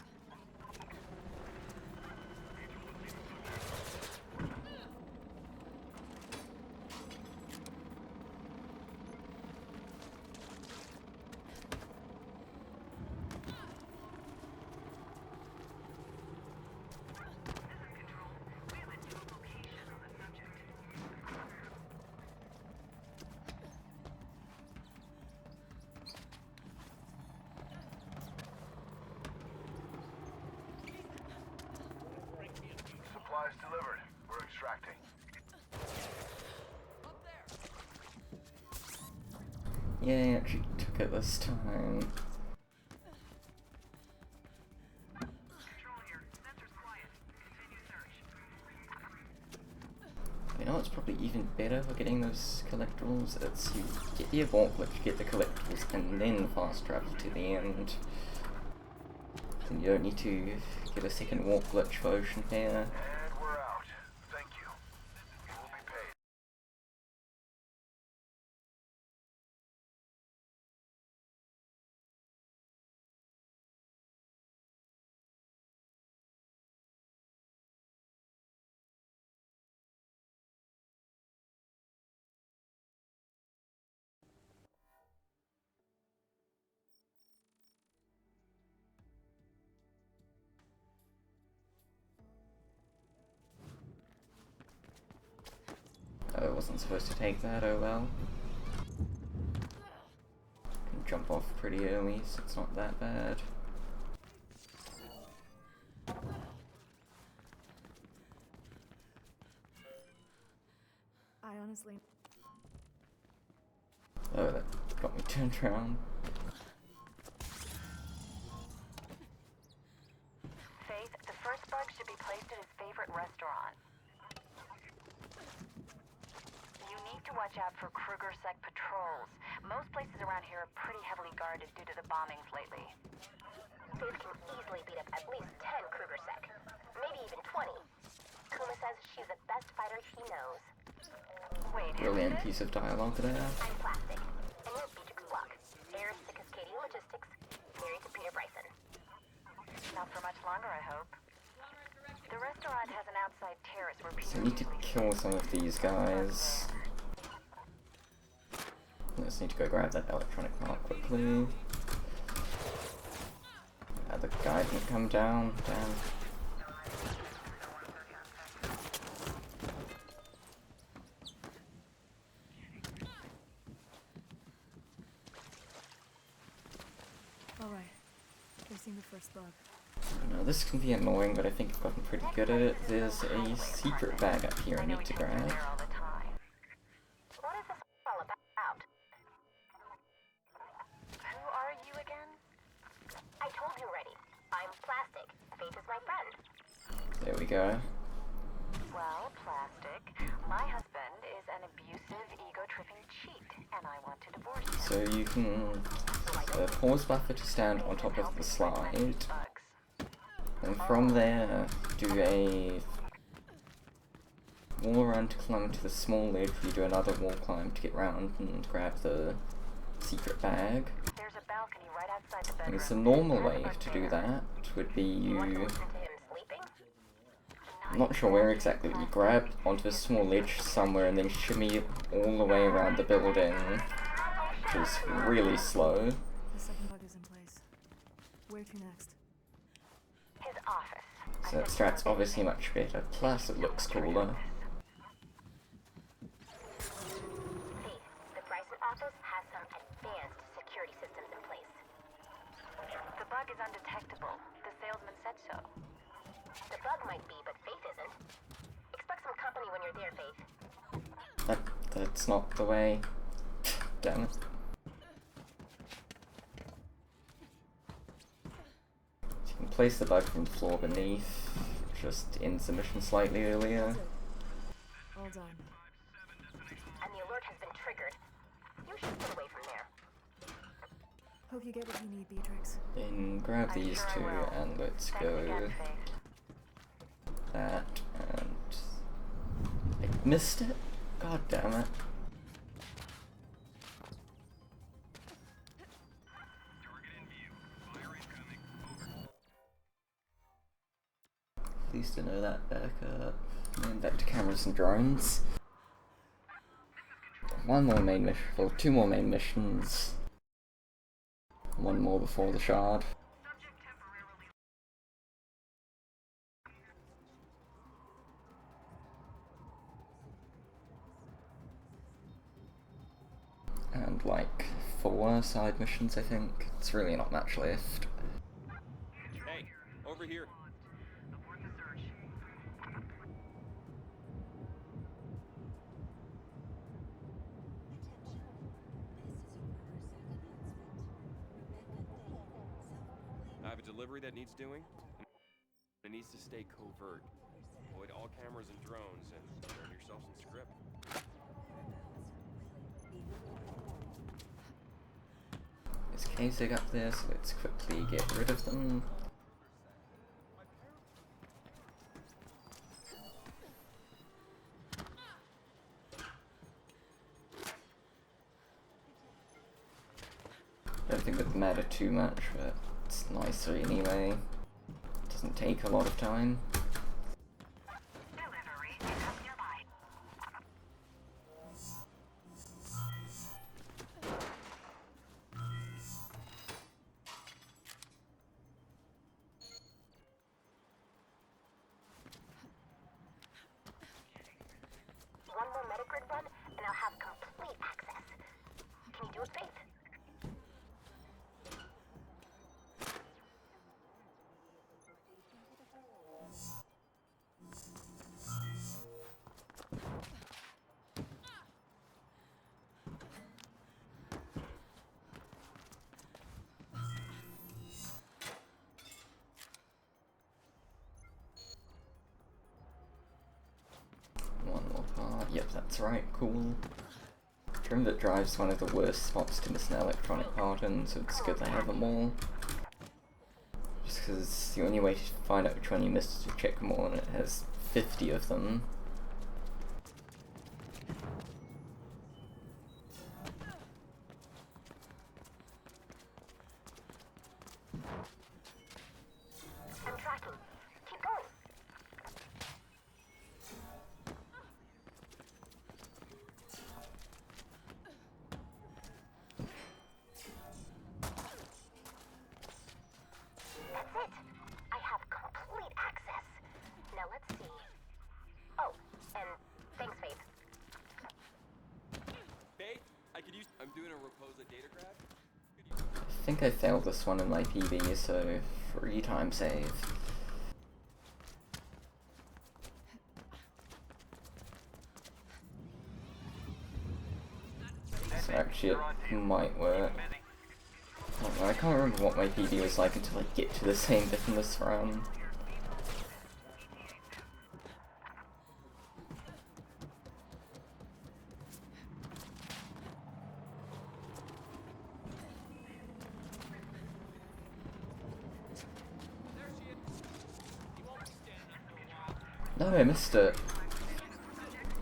Supplies delivered. We're extracting. Yeah, I actually took it this time. You know what's probably even better for getting those collectibles? It's you get the abort glitch, get the collectibles, and then fast travel to the end. And you don't need to get a second warp glitch version here. And we're out. Thank you. You will be paid. Oh, I wasn't supposed to take that, oh well. Can jump off pretty early, so it's not that bad. I honestly... Oh, that got me turned around. Faith, the first bug should be placed at his favorite restaurant. You need to watch out for Kruger Sec patrols. Most places around here are pretty heavily guarded due to the bombings lately. Faith can easily beat up at least 10 Kruger Sec. Maybe even 20. Kuma says she's the best fighter he knows. Wait, Brilliant piece of dialogue there. I'm Plastic, and you're Beach Guwak, heir to Cascadia Logistics, married to Peter Bryson. Not for much longer, I hope. The restaurant has an outside terrace where So I Peter need to kill some of these guys. I just need to go grab that electronic part quickly. The guy didn't come down, damn. Alright. Tracing the first bug. Now this can be annoying, but I think I've gotten pretty good at it. There's a secret bag up here I need to grab. What is this all about? Who are you again? I told you already. I'm Plastic. Faith is my friend. There we go. Well, Plastic, my husband is an abusive, ego-tripping cheat, and I want to divorce him. So you can pause buffer to stand on top of the slide, and from there do a wall run to climb to the small ledge. You do another wall climb to get round and grab the secret bag. There's a balcony right outside the I bedroom. guess the normal way to do that would be you... I'm not sure where exactly, but you grab onto a small ledge somewhere and then shimmy all the way around the building, which is really slow. The second bug is in place. Where to next? His office. So that strat's obviously much better, plus it looks cooler. The Bryson office has some advanced security systems in place. The bug is undetectable. The salesman said so. The bug might be, but Faith isn't. Expect some company when you're there, Faith. That's not the way. Damn it. You can place the bug from the floor beneath, just ends the mission slightly earlier. All done. And the alert has been triggered. You should get away from there. Hope you get what you need, Beatrix. Then grab these two and let's go. That and I missed it? God damn it. Pleased to know that. Back up. And back to cameras and drones. One more main mission, or two more main missions. One more before the shard. And like 4 side missions, I think. It's really not much left. Hey, over here. I have a delivery that needs doing. It needs to stay covert. Avoid all cameras and drones, and turn yourself some script. There's Kasich up there, so let's quickly get rid of them. I don't think it would matter too much, but it's nicer anyway. Doesn't take a lot of time. One more Metagrid run, and I'll have complete access. Can you do it, Faith? That's right, cool. Trim that drives one of the worst spots to miss an electronic part in, so it's good they have them all. Just because the only way to find out which one you missed is to check them all, and it has 50 of them. I'm tracking. Keep going. That's it. I have complete access. Now let's see. Oh, and thanks, Faith. Faith, I could use. I'm doing a Raposa data grab. I think I failed this one in my PB, so free time save. So actually it might work. I can't remember what my PB was like until I get to the same bit in this run. No, I missed it.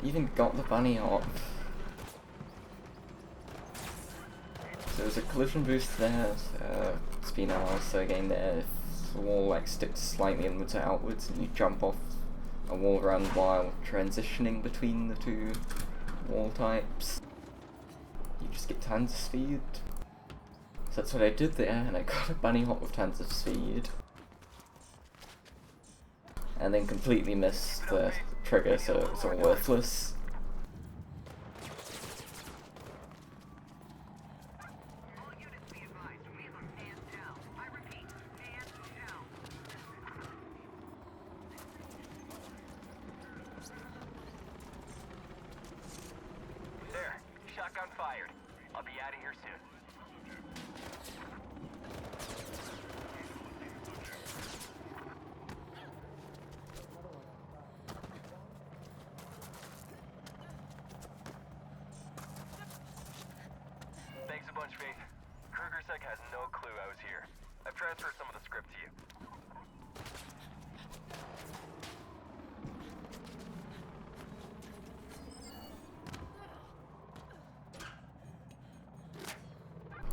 Even got the bunny hop. So there's a collision boost there, speed now also again there. If the wall like sticks slightly inwards or outwards and you jump off a wall run while transitioning between the two wall types, you just get tons of speed. So that's what I did there, and I got a bunny hop with tons of speed. And then completely missed the trigger, so it was all worthless. There, shotgun fired. I'll be out of here soon. Thanks a bunch, Faith. KrugerSec has no clue I was here. I've transferred some of the script to you.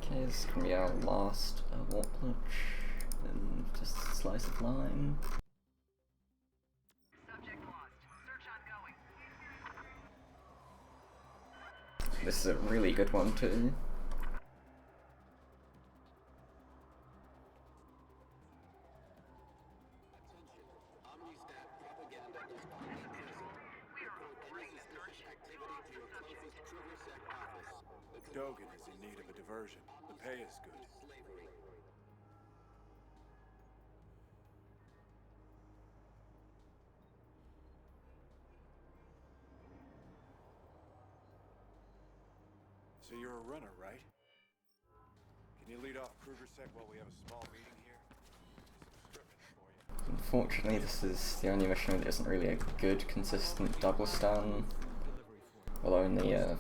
Okay, this is gonna be our last warp glitch, and just a slice of lime. This is a really good one too. Dogan is in need of a diversion. The pay is good. So you're a runner, right? Can you lead off KrugerSec while we have a small meeting here? Some scripting for you. Unfortunately, this is the only mission that isn't really a good, consistent double stun. Well, only a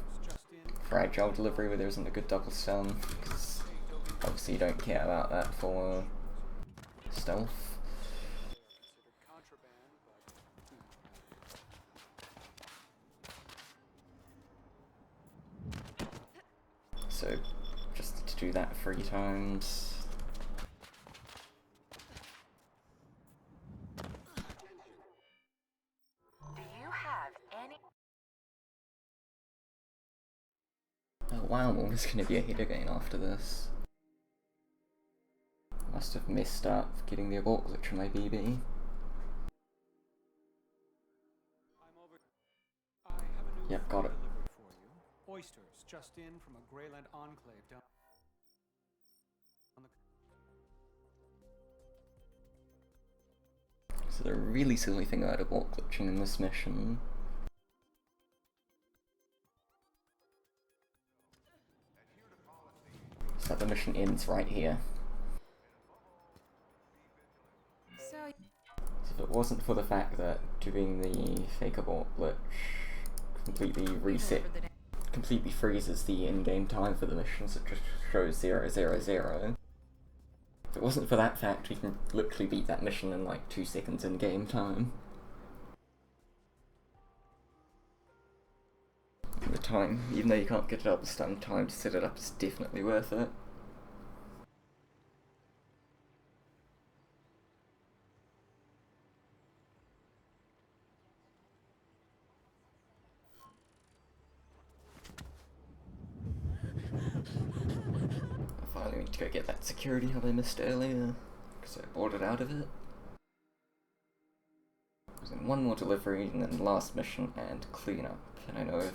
fragile delivery where there isn't a good double stun, because obviously you don't care about that for stealth. So, just to do that 3 times. Do you have any? Oh wow, well, there's gonna be a hit again after this. Must have messed up getting the abort glitch on my BB. Yep, got it. Oysters just in from a Greyland enclave down on the... So the really silly thing about abort glitching in this mission is that the mission ends right here. So if it wasn't for the fact that doing the fake abort glitch completely reset, completely freezes the in-game time for the missions. It just shows 000. If it wasn't for that fact, we can literally beat that mission in like 2 seconds in game time. And the time, even though you can't get double stun, time to set it up is definitely worth it. I finally need to go get that security hub I missed earlier, because I bought it out of it. And one more delivery, and then the last mission, and clean up. And I know of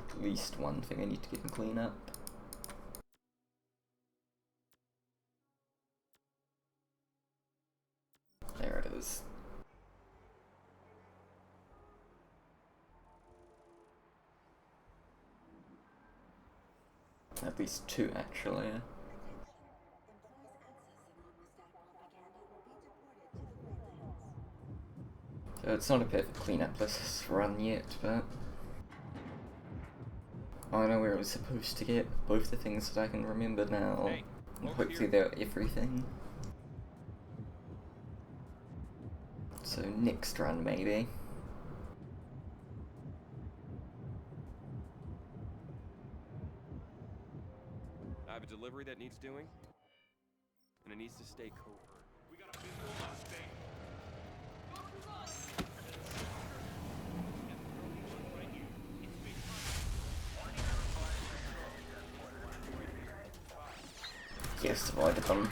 at least one thing I need to get and clean up. There it is. At least 2, actually. So it's not a perfect cleanup list run yet, but I know where I was supposed to get both the things that I can remember now, and hopefully they're everything. So next run, maybe. I have a delivery that needs doing, and it needs to stay covert. We got a visual on state. Yes, avoided them.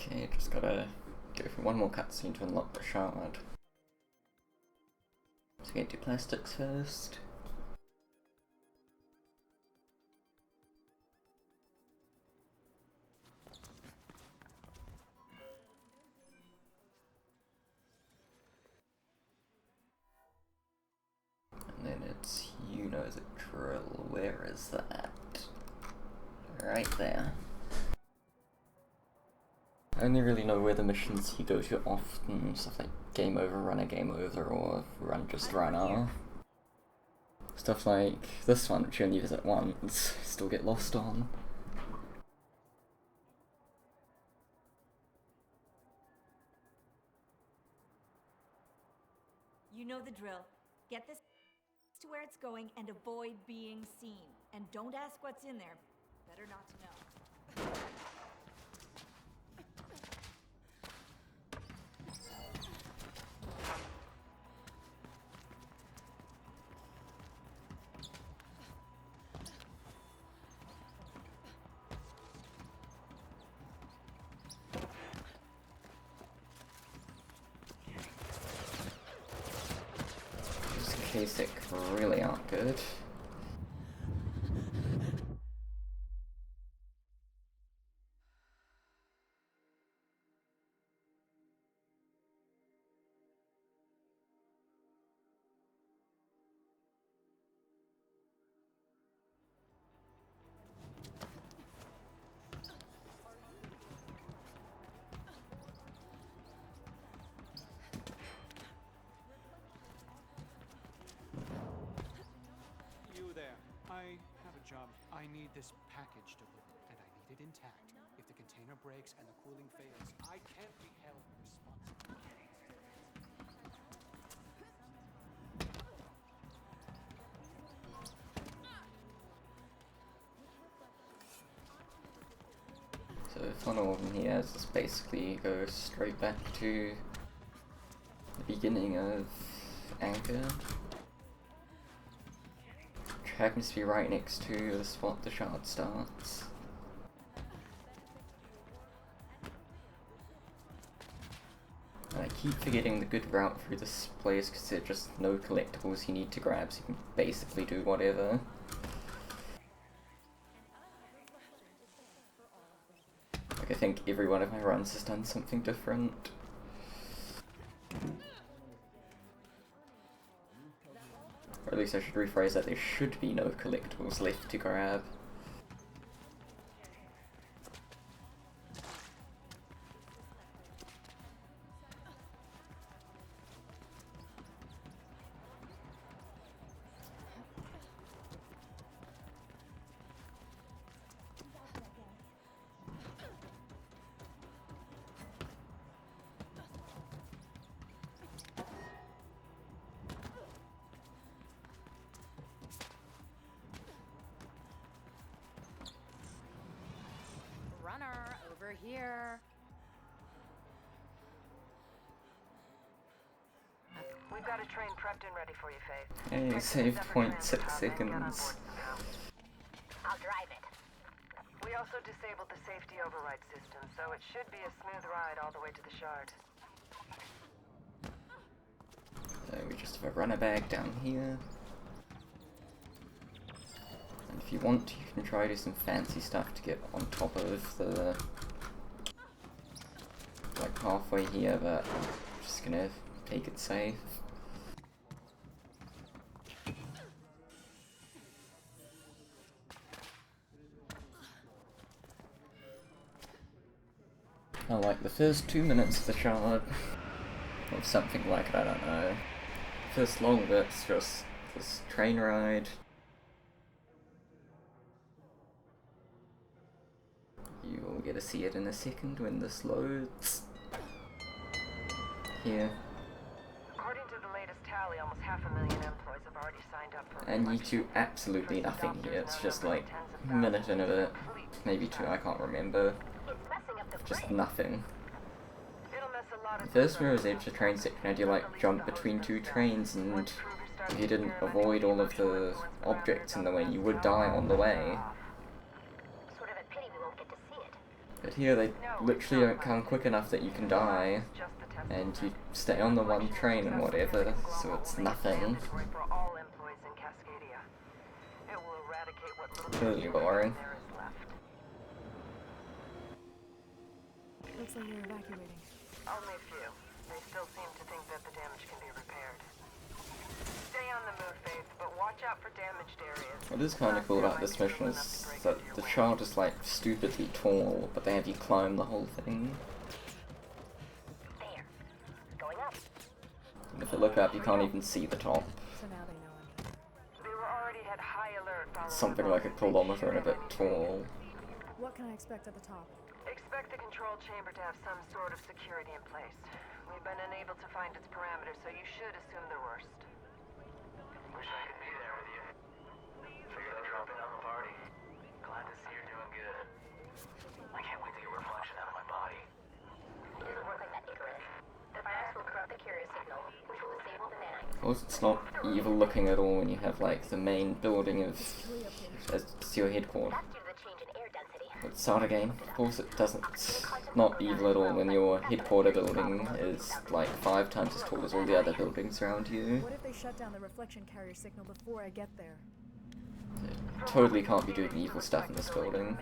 Okay, just gotta go for one more cutscene to unlock the shard. So get to plastics first. And then it's you know the drill. Where is that? Right there. I only really know where the missions you go to often, stuff like game over, run a game over, or run just runner. Stuff like this one, which you only visit once, still get lost on. You know the drill. Get this to where it's going and avoid being seen. And don't ask what's in there. Better not to know. Just in case it really aren't good. You there. I have a job. I need this package delivered, and I need it intact. If the container breaks and the cooling fails, I can't be held responsible. So funnel in here is just basically go straight back to the beginning of Anchor. Which happens to be right next to the spot the shard starts. And I keep forgetting the good route through this place because there's just no collectibles you need to grab, so you can basically do whatever. Like, I think every one of my runs has done something different. Or at least I should rephrase that, there should be no collectibles left to grab. Runner, over here. We've got a train prepped and ready for you, Faith. Hey, saved 0.6 seconds. I'll drive it. We also disabled the safety override system, so it should be a smooth ride all the way to the shard. So we just have a runner bag down here. And if you want, you can try to do some fancy stuff to get on top of the... like halfway here, but I'm just gonna take it safe. I like the first 2 minutes of the shard, or something like it, I don't know. First long bit's just this train ride. You will get to see it in a second when this loads. Here. According to the latest tally, almost 500,000 employees have already signed up for And you do absolutely nothing here, it's just like a minute and a bit, maybe two, I can't remember. Just nothing. The first mirror's edge of train section had you like jump between two trains, and if you didn't avoid all of the objects in the way, you would die on the way. But here they literally don't come quick enough that you can die, and you stay on the one train and whatever, so it's nothing. Really boring. Looks like you're evacuating. Only a few. They still seem to think that the damage can be repaired. Stay on the move, Faith, but watch out for damaged areas. What is kind of cool about this mission is that the shard is like stupidly tall, but they have you climb the whole thing. There. Going up. And if you look up, you can't even see the top. So now they know I'm here. They were already at high alert following Something like a kilometer and a bit tall. What can I expect at the top? Expect the control chamber to have some sort of security in place. We've been unable to find its parameters, so you should assume the worst. Wish I could be there with you. Figured I'd drop in on the party. Glad to see you're doing good. I can't wait to get reflection out of my body. It doesn't work like that, Icarus. The virus will corrupt the carrier signal, which will disable the nanites. Of course, it's not evil looking at all when you have like the main building of as your headquarters. At the start again, of course it doesn't, not evil at all when your headquarter building is like 5 times as tall as all the other buildings around you. What if they shut down the reflection carrier signal before I get there? Totally can't be doing evil stuff in this building.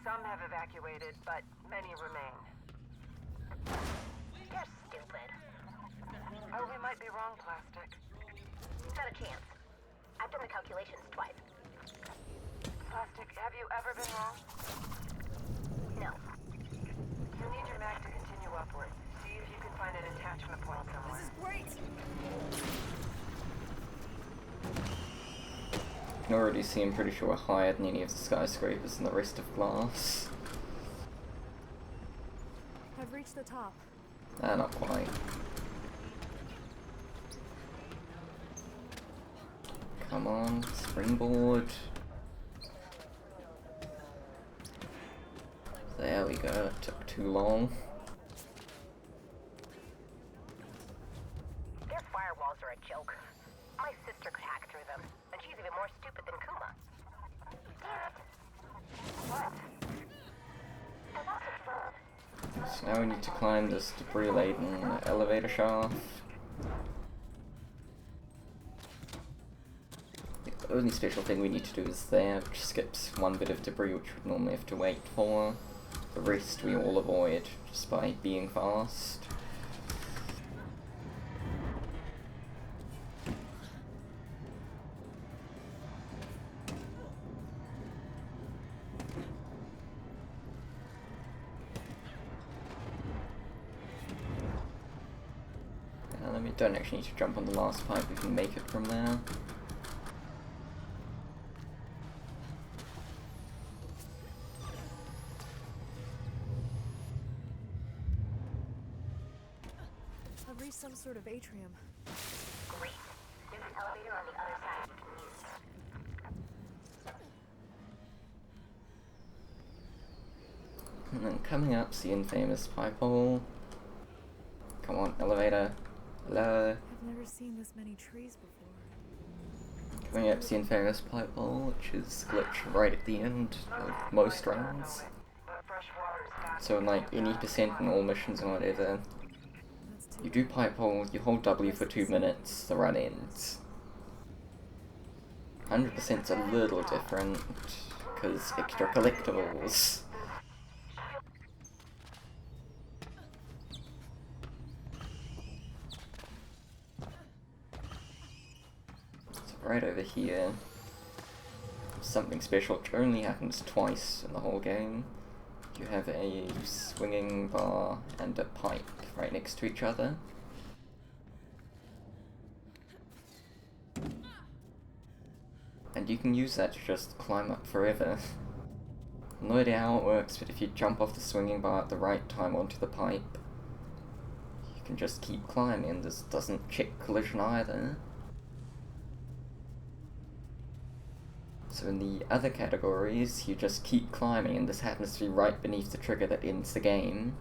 Some have evacuated, but many remain. You're stupid. Oh, we might be wrong, Plastic. Not a chance. I've done the calculations twice. Plastic, have you ever been wrong? No. You need your mag to continue upward. See if you can find an attachment point somewhere. This is great! You can already see I'm pretty sure we're higher than any of the skyscrapers and the rest of glass. I've reached the top. Ah, not quite. Come on, springboard. There go, took too long. Their firewalls are a joke. My sister could hack through them, and she's even more stupid than Kuma. What? So now we need to climb this debris-laden elevator shaft. The only special thing we need to do is there, which skips one bit of debris which we'd normally have to wait for. The rest we all avoid just by being fast. And then we don't actually need to jump on the last pipe, we can make it from there. I've reached some sort of atrium. Great. There's an elevator on the other side. And then coming up's the infamous pipe hole. Come on, elevator. Hello. I've never seen this many trees before. Coming up's the infamous pipe hole, which is glitched right at the end of most runs. So in like any percent in all missions and whatever, you do pipe hole, you hold W for 2 minutes, the run ends. 100%'s a little different, because extra collectibles. So right over here, something special which only happens twice in the whole game. You have a swinging bar and a pipe right next to each other. And you can use that to just climb up forever. No idea how it works, but if you jump off the swinging bar at the right time onto the pipe, you can just keep climbing, and this doesn't check collision either. So in the other categories, you just keep climbing, and this happens to be right beneath the trigger that ends the game.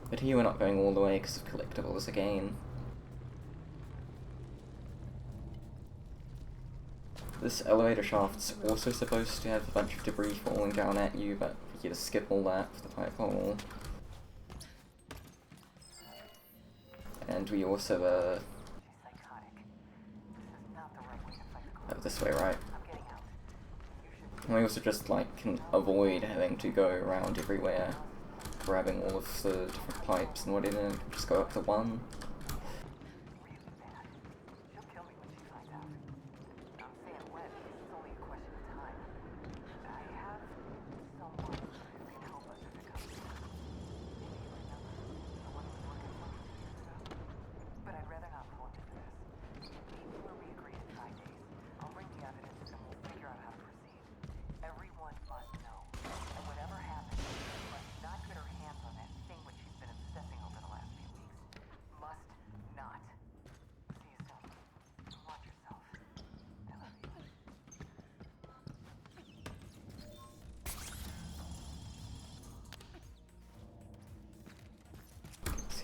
But here we're not going all the way because of collectibles again. This elevator shaft's also supposed to have a bunch of debris falling down at you, but you just skip all that for the pipe hole. And we also, oh, this way, right? And we also just, like, can avoid having to go around everywhere, grabbing all of the different pipes and whatever, and just go up to one.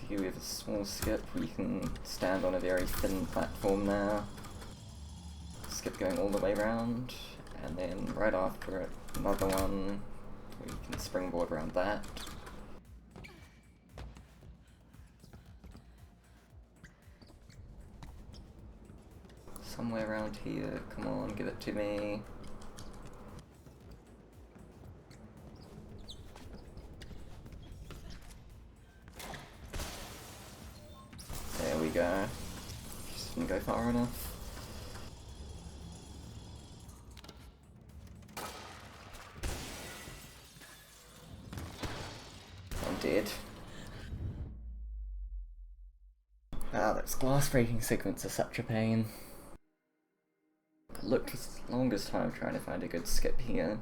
Here we have a small skip where you can stand on a very thin platform now. Skip going all the way around, and then right after it, another one where you can springboard around that. Somewhere around here, come on, give it to me. There we go. Just didn't go far enough. I'm dead. Ah, those glass breaking segments are such a pain. I looked for the longest time trying to find a good skip here.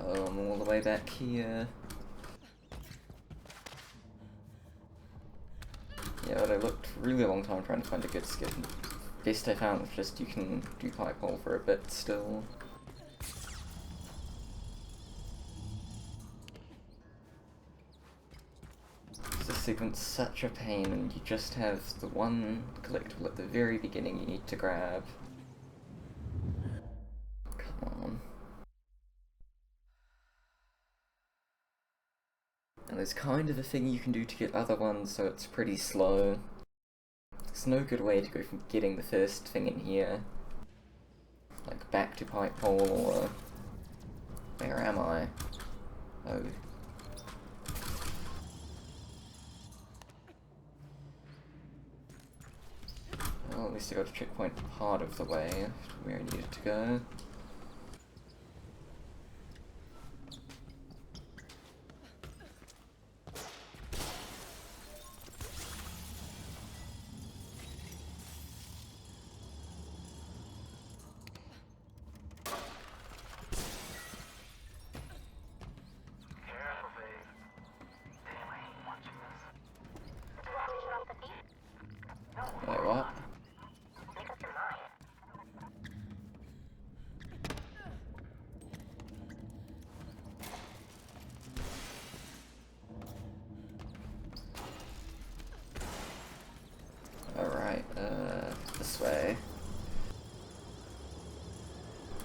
Oh, I'm all the way back here. Yeah, but I looked really long time trying to find a good skip. best I found was just you can do pipe hole for a bit still. This segment's such a pain, and you just have the one collectible at the very beginning you need to grab. Come on. And there's kind of a thing you can do to get other ones, so it's pretty slow. There's no good way to go from getting the first thing in here, like back to pipe hole, or where am I? Oh. Well, at least I got a checkpoint part of the way to where I needed to go. Wait, what? Alright, this way.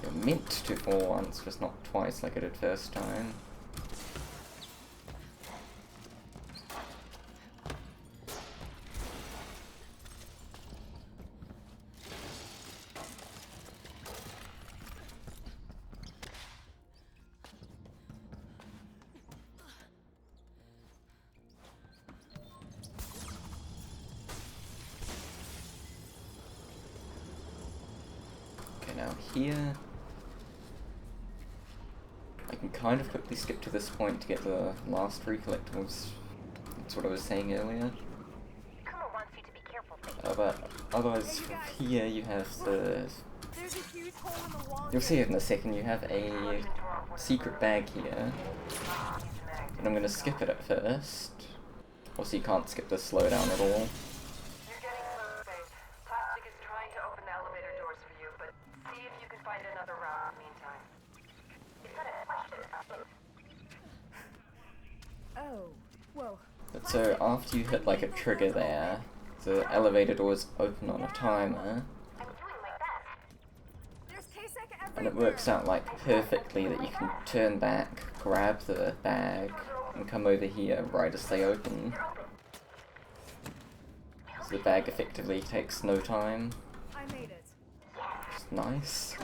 You're meant to fall once, just not twice like I did first time. Now here, I can kind of quickly skip to this point to get the last three collectibles. That's what I was saying earlier. But otherwise, from here you have the... You'll see it in a second, you have a secret bag here. And I'm gonna skip it at first. Also, you can't skip the slowdown at all. Oh, whoa. But so after you hit like a trigger there, the elevator doors open on a timer. And it works out like perfectly that you can turn back, grab the bag, and come over here right as they open. So the bag effectively takes no time. I made it. Which is nice.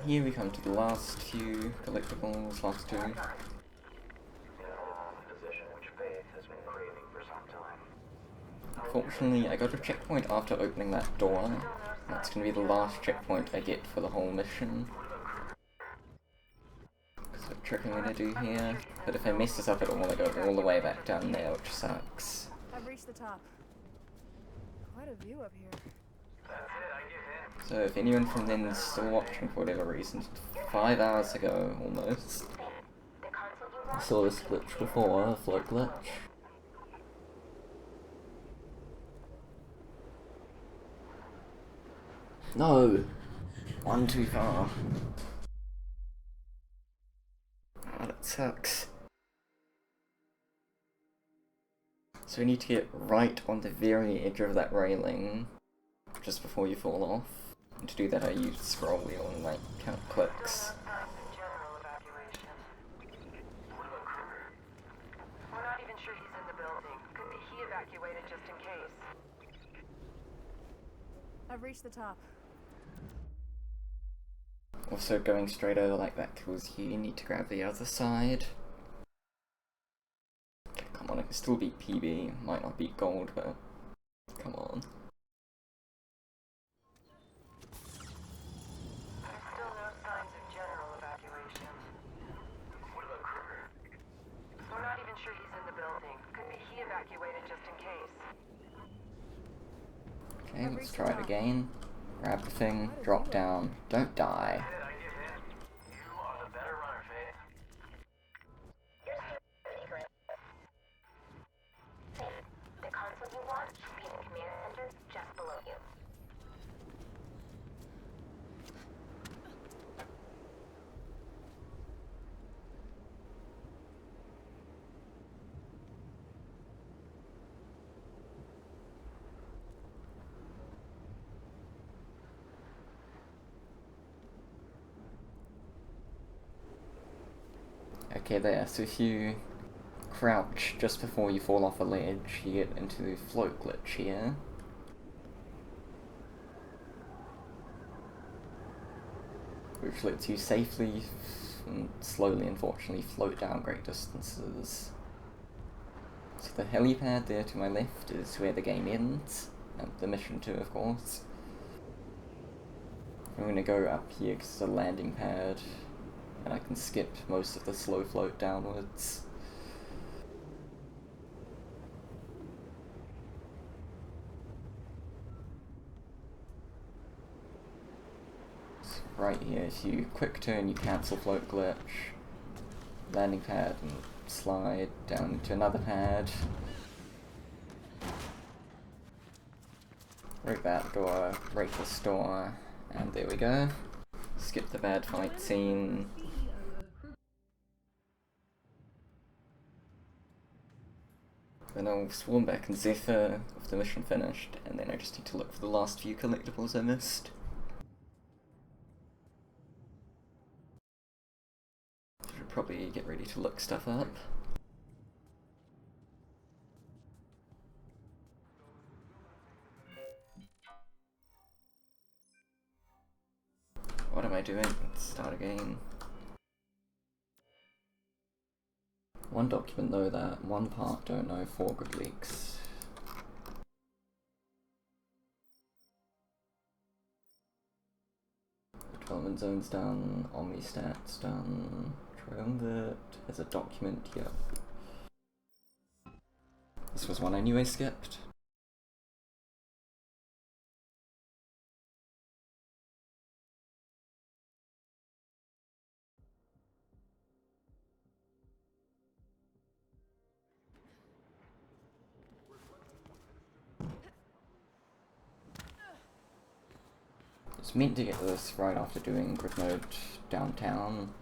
Here we come to the last few collectibles, last two. Fortunately, I got a checkpoint after opening that door. That's gonna be the last checkpoint I get for the whole mission. That's what trick I'm gonna do here. But if I mess this up at all, I go all the way back down there, which sucks. I've reached the top. Quite a view up here. So if anyone from then is still watching for whatever reason, 5 hours ago almost, I saw this glitch before, a float glitch. No! One too far. Oh, that sucks. So we need to get right on the very edge of that railing, just before you fall off. And to do that I use the scroll wheel and like count clicks. We're not even sure he's in the building. Could be he evacuated just in case. I've reached the top. Also, going straight over like that kills you. You need to grab the other side. Okay, come on, I can still beat PB. Might not beat gold, but come on. evacuated just in case. Okay, let's try it again. Grab the thing, drop down, don't die. The console you want should be in the command center just below you. Okay, there, so if you crouch just before you fall off a ledge, you get into the float glitch here. Which lets you safely and slowly, unfortunately, float down great distances. So the helipad there to my left is where the game ends, and the mission too, of course. I'm going to go up here because it's a landing pad, and I can skip most of the slow float downwards. So right here, if you quick turn, you cancel float glitch, landing pad, and slide down to another pad. Break that door, break this door, and there we go. Skip the bad fight scene. Then I'll swarm back and Zephyr with the mission finished, and then I just need to look for the last few collectibles I missed. Should probably get ready to look stuff up. What am I doing? Let's start again. One document though that, one part don't know, 4 good leaks. Development zone's done, Omnistats done, Triumvirate as a document, yep. This was one I knew I skipped. I was meant to get this right after doing grid mode downtown.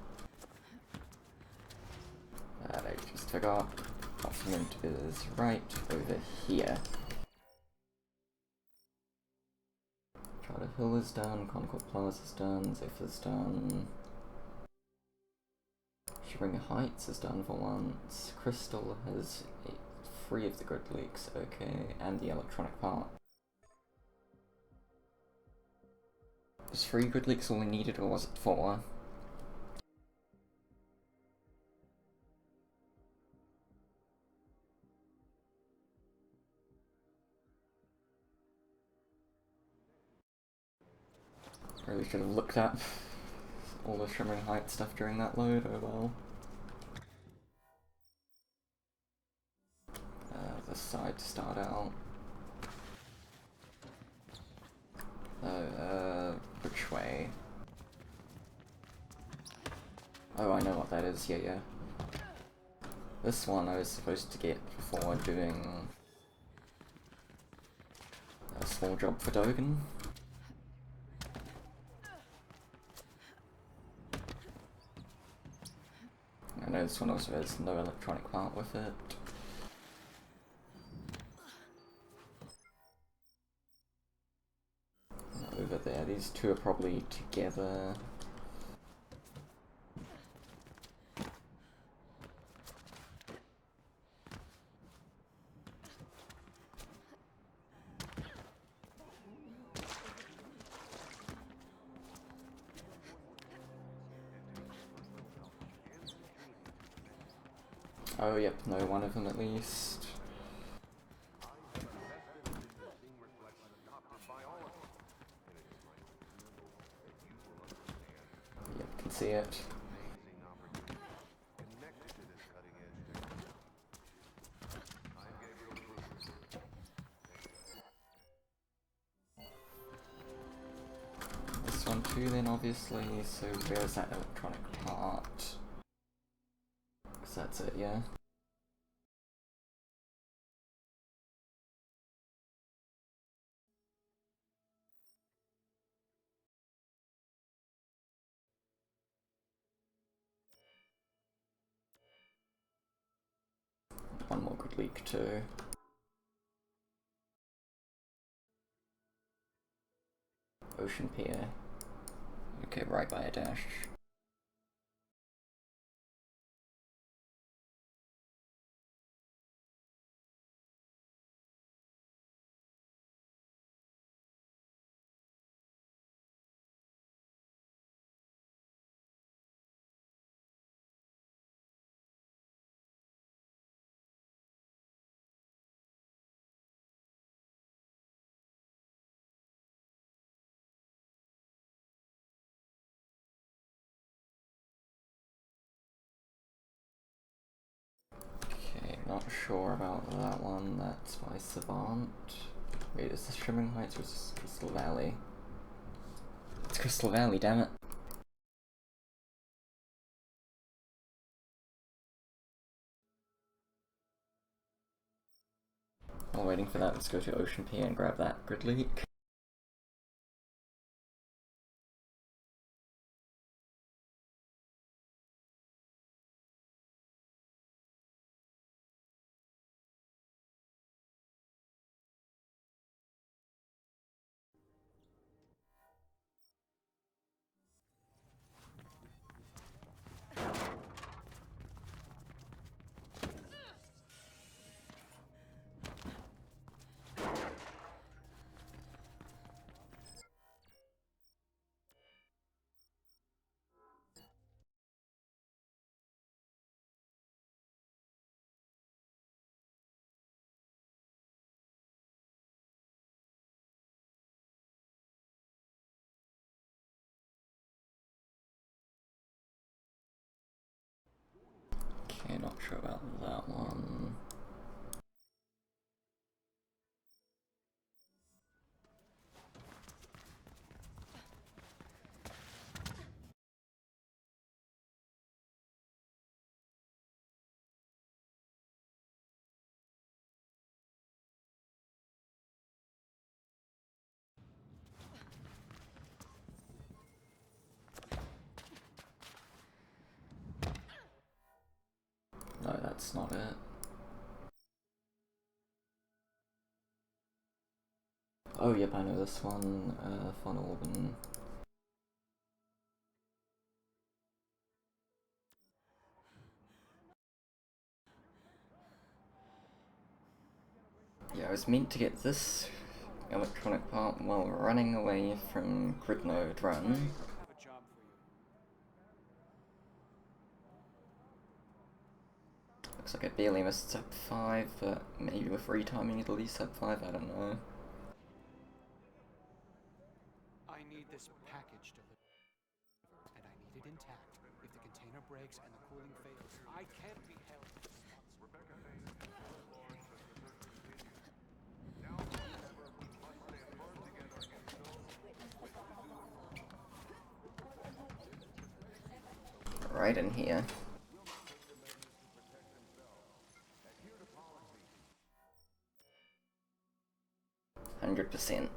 I just forgot. Document is right over here. Charter Hill is done, Concord Plaza is done, Zephyr's done. Shivering Heights is done for once. Crystal has 3 of the grid leaks, okay, and the electronic part. Was 3 grid leaks all we needed, or was it 4? Really should have looked up all the Shimmering Heights stuff during that load, oh well. This side to start out. Which way? Oh, I know what that is, yeah. This one I was supposed to get before doing a small job for Dogen. I know this one also has no electronic part with it. Over there, these two are probably together. Oh, yep, no, one of them at least. Yep, can see it. one too then, obviously, so where's that electronic part? Because that's it, yeah? One more good leak too. Ocean Pier. Okay, right by a dash. Okay, not sure about that one. That's by Savant. Wait, is this Shimmering Heights or is this Crystal Valley? It's Crystal Valley, damn it. While waiting for that, let's go to Ocean Pier and grab that grid leak. Okay, not sure about that one. No, that's not it. Oh, yep, I know this one. Von Orban. Yeah, I was meant to get this electronic part while running away from Grid Node Run. Looks like I barely missed Sub 5, but maybe with retiming it'll be Sub 5, I don't know. I need this package delivered, and I need it intact. If the container breaks and the cooling fails, I can't be held responsible. Right in here. 100%.